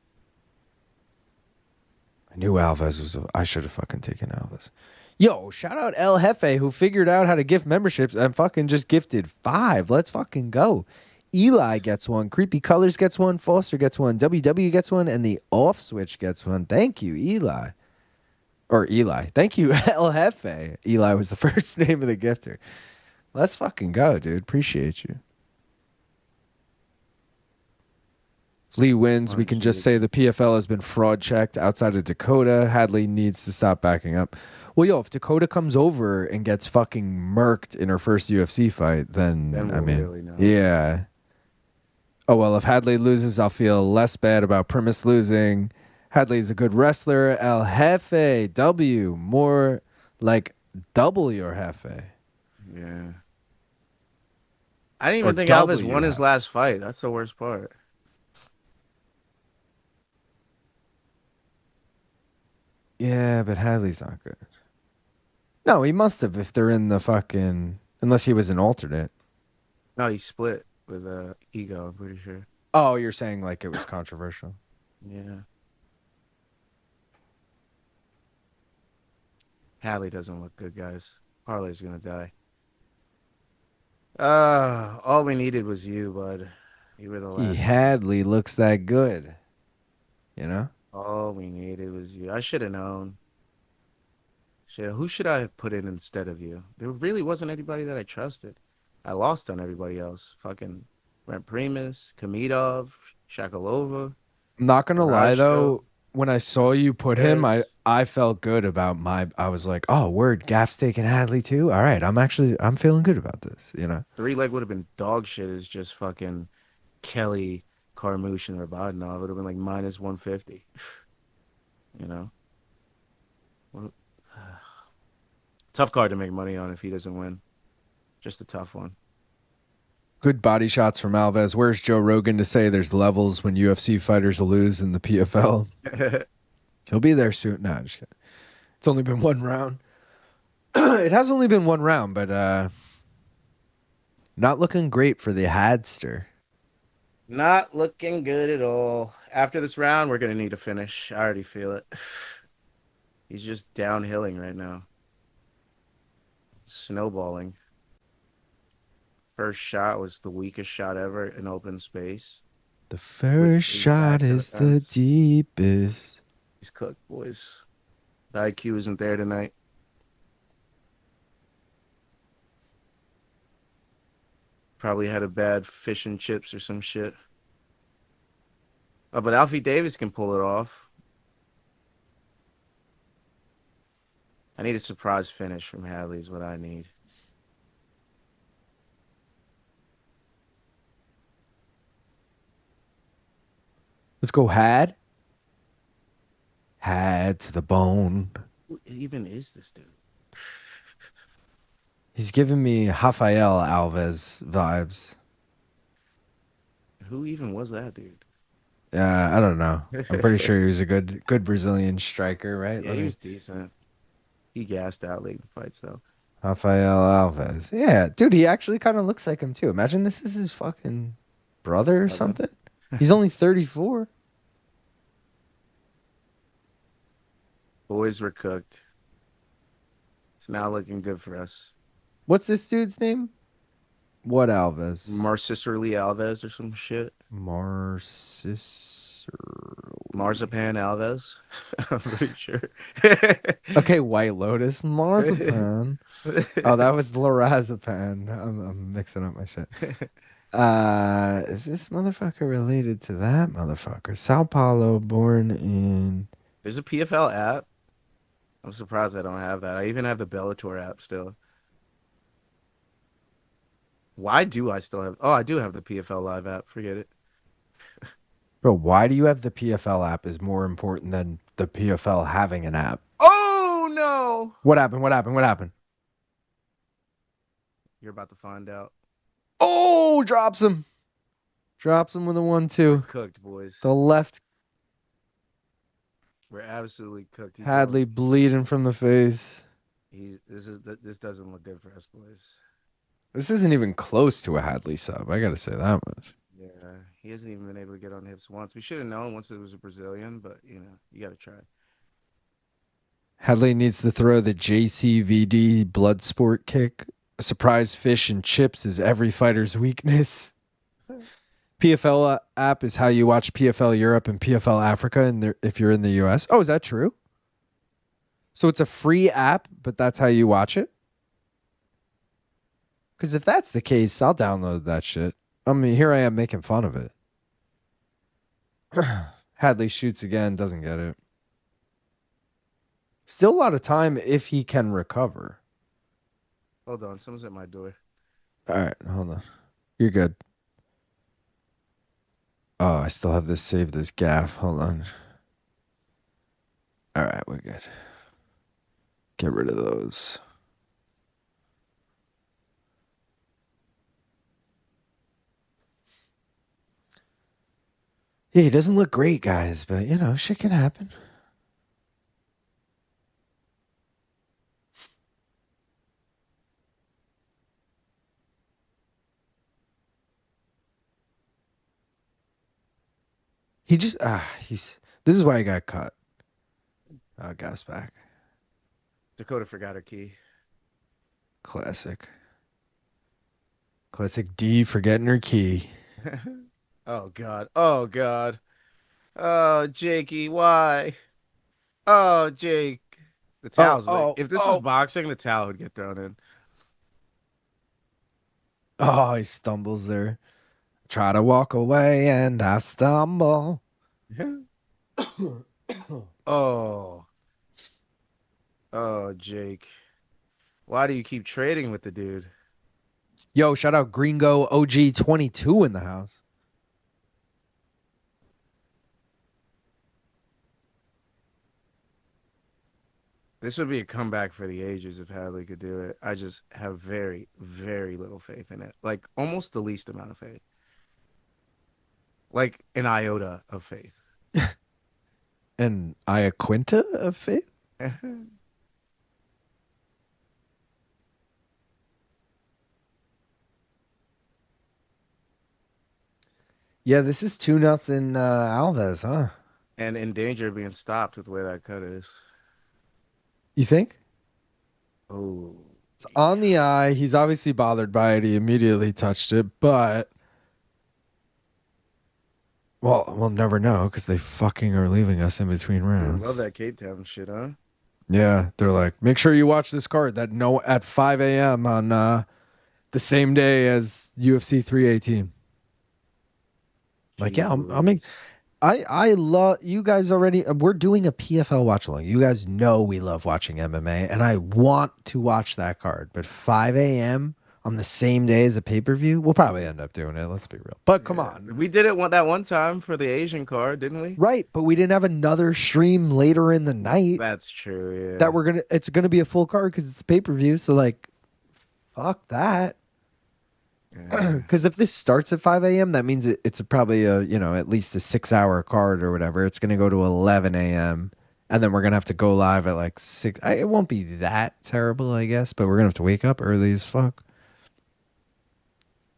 I knew Alves was... I should have fucking taken Alves. Yo, shout out El Jefe, who figured out how to gift memberships and fucking just gifted 5. Let's fucking go. Eli gets one. Creepy Colors gets one. Foster gets one. WW gets one. And the Off Switch gets one. Thank you, Eli. Or Eli. Thank you, El Jefe. Eli was the first name of the gifter. Let's fucking go, dude. Appreciate you. If Lee wins, we can just say the PFL has been fraud checked outside of Dakota. Hadley needs to stop backing up. Well, yo, if Dakota comes over and gets fucking murked in her first UFC fight, then we'll I mean, really know. Yeah. Oh, well, if Hadley loses, I'll feel less bad about Primus losing. Hadley's a good wrestler. El Jefe, W. More like double your Jefe. Yeah. I didn't even think Alves won his last fight. That's the worst part. Yeah, but Hadley's not good. No, he must have if they're in the fucking... Unless he was an alternate. No, he split with Ego, I'm pretty sure. Oh, you're saying like it was controversial. Yeah. Hadley doesn't look good, guys. Parlay's gonna die. All we needed was you, bud. You were the last. Hadley looks that good. You know? All we needed was you. I should have known. Who should I have put in instead of you? There really wasn't anybody that I trusted. I lost on everybody else. Fucking Brent Primus, Khamidov, Shakalova. I'm not gonna lie though, Orozco. when I saw you put him, I felt good about I was like, oh, word, Gaff's taking Hadley too? All right, I'm feeling good about this, you know? 3-leg would have been dog shit as just fucking Kelly, Carmouche, and Rabadanov. It would have been like minus 150. You know? Tough card to make money on if he doesn't win. Just a tough one. Good body shots from Alves. Where's Joe Rogan to say there's levels when UFC fighters lose in the PFL? He'll be there soon. No, just kidding. It's only been one round. It has only been one round, but not looking great for the Hadster. Not looking good at all. After this round, we're going to need a finish. I already feel it. He's just downhilling right now. Snowballing. First shot was the weakest shot ever in open space. The first shot is the deepest. He's cooked, boys. The IQ isn't there tonight. Probably had a bad fish and chips or some shit. Oh, but Alfie Davis can pull it off. I need a surprise finish from Hadley is what I need. Let's go Had. Had to the bone. Who even is this dude? He's giving me Rafael Alves vibes. Who even was that dude? Yeah, I don't know. I'm pretty sure he was a good Brazilian striker, right? Yeah, he was decent. He gassed out late in the fights, though. Rafael Alves. Yeah, dude, he actually kind of looks like him too. Imagine this is his fucking brother or something. He's only 34. Boys were cooked. It's now looking good for us. What's this dude's name? What Alves? Marcicerly Alves or some shit. Marcicerly. Marzipan Alves. I'm pretty sure. Okay, White Lotus. Marzipan. Oh, that was Lorazepam. I'm mixing up my shit. Is this motherfucker related to that motherfucker? Sao Paulo, born in... There's a PFL app. I'm surprised I don't have that. I even have the Bellator app still. Why do I still have... Oh, I do have the PFL Live app. Forget it. Bro, why do you have the PFL app is more important than the PFL having an app? Oh, no! What happened? What happened? What happened? You're about to find out. Oh, drops him. Drops him with a 1-2. We're cooked, boys. The left We're absolutely cooked. Hadley bleeding from the face. This doesn't look good for us, boys. This isn't even close to a Hadley sub. I gotta say that much. Yeah, he hasn't even been able to get on hips once. We should have known once it was a Brazilian, but you gotta try. Hadley needs to throw the JCVD blood sport kick. A surprise fish and chips is every fighter's weakness. PFL app is how you watch PFL Europe and PFL Africa if you're in the US. Oh, is that true? So it's a free app, but that's how you watch it? Because if that's the case, I'll download that shit. I mean, here I am making fun of it. Hadley shoots again, doesn't get it. Still a lot of time if he can recover. Hold on, someone's at my door. All right, hold on. You're good. Oh, I still have this saved as gaff. Hold on. All right, we're good. Get rid of those. Yeah, he doesn't look great, guys, but, shit can happen. This is why he got cut. Oh, gas back. Dakota forgot her key. Classic D forgetting her key. Oh, God. Oh, God. Oh, Jakey, why? Oh, Jake. The towel's if this was boxing, the towel would get thrown in. Oh, he stumbles there. Try to walk away and I stumble. Oh, Jake. Why do you keep trading with the dude? Yo, shout out Gringo OG22 in the house. This would be a comeback for the ages if Hadley could do it. I just have very, very little faith in it. Like, almost the least amount of faith. Like, an iota of faith. An iaquinta of faith? Yeah, this is 2-0 Alves, huh? And in danger of being stopped with the way that cut is. You think? Oh. It's on the eye. He's obviously bothered by it. He immediately touched it, but... Well, we'll never know because they fucking are leaving us in between rounds. Dude, love that Cape Town shit, huh? Yeah, they're like, make sure you watch this card at 5 a.m. on the same day as UFC 318. Like, yeah, I love you guys already. We're doing a PFL watch along. You guys know we love watching MMA, and I want to watch that card. But 5 a.m. on the same day as a pay-per-view. We'll probably end up doing it. Let's be real. But come on. We did it that one time for the Asian card, didn't we? Right, but we didn't have another stream later in the night. That's true, yeah. That it's gonna be a full card because it's pay-per-view. So like, fuck that. Because if this starts at 5 a.m., that means it's probably at least a 6-hour card or whatever. It's gonna go to 11 a.m. and then we're gonna have to go live at like 6. It won't be that terrible, I guess, but we're gonna have to wake up early as fuck.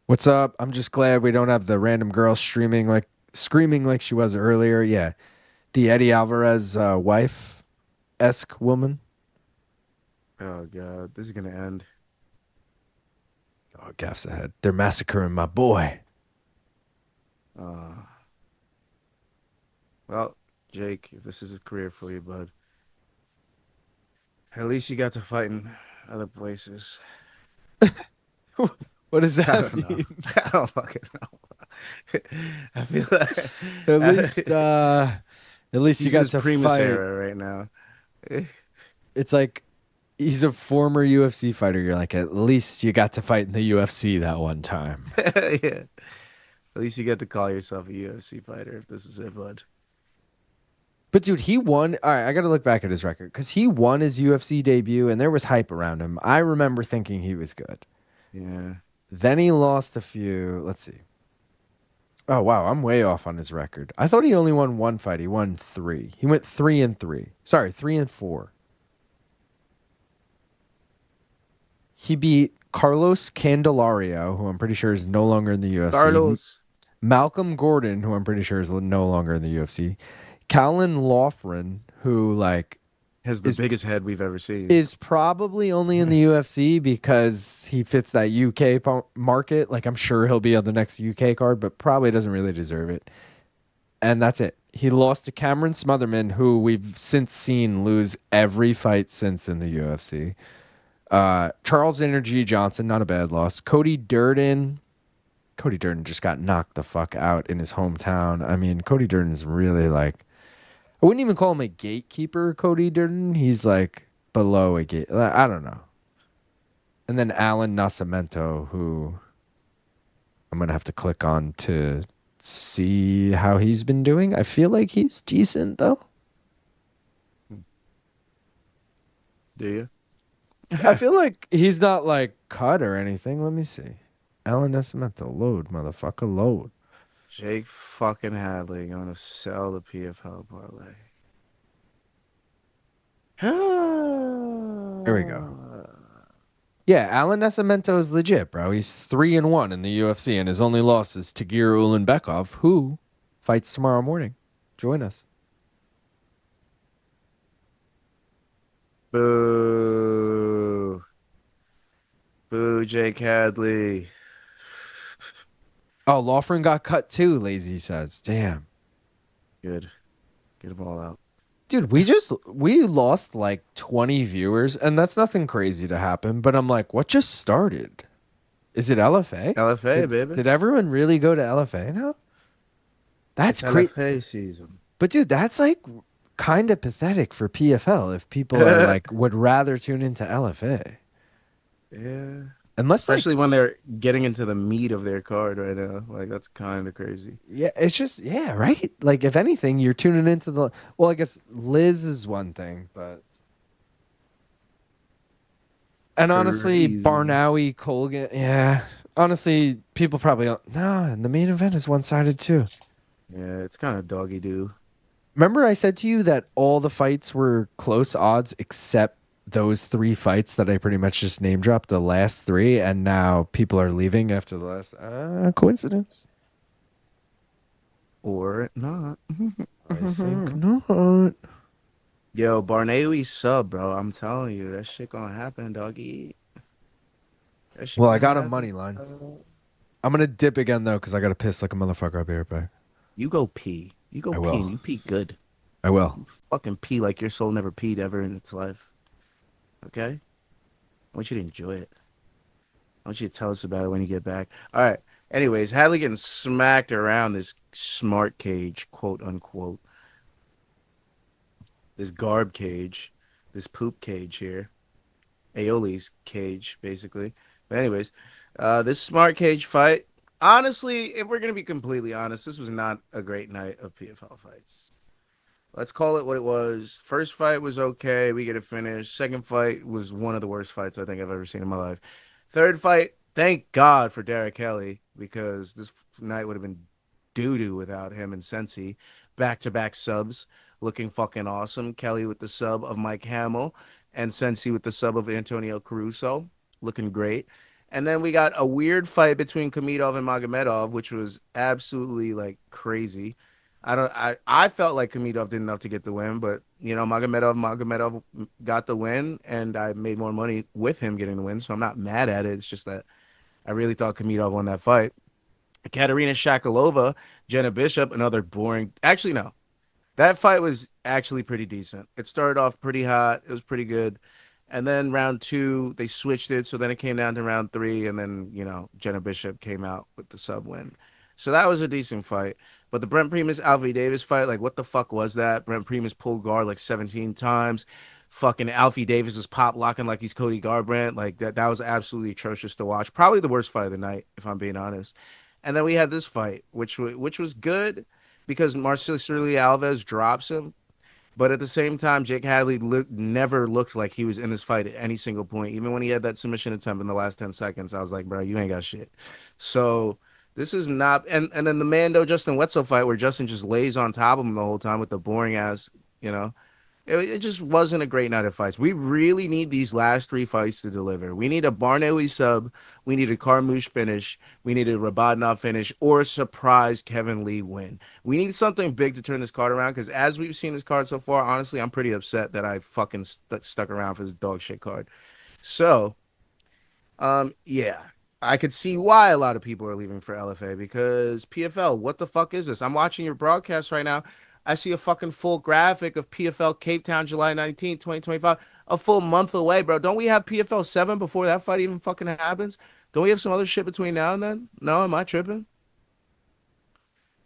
What's up? I'm just glad we don't have the random girl screaming like she was earlier. Yeah, the Eddie Alvarez wife-esque woman. Oh god, this is gonna end. Oh, gaff's ahead. They're massacring my boy. Well, Jake, if this is a career for you, bud, at least you got to fight in other places. What does that I don't mean? know. I don't fucking know. I feel like at least you got to Primus fight. era right now. It's like he's a former UFC fighter. You're like, at least you got to fight in the UFC that one time. Yeah. At least you get to call yourself a UFC fighter if this is it, bud. But dude, he won. All right, I got to look back at his record because he won his UFC debut and there was hype around him. I remember thinking he was good. Yeah. Then he lost a few. Let's see. Oh wow, I'm way off on his record. I thought he only won one fight. He won 3. He went 3-3. Sorry, 3-4. He beat Carlos Candelario, who I'm pretty sure is no longer in the UFC. Carlos. Malcolm Gordon, who I'm pretty sure is no longer in the UFC. Callan Loughran, who like has the biggest head we've ever seen. Is probably only in the UFC because he fits that UK market. Like I'm sure he'll be on the next UK card, but probably doesn't really deserve it. And that's it. He lost to Cameron Smotherman, who we've since seen lose every fight since in the UFC. Charles Energy Johnson, not a bad loss. Cody Durden just got knocked the fuck out in his hometown. I mean, Cody Durden's really like, I wouldn't even call him a gatekeeper, Cody Durden. He's like below a gate. I don't know. And then Alan Nascimento, who I'm going to have to click on to see how he's been doing. I feel like he's decent, though. Do you? I feel like he's not like cut or anything. Let me see. Alan Nascimento, load, motherfucker, load. Jake fucking Hadley going to sell the PFL parlay. There we go. Yeah, Alan Nascimento is legit, bro. He's 3-1 in the UFC, and his only loss is Tagir Ulanbekov, who fights tomorrow morning. Join us. Boo. Boo, Jake Hadley. Oh, Loughran got cut too, Lazy says. Damn. Good. Get them all out. Dude, we lost like 20 viewers, and that's nothing crazy to happen, but I'm like, what just started? Is it LFA? LFA, baby. Did everyone really go to LFA now? That's crazy. LFA season. But dude, that's like kind of pathetic for PFL if people are like would rather tune into LFA. Yeah. Unless especially when they're getting into the meat of their card right now. Like that's kind of crazy. Yeah, it's just right? Like if anything, you're tuning into the I guess Liz is one thing, but and honestly, Barnawi, Colgan, yeah. Honestly, people probably don't. No, and the main event is one-sided too. Yeah, it's kind of doggy doo. Remember I said to you that all the fights were close odds except those 3 fights that I pretty much just name dropped, the last 3, and now people are leaving after the last coincidence? Or not. I think not. Yo, Barnawi sub, bro. I'm telling you, that shit gonna happen, doggy. Well, I got a money line. I'm gonna dip again though, because I gotta piss like a motherfucker. I'll be right back. You go pee. You go pee. And you pee good. I will. You fucking pee like your soul never peed ever in its life. Okay? I want you to enjoy it. I want you to tell us about it when you get back. All right. Anyways, Hadley getting smacked around this smart cage, quote unquote. This garb cage. This poop cage here. Aioli's cage, basically. But anyways, This smart cage fight. Honestly, if we're gonna be completely honest, this was not a great night of PFL fights. Let's call it what it was. First fight was okay. We get a finish. Second fight was one of the worst fights I think I've ever seen in my life. Third fight, thank God for Darragh Kelly, because this night would have been doo-doo without him and Cenci. Back-to-back subs looking fucking awesome. Kelly with the sub of Mike Hamel and Cenci with the sub of Antonio Caruso. Looking great. And then we got a weird fight between Khamidov and Magomedov, which was absolutely like crazy. I felt like Khamidov did enough to get the win, but Magomedov got the win, and I made more money with him getting the win, so I'm not mad at it. It's just that I really thought Khamidov won that fight. Ekaterina Shakalova, Jena Bishop, another boring. Actually, no, that fight was actually pretty decent. It started off pretty hot. It was pretty good. And then round 2, they switched it. So then it came down to round 3. And then, Jena Bishop came out with the sub win. So that was a decent fight. But the Brent Primus Alfie Davis fight, like, what the fuck was that? Brent Primus pulled guard like 17 times. Fucking Alfie Davis is pop locking like he's Cody Garbrandt. Like, that was absolutely atrocious to watch. Probably the worst fight of the night, if I'm being honest. And then we had this fight, which was good because Marcelo Alves drops him. But at the same time, Jake Hadley never looked like he was in this fight at any single point. Even when he had that submission attempt in the last 10 seconds, I was like, bro, you ain't got shit. So this is not – and then the Mando Justin Wetzell fight where Justin just lays on top of him the whole time with the boring-ass, It just wasn't a great night of fights. We really need these last 3 fights to deliver. We need a Barnaoui sub. We need a Carmouche finish. We need a Rabadanov finish or a surprise Kevin Lee win. We need something big to turn this card around because as we've seen this card so far, honestly, I'm pretty upset that I fucking stuck around for this dog shit card. So, yeah. I could see why a lot of people are leaving for LFA because PFL, what the fuck is this? I'm watching your broadcast right now. I see a fucking full graphic of PFL Cape Town, July 19th, 2025, a full month away, bro. Don't we have PFL 7 before that fight even fucking happens? Don't we have some other shit between now and then? No, am I tripping?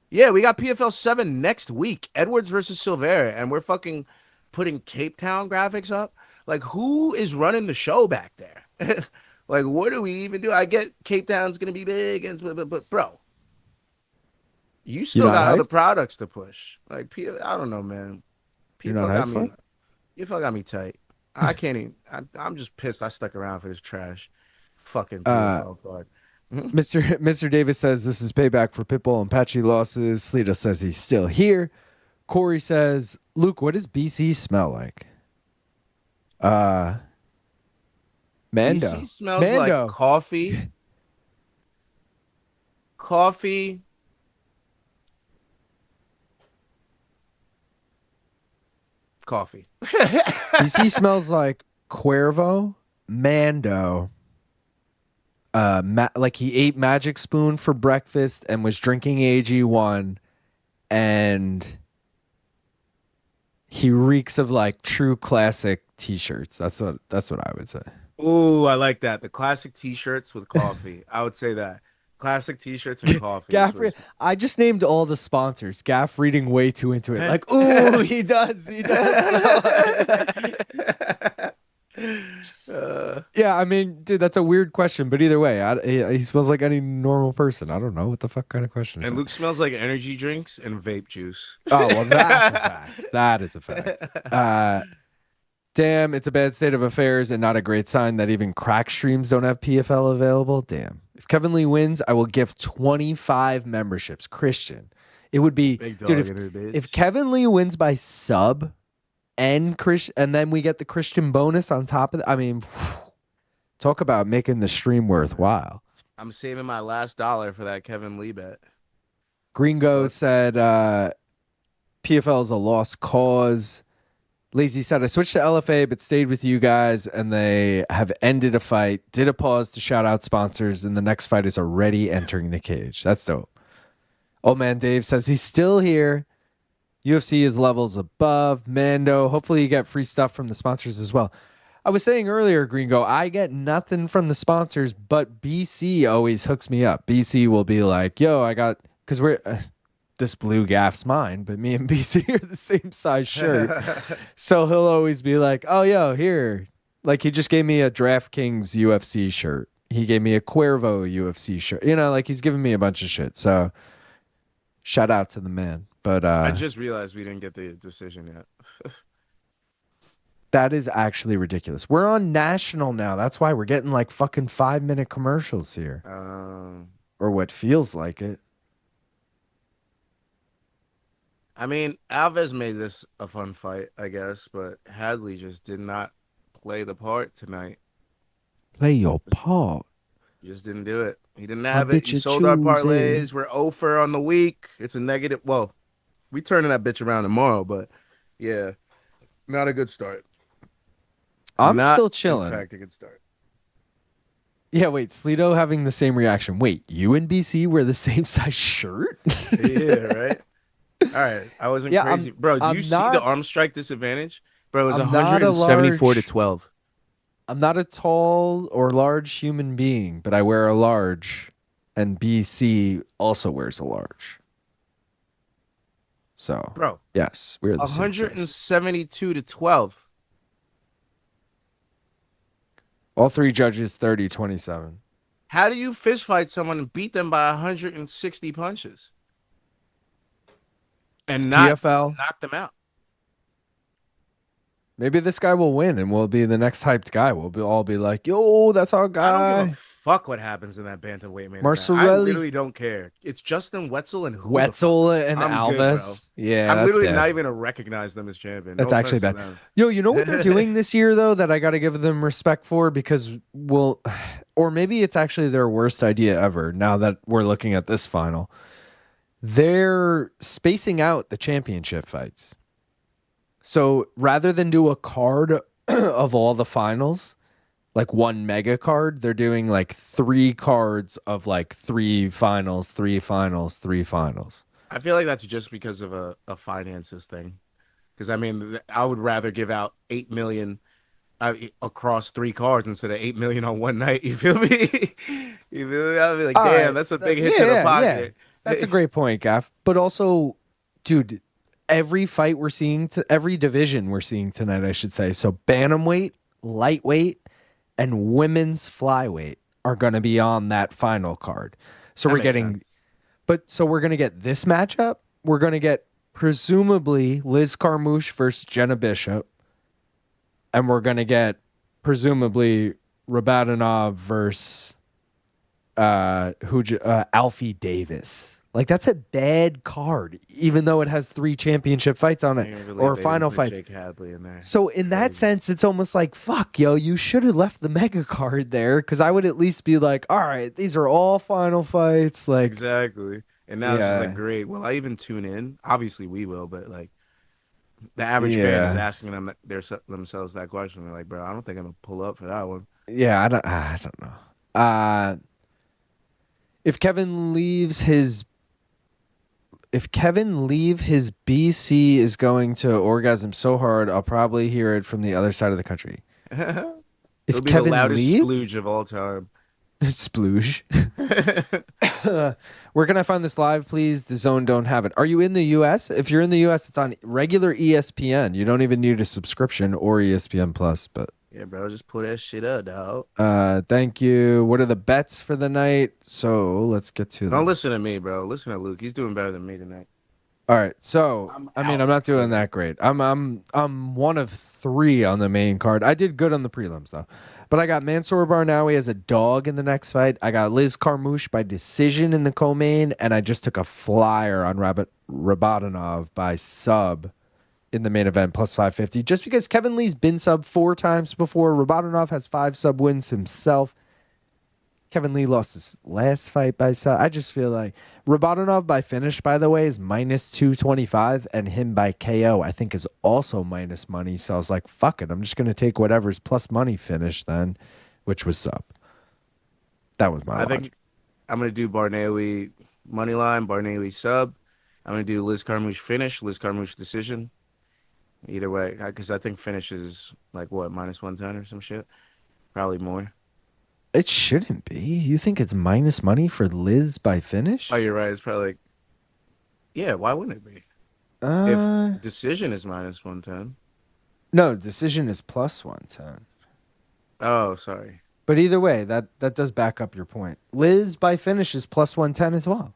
Yeah, we got PFL 7 next week, Edwards versus Silveira, and we're fucking putting Cape Town graphics up. Like, who is running the show back there? Like, what do we even do? I get Cape Town's going to be big, but bro. You still got other products to push. Like, I don't know, man. PFL got me tight. I can't even. I'm just pissed I stuck around for this trash fucking PFL card. Mr. Davis says this is payback for Pitbull and Patchy losses. Sleeto says he's still here. Corey says, Luke, what does BC smell like? Mando. BC smells like coffee. Coffee. BC smells like Cuervo, Mando. Like he ate Magic Spoon for breakfast and was drinking AG1, and he reeks of like true classic t-shirts. That's what I would say. Ooh, I like that. The classic t-shirts with coffee. I would say that. Classic t-shirts and coffee. Gaff, I just named all the sponsors. Gaff reading way too into it. Like, ooh, he does. Yeah, I mean, dude, that's a weird question. But either way, he smells like any normal person. I don't know what the fuck kind of question is and that? Luke smells like energy drinks and vape juice. Oh, well, that's a fact. That is a fact. Damn, it's a bad state of affairs and not a great sign that even crack streams don't have PFL available. Damn. If Kevin Lee wins, I will give 25 memberships. Christian. It would be, dude, if Kevin Lee wins by sub and then we get the Christian bonus on top of it. I mean, talk about making the stream worthwhile. I'm saving my last dollar for that Kevin Lee bet. Gringo said PFL is a lost cause. Lazy said, I switched to LFA, but stayed with you guys, and they have ended a fight. Did a pause to shout out sponsors, and the next fight is already entering the cage. That's dope. Old man Dave says he's still here. UFC is levels above. Mando, hopefully you get free stuff from the sponsors as well. I was saying earlier, Gringo, I get nothing from the sponsors, but BC always hooks me up. BC will be like, yo, I got, because we're... this blue Gaff's mine, but me and BC are the same size shirt. So he'll always be like, oh, yo, here. Like he just gave me a DraftKings UFC shirt. He gave me a Cuervo UFC shirt. Like he's giving me a bunch of shit. So shout out to the man. But I just realized we didn't get the decision yet. that is actually ridiculous. We're on national now. That's why we're getting like fucking 5-minute commercials here. Or what feels like it. I mean, Alves made this a fun fight, I guess, but Hadley just did not play the part tonight. Play your part. He just didn't do it. He didn't have it. He sold our parlays. We're 0 on the week. It's a negative. Well, we turning that bitch around tomorrow, but yeah, not a good start. I'm still chilling. In fact, a good start. Yeah, wait, Sleeto having the same reaction. Wait, you and BC wear the same size shirt? Yeah, right? All right. I wasn't crazy. Bro, do you see the arm strike disadvantage? Bro, it was 174 to 12. I'm not a tall or large human being, but I wear a large, and BC also wears a large. So, bro, yes, we're the 172 to 12. All three judges 30-27. How do you fist fight someone and beat them by 160 punches? And not PFL. knock them out. Maybe this guy will win and we'll be the next hyped guy. We'll all be like, yo, that's our guy. I don't give a fuck what happens in that bantamweight man. I literally don't care. It's Justin Wetzell and who Wetzell and I'm Alves. Good, yeah, I'm literally not even going to recognize them as champion. That's actually bad. Yo, you know what they're doing this year, though, that I got to give them respect for? Because, or maybe it's actually their worst idea ever now that we're looking at this final. They're spacing out the championship fights. So rather than do a card of all the finals, like one mega card, they're doing like 3 cards of like 3 finals, 3 finals, 3 finals. I feel like that's just because of a finances thing. Because I mean, I would rather give out 8 million across 3 cards instead of 8 million on one night. You feel me? You feel me? I'd be like, damn, that's a big hit to the pocket. Yeah. That's a great point, Gaff. But also, dude, every fight we're seeing, every division we're seeing tonight, I should say. So bantamweight, lightweight, and women's flyweight are going to be on that final card. So we're getting, so we're going to get this matchup. We're going to get presumably Liz Carmouche versus Jenna Bishop. And we're going to get presumably Rabadanov versus Alfie Davis. Like, that's a bad card, even though it has 3 championship fights on it, or final fights. Jake Hadley in there. So in that sense, it's almost like, fuck, yo, you should have left the mega card there, because I would at least be like, all right, these are all final fights. Like, exactly. And now it's just like, great. Will I even tune in? Obviously we will, but like, the average fan is asking themselves that question. They're like, bro, I don't think I'm going to pull up for that one. Yeah, I don't know. If Kevin leaves his BC is going to orgasm so hard, I'll probably hear it from the other side of the country. It'll be Kevin the loudest splooge of all time. Splooge. Where can I find this live, please? The Zone don't have it. Are you in the U.S.? If you're in the U.S., it's on regular ESPN. You don't even need a subscription or ESPN Plus, but... Yeah, bro, just pull that shit up, dog. Thank you. What are the bets for the night? So let's get to them. Don't listen to me, bro. Listen to Luke. He's doing better than me tonight. All right. So I'm not doing that great. I'm one of 3 on the main card. I did good on the prelims though. But I got Mansour Barnawi as a dog in the next fight. I got Liz Carmouche by decision in the co-main, and I just took a flyer on Rabadanov by sub in the main event, plus 550. Just because Kevin Lee's been sub 4 times before. Rabadanov has 5 sub wins himself. Kevin Lee lost his last fight by sub. I just feel like Rabadanov by finish, by the way, is minus 225, and him by KO, I think, is also minus money. So I was like, fuck it. I'm just going to take whatever's plus money finish then, which was sub. That was my logic. I think I'm going to do Barnawi money line, Barnawi sub. I'm going to do Liz Carmouche finish, Liz Carmouche decision. Either way, because I think finish is like what, minus 110 or some shit? Probably more. It shouldn't be. You think it's minus money for Liz by finish? Oh, you're right. It's probably like, yeah, why wouldn't it be? If decision is minus 110. No, decision is plus 110. Oh, sorry. But either way, that does back up your point. Liz by finish is plus 110 as well.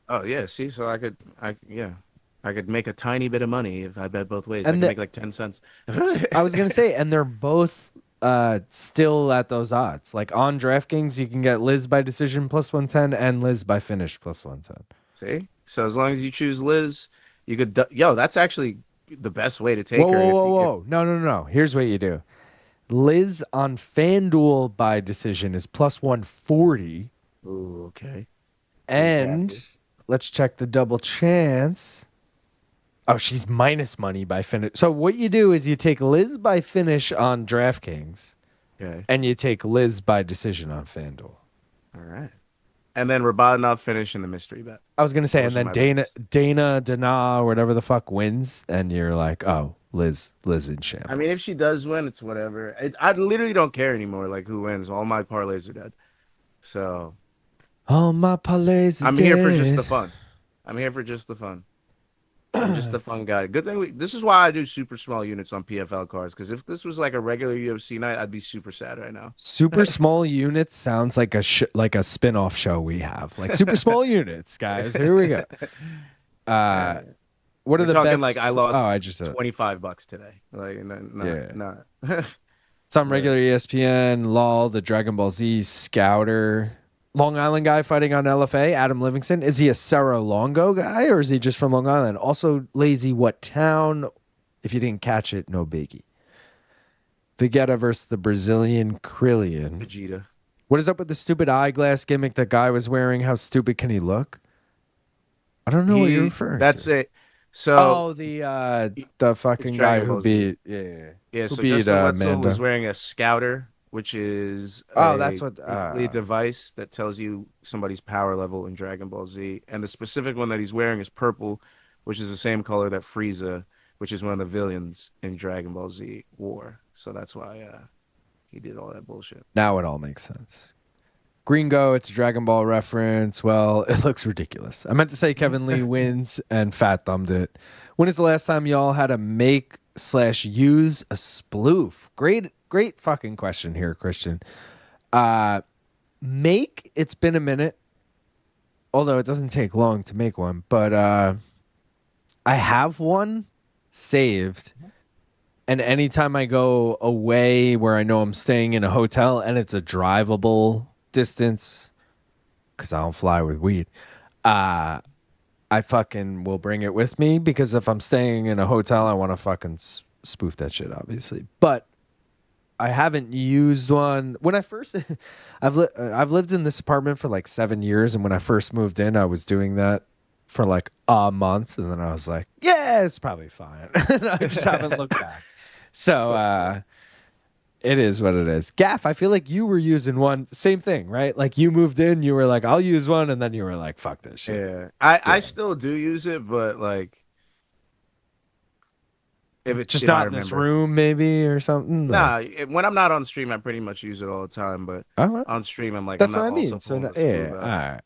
Oh yeah, see, so I could make a tiny bit of money if I bet both ways. I And could make like 10 cents. I was gonna say, and they're both still at those odds. Like on DraftKings, you can get Liz by decision plus 110 and Liz by finish plus 110. See, so as long as you choose Liz, you could. Yo, that's actually the best way to take Whoa, her. whoa, whoa, whoa! No. Here's what you do. Liz on FanDuel by decision is plus 140. Ooh, okay. And let's check the double chance. Oh, she's minus money by finish. So what you do is you take Liz by finish on DraftKings, and you take Liz by decision on FanDuel. All right. And then Rabadanov finish in the mystery bet. I was gonna say, and then Dana, whatever the fuck wins, and you're like, oh, Liz in shambles. I mean, if she does win, it's whatever. I literally don't care anymore, like who wins. All my parlays are dead. So all my parlays are I'm dead. here for just the fun. I'm here for just the fun. I'm just a fun guy. Good thing this is why I do super small units on PFL cards. Because if this was like a regular UFC night, I'd be super sad right now. Super small units sounds like a spin-off show we have. Like super small units, guys. Here we go. What are the talking bets? Like I lost I just $25 today. Like no. It's on regular ESPN. LOL, the Dragon Ball Z Scouter. Long Island guy fighting on LFA, Adam Livingston. Is he a Cerro Longo guy or is he just from Long Island? Also, Lazy What Town? If you didn't catch it, no biggie. Vegeta versus the Brazilian Krillian. Vegeta. What is up with the stupid eyeglass gimmick that guy was wearing? How stupid can he look? I don't know what you're referring to. That's it. So the fucking guy who beat So Justin Wetzell was wearing a Scouter, which is a device that tells you somebody's power level in Dragon Ball Z. And the specific one that he's wearing is purple, which is the same color that Frieza, which is one of the villains in Dragon Ball Z, wore. So that's why he did all that bullshit. Now it all makes sense. Gringo, it's a Dragon Ball reference. Well, it looks ridiculous. I meant to say Kevin Lee wins and fat thumbed it. When is the last time y'all had to make/use a sploof? Great fucking question here, Christian. Make, it's been a minute. Although it doesn't take long to make one. But I have one saved. And anytime I go away where I know I'm staying in a hotel and it's a drivable distance, because I don't fly with weed, I fucking will bring it with me, because if I'm staying in a hotel, I want to fucking spoof that shit, obviously. But I haven't used one. When I first, I've lived in this apartment for like 7 years, and when I first moved in, I was doing that for like a month, and then I was like, yeah, it's probably fine. I just haven't looked back. So it is what it is. Gaff, I feel like you were using one. Same thing, right? Like you moved in, you were like, I'll use one, and then you were like, fuck this shit. Yeah. I still do use it, but like, if it's just not in this room, maybe, or something. Nah, when I'm not on stream, I pretty much use it all the time. But on stream, I'm like, that's I'm not what I mean. Also so all right.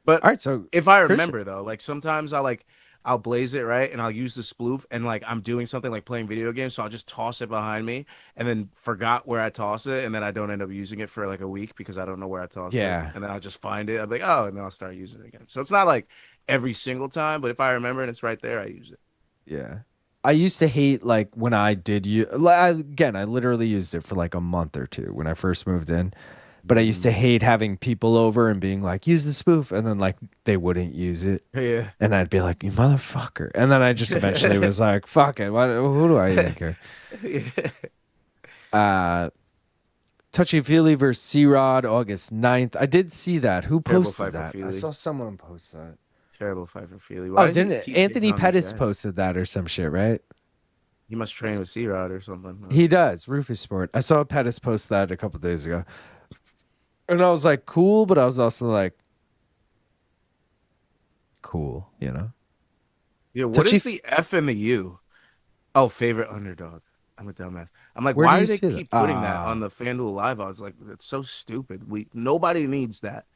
But all right, so if I remember though, like sometimes I'll blaze it, right, and I'll use the sploof, and like I'm doing something like playing video games, so I'll just toss it behind me, and then forgot where I toss it, and then I don't end up using it for like a week because I don't know where I tossed it, and then I'll just find it. I'm like, oh, and then I'll start using it again. So it's not like every single time, but if I remember and it's right there, I use it. Yeah. I used to hate like when I did I literally used it for like a month or two when I first moved in. But I used to hate having people over and being like, use the spoof. And then like they wouldn't use it. Yeah. And I'd be like, you motherfucker. And then I just eventually was like, fuck it. Who do I even care? Touchy Feely versus C-Rod, August 9th. I did see that. Who posted that? I saw someone post that. Terrible fight for Feely. Didn't Anthony Pettis posted that or some shit, right? He must train with C-Rod or something. He does. Rufus Sport. I saw Pettis post that a couple days ago. And I was like, cool, but I was also like, cool, you know? Yeah, what is the F and the U? Oh, favorite underdog. I'm a dumbass. I'm like, why do they keep putting that on the FanDuel Live? I was like, it's so stupid. Nobody needs that.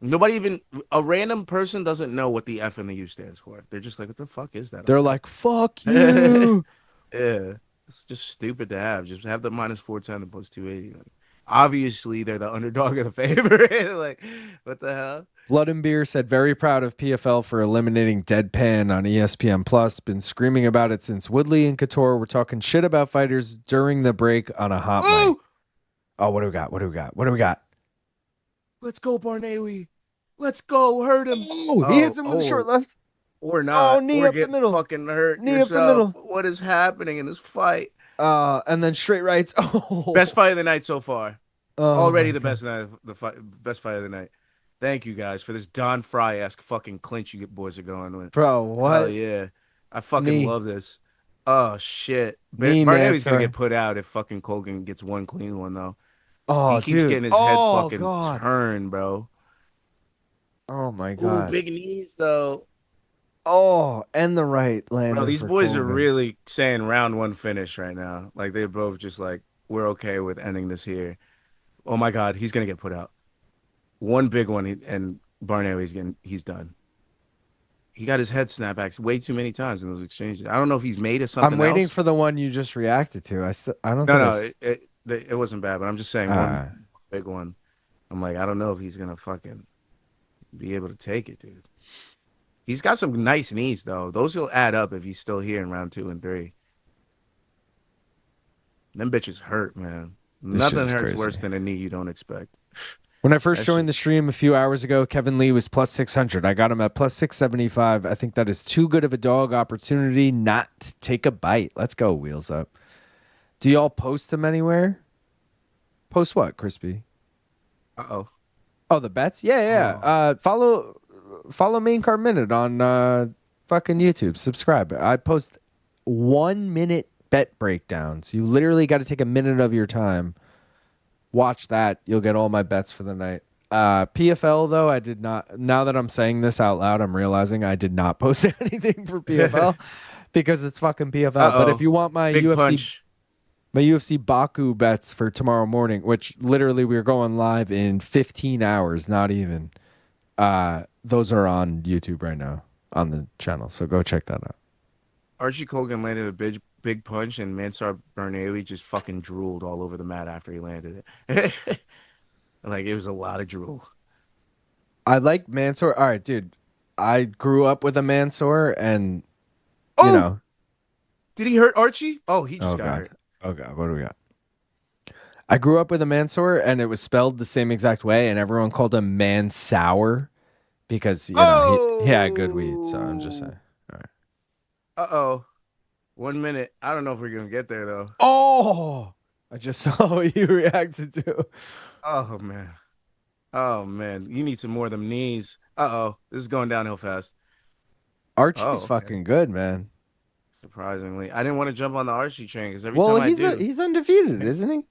Nobody, even a random person, doesn't know what the F and the U stands for. They're just like, what the fuck is that? They're like, fuck you. Yeah. It's just stupid to have. Just have the minus 410 and plus 280. Obviously, they're the underdog of the favorite. Like, what the hell? Blood and Beer said, very proud of PFL for eliminating Deadpan on ESPN Plus. Been screaming about it since Woodley and Couture were talking shit about fighters during the break on a hot mic. Oh, what do we got? What do we got? What do we got? Let's go, Barnawi. Let's go. Hurt him. Oh, he hits him with a short left. Or not. Oh, knee or up get the middle. Fucking hurt Knee yourself. up the middle. What is happening in this fight? And then straight rights. Oh. Best fight of the night so far. Oh, Already the best night, best fight of the night. Thank you guys for this Don Fry-esque fucking clinch you boys are going with. Bro, what? Hell yeah. I fucking love this. Oh, shit. Barnawi's going to get put out if fucking Colgan gets one clean one, though. Oh, he keeps getting his head fucking turned, bro. Oh, my God. Ooh, big knees, though. Oh, and the right land. Bro, these boys are really saying round one finish right now. Like, they're both just like, we're okay with ending this here. Oh, my God. He's going to get put out. One big one, and he's done. He got his head snapbacks way too many times in those exchanges. I don't know if he's made of something. I'm waiting for the one you just reacted to. I don't. No, it wasn't bad, but I'm just saying one big one. I'm like, I don't know if he's gonna fucking be able to take it, dude. He's got some nice knees though. Those will add up if he's still here in round 2 and 3. Them bitches hurt, man. Nothing hurts worse than a knee you don't expect. When I first joined the stream a few hours ago, Kevin Lee was plus 600. I got him at plus 675. I think that is too good of a dog opportunity not to take a bite. Let's go, Wheels Up. Do y'all post them anywhere? Post what, Crispy? Uh-oh. Oh, the bets? Yeah. Follow Main Card Minute on fucking YouTube. Subscribe. I post 1 minute bet breakdowns. You literally got to take a minute of your time. Watch that. You'll get all my bets for the night. PFL, though, I did not. Now that I'm saying this out loud, I'm realizing I did not post anything for PFL because it's fucking PFL. But if you want my UFC Baku bets for tomorrow morning, which literally we're going live in 15 hours, not even. Those are on YouTube right now on the channel. So go check that out. Archie Colgan landed a big punch, and Mansar Barnawi just fucking drooled all over the mat after he landed it. Like, it was a lot of drool. I like Mansour. All right, dude. I grew up with a Mansour, and, you know. Did he hurt Archie? Oh, he just got hurt. Oh, God. What do we got? I grew up with a Mansour, and it was spelled the same exact way, and everyone called him Mansour because, you know, he had good weed, so I'm just saying. All right. Uh-oh. 1 minute. I don't know if we're going to get there, though. Oh! I just saw what you reacted to. Oh, man. Oh, man. You need some more of them knees. Uh-oh. This is going downhill fast. Archie's fucking good, man. Surprisingly. I didn't want to jump on the Archie train because every time I do... he's undefeated, isn't he?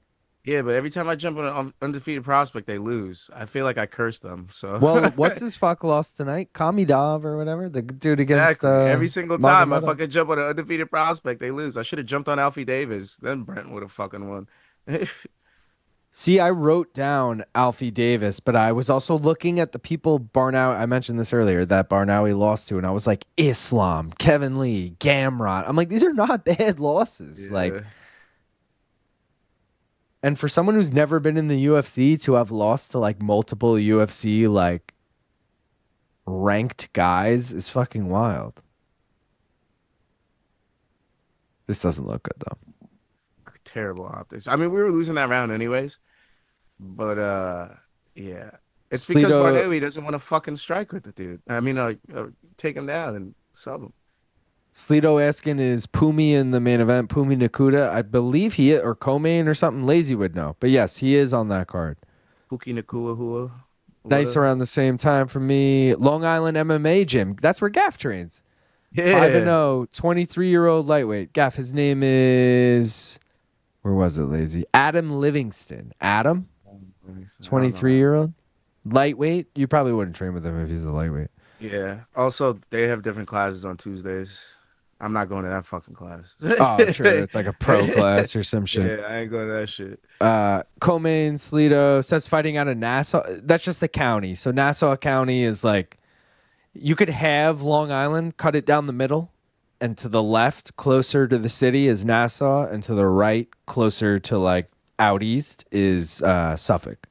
Yeah, but every time I jump on an undefeated prospect, they lose. I feel like I curse them. So, well, what's his fuck loss tonight? Khamidov or whatever, the dude against. Every single time Magomedov. I fucking jump on an undefeated prospect, they lose. I should have jumped on Alfie Davis. Then Brent would have fucking won. See, I wrote down Alfie Davis, but I was also looking at the people Barnawi. I mentioned this earlier that Barnawi lost to, and I was like, Islam, Kevin Lee, Gamrot. I'm like, these are not bad losses. Yeah. Like. And for someone who's never been in the UFC to have lost to like multiple UFC like ranked guys is fucking wild. This doesn't look good though. Terrible optics. I mean, we were losing that round anyways. But yeah. It's because Barnawi doesn't want to fucking strike with the dude. I mean, take him down and sub him. Sleeto asking, is Pumi in the main event? Pumi Nakuda? I believe he is, or co-main or something. Lazy would know. But yes, he is on that card. Puki Nakua. Nice around the same time for me. Long Island MMA gym. That's where Gaff trains. Yeah. 5-0, 23-year-old lightweight. Gaff, his name is... Where was it, Lazy? Adam Livingston. Adam? 23-year-old? Lightweight? You probably wouldn't train with him if he's a lightweight. Yeah. Also, they have different classes on Tuesdays. I'm not going to that fucking class. Oh, true. It's like a pro class or some shit. Yeah, I ain't going to that shit. Co-main, Sleeto, says fighting out of Nassau. That's just the county. So Nassau County is like, you could have Long Island, cut it down the middle, and to the left, closer to the city is Nassau, and to the right, closer to like out east is Suffolk.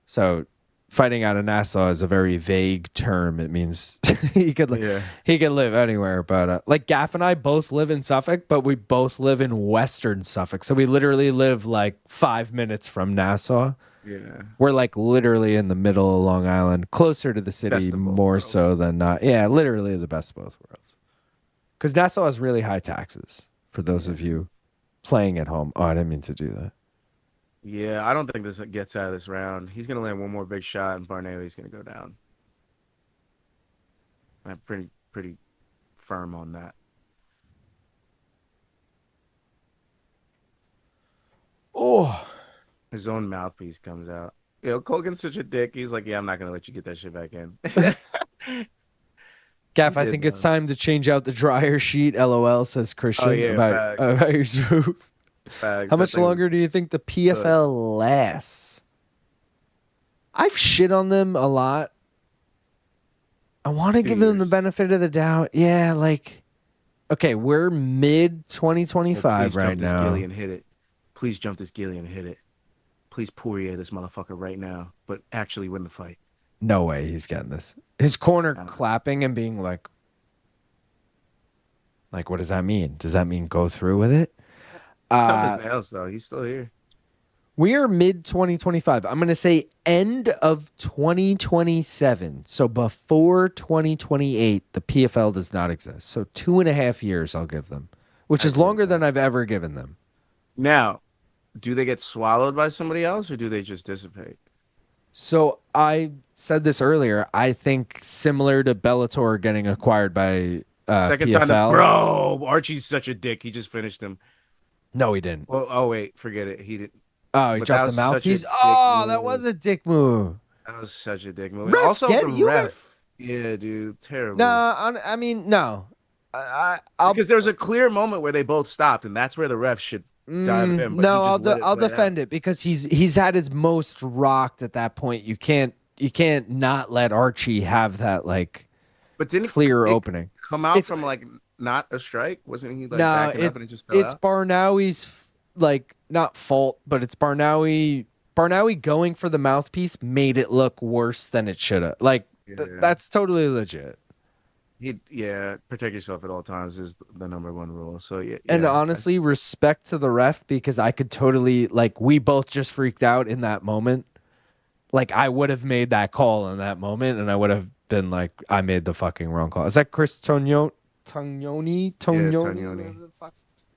So fighting out of Nassau is a very vague term. It means he could live anywhere. But like Gaff and I both live in Suffolk, but we both live in Western Suffolk. So we literally live like 5 minutes from Nassau. Yeah. We're like literally in the middle of Long Island, closer to the city more so than not. Yeah, literally the best of both worlds. Because Nassau has really high taxes for those of you playing at home. Oh, I didn't mean to do that. Yeah, I don't think this gets out of this round. He's going to land one more big shot, and Barnaby's going to go down. I'm pretty firm on that. Oh. His own mouthpiece comes out. Colgan's such a dick. He's like, yeah, I'm not going to let you get that shit back in. Gaff, I think it's time to change out the dryer sheet. LOL, says Christian about your swoop. How much longer do you think the PFL lasts? I've shit on them a lot. I want to give them the benefit of the doubt. Yeah, like, okay, we're mid 2025 right now. Please jump this Gilly and hit it. Please Poirier this motherfucker right now, but actually win the fight. No way he's getting this. His corner clapping and being like, what does that mean? Does that mean go through with it? Tough as nails, though. He's still here. We are mid 2025. I'm going to say end of 2027. So before 2028, the PFL does not exist. So 2.5 years I'll give them, which is longer than I've ever given them. Now, do they get swallowed by somebody else or do they just dissipate? So I said this earlier. I think similar to Bellator getting acquired by second PFL. time, bro. Archie's such a dick. He just finished him. No, he didn't. Well, oh wait, forget it. He didn't. Oh, he dropped the mouthpiece. Oh, that was a dick move. That was such a dick move. Also, the ref. Yeah, dude, terrible. No, I mean, no. Because there was a clear moment where they both stopped, and that's where the ref should dive in. But no, I'll defend it because he's had his most rocked at that point. You can't not let Archie have that but didn't clear opening. Come out from not a strike? Wasn't he backing up and it just fell out? It's Barnaouy's not fault, but it's Barnaoui. Barnaoui going for the mouthpiece made it look worse than it should have. That's totally legit. Protect yourself at all times is the number one rule. So and honestly, respect to the ref because I could totally we both just freaked out in that moment. I would have made that call in that moment, and I would have been I made the fucking wrong call. Is that Chris Tognoni? Yeah, Tognoni. All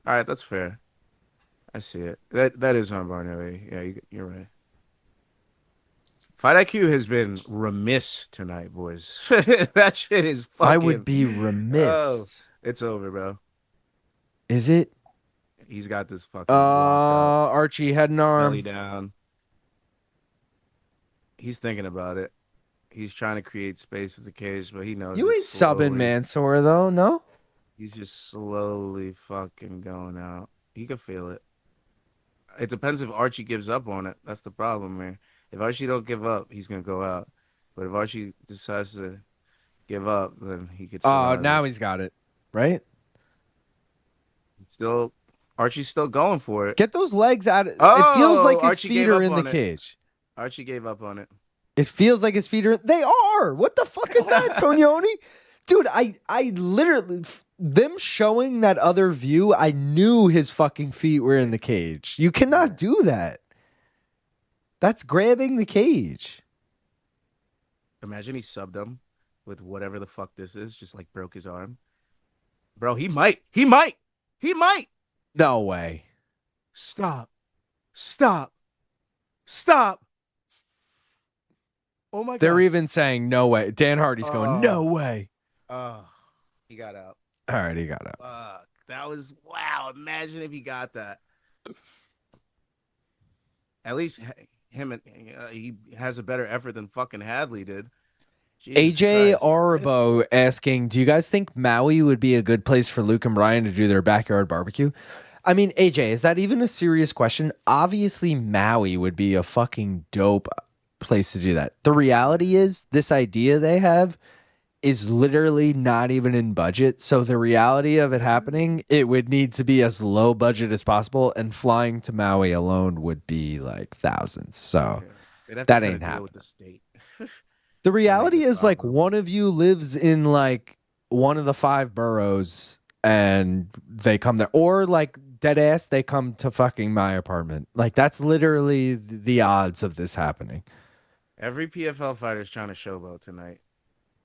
right, that's fair. I see it. That is on Barnaby. Yeah, you're right. Fight IQ has been remiss tonight, boys. That shit is fucking... I would be remiss. Oh, it's over, bro. Is it? He's got this fucking... Archie head and arm. Belly down. He's thinking about it. He's trying to create space at the cage, but he knows you ain't subbing Mansoor, though, no? He's just slowly fucking going out. You can feel it. It depends if Archie gives up on it. That's the problem, man. If Archie don't give up, he's going to go out. But if Archie decides to give up, then he gets... Oh, now he's got it, right? Archie's still going for it. Get those legs out. It feels like his feet are in the cage. Archie gave up on it. It feels like his feet are... They are! What the fuck is that, Tognoni? Dude, I literally... Them showing that other view, I knew his fucking feet were in the cage. You cannot do that. That's grabbing the cage. Imagine he subbed him with whatever the fuck this is, just broke his arm. Bro, he might. No way. Stop. Oh my God. They're even saying no way. Dan Hardy's going, no way. He got out. All right, he got out. That was, wow. Imagine if he got that. At least he has a better effort than fucking Hadley did. Jesus AJ Christ. Arabo asking, do you guys think Maui would be a good place for Luke and Brian to do their backyard barbecue? I mean, AJ, is that even a serious question? Obviously, Maui would be a fucking dope place to do that. The reality is, this idea they have is literally not even in budget. So the reality of it happening, it would need to be as low budget as possible, and flying to Maui alone would be like thousands. So they'd have that to cut ain't a deal happening. with the state. The reality it is like viable. one of you lives in like one of the 5 boroughs and they come there, or like dead ass they come to fucking my apartment. Like that's literally the odds of this happening. Every PFL fighter is trying to showboat tonight,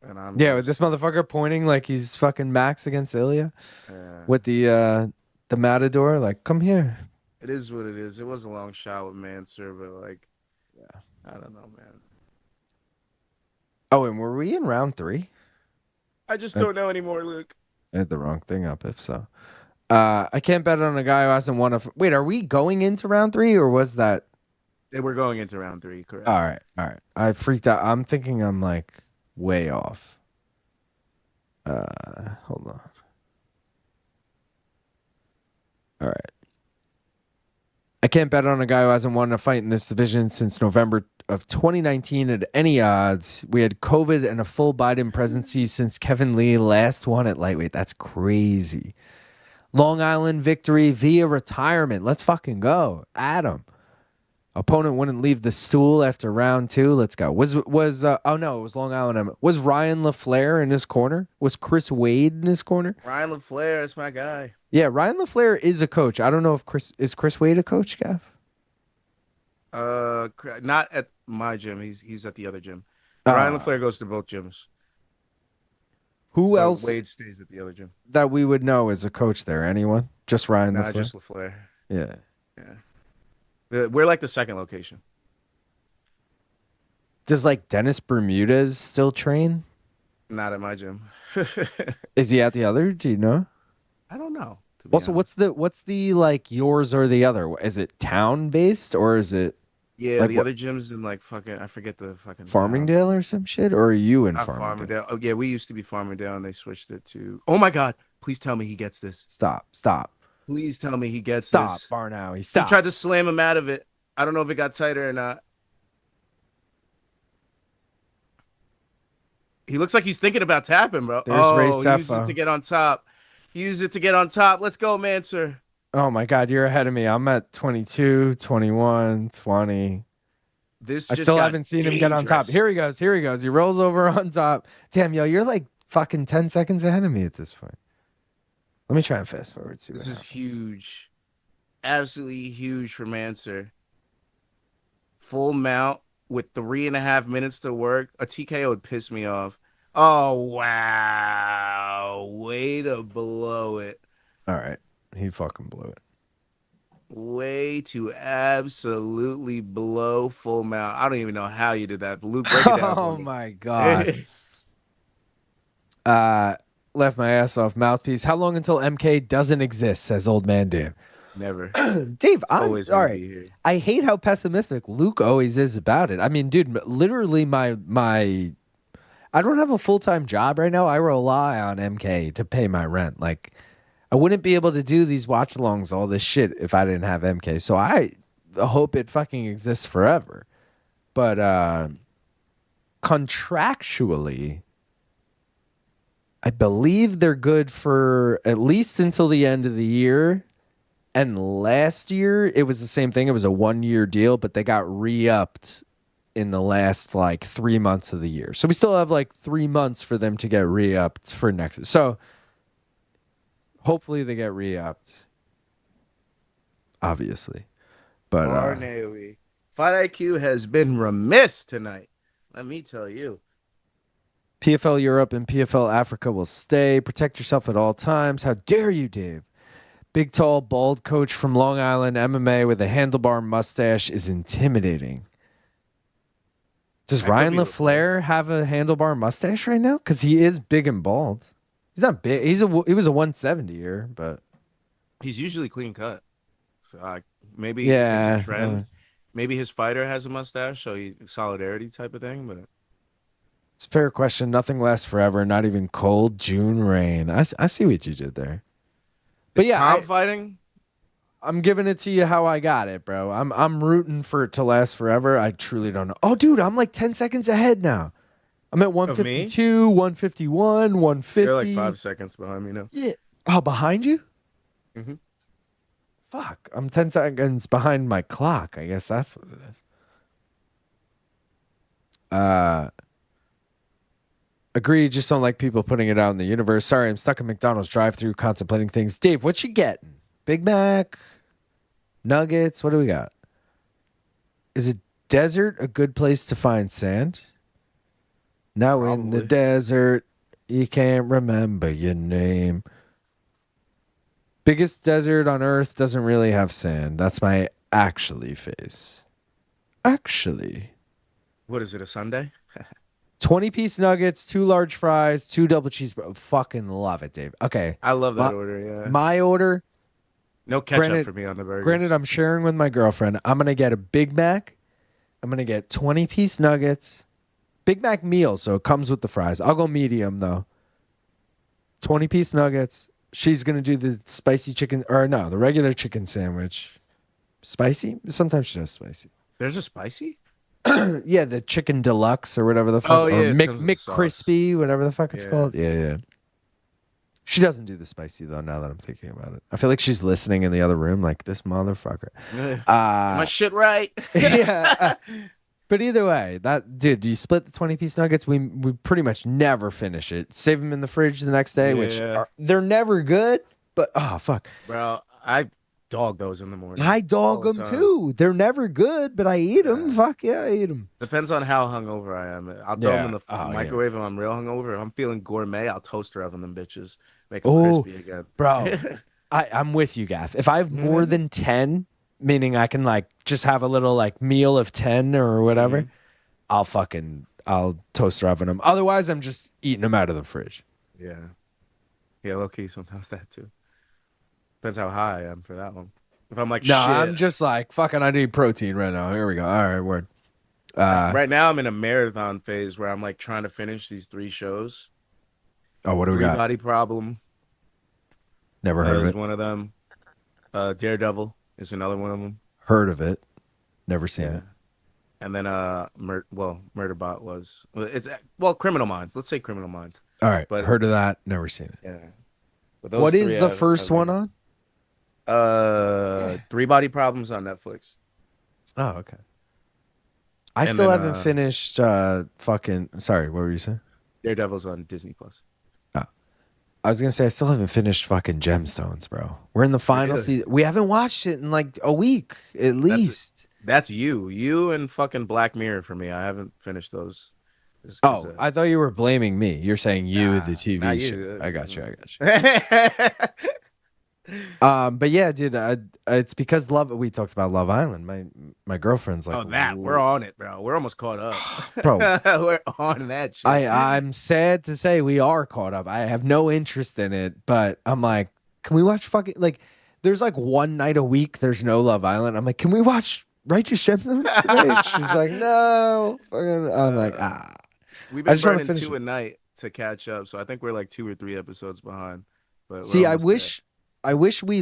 and I'm Yeah, with this just motherfucker pointing like he's fucking Max against Ilya uh, with the Matador. Like, come here. it is what it is. It was a long shot with Mansour, but like, Yeah. I don't know, man. Oh, and were we in round 3? I just don't know anymore, Luke. I had the wrong thing up. If so, I can't bet on a guy who hasn't won a. Wait, are we going into round 3 or was that? We're going into round 3, correct? All right. I freaked out. I'm thinking I'm like way off. Hold on. All right. I can't bet on a guy who hasn't won a fight in this division since November of 2019 at any odds. We had COVID and a full Biden presidency since Kevin Lee last won at lightweight. That's crazy. Long Island victory via retirement. Let's fucking go. Adam. Opponent wouldn't leave the stool after round 2. Let's go. Oh no, it was Long Island. Was Ryan LaFleur in his corner? Was Chris Wade in his corner? Ryan LaFleur, that's my guy. Yeah, Ryan LaFleur is a coach. I don't know if Chris Wade a coach, Gav? Not at my gym. He's at the other gym. Ryan LaFleur goes to both gyms. Who else? Wade stays at the other gym. That we would know is a coach there. Anyone? Just Ryan LaFleur? Just LaFleur. Yeah. We're like the second location. Does like Dennis Bermudez still train? Not at my gym. Is he at the other? Do you know? I don't know. Also, what's the like yours or the other? Is it town based or is it? Yeah, like the other gym's in like fucking, I forget the fucking Farmingdale town. or some shit, or are you in Not Farmingdale? Oh yeah, we used to be Farmingdale and they switched it to. Oh my God! Please tell me he gets this. Stop. Please tell me he gets Stop, this. Barnowie. Stop. He tried to slam him out of it. I don't know if it got tighter or not. He looks like he's thinking about tapping, bro. There's Ray he uses it to get on top. Let's go, Mansour. Oh my God, you're ahead of me. I'm at 22, 21, 20. I still haven't seen him get on top. Here he goes. He rolls over on top. Damn, yo, you're like fucking 10 seconds ahead of me at this point. Let me try and fast forward. This is huge. Absolutely huge for Mansour. Full mount with 3.5 minutes to work. A TKO would piss me off. Oh, wow. Way to blow it. All right. He fucking blew it. Way to absolutely blow full mount. I don't even know how you did that. But Luke, break it down. Oh, my God. Left my ass off. Mouthpiece. How long until MK doesn't exist, says old man Dave. Never. Dave, I'm always all right. I hate how pessimistic Luke always is about it. I mean, dude, literally my I don't have a full-time job right now. I rely on MK to pay my rent. Like, I wouldn't be able to do these watch-alongs, all this shit, if I didn't have MK. So I hope it fucking exists forever. But contractually, I believe they're good for at least until the end of the year. And last year, it was the same thing. It was a 1-year deal, but they got re-upped in the last, like, 3 months of the year. So we still have, like, 3 months for them to get re-upped for next. So hopefully they get re-upped. Obviously. But Fight IQ has been remiss tonight. Let me tell you. PFL Europe and PFL Africa will stay. Protect yourself at all times. How dare you, Dave? Big, tall, bald coach from Long Island MMA with a handlebar mustache is intimidating. Does Ryan LaFleur have a handlebar mustache right now? Because he is big and bald. He's not big. He was a 170-er, but he's usually clean cut. So maybe it's a trend. Maybe his fighter has a mustache, so solidarity type of thing. But it's a fair question. Nothing lasts forever. Not even cold June rain. I see what you did there. But yeah, Tom fighting. I'm giving it to you how I got it, bro. I'm rooting for it to last forever. I truly don't know. Oh, dude, I'm like 10 seconds ahead now. I'm at 152, 151, 150. You're like 5 seconds behind me now. Yeah. Oh, behind you? Mm-hmm. Fuck. I'm 10 seconds behind my clock. I guess that's what it is. Agree. Just don't like people putting it out in the universe. Sorry, I'm stuck in McDonald's drive-thru contemplating things. Dave, what you getting? Big Mac? Nuggets? What do we got? Is a desert a good place to find sand? Now Probably. in the desert, you can't remember your name. Biggest desert on Earth doesn't really have sand. That's my actually face. Actually. What is it, a Sunday? 20-piece nuggets, 2 large fries, 2 double cheeseburgers. Fucking love it, Dave. Okay. I love that order, yeah. My order. No ketchup for me on the burger. Granted, I'm sharing with my girlfriend. I'm going to get a Big Mac. I'm going to get 20-piece nuggets. Big Mac meal, so it comes with the fries. I'll go medium, though. 20-piece nuggets. She's going to do the spicy chicken, or no, the regular chicken sandwich. Spicy? Sometimes she does spicy. There's a spicy? Yeah, the chicken deluxe or whatever the fuck. Oh, yeah. Or McCrispy, whatever the fuck it's called. Yeah. She doesn't do the spicy, though, now that I'm thinking about it. I feel like she's listening in the other room like, this motherfucker. My shit right. Yeah. But either way, dude, you split the 20-piece nuggets. We pretty much never finish it. Save them in the fridge the next day, which they're never good. But oh fuck, bro, I dog those in the morning. I dog them too. They're never good, but I eat them. Fuck yeah, I eat them. Depends on how hungover I am. I'll throw them in the microwave if I'm real hungover. If I'm feeling gourmet, I'll toaster oven them bitches, make them crispy again. Bro, I'm with you, Gaff. If I have more than 10. Meaning I can like just have a little like meal of 10 or whatever. I'll toaster oven them. Otherwise, I'm just eating them out of the fridge. Yeah, low key sometimes that too. Depends how high I am for that one. If I'm like, I'm just like fucking. I need protein right now. Here we go. All right, word. Right now I'm in a marathon phase where I'm like trying to finish these 3 shows. Oh, what do we got? Body Problem. Never heard of it. One of them. Daredevil is another one of them. Heard of it. Never seen it. And then Murderbot was Criminal Minds. Let's say Criminal Minds. All right, but heard of that. Never seen it. Yeah. What is the first one on? 3 Body Problems on Netflix. Oh, okay. I still haven't finished. Sorry, what were you saying? Daredevil's on Disney Plus. I was gonna say I still haven't finished fucking Gemstones, bro. We're in the final season. We haven't watched it in like a week at least. That's you and fucking Black Mirror for me. I haven't finished those. I thought you were blaming me. You're saying the TV show. I got you. But yeah, dude, it's because we talked about Love Island. My girlfriend's like, we're on it, bro. We're almost caught up, bro. We're on that shit. I'm sad to say we are caught up. I have no interest in it, but I'm like, can we watch fucking like? There's like one night a week. There's no Love Island. I'm like, can we watch Righteous Gemstones today? She's like, no. I'm like, We've been burning 2 a night to catch up, so I think we're like 2 or 3 episodes behind. But see, I wish we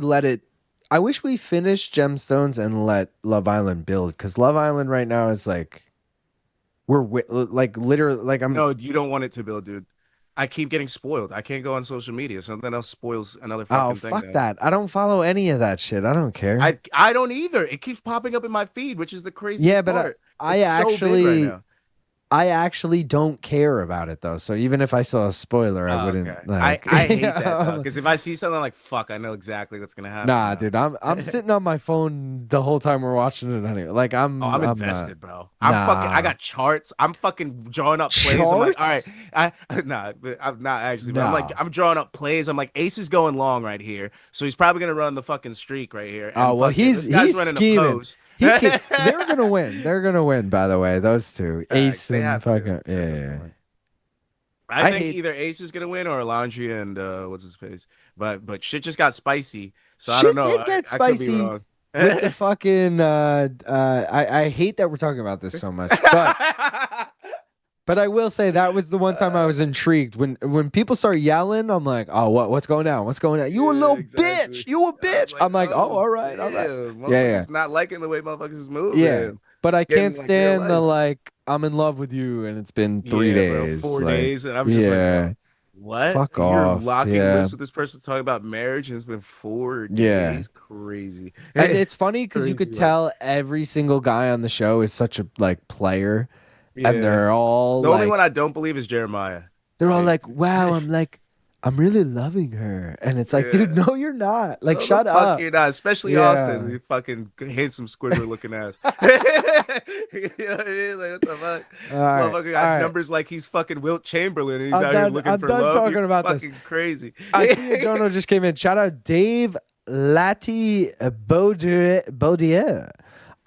finished Gemstones and let Love Island build, because Love Island right now is like, we're like literally like I'm. No, you don't want it to build, dude. I keep getting spoiled. I can't go on social media. Something else spoils another fucking thing. Oh, fuck that. I don't follow any of that shit. I don't care. I don't either. It keeps popping up in my feed, which is the craziest part. I actually don't care about it though. So even if I saw a spoiler, I wouldn't. Okay. Like, I hate that though, because if I see something like fuck, I know exactly what's gonna happen. Nah, dude, I'm sitting on my phone the whole time we're watching it anyway. Like I'm invested, bro. I got charts. I'm fucking drawing up plays. I'm like, all right, I'm not actually. But I'm drawing up plays. I'm like, Ace is going long right here, so he's probably gonna run the fucking streak right here. And he's running scheming. The post. They're gonna win. They're gonna win. By the way, those two, Ace and fucking I think either Ace is gonna win or Alondria and what's his face. But shit just got spicy, so I don't know. Did get spicy. I could be wrong. With the fucking I hate that we're talking about this so much, but I will say that was the one time I was intrigued when people start yelling. I'm like, oh, what's going on? What's going on? You a little bitch. You a bitch. I'm like, oh, all right. Yeah. Not liking the way motherfuckers is moving. Yeah, but I can't stand the like. I'm in love with you, and it's been 3 days. Bro, 4 like, days, and I'm just like, bro, what? Fuck You're off. locking lips with this person talking about marriage, and it's been 4 days. Crazy. And it's funny because you could Crazy, tell every single guy on the show is such a like player, and yeah. they're all The only like, one I don't believe is Jeremiah. they're all like, wow, I'm really loving her, and it's like, dude, no, you're not. Like, No, shut the fuck up. you're not. Especially Austin, you fucking handsome Squidward looking ass. You know what I mean? Like, what the fuck? This motherfucker got numbers like he's fucking Wilt Chamberlain, and he's out here looking for love. I'm done talking about fucking this. Crazy. I see a dono just came in. Shout out Dave Lati Baudier.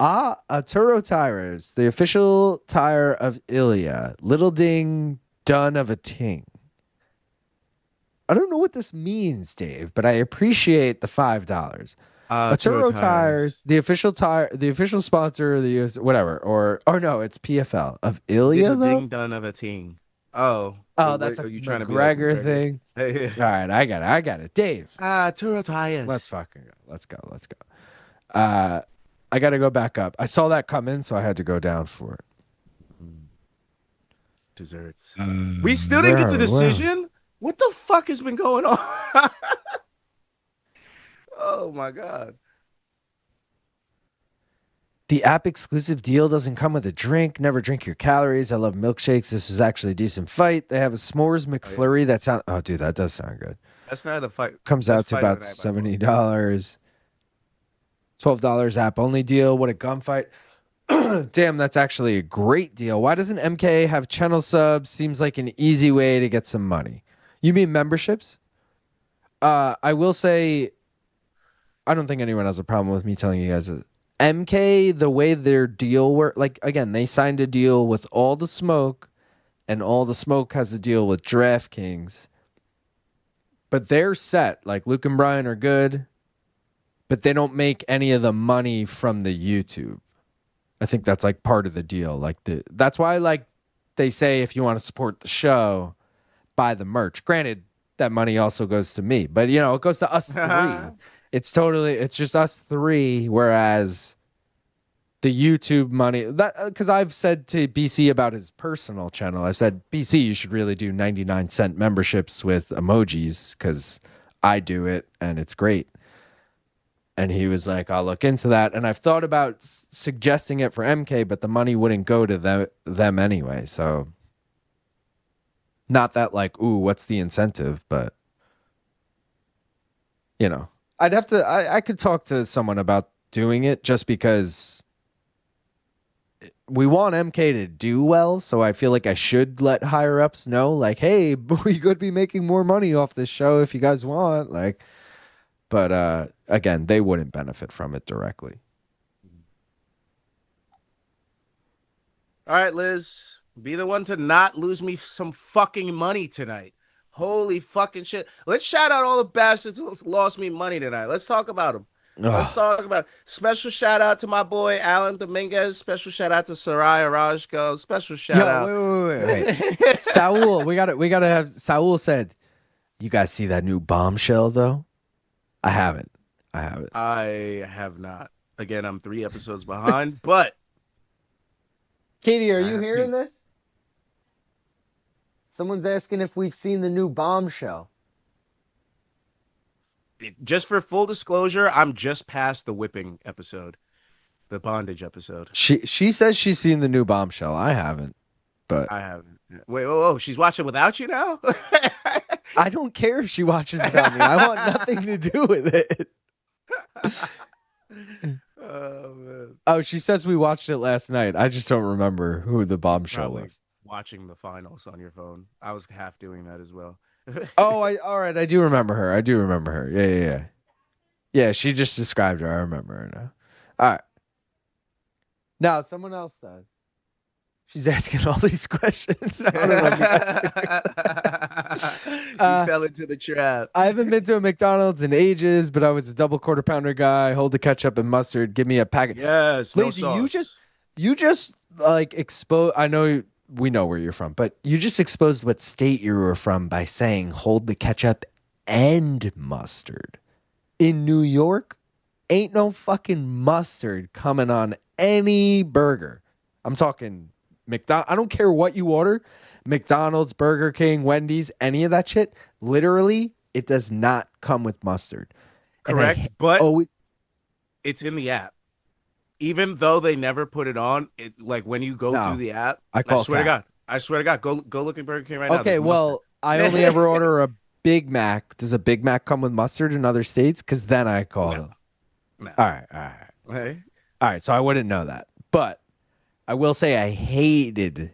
Turo Tires, the official tire of Ilya. Little ding done of a ting. I don't know what this means, Dave, but I appreciate the $5. Turo Tires, the official tire, the official sponsor of the US, whatever, or no, it's PFL of Ilya. Little ding done of a ting. Oh, that's a McGregor thing. Hey. All right, I got it, Dave. Turo Tires. Let's fucking go. Let's go. I got to go back up. I saw that come in, so I had to go down for it. Desserts. We still didn't get the decision. What the fuck has been going on? Oh my god. The app exclusive deal doesn't come with a drink. Never drink your calories. I love milkshakes. This was actually a decent fight. They have a s'mores McFlurry that sounds. Oh, dude, that does sound good. That's not the fight. Comes out to about $70. $12 app only deal. What a gunfight. Damn, that's actually a great deal. Why doesn't MK have channel subs? Seems like an easy way to get some money. You mean memberships? I will say, I don't think anyone has a problem with me telling you guys that MK, the way their deal worked, like, again, they signed a deal with All the Smoke, and All the Smoke has a deal with DraftKings. But they're set. Like, Luke and Brian are good, but they don't make any of the money from the YouTube. I think that's like part of the deal. Like that's why like they say if you want to support the show, buy the merch. Granted, that money also goes to me, but you know, it goes to us three. It's just us three. Whereas the YouTube money, that because I've said to BC about his personal channel, I've said, BC, you should really do 99-cent memberships with emojis because I do it and it's great. And he was like, I'll look into that. And I've thought about suggesting it for MK, but the money wouldn't go to them anyway. So not that like, ooh, what's the incentive? But, you know, I'd have to, I could talk to someone about doing it just because we want MK to do well. So I feel like I should let higher ups know, like, hey, we could be making more money off this show if you guys want. Like, but again, they wouldn't benefit from it directly. All right, Liz, be the one to not lose me some fucking money tonight. Holy fucking shit. Let's shout out all the bastards who lost me money tonight. Let's talk about them. Let's talk about it. Special shout out to my boy Alan Dominguez. Special shout out to Saray Orozco. Special shout out. Wait. Saul, we gotta have Saul said, you guys see that new bombshell though? I haven't. I have not. Again, I'm 3 episodes behind, but Katie, are you hearing this? Someone's asking if we've seen the new bombshell. Just for full disclosure, I'm just past the whipping episode, the bondage episode. She says she's seen the new bombshell. I haven't, but I haven't. Wait, whoa, she's watching without you now? I don't care if she watches without me. I want nothing to do with it. Oh, man. Oh, she says we watched it last night. I just don't remember who the bombshell was. Watching the finals on your phone. I was half doing that as well. All right. I do remember her. Yeah. Yeah, she just described her. I remember her now. All right. Now, someone else does. She's asking all these questions. I don't know if you fell into the trap. I haven't been to a McDonald's in ages, but I was a double quarter pounder guy. Hold the ketchup and mustard. Give me a packet. Yes, Lazy, no sauce. You just like expose. I know we know where you're from, but you just exposed what state you were from by saying hold the ketchup and mustard. In New York, ain't no fucking mustard coming on any burger. I'm talking I don't care what you order, McDonald's, Burger King, Wendy's, any of that shit. Literally, it does not come with mustard. Correct, but it's in the app. Even though they never put it on, it like when you go through the app, I swear to God, go look at Burger King right now. Okay, well, I only ever order a Big Mac. Does a Big Mac come with mustard in other states? Because then I call them. No. All right. Hey. All right, so I wouldn't know that. But I will say I hated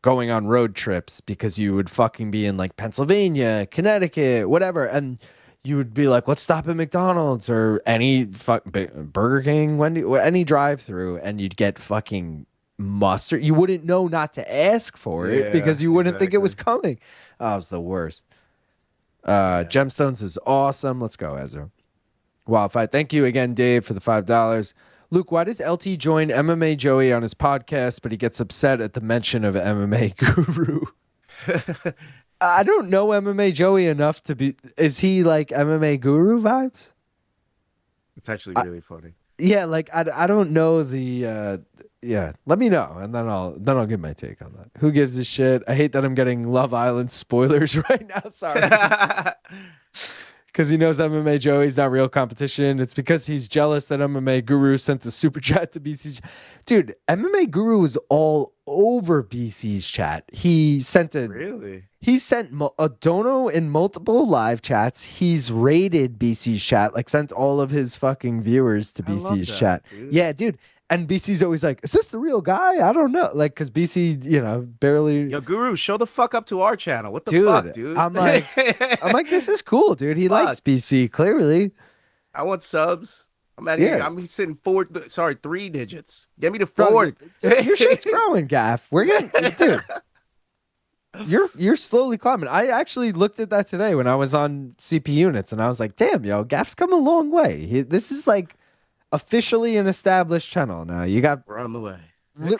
going on road trips because you would fucking be in like Pennsylvania, Connecticut, whatever, and you would be like, let's stop at McDonald's or any Burger King, Wendy, any drive-through, and you'd get fucking mustard. You wouldn't know not to ask for it because you wouldn't think it was coming. Oh, it was the worst. Gemstones is awesome. Let's go, Ezra. Wildfire. Thank you again, Dave, for the $5. Luke, why does LT join MMA Joey on his podcast, but he gets upset at the mention of MMA Guru? I don't know MMA Joey enough to be. Is he like MMA Guru vibes? It's actually really funny. Yeah, like I don't know the. Yeah, let me know, and then I'll give my take on that. Who gives a shit? I hate that I'm getting Love Island spoilers right now. Sorry. Because he knows MMA Joey's not real competition. It's because he's jealous that MMA Guru sent a super chat to BC's. Dude, MMA Guru was all over BC's chat. He sent He sent a dono in multiple live chats. He's rated BC's chat, like sent all of his fucking viewers to BC's chat. Dude. Yeah, dude. And BC's always like, is this the real guy? I don't know. Like, because BC, barely. Yo, Guru, show the fuck up to our channel. What the fuck, dude? I'm like, this is cool, dude. He likes BC, clearly. I want subs. I'm sitting 3 digits. Get me to 4. Your shit's growing, Gaff. We're getting, dude. You're slowly climbing. I actually looked at that today when I was on CP units, and I was like, damn, yo, Gaff's come a long way. This is like officially an established channel now. We're on the way.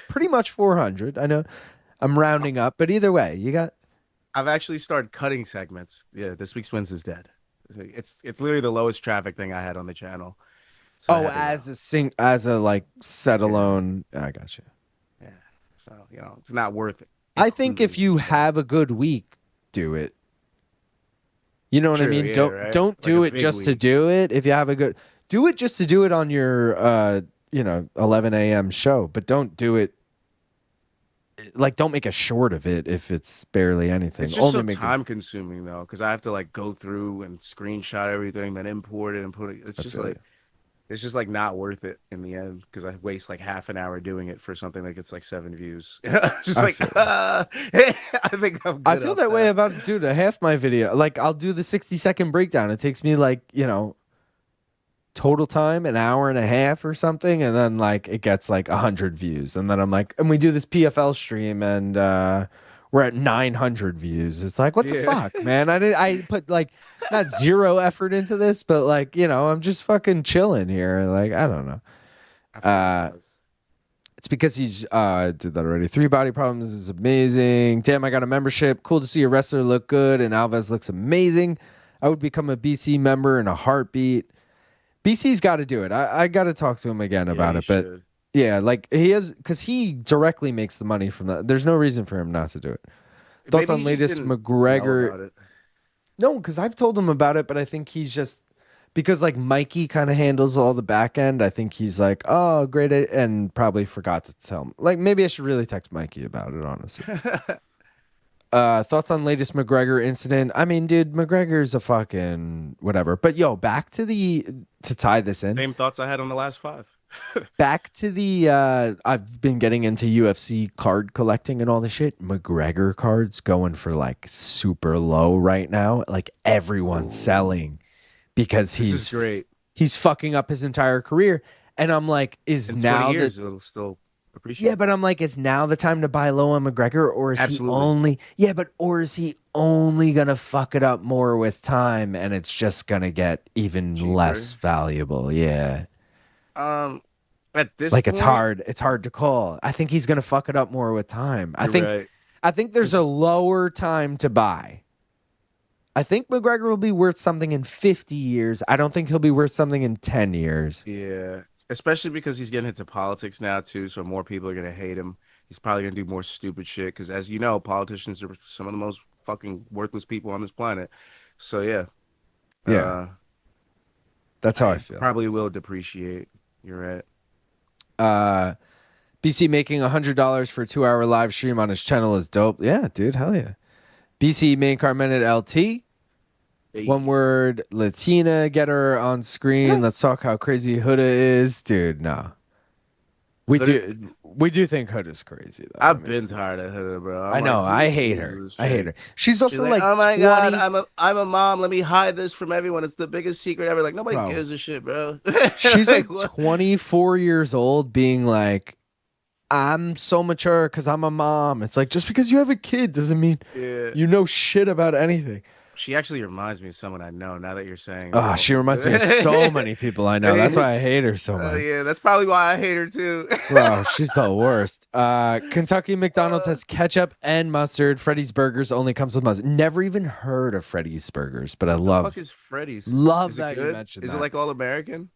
Pretty much 400. I know I'm rounding up, but either way, I've actually started cutting segments. Yeah, this week's wins is dead. It's literally the lowest traffic thing I had on the channel. So as a like set alone. Yeah. I got you. Yeah. So it's not worth it. I think if you have a good week, do it. You know what I mean? Yeah, don't do it just to do it. If you have a good. Do it just to do it on your, 11 a.m. show, but don't do it. Like, don't make a short of it if it's barely anything. It's just time consuming though, because I have to like go through and screenshot everything, then import it and put it. It's just like not worth it in the end because I waste like half an hour doing it for something that gets like 7 views. I think I'm good. I feel that way about, dude, half my video. Like, I'll do the 60-second breakdown. It takes me like, total time an hour and a half or something, and then like it gets like 100 views, and then I'm like, and we do this PFL stream, and we're at 900 views. It's like, what the fuck, man? I put like not zero effort into this, but like I'm just fucking chilling here. Like, I don't know. It's because he's did that already. 3 Body Problems is amazing. Damn, I got a membership. Cool to see a wrestler look good, and Alves looks amazing. I would become a BC member in a heartbeat. BC's got to do it. I got to talk to him again about it. But yeah, like he has, because he directly makes the money from that. There's no reason for him not to do it. Thoughts on latest McGregor? No, because I've told him about it, but I think he's just, because like Mikey kind of handles all the back end. I think he's like, oh, great. And probably forgot to tell him. Like, maybe I should really text Mikey about it, honestly. Thoughts on latest McGregor incident? I mean, dude, McGregor's a fucking whatever. But yo, back to tie this in. Same thoughts I had on the last 5. Back to the I've been getting into UFC card collecting and all the shit. McGregor cards going for like super low right now. Like everyone's selling because this is great. He's fucking up his entire career. And I'm like, is in now 20 years it'll still appreciate. Yeah, but I'm like, is now the time to buy low on McGregor, or is he only gonna fuck it up more with time, and it's just gonna get even less valuable? Yeah. At this like point, it's hard to call. I think he's gonna fuck it up more with time. I think there's a lower time to buy. I think McGregor will be worth something in 50 years. I don't think he'll be worth something in 10 years. Yeah. Especially because he's getting into politics now too, so more people are gonna hate him. He's probably gonna do more stupid shit because, as you know, politicians are some of the most fucking worthless people on this planet. So yeah, Yeah, that's how I I feel. probably will depreciate. You're right. BC making $100 for a 2-hour live stream on his channel is dope. Yeah, dude, hell yeah. BC main card minute LT. One word, Latina, get her on screen. Let's talk how crazy Huda is, dude. No, we do think Huda's crazy though. I've been tired of her, bro. I know. I hate her. I hate her. She's also like oh my 20... god, I'm a mom. Let me hide this from everyone. It's the biggest secret ever. Like nobody Bro, gives a shit, bro. She's like 24 years old, being like, I'm so mature because I'm a mom. It's like, just because you have a kid doesn't mean you know shit about anything. She actually reminds me of someone I know. Now that you're saying, oh, she reminds me of so many people I know. That's why I hate her so much. Yeah, that's probably why I hate her too. Bro, she's the worst. Kentucky McDonald's has ketchup and mustard. Freddy's Burgers only comes with mustard. Never even heard of Freddy's Burgers, but I love. What the fuck is Freddy's? Love that you mentioned that. Is it like all American?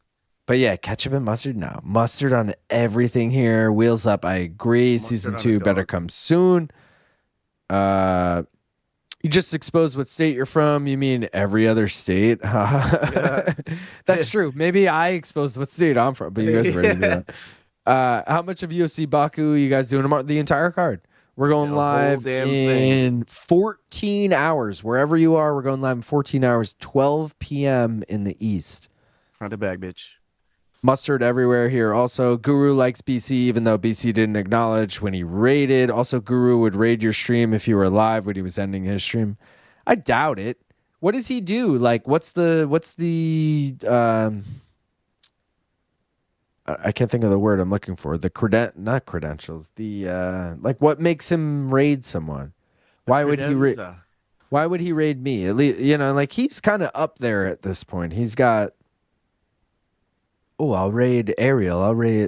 But yeah, ketchup and mustard. No, mustard on everything here. Wheels up. I agree. Mustard Season 2 better come soon. You just exposed what state you're from. You mean every other state? Yeah. That's true. Maybe I exposed what state I'm from, but you guys ready to do that. How much of UFC Baku you guys doing tomorrow? The entire card. We're going live in 14 hours. Wherever you are, we're going live in 14 hours, 12 p.m. in the East. Front to back, bitch. Mustard everywhere here. Also, Guru likes BC, even though BC didn't acknowledge when he raided. Also, Guru would raid your stream if you were live when he was ending his stream. I doubt it. What does he do? Like, what's the I can't think of the word I'm looking for. The not credentials. The like, what makes him raid someone? Why would he raid me? At least, like, he's kind of up there at this point. He's got. Oh, I'll raid Ariel.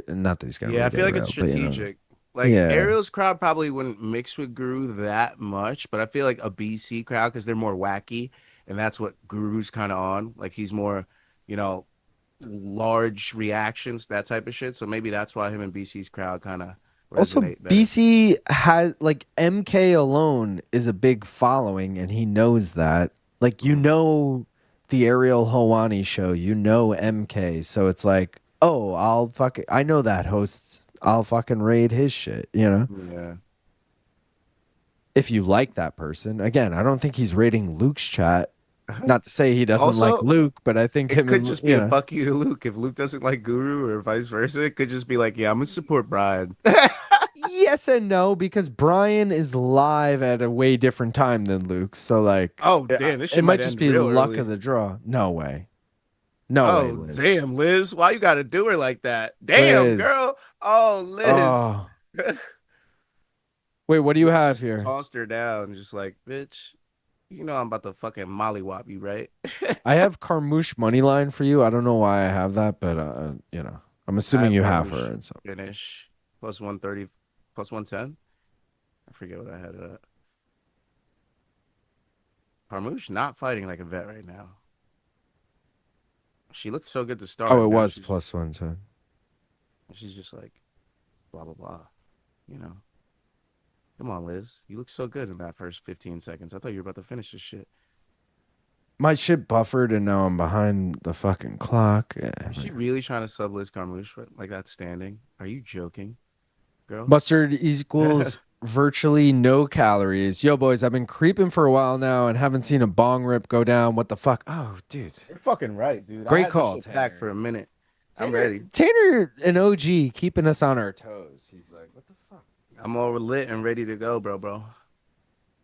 Not that he's gonna. Yeah, raid I feel like Ariel, it's strategic. Ariel's crowd probably wouldn't mix with Guru that much, but I feel like a BC crowd, because they're more wacky, and that's what Guru's kind of on. Like, he's more, large reactions, that type of shit. So maybe that's why him and BC's crowd kind of resonate also better. BC has, like, MK alone is a big following, and he knows that. Like, the Ariel Helwani show, MK, so it's like, oh, I know that host, I'll fucking raid his shit, Yeah. If you like that person. Again, I don't think he's raiding Luke's chat. Not to say he doesn't like Luke, but I think it could just be a fuck you to Luke. If Luke doesn't like Guru or vice versa, it could just be like, yeah, I'm gonna support Brian. Yes and no, because Brian is live at a way different time than Luke. So, like, oh damn, this shit it might just be luck early. of the draw. No way. No way, Liz. Damn, Liz, why you gotta do her like that? Damn, Liz. Girl. Oh, Liz. Oh. Wait, what do you Liz have just here? Tossed her down, just like, bitch. I'm about to fucking mollywop you, right? I have Carmouche money line for you. I don't know why I have that, but I'm assuming you have her and so. Finish plus 130, plus 110. I forget what I had it at. Carmouche not fighting like a vet right now. She looked so good to start. Oh, it was plus 110. She's just like, blah blah blah. Come on, Liz. You look so good in that first 15 seconds. I thought you were about to finish this shit. My shit buffered, and now I'm behind the fucking clock. Is she really trying to sub Liz Carmouche like that standing? Are you joking, girl? Mustard equals virtually no calories. Yo, boys, I've been creeping for a while now and haven't seen a bong rip go down. What the fuck? Oh, dude. You're fucking right, dude. Great call, Tanner. Back for a minute. I'm ready. Tanner, an OG, keeping us on our toes. He's like, what the fuck? I'm all lit and ready to go, bro.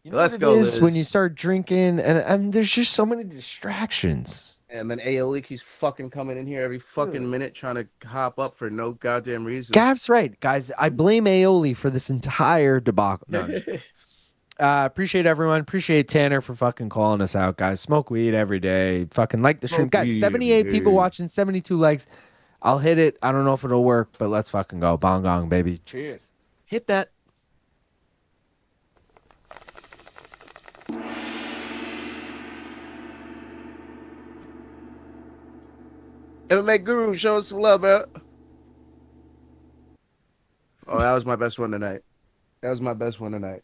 Let's go, Liz. When you start drinking, and there's just so many distractions. And then Aoli keeps fucking coming in here every fucking minute trying to hop up for no goddamn reason. Gav's right, guys. I blame Aoli for this entire debacle. No, appreciate everyone. Appreciate Tanner for fucking calling us out, guys. Smoke weed every day. Fucking like the stream. Guys, 78 people watching, 72 likes. I'll hit it. I don't know if it'll work, but let's fucking go. Bong gong, baby. Cheers. Hit that. MMA Guru, show us some love, man. Oh, that was my best one tonight. That was my best one tonight.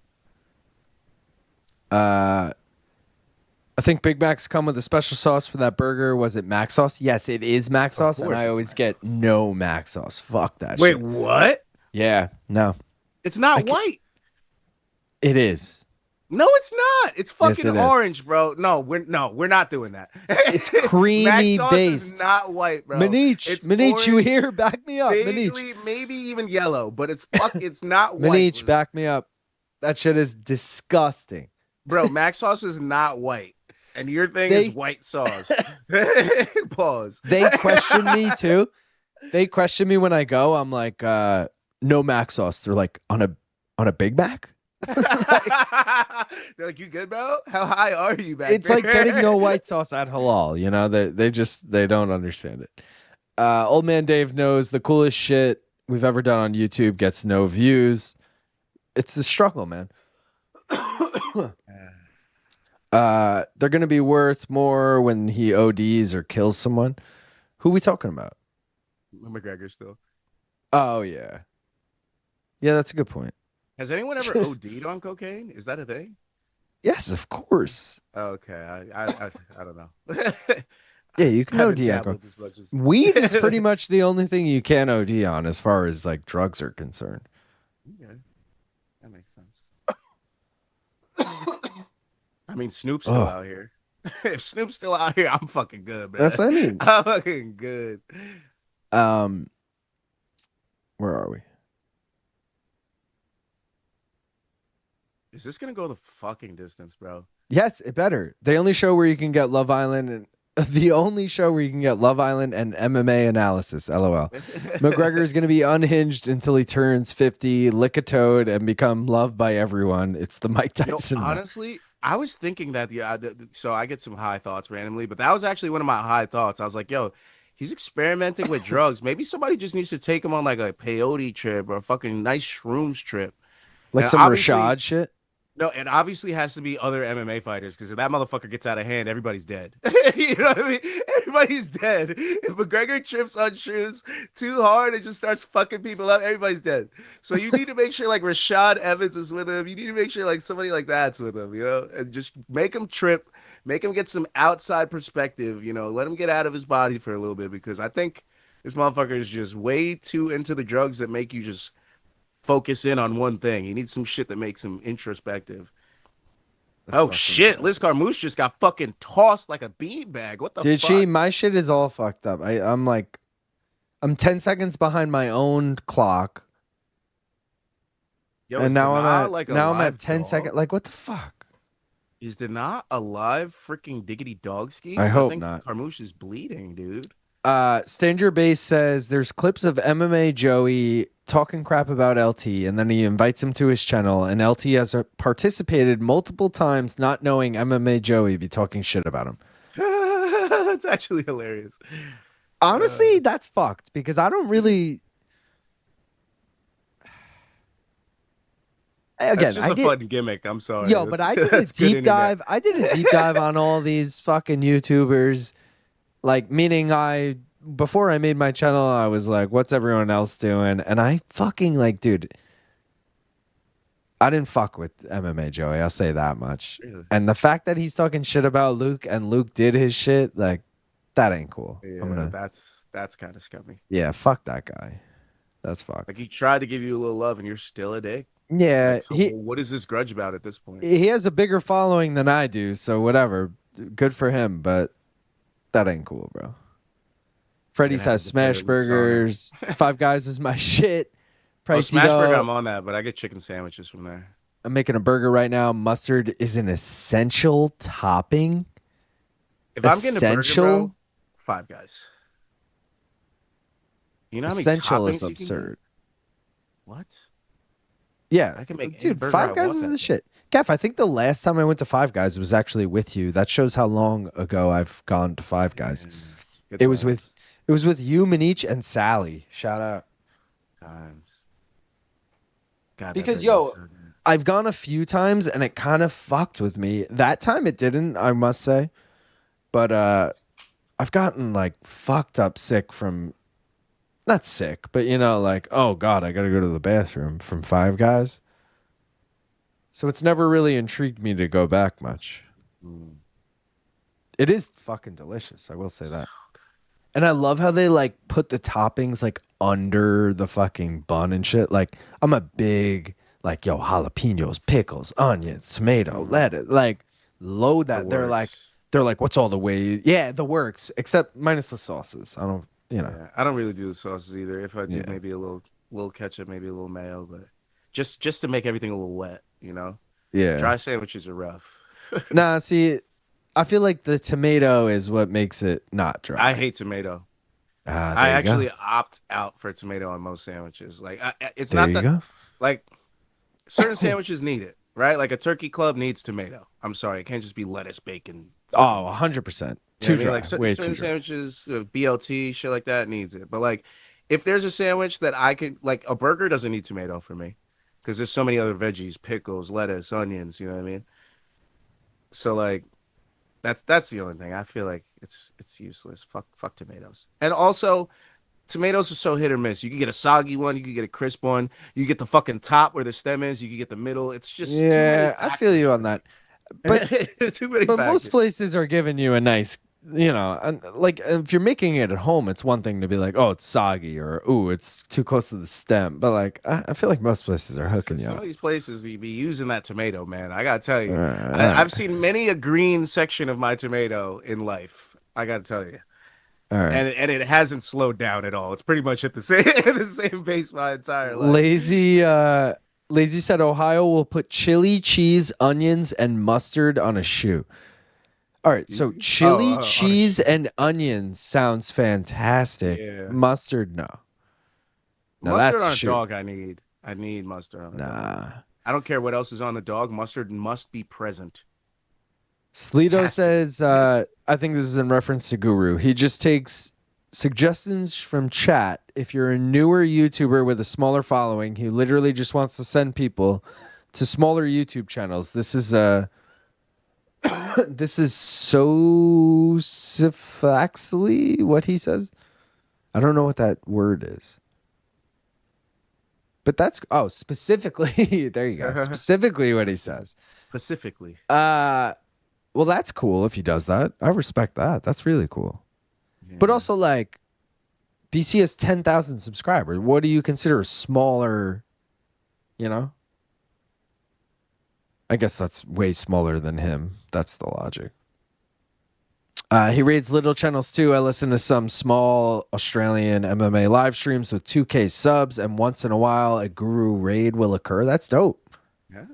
I think Big Macs come with a special sauce for that burger. Was it Mac sauce? Yes, it is Mac sauce, and I always get no Mac sauce. Fuck that shit. Wait, what? Yeah, no. It's not white. It is. No, it's not. It's fucking orange, bro. No, we're not doing that. It's creamy Mac sauce based. is not white, bro. Manich, you here? Back me up, vaguely, Manich. maybe even yellow, but it's not white. Manich, back me up. That shit is disgusting. Bro, Mac sauce is not white. And your thing is white sauce. Pause. They question me too. They question me when I go. I'm like, no Mac sauce. They're like, on a Big Mac? They're like, you good, bro? How high are you back It's there? like getting no white sauce at halal. You know, they don't understand it. Old man Dave knows the coolest shit we've ever done on YouTube gets no views. It's a struggle, man. They're gonna be worth more when he ODs or kills someone. Who we talking about? McGregor still. Oh yeah, that's a good point. Has anyone ever OD'd on cocaine? Is that a thing? Yes, of course. Okay, I don't know. Yeah, you can OD on cocaine. Weed is pretty much the only thing you can OD on as far as like drugs are concerned. Okay, that makes sense. I mean, Snoop's still out here. If Snoop's still out here, I'm fucking good, man. That's what I mean. I'm fucking good. Where are we? Is this gonna go the fucking distance, bro? Yes, it better. The only show where you can get Love Island and MMA analysis. LOL. McGregor is gonna be unhinged until he turns 50, lick a toad, and become loved by everyone. It's the Mike Tyson. Honestly, I was thinking that so I get some high thoughts randomly, but that was actually one of my high thoughts. I was like, yo, he's experimenting with drugs. Maybe somebody just needs to take him on like a peyote trip or a fucking nice shrooms trip. Like and some Rashad shit? No, it obviously has to be other MMA fighters because if that motherfucker gets out of hand, everybody's dead. You know what I mean? Everybody's dead. If McGregor trips on shrooms too hard and just starts fucking people up, everybody's dead. So you need to make sure like Rashad Evans is with him. You need to make sure like somebody like that's with him, you know, and just make him trip, make him get some outside perspective, you know, let him get out of his body for a little bit because I think this motherfucker is just way too into the drugs that make you just focus in on one thing. He needs some shit that makes him introspective. Oh shit, Liz Carmouche just got fucking tossed like a beanbag. What the fuck? Did she? My shit is all fucked up. I'm 10 seconds behind my own clock. Yo, and now I'm at 10 seconds. Like, what the fuck? Is there not a live freaking diggity dog ski? I hope think not. Carmouche is bleeding, dude. Stanger Base says there's clips of MMA Joey talking crap about LT, and then he invites him to his channel, and LT has participated multiple times not knowing MMA Joey be talking shit about him. That's actually hilarious. Honestly, that's fucked, because I don't really... Again, it's just a fun gimmick. I'm sorry. Yo, but I did a deep dive. I did a deep dive on all these fucking YouTubers. Like, meaning before I made my channel, I was like, what's everyone else doing? And I fucking, like, dude, I didn't fuck with MMA Joey. I'll say that much. Really? And the fact that he's talking shit about Luke and Luke did his shit, like, that ain't cool. Yeah, that's kind of scummy. Yeah, fuck that guy. That's fucked. Like, he tried to give you a little love and you're still a dick. Yeah. Like, so what is this grudge about at this point? He has a bigger following than I do, so whatever. Good for him, but that ain't cool, bro. Freddy's has smash burgers. Five Guys is my shit. Smash burger, I'm on that, but I get chicken sandwiches from there. I'm making a burger right now. Mustard is an essential topping. If I'm getting a burger, bro, Five Guys. You know how many essential is toppings absurd. What? Yeah, I can make dude. Five Guys is the shit. Kev, I think the last time I went to Five Guys was actually with you. That shows how long ago I've gone to Five Guys. It was with you, Manich, and Sally. Shout out. Times. God, because I've gone a few times and it kind of fucked with me. That time it didn't, I must say. But I've gotten like fucked up sick from, not sick, but you know, like, oh God, I gotta go to the bathroom from Five Guys. So it's never really intrigued me to go back much. It is fucking delicious, I will say that. And I love how they like put the toppings like under the fucking bun and shit. Like I'm a big like jalapenos, pickles, onions, tomato, lettuce. Like load that. They're like what's all the way? Yeah, the works except minus the sauces. I don't, Yeah, I don't really do the sauces either. If I do, maybe a little ketchup, maybe a little mayo, but just to make everything a little wet, Yeah. Dry sandwiches are rough. Nah, see, I feel like the tomato is what makes it not dry. I hate tomato. Ah, I actually opt out for tomato on most sandwiches. Like it's not that like certain sandwiches need it, right? Like a turkey club needs tomato. I'm sorry, it can't just be lettuce, bacon. Oh, 100%. Too dry. Like way certain too dry. sandwiches, BLT, shit like that needs it. But like, if there's a sandwich that I could like, a burger doesn't need tomato for me because there's so many other veggies, pickles, lettuce, onions. You know what I mean? So like, that's the only thing. I feel like it's useless. Fuck tomatoes. And also, tomatoes are so hit or miss. You can get a soggy one, you can get a crisp one, you get the fucking top where the stem is, you can get the middle. It's just too many I feel you on that. But most places are giving you a nice, and like if you're making it at home, it's one thing to be like, oh, it's soggy or ooh, it's too close to the stem. But like, I feel like most places are hooking you Some up. of these places you be using that tomato, man. I gotta tell you, I've seen many a green section of my tomato in life. I gotta tell you, and it hasn't slowed down at all. It's pretty much at the same pace my entire life. Lazy said Ohio will put chili, cheese, onions, and mustard on a shoe. All right, so chili, cheese, and onions sounds fantastic. Yeah. Mustard, no. Mustard on a dog, I need mustard on a dog. Nah. I don't care what else is on the dog. Mustard must be present. Sleeto says, I think this is in reference to Guru. He just takes suggestions from chat. If you're a newer YouTuber with a smaller following, he literally just wants to send people to smaller YouTube channels. This is so Sifaxley, what he says. I don't know what that word is. But that's specifically there you go. Specifically what he says. Specifically. Well, that's cool if he does that. I respect that. That's really cool. Yeah. But also like BC has 10,000 subscribers. What do you consider a smaller, I guess that's way smaller than him. That's the logic. He raids little channels too. I listen to some small Australian MMA live streams with 2K subs, and once in a while a Guru raid will occur. That's dope. Yeah.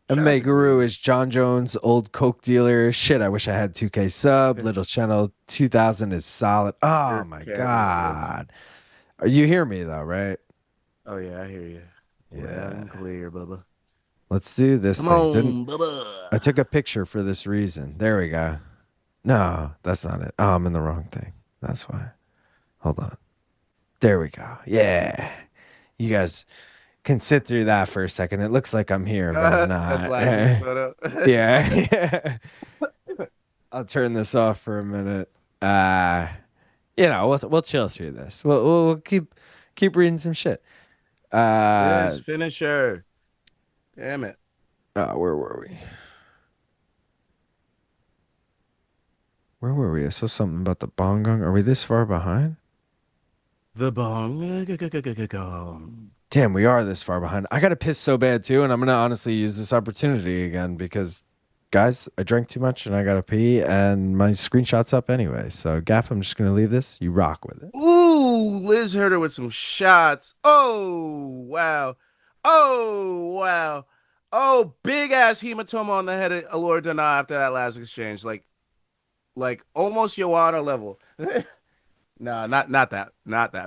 MMA Guru is John Jones, old coke dealer. Shit, I wish I had 2K sub. Little channel 2000 is solid. Oh my God. You hear me though, right? Oh yeah, I hear you. Yeah, I'm clear, Bubba. Let's do this Come on, Bubba. I took a picture for this reason. There we go. No, that's not it. Oh, I'm in the wrong thing. That's why. Hold on. There we go. Yeah. You guys can sit through that for a second. It looks like I'm here, but I'm not. That's last week's photo. Yeah. I'll turn this off for a minute. We'll chill through this. We'll keep reading some shit. Yes, finisher. Damn it. Where were we? Where were we? I saw something about the bong gong. Are we this far behind? The bong. Damn, we are this far behind. I got to piss so bad, too, and I'm going to honestly use this opportunity again because, guys, I drank too much and I got to pee, and my screenshot's up anyway. So, Gaff, I'm just going to leave this. You rock with it. Ooh, Liz hurt her with some shots. Oh, wow. Oh, wow. Oh, big-ass hematoma on the head of Ilara Dana after that last exchange. Like almost Joanne level. No, not that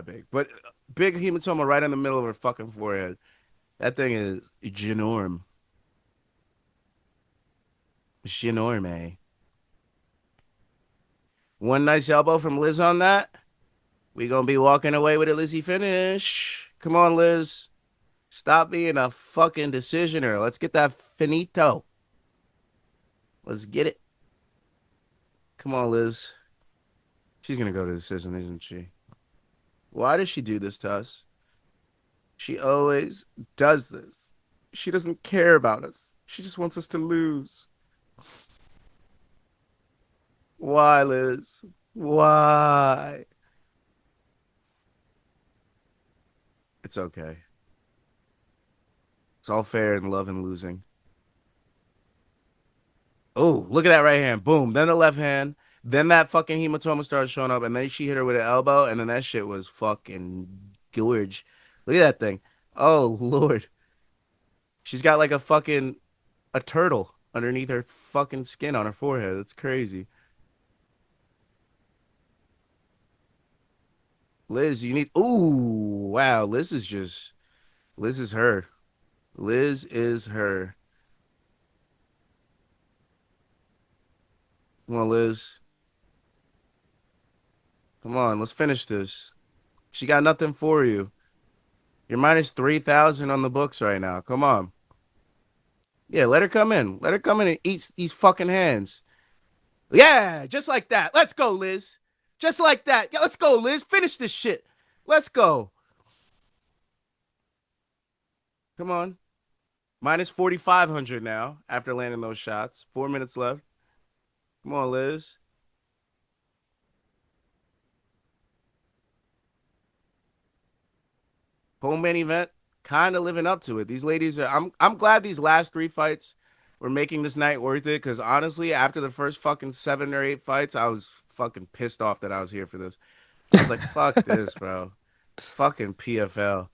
big, but big hematoma right in the middle of her fucking forehead. That thing is ginorm. Ginorme. One nice elbow from Liz on that. We gonna be walking away with a Lizzie finish. Come on, Liz. Stop being a fucking decisioner. Let's get that finito. Let's get it. Come on, Liz. She's going to go to decision, isn't she? Why does she do this to us? She always does this. She doesn't care about us. She just wants us to lose. Why, Liz? Why? It's okay. It's all fair in love and losing. Oh, look at that right hand. Boom. Then the left hand. Then that fucking hematoma started showing up. And then she hit her with an elbow. And then that shit was fucking gorge. Look at that thing. Oh, Lord. She's got like a turtle underneath her fucking skin on her forehead. That's crazy. Liz, you need. Ooh, wow. Liz is her. Liz is her. Come on, Liz. Come on, let's finish this. She got nothing for you. You're minus 3,000 on the books right now. Come on. Yeah, let her come in. Let her come in and eat these fucking hands. Yeah, just like that. Let's go, Liz. Just like that. Yeah, let's go, Liz. Finish this shit. Let's go. Come on. Minus 4,500 now after landing those shots. 4 minutes left. Come on, Liz. Home main event, kind of living up to it. These ladies are. I'm glad these last 3 fights were making this night worth it. Because honestly, after the first fucking 7 or 8 fights, I was fucking pissed off that I was here for this. I was like, fuck this, bro. Fucking PFL.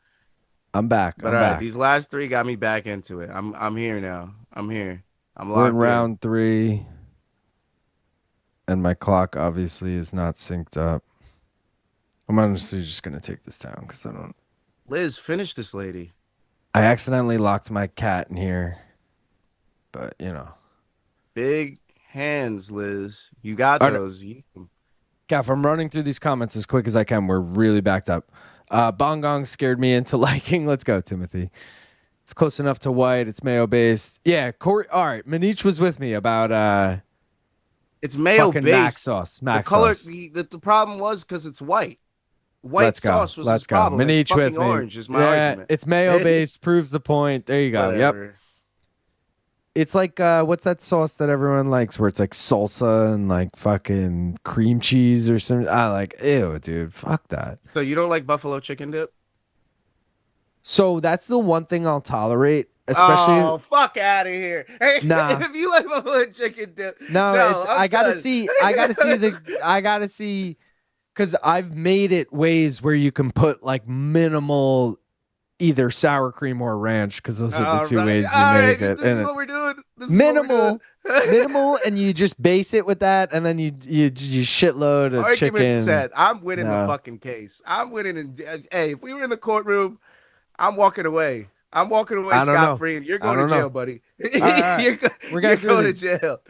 I'm back. But all right, these last 3 got me back into it. I'm here now. I'm here. I'm We're locked in round 3. And my clock obviously is not synced up. I'm honestly just going to take this down because I don't. Liz, finish this lady. I accidentally locked my cat in here. But, you know. Big hands, Liz. You got those. Gaff, I'm running through these comments as quick as I can. We're really backed up. Bongong scared me into liking. Let's go, Timothy. It's close enough to white. It's mayo-based. Yeah, Corey. All right, Manich was with me about it's mayo-based. Mac sauce. The color, the problem was because it's white. White sauce was his problem. Manich it's fucking with me. Orange is my argument. It's mayo-based. Proves the point. There you go. Whatever. Yep. It's like, what's that sauce that everyone likes where it's like salsa and like fucking cream cheese or something? I like, ew, dude. Fuck that. So you don't like buffalo chicken dip? So that's the one thing I'll tolerate, especially. Oh, fuck out of here! Hey, nah. If you like buffalo chicken dip, I gotta see, because I've made it ways where you can put like minimal, either sour cream or ranch, because those are the 2 ways you make it. This is what we're doing. Minimal, and you just base it with that, and then you shitload of chicken. Argument set. I'm winning the fucking case. I'm winning. Hey, if we were in the courtroom, I'm walking away. I'm walking away scot-free, and you're going to jail, buddy. Right. We're going to jail.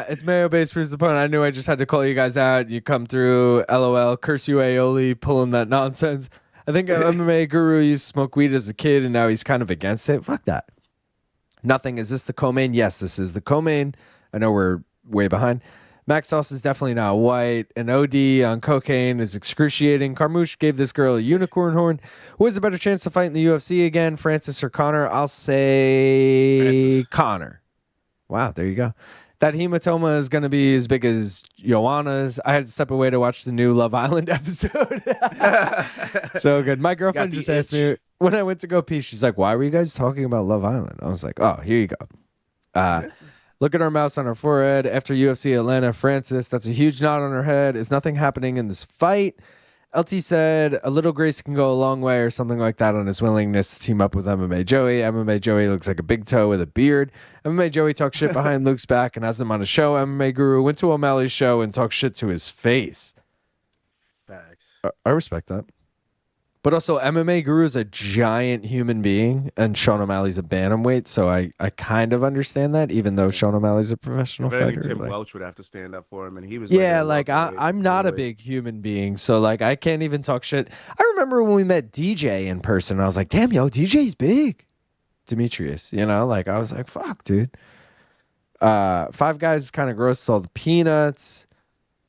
It's mayo-based proves the point. I knew I just had to call you guys out. You come through, LOL, curse you aioli, pulling that nonsense. I think MMA Guru used to smoke weed as a kid, and now he's kind of against it. Fuck that. Nothing. Is this the co-main? Yes, this is the co-main. I know we're way behind. Mac sauce is definitely not white. An OD on cocaine is excruciating. Carmouche gave this girl a unicorn horn. Who has a better chance to fight in the UFC again, Francis or Connor? I'll say Francis. Connor. Wow, there you go. That hematoma is going to be as big as Joanna's. I had to step away to watch the new Love Island episode. So good. My girlfriend just asked me when I went to go pee. She's like, why were you guys talking about Love Island? I was like, oh, here you go. Look at our mouse on her forehead. After UFC Atlanta, Francis, that's a huge knot on her head. Is nothing happening in this fight? LT said a little grace can go a long way or something like that on his willingness to team up with MMA Joey. MMA Joey looks like a big toe with a beard. MMA Joey talks shit behind Luke's back and has him on a show. MMA Guru went to O'Malley's show and talked shit to his face. Facts. I respect that. But also, MMA Guru is a giant human being, and Sean O'Malley's a bantamweight, so I kind of understand that, even though Sean O'Malley's a professional fighter. Tim Welch would have to stand up for him, and he was I'm not a big human being, so like I can't even talk shit. I remember when we met DJ in person, I was like, damn, yo, DJ's big. Demetrius, you know, like I was like, fuck, dude. Five Guys is kind of gross with all the peanuts.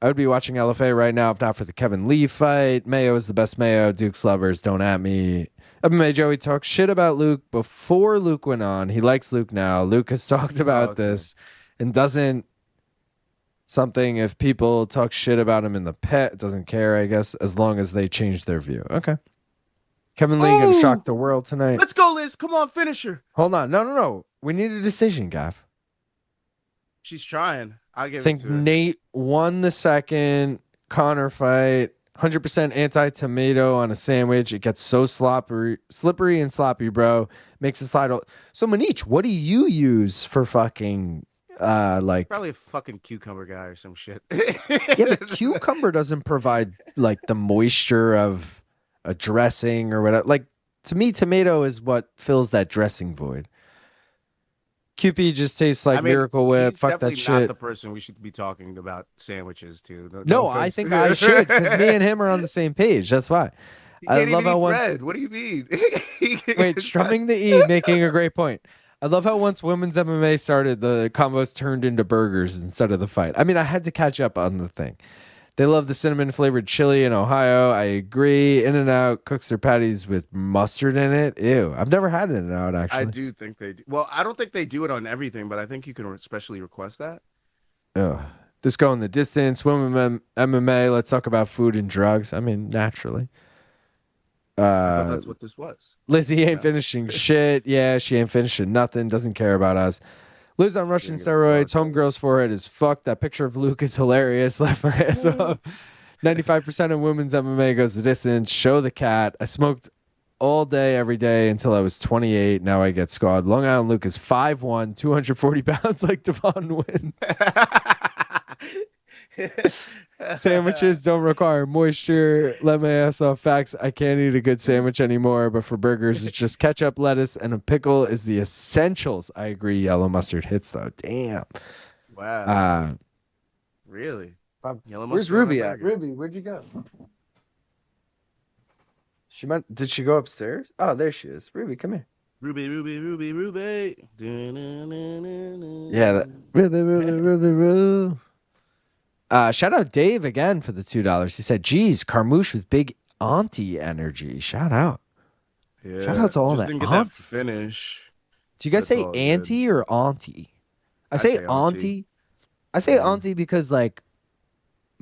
I would be watching LFA right now if not for the Kevin Lee fight. Mayo is the best Mayo. Duke's lovers, don't at me. MMA Joey talked shit about Luke before Luke went on. He likes Luke now. Luke has talked about this and doesn't something if people talk shit about him in the pet, doesn't care, I guess, as long as they change their view. Okay. Kevin Lee gonna shock the world tonight. Let's go, Liz. Come on, finish her. Hold on. No. We need a decision, Gaff. She's trying. I'll give I think it to her. Nate won the second Connor fight. 100% anti-tomato on a sandwich. It gets so slippery and sloppy, bro. Makes it slide. So, Manich, what do you use for fucking, Probably a fucking cucumber guy or some shit. Yeah, but cucumber doesn't provide, like, the moisture of a dressing or whatever. Like, to me, tomato is what fills that dressing void. QP just tastes like Miracle Whip. Fuck that shit. He's definitely not the person we should be talking about sandwiches to. No, I think I should because me and him are on the same page. That's why. I love how once. What do you mean? Wait, strumming the E, making a great point. I love how once women's MMA started, the combos turned into burgers instead of the fight. I mean, I had to catch up on the thing. They love the cinnamon flavored chili in Ohio. I agree. In-N-Out cooks their patties with mustard in it. Ew. I've never had In-N-Out, actually. I do think they do. Well, I don't think they do it on everything, but I think you can especially request that. Ugh. This going the distance. Women MMA. Let's talk about food and drugs. I mean, naturally. I thought that's what this was. Lizzie ain't finishing shit. Yeah, she ain't finishing nothing. Doesn't care about us. Liz on Russian steroids. Homegirl's forehead is fucked. That picture of Luke is hilarious. Left my ass off. 95% of women's MMA goes the distance. Show the cat. I smoked all day, every day until I was 28. Now I get squad. Long Island Luke is 5'1", 240 pounds like Devon Wynn. Sandwiches don't require moisture. Let my ass off. Facts. I can't eat a good sandwich anymore, but for burgers, it's just ketchup, lettuce, and a pickle is the essentials. I agree. Yellow mustard hits, though. Damn. Wow. Really? Yellow Where's Ruby at? Ruby, where'd you go? Did she go upstairs? Oh, there she is. Ruby, come here. Ruby. Yeah. Ruby. Shout out Dave again for the $2. He said, geez, Carmouche with big auntie energy. Shout out. Yeah. Shout out to all that. Didn't get that finish. Do you guys say auntie or auntie? I say auntie. I say auntie because like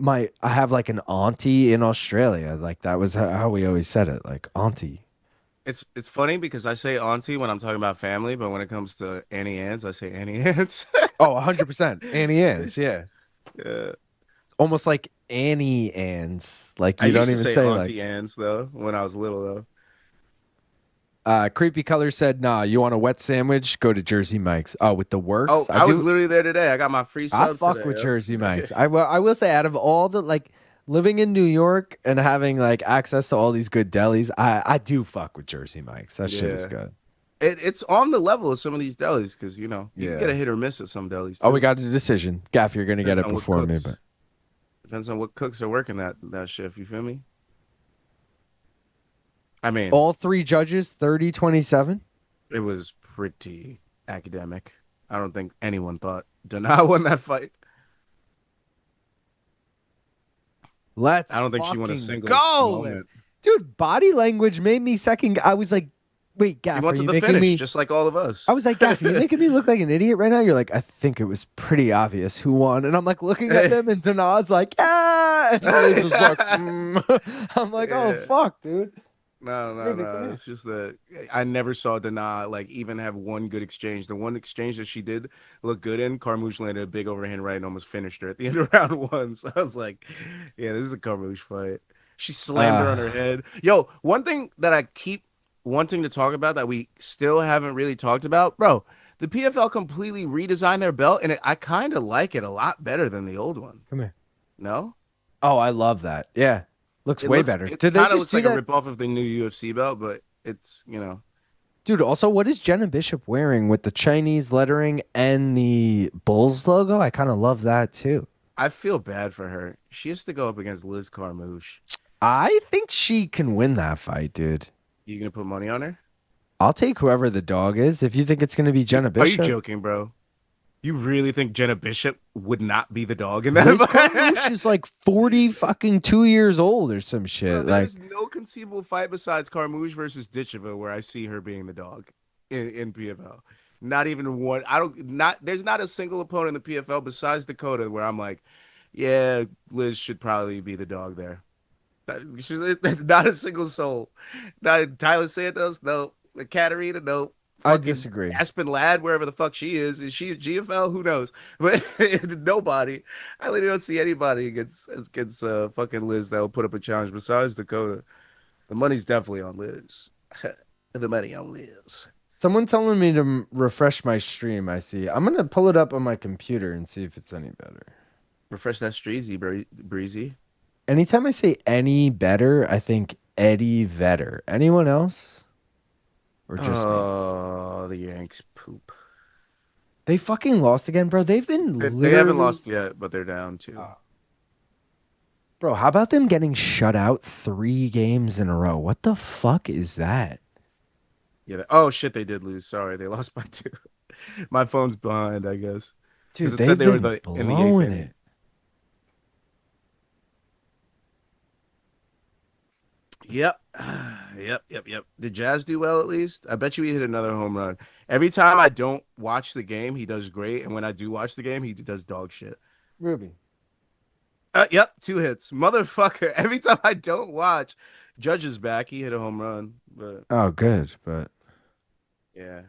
I have like an auntie in Australia. Like that was how we always said it. Like auntie. It's funny because I say auntie when I'm talking about family, but when it comes to Annie Ann's, I say Annie Ann's. Oh, 100%. Annie Ann's, yeah. Yeah. Almost like Annie Ann's. Like you don't even say Auntie like Ann's though when I was little though. Creepy Color said, nah, you want a wet sandwich? Go to Jersey Mike's. Oh, with the works? Oh, I was literally there today. I got my free sub I fuck today, with Jersey Mike's. I will say out of all the like living in New York and having like access to all these good delis, I do fuck with Jersey Mike's. That shit is good. It's on the level of some of these delis because you can get a hit or miss at some delis. Too. Oh, we got a decision. Gaff, you're gonna get it before me, but depends on what cooks are working that shift. You feel me? I mean, all three judges 30-27. It was pretty academic. I don't think anyone thought Dana won that fight. I don't think she won a single moment. Dude, body language made me second. I was like, wait, Gaff, are you making me just like all of us? I was like, Gaff, are you making me look like an idiot right now? You're like, I think it was pretty obvious who won. And I'm like looking at them and Dana's like, yeah. And Liz was like, I'm like, oh, fuck, dude. No. It's just that I never saw Dana like even have one good exchange. The one exchange that she did look good in, Carmouche landed a big overhand right and almost finished her at the end of round one. So I was like, yeah, this is a Carmouche fight. She slammed her on her head. Yo, one thing that I keep wanting to talk about that we still haven't really talked about, bro. The PFL completely redesigned their belt, and I kind of like it a lot better than the old one. Come here. No? Oh, I love that. Yeah. Looks way better. It kind of looks like a ripoff of the new UFC belt, but it's, Dude, also, what is Jenna Bishop wearing with the Chinese lettering and the Bulls logo? I kind of love that, too. I feel bad for her. She has to go up against Liz Carmouche. I think she can win that fight, dude. You going to put money on her? I'll take whoever the dog is. If you think it's going to be Jenna Bishop. Are you joking, bro? You really think Jenna Bishop would not be the dog in Liz that Carmouche fight? is like 40 fucking 2 years old or some Bro, shit. there Like, is no conceivable fight besides Carmouche versus Ditcheva where I see her being the dog in PFL. Not even one. I don't. Not there's not a single opponent in the PFL besides Dakota where I'm like, yeah, Liz should probably be the dog there. She's not a single soul. Not Tyler Santos, no. Ekaterina, no. I Fucking disagree. Aspen Ladd, wherever the fuck she is she a GFL? Who knows? But nobody. I literally don't see anybody against fucking Liz that will put up a challenge besides Dakota. The money's definitely on Liz. The money on Liz. Someone telling me to refresh my stream, I see. I'm going to pull it up on my computer and see if it's any better. Refresh that streezy, breezy. Anytime I say any better, I think Eddie Vedder. Anyone else? Or just me? Oh, the Yanks poop. They fucking lost again, bro. They've been They haven't literally... lost yet, but they're down too. Bro, how about them getting shut out 3 games in a row? What the fuck is that? Yeah. Oh shit, they did lose. Sorry, they lost by 2. My phone's behind, I guess. Dude, It they've said they were been in the 8th blowing inning. it. Yep. Yep. Did Jazz do well at least? I bet you he hit another home run. Every time I don't watch the game, he does great. And when I do watch the game, he does dog shit. Ruby. Yep, 2 hits. Motherfucker. Every time I don't watch, Judge is back. He hit a home run. But Oh, good, but... yeah.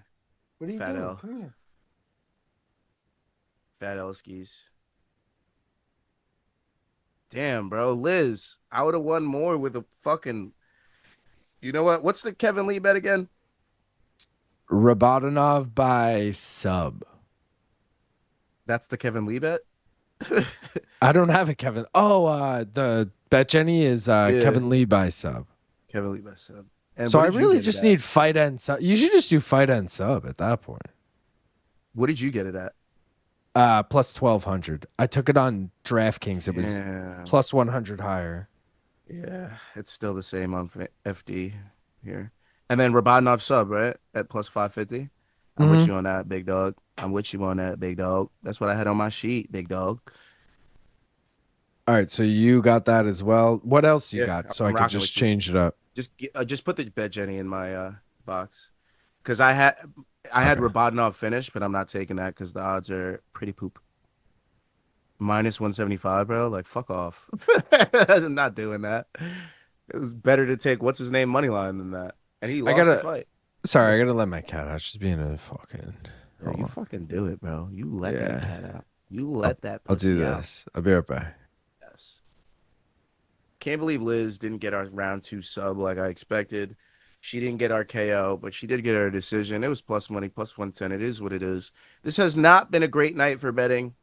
What are you Fat doing? L. Come here. Fat L skis. Damn, bro. Liz, I would have won more with a fucking... You know what? What's the Kevin Lee bet again? Rabadanov by sub. That's the Kevin Lee bet? I don't have a Kevin. Oh, the bet Jenny is Kevin Lee by sub. Kevin Lee by sub. And So what I did you really get it just at? need fight and sub. You should just do fight and sub at that point. What did you get it at? Plus 1,200. I took it on DraftKings. It was Yeah. plus 100 higher. Yeah, it's still the same on FD here. And then Rabadanov sub, right? At plus 550. I'm with you on that, big dog. I'm with you on that, big dog. That's what I had on my sheet, big dog. All right, so you got that as well. What else you Yeah, got? So I'm I could rocking just with you. change it up. Just put the bet Jenny in my box. Because I had Rabadanov finish, but I'm not taking that because the odds are pretty poop. Minus 175, bro. Like, fuck off. I'm not doing that. It was better to take what's his name money line than that. And he lost the fight. Sorry, I gotta let my cat out. She's being a fucking. Yeah, you fucking do it, bro. You let that cat out. You let that I'll do pussy out. this. I'll be right back. Yes. Can't believe Liz didn't get our round 2 sub like I expected. She didn't get our KO, but she did get our decision. It was plus money, plus 110. It is what it is. This has not been a great night for betting.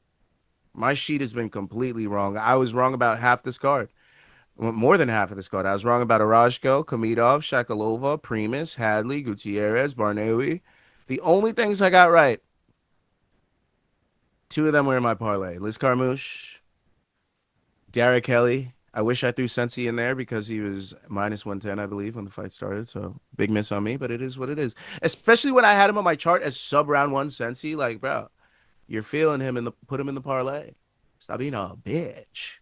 My sheet has been completely wrong. I was wrong about half this card. More than half of this card. I was wrong about Orozco, Khamidov, Shakalova, Primus, Hadley, Gutierrez, Barnaoui. The only things I got right, 2 of them were in my parlay. Liz Carmouche, Darragh Kelly. I wish I threw Cenci in there because he was minus 110, I believe, when the fight started. So big miss on me, but it is what it is. Especially when I had him on my chart as sub round 1 Cenci. Like, bro, you're feeling him put him in the parlay. Stop being a bitch.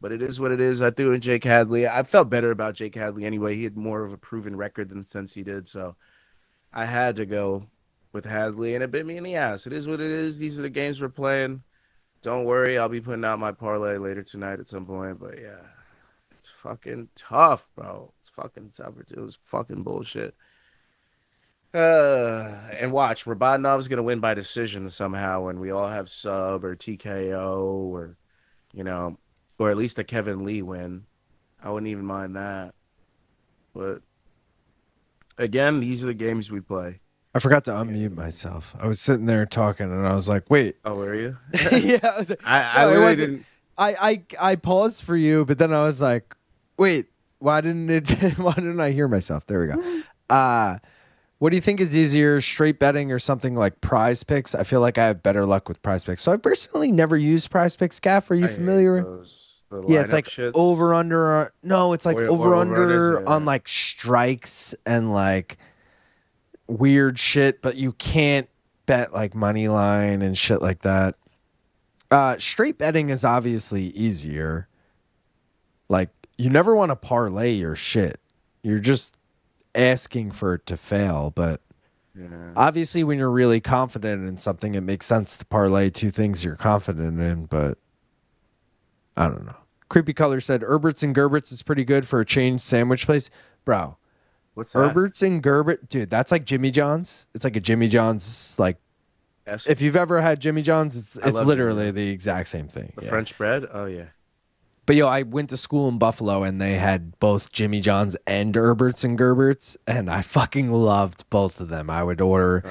But it is what it is. I threw in Jake Hadley. I felt better about Jake Hadley anyway. He had more of a proven record than Cenci did. So I had to go with Hadley, and it bit me in the ass. It is what it is. These are the games we're playing. Don't worry. I'll be putting out my parlay later tonight at some point. But, yeah, it's fucking tough, bro. It's fucking tough. It was fucking bullshit. And watch, Rabadanov is going to win by decision somehow when we all have sub or TKO or, you know, or at least a Kevin Lee win. I wouldn't even mind that. But, again, these are the games we play. I forgot to unmute myself. I was sitting there talking, and I was like, "Wait." Oh, were you? Yeah, I was like, I literally didn't. I paused for you, but then I was like, "Wait, why didn't I hear myself?" There we go. What do you think is easier, straight betting or something like Prize Picks? I feel like I have better luck with Prize Picks. So I personally never used Prize Picks. Gaff, are you familiar? Yeah, it's like shits. over under. No, it's like over under yeah. on like strikes and like weird shit, but you can't bet like money line and shit like that. Straight betting is obviously easier. Like, you never want to parlay your shit. You're just asking for it to fail. But obviously, when you're really confident in something, it makes sense to parlay two things you're confident in. But I don't know. Creepy Color said Herbert's and Gerbert's is pretty good for a chain sandwich place. Bro, what's that? Herbert's and Gerbert, dude, that's like Jimmy John's. It's like a Jimmy John's, like, if you've ever had Jimmy John's, it's literally the exact same thing. The French bread? Oh, yeah. But, yo, I went to school in Buffalo, and they had both Jimmy John's and Herbert's and Gerbert's, and I fucking loved both of them. I would order.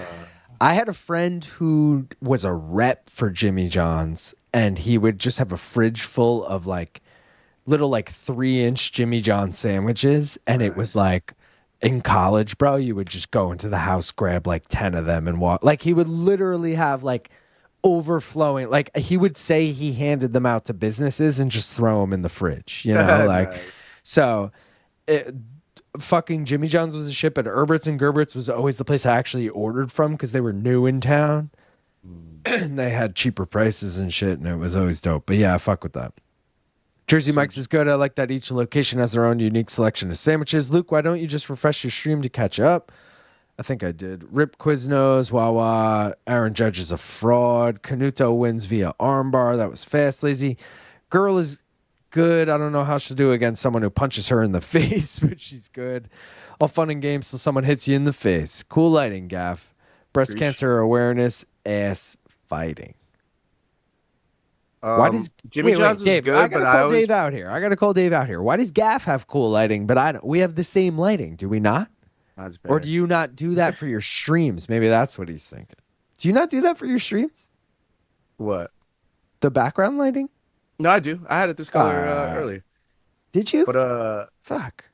I had a friend who was a rep for Jimmy John's, and he would just have a fridge full of, like, little, like, 3-inch Jimmy John sandwiches, and it was, like, in college, bro, you would just go into the house, grab like 10 of them and walk. Like, he would literally have like overflowing. Like, he would say he handed them out to businesses and just throw them in the fridge, you know? Like, nice. So fucking Jimmy John's was a shit, but Herbert's and Gerbert's was always the place I actually ordered from because they were new in town and they had cheaper prices and shit, and it was always dope. But yeah, I fuck with that. Jersey Mike's is good. I like that each location has their own unique selection of sandwiches. Luke, why don't you just refresh your stream to catch up? I think I did. Rip Quiznos, Wawa, Aaron Judge is a fraud. Canuto wins via armbar. That was fast, lazy. Girl is good. I don't know how she'll do against someone who punches her in the face, but she's good. All fun and games till someone hits you in the face. Cool lighting, Gaff. Breast cancer awareness, ass fighting. Why does Jimmy John's is good? I gotta call Dave out here. I gotta call Dave out here. Why does Gaff have cool lighting, but I don't? We have the same lighting, do we not? Or do you not do that for your streams? Maybe that's what he's thinking. Do you not do that for your streams? What? The background lighting? No, I do. I had it this color earlier. Did you? But fuck.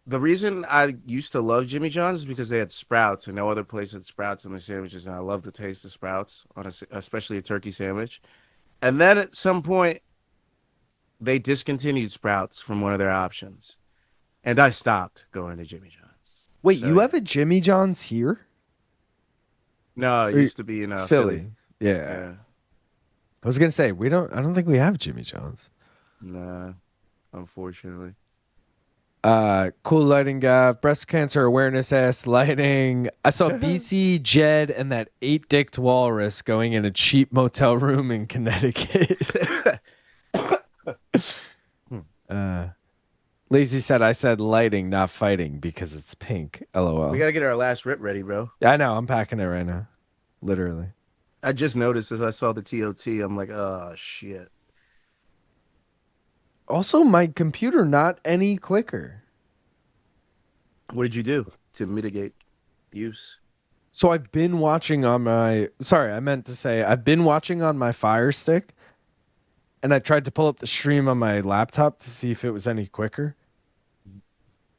The reason I used to love Jimmy John's is because they had Sprouts, and no other place had Sprouts in their sandwiches, and I love the taste of Sprouts on especially a turkey sandwich. And then at some point, they discontinued Sprouts from one of their options. And I stopped going to Jimmy John's. Wait, you have a Jimmy John's here? No, it used to be in Philly. Yeah. I was going to say, I don't think we have Jimmy John's. Nah, unfortunately. Cool lighting, Gav. Breast cancer awareness ass lighting. I saw BC, Jed, and that 8-dicked walrus going in a cheap motel room in Connecticut. Lazy said I said lighting, not fighting, because it's pink. LOL. We got to get our last rip ready, bro. Yeah, I know. I'm packing it right now. Literally. I just noticed as I saw the TOT, I'm like, oh, shit. Also, my computer not any quicker. What did you do to mitigate use? So I've been watching on my... Sorry, I meant to say I've been watching on my Fire Stick, and I tried to pull up the stream on my laptop to see if it was any quicker.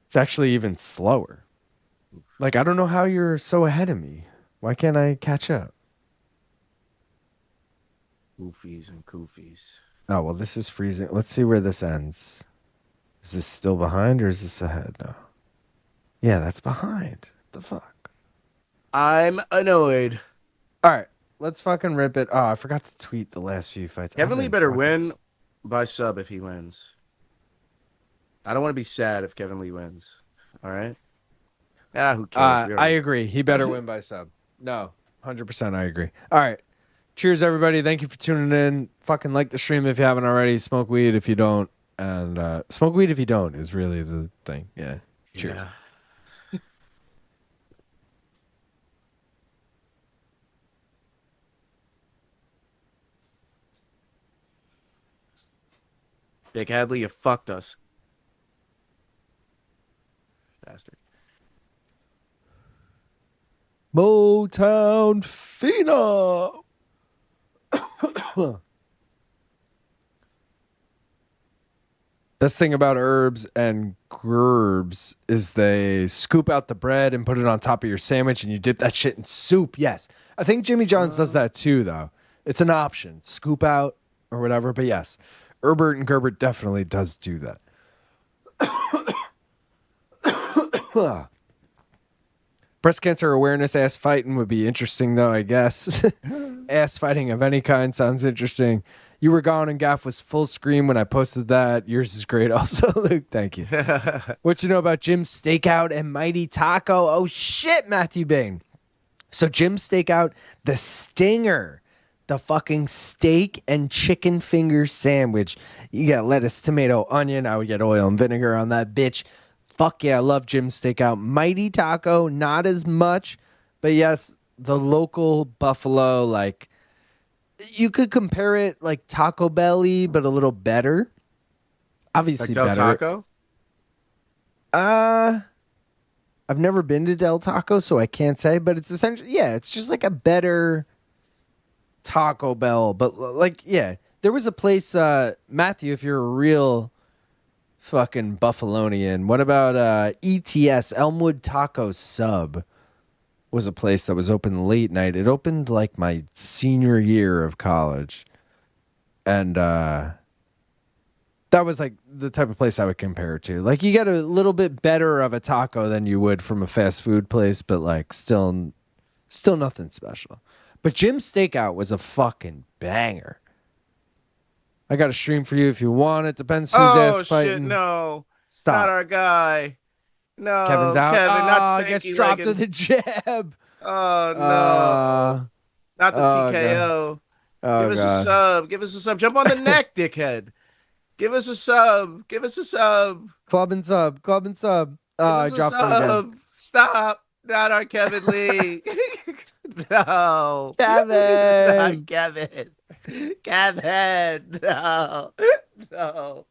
It's actually even slower. Like, I don't know how you're so ahead of me. Why can't I catch up? Goofies and koofies. Oh, well, this is freezing. Let's see where this ends. Is this still behind or is this ahead? No. Yeah, that's behind. What the fuck? I'm annoyed. All right, let's fucking rip it. Oh, I forgot to tweet the last few fights. Kevin Lee better win by sub if he wins. I don't want to be sad if Kevin Lee wins. All right? Who cares? I agree. He better win by sub. No, 100% I agree. All right. Cheers, everybody. Thank you for tuning in. Fucking like the stream if you haven't already. Smoke weed if you don't. And smoke weed if you don't is really the thing. Yeah. Cheers. Yeah. Big Hadley, you fucked us. Bastard. Motown Phenom. Best thing about herbs and gerbs is they scoop out the bread and put it on top of your sandwich and you dip that shit in soup. Yes. I think Jimmy John's does that too, though. It's an option. Scoop out or whatever. But yes, Herbert and Gerbert definitely does do that. Breast cancer awareness ass fighting would be interesting, though, I guess. Ass fighting of any kind sounds interesting. You were gone and Gaff was full screen when I posted that. Yours is great also, Luke. Thank you. What you know about Jim's Stakeout and Mighty Taco? Oh, shit, Matthew Bain. So Jim's Stakeout, the stinger, the fucking steak and chicken finger sandwich. You got lettuce, tomato, onion. I would get oil and vinegar on that bitch. Fuck yeah, I love Jim's Stakeout. Mighty Taco, not as much, but yes, the local Buffalo, like, you could compare it like Taco Belly, but a little better. Obviously like Del better. Taco? I've never been to Del Taco, so I can't say, but it's essentially, yeah, it's just like a better Taco Bell, but like, yeah, there was a place, Matthew, if you're a real fucking Buffalonian, what about ETS, Elmwood Taco Sub, was a place that was open late night. It opened like my senior year of college, and that was like the type of place I would compare it to. Like, you get a little bit better of a taco than you would from a fast food place, but like still nothing special. But Jim's Stakeout was a fucking banger. I got a stream for you if you want. It depends who's ass fighting. Oh shit, no. Stop. Not our guy. No, Kevin's out. Kevin, not Stanky gets dropped with a jab. Oh no. Not the TKO. Oh, Give us God. a sub. Give us a sub. Jump on the neck, dickhead. Give us a sub. Give us a sub. Club and sub. Club and sub. Give I us a dropped it again. sub. Stop. Not our Kevin Lee. No. Kevin. Not Kevin. Kevin. No. No.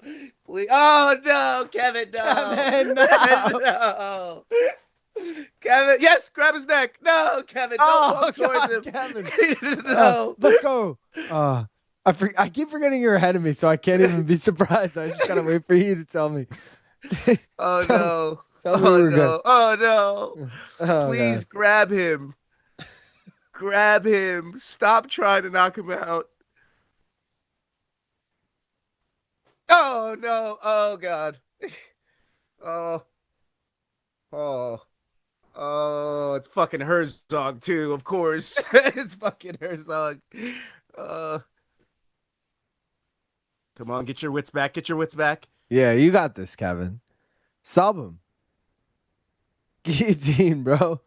Please. Oh, no. Kevin, no. Kevin, no. Kevin, no. Kevin, yes, grab his neck. No, Kevin, don't walk towards him. Kevin. No. Let's go. I keep forgetting you're ahead of me, so I can't even be surprised. I just gotta wait for you to tell me. Oh, no. Tell me Oh, we're no. good. Oh, no. Oh, Please God. grab him. Grab him. Stop trying to knock him out. Oh, no. Oh, God. Oh. Oh. Oh, it's fucking Herzog, too, of course. It's fucking Herzog. Come on, get your wits back. Get your wits back. Yeah, you got this, Kevin. Sub him. Guillotine, bro.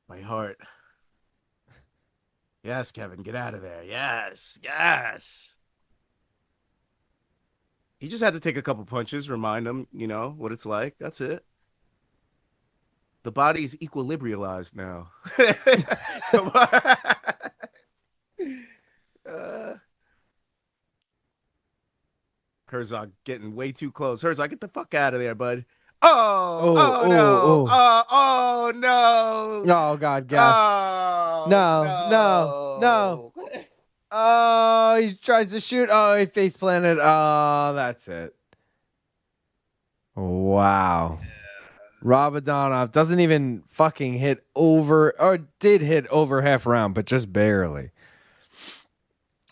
My heart. Yes, Kevin, get out of there. Yes, yes. He just had to take a couple punches, remind him, you know, what it's like. That's it. The body is equilibrialized now. Come on. Herzog getting way too close. Herzog, get the fuck out of there, bud. Oh no. Oh, no. Oh, God, Gaff. Oh, No. Oh, he tries to shoot. Oh, he face planted. Oh, that's it. Wow. Rabadanov doesn't even fucking hit over, or did hit over half round, but just barely.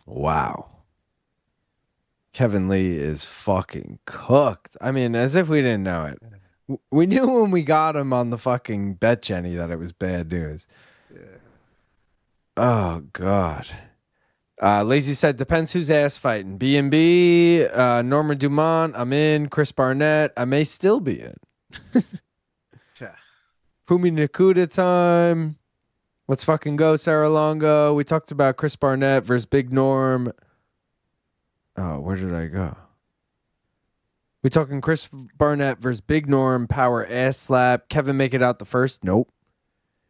Wow. Kevin Lee is fucking cooked. I mean, as if we didn't know it. We knew when we got him on the fucking Bet Jenny that it was bad news. Yeah. Oh, God. Lazy said, depends who's ass fighting. B&B, Norman Dumont, I'm in. Chris Barnett, I may still be in. Yeah. Fumi Nakuda time. Let's fucking go, Sarah Longo. We talked about Chris Barnett versus Big Norm. Oh, where did I go? We talking Chris Barnett versus Big Norm, power ass slap. Kevin make it out the first? Nope.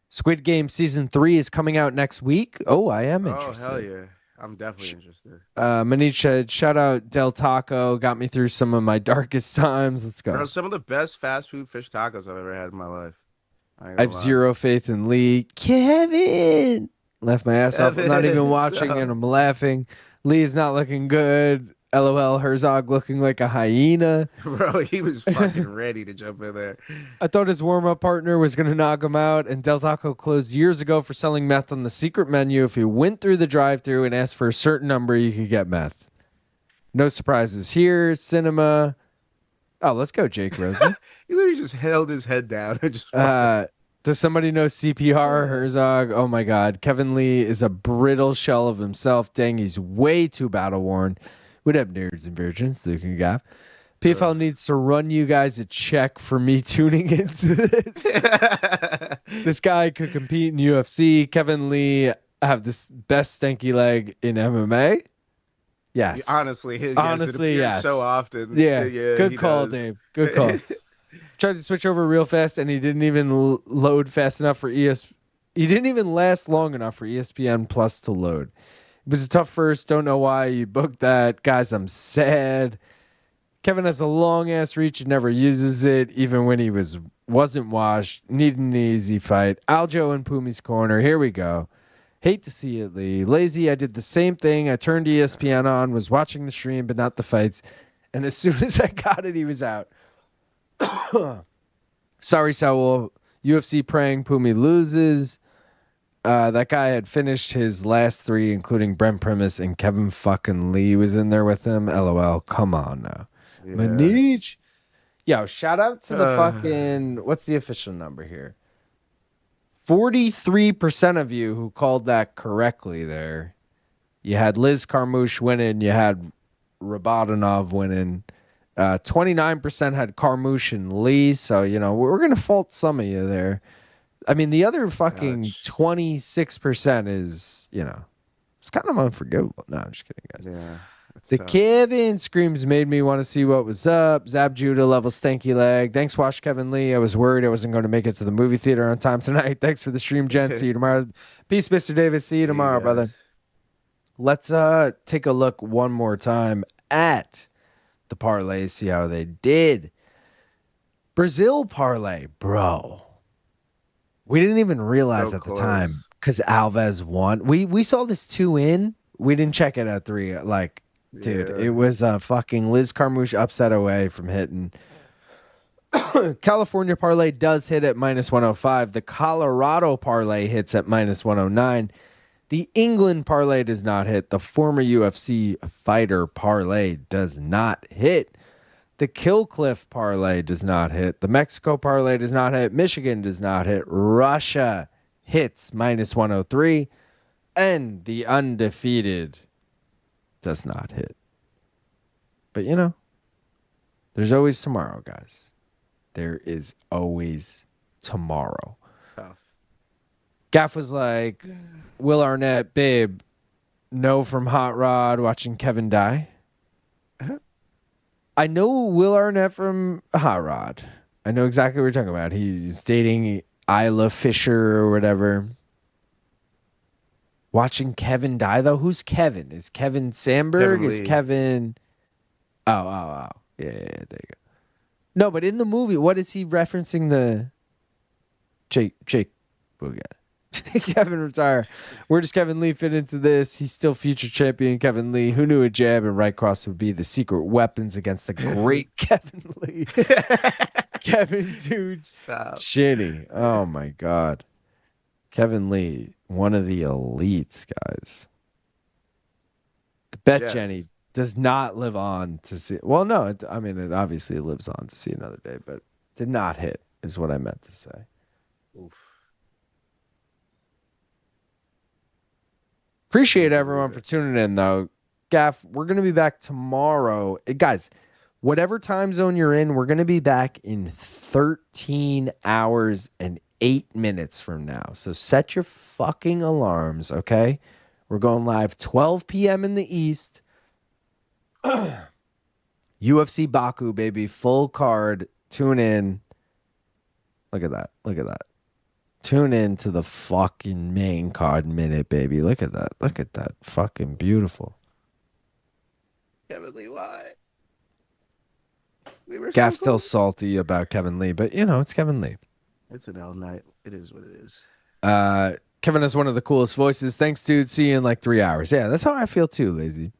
Squid Game Season 3 is coming out next week. Oh, I am interested. Oh, hell yeah. I'm definitely interested. Manish said, shout out Del Taco. Got me through some of my darkest times. Let's go. Bro, some of the best fast food fish tacos I've ever had in my life. I have zero faith in Lee. Kevin! Left my ass off. I'm not even watching and I'm laughing. Lee is not looking good. LOL, Herzog looking like a hyena. Bro, he was fucking ready to jump in there. I thought his warm-up partner was going to knock him out, and Del Taco closed years ago for selling meth on the secret menu. If you went through the drive-thru and asked for a certain number, you could get meth. No surprises here. Cinema. Oh, let's go, Jake Roseman. He literally just held his head down and just. Does somebody know CPR? Herzog? Oh my God. Kevin Lee is a brittle shell of himself. Dang, he's way too battle worn. We'd have nerds and virgins, Luke and Gaff. PFL needs to run you guys a check for me tuning into this. This guy could compete in UFC. Kevin Lee have this best stanky leg in MMA. Yes. Honestly, yes. so often. Yeah. Good call, does. Dave. Good call. Tried to switch over real fast, and he didn't even load fast enough for He didn't even last long enough for ESPN Plus to load. It was a tough first. Don't know why you booked that. Guys, I'm sad. Kevin has a long-ass reach and never uses it, even when he wasn't washed. Needed an easy fight. Aljo in Pumi's corner. Here we go. Hate to see it, Lee. Lazy, I did the same thing. I turned ESPN on, was watching the stream, but not the fights. And as soon as I got it, he was out. Sorry, Saul. UFC praying Pumi loses. That guy had finished his last 3, including Brent Primus, and Kevin fucking Lee was in there with him. LOL. Come on now. Yeah. Manich. Yo, shout out to the fucking... What's the official number here? 43% of you who called that correctly there. You had Liz Carmouche winning. You had Rabadanov winning. 29% had Carmouche and Lee. So, we're going to fault some of you there. I mean, the other fucking 26% is, it's kind of unforgivable. No, I'm just kidding, guys. Yeah. The tough. Kevin screams made me want to see what was up. Zab Judah level stanky leg. Thanks, Wash Kevin Lee. I was worried I wasn't going to make it to the movie theater on time tonight. Thanks for the stream, Jen. See you tomorrow. Peace, Mr. Davis. See you tomorrow, brother. Let's take a look one more time at the parlays, see how they did. Brazil parlay, bro. We didn't even realize at the time because Alves won. We saw this 2 in. We didn't check it at 3. Dude, it was a fucking Liz Carmouche upset away from hitting. California parlay does hit at -105. The Colorado parlay hits at -109. The England parlay does not hit. The former UFC fighter parlay does not hit. The Killcliff parlay does not hit. The Mexico parlay does not hit. Michigan does not hit. Russia hits -103. And the undefeated does not hit. But there's always tomorrow, guys. There is always tomorrow. Gaff was like, Will Arnett, babe, no from Hot Rod watching Kevin die. I know Will Arnett from Hot Rod. I know exactly what you're talking about. He's dating Isla Fisher or whatever. Watching Kevin die, though? Who's Kevin? Is Kevin Sandberg? Is Kevin... Oh. Yeah, there you go. No, but in the movie, what is he referencing the... Jake. We'll get it. Kevin retire. Where does Kevin Lee fit into this? He's still future champion Kevin Lee. Who knew a jab and right cross would be the secret weapons against the great Kevin Lee? Kevin, dude. Shitty. Oh, my God. Kevin Lee, one of the elites, guys. The Bet Jenny does not live on to see... Well, no, it obviously lives on to see another day, but did not hit is what I meant to say. Oof. Appreciate everyone for tuning in, though. Gaff, we're going to be back tomorrow. Guys, whatever time zone you're in, we're going to be back in 13 hours and 8 minutes from now. So set your fucking alarms, okay? We're going live 12 p.m. in the East. UFC Baku, baby. Full card. Tune in. Look at that. Tune in to the fucking main card minute, baby. Look at that. Fucking beautiful. Kevin Lee, why? We were Gaff's still salty about Kevin Lee, but it's Kevin Lee. It's an L night. It is what it is. Kevin has one of the coolest voices. Thanks, dude. See you in 3 hours. Yeah, that's how I feel too, Lazy.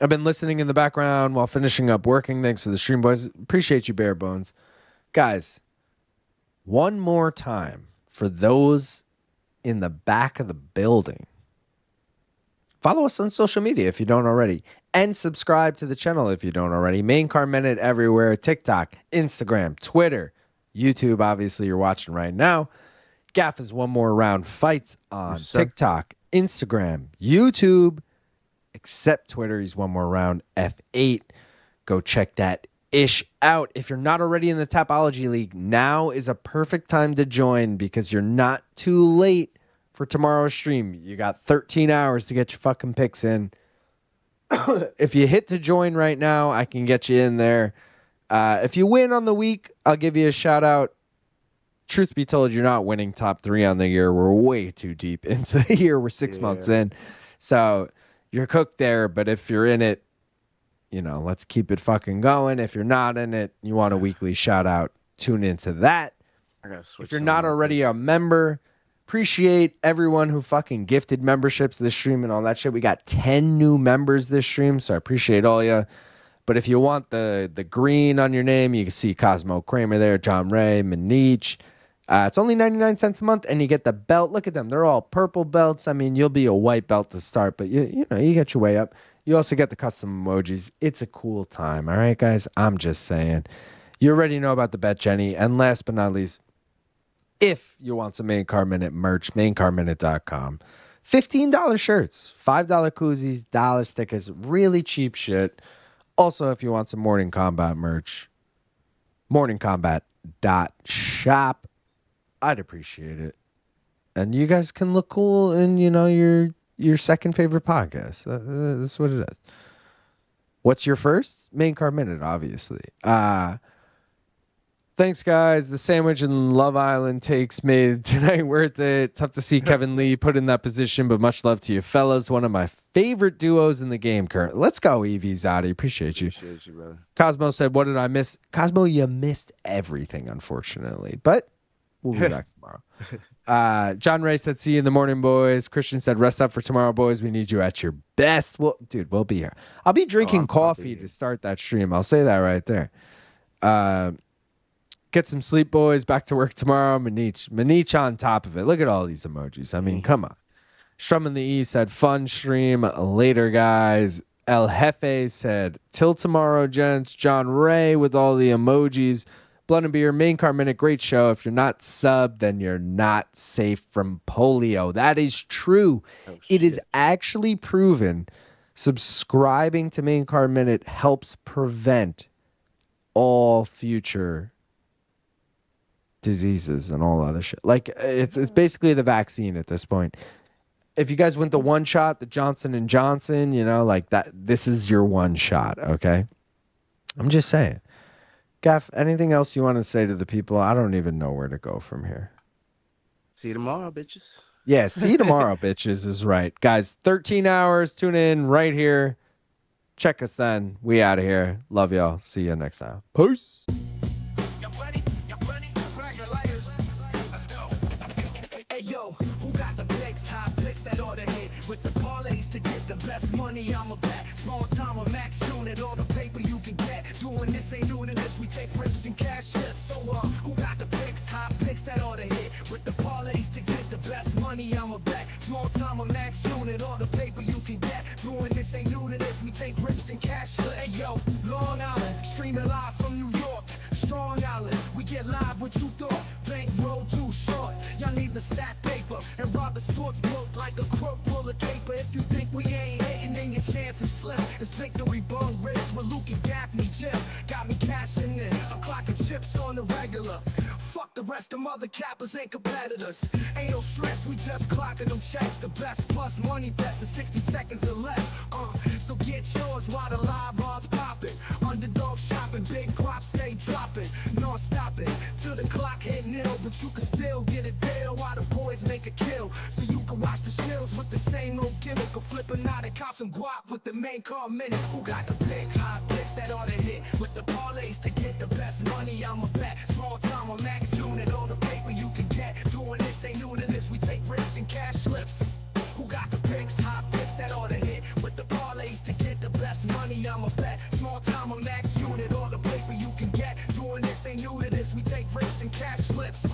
I've been listening in the background while finishing up working. Thanks for the stream, boys. Appreciate you, bare bones. Guys, one more time for those in the back of the building. Follow us on social media if you don't already. And subscribe to the channel if you don't already. Main Card Minute everywhere. TikTok, Instagram, Twitter, YouTube. Obviously, you're watching right now. Gaff is one more round fights on TikTok, Instagram, YouTube, except Twitter. He's one more round F8. Go check that ish out. If you're not already in the Tapology League, now is a perfect time to join because you're not too late for tomorrow's stream. You got 13 hours to get your fucking picks in. If you hit to join right now, I can get you in there. If you win on the week, I'll give you a shout out. Truth be told, you're not winning top 3 on the year. We're way too deep into the year. We're 6 months in. So you're cooked there. But if you're in it, let's keep it fucking going. If you're not in it, you want a weekly shout out, tune into that. If you're not already a member, appreciate everyone who fucking gifted memberships this stream and all that shit. We got 10 new members this stream, so I appreciate all you. But if you want the green on your name, you can see Cosmo Kramer there, John Ray, Manich. It's only 99 cents a month, and you get the belt. Look at them. They're all purple belts. I mean, you'll be a white belt to start, but you get your way up. You also get the custom emojis. It's a cool time, all right, guys? I'm just saying. You already know about the Bet Jenny. And last but not least, if you want some Main Card Minute merch, maincardminute.com. $15 shirts, $5 koozies, $1 stickers, really cheap shit. Also, if you want some Morning Combat merch, morningcombat.shop. I'd appreciate it. And you guys can look cool in, your second favorite podcast. That's what it is. What's your first? Main Card Minute, obviously. Thanks, guys. The sandwich in Love Island takes made tonight worth it. Tough to see Kevin Lee put in that position, but much love to you fellas. One of my favorite duos in the game currently. Let's go, Evie Zadi. Appreciate you. Appreciate you, brother. Cosmo said, what did I miss? Cosmo, you missed everything, unfortunately. But we'll be back tomorrow. John Ray said, see you in the morning, boys. Christian said, rest up for tomorrow, boys. We need you at your best. Well, dude, we'll be here. I'll be drinking coffee to start that stream. I'll say that right there. Get some sleep, boys. Back to work tomorrow. Manich on top of it. Look at all these emojis. I mean, come on. Strum in the E said, fun stream. Later, guys. El Jefe said, till tomorrow, gents. John Ray with all the emojis. Blood and Beer, Main Card Minute, great show. If you're not subbed, then you're not safe from polio. That is true. It is actually proven subscribing to Main Card Minute helps prevent all future diseases and all other shit. Like, it's basically the vaccine at this point. If you guys went the one shot, the Johnson & Johnson, like that, this is your one shot, okay? I'm just saying. Gaff, anything else you want to say to the people? I don't even know where to go from here. See you tomorrow, bitches. Yeah, see you tomorrow, bitches is right. Guys, 13 hours. Tune in right here. Check us then. We out of here. Love y'all. See you next time. Peace. With the parlays to get the best money, I'm a bet. Small time or max unit, all the paper you can get. Doing this ain't new to this, we take rips and cash shifts. So who got the picks, hot picks that ought to hit? With the parlays to get the best money, I'm a bet. Small time or max unit, all the paper you can get. Doing this ain't new to this, we take rips and cash shifts. Hey yo, Long Island, streaming live from New York. Strong Island, we get live what you thought. Bank roll too short, y'all need the stat paper. And rob the sports book like a crook full of paper. If you think we ain't hitting, then your chance is slim. It's victory bone race with Luke and Gaffney Jim. Got me cashing in, a clock of chips on the regular. Fuck the rest, them other cappers ain't competitors. Ain't no stress, we just clocking them checks. The best plus money bets in 60 seconds or less. So get yours while the live odds popping. Underdog shopping, big props stay dropping. Non-stopping, till the clock hit nil. But you can still get a deal while the boys make a kill. So you can watch the shills with the same old gimmick. Or flipping out and cop some guap with the Main Card Minute. Who got the picks? Hot picks that ought to hit. With the parlays to get the best money, I'm a bet. Small time or max unit, all the paper you can get. Doing this ain't new to this, we take rips and cash slips. Who got the picks? Hot picks that ought to hit. With the parlays to get the best money, I'm a bet. Small time or max unit, all the paper you can get. Doing this ain't new to this, we take rips and cash slips.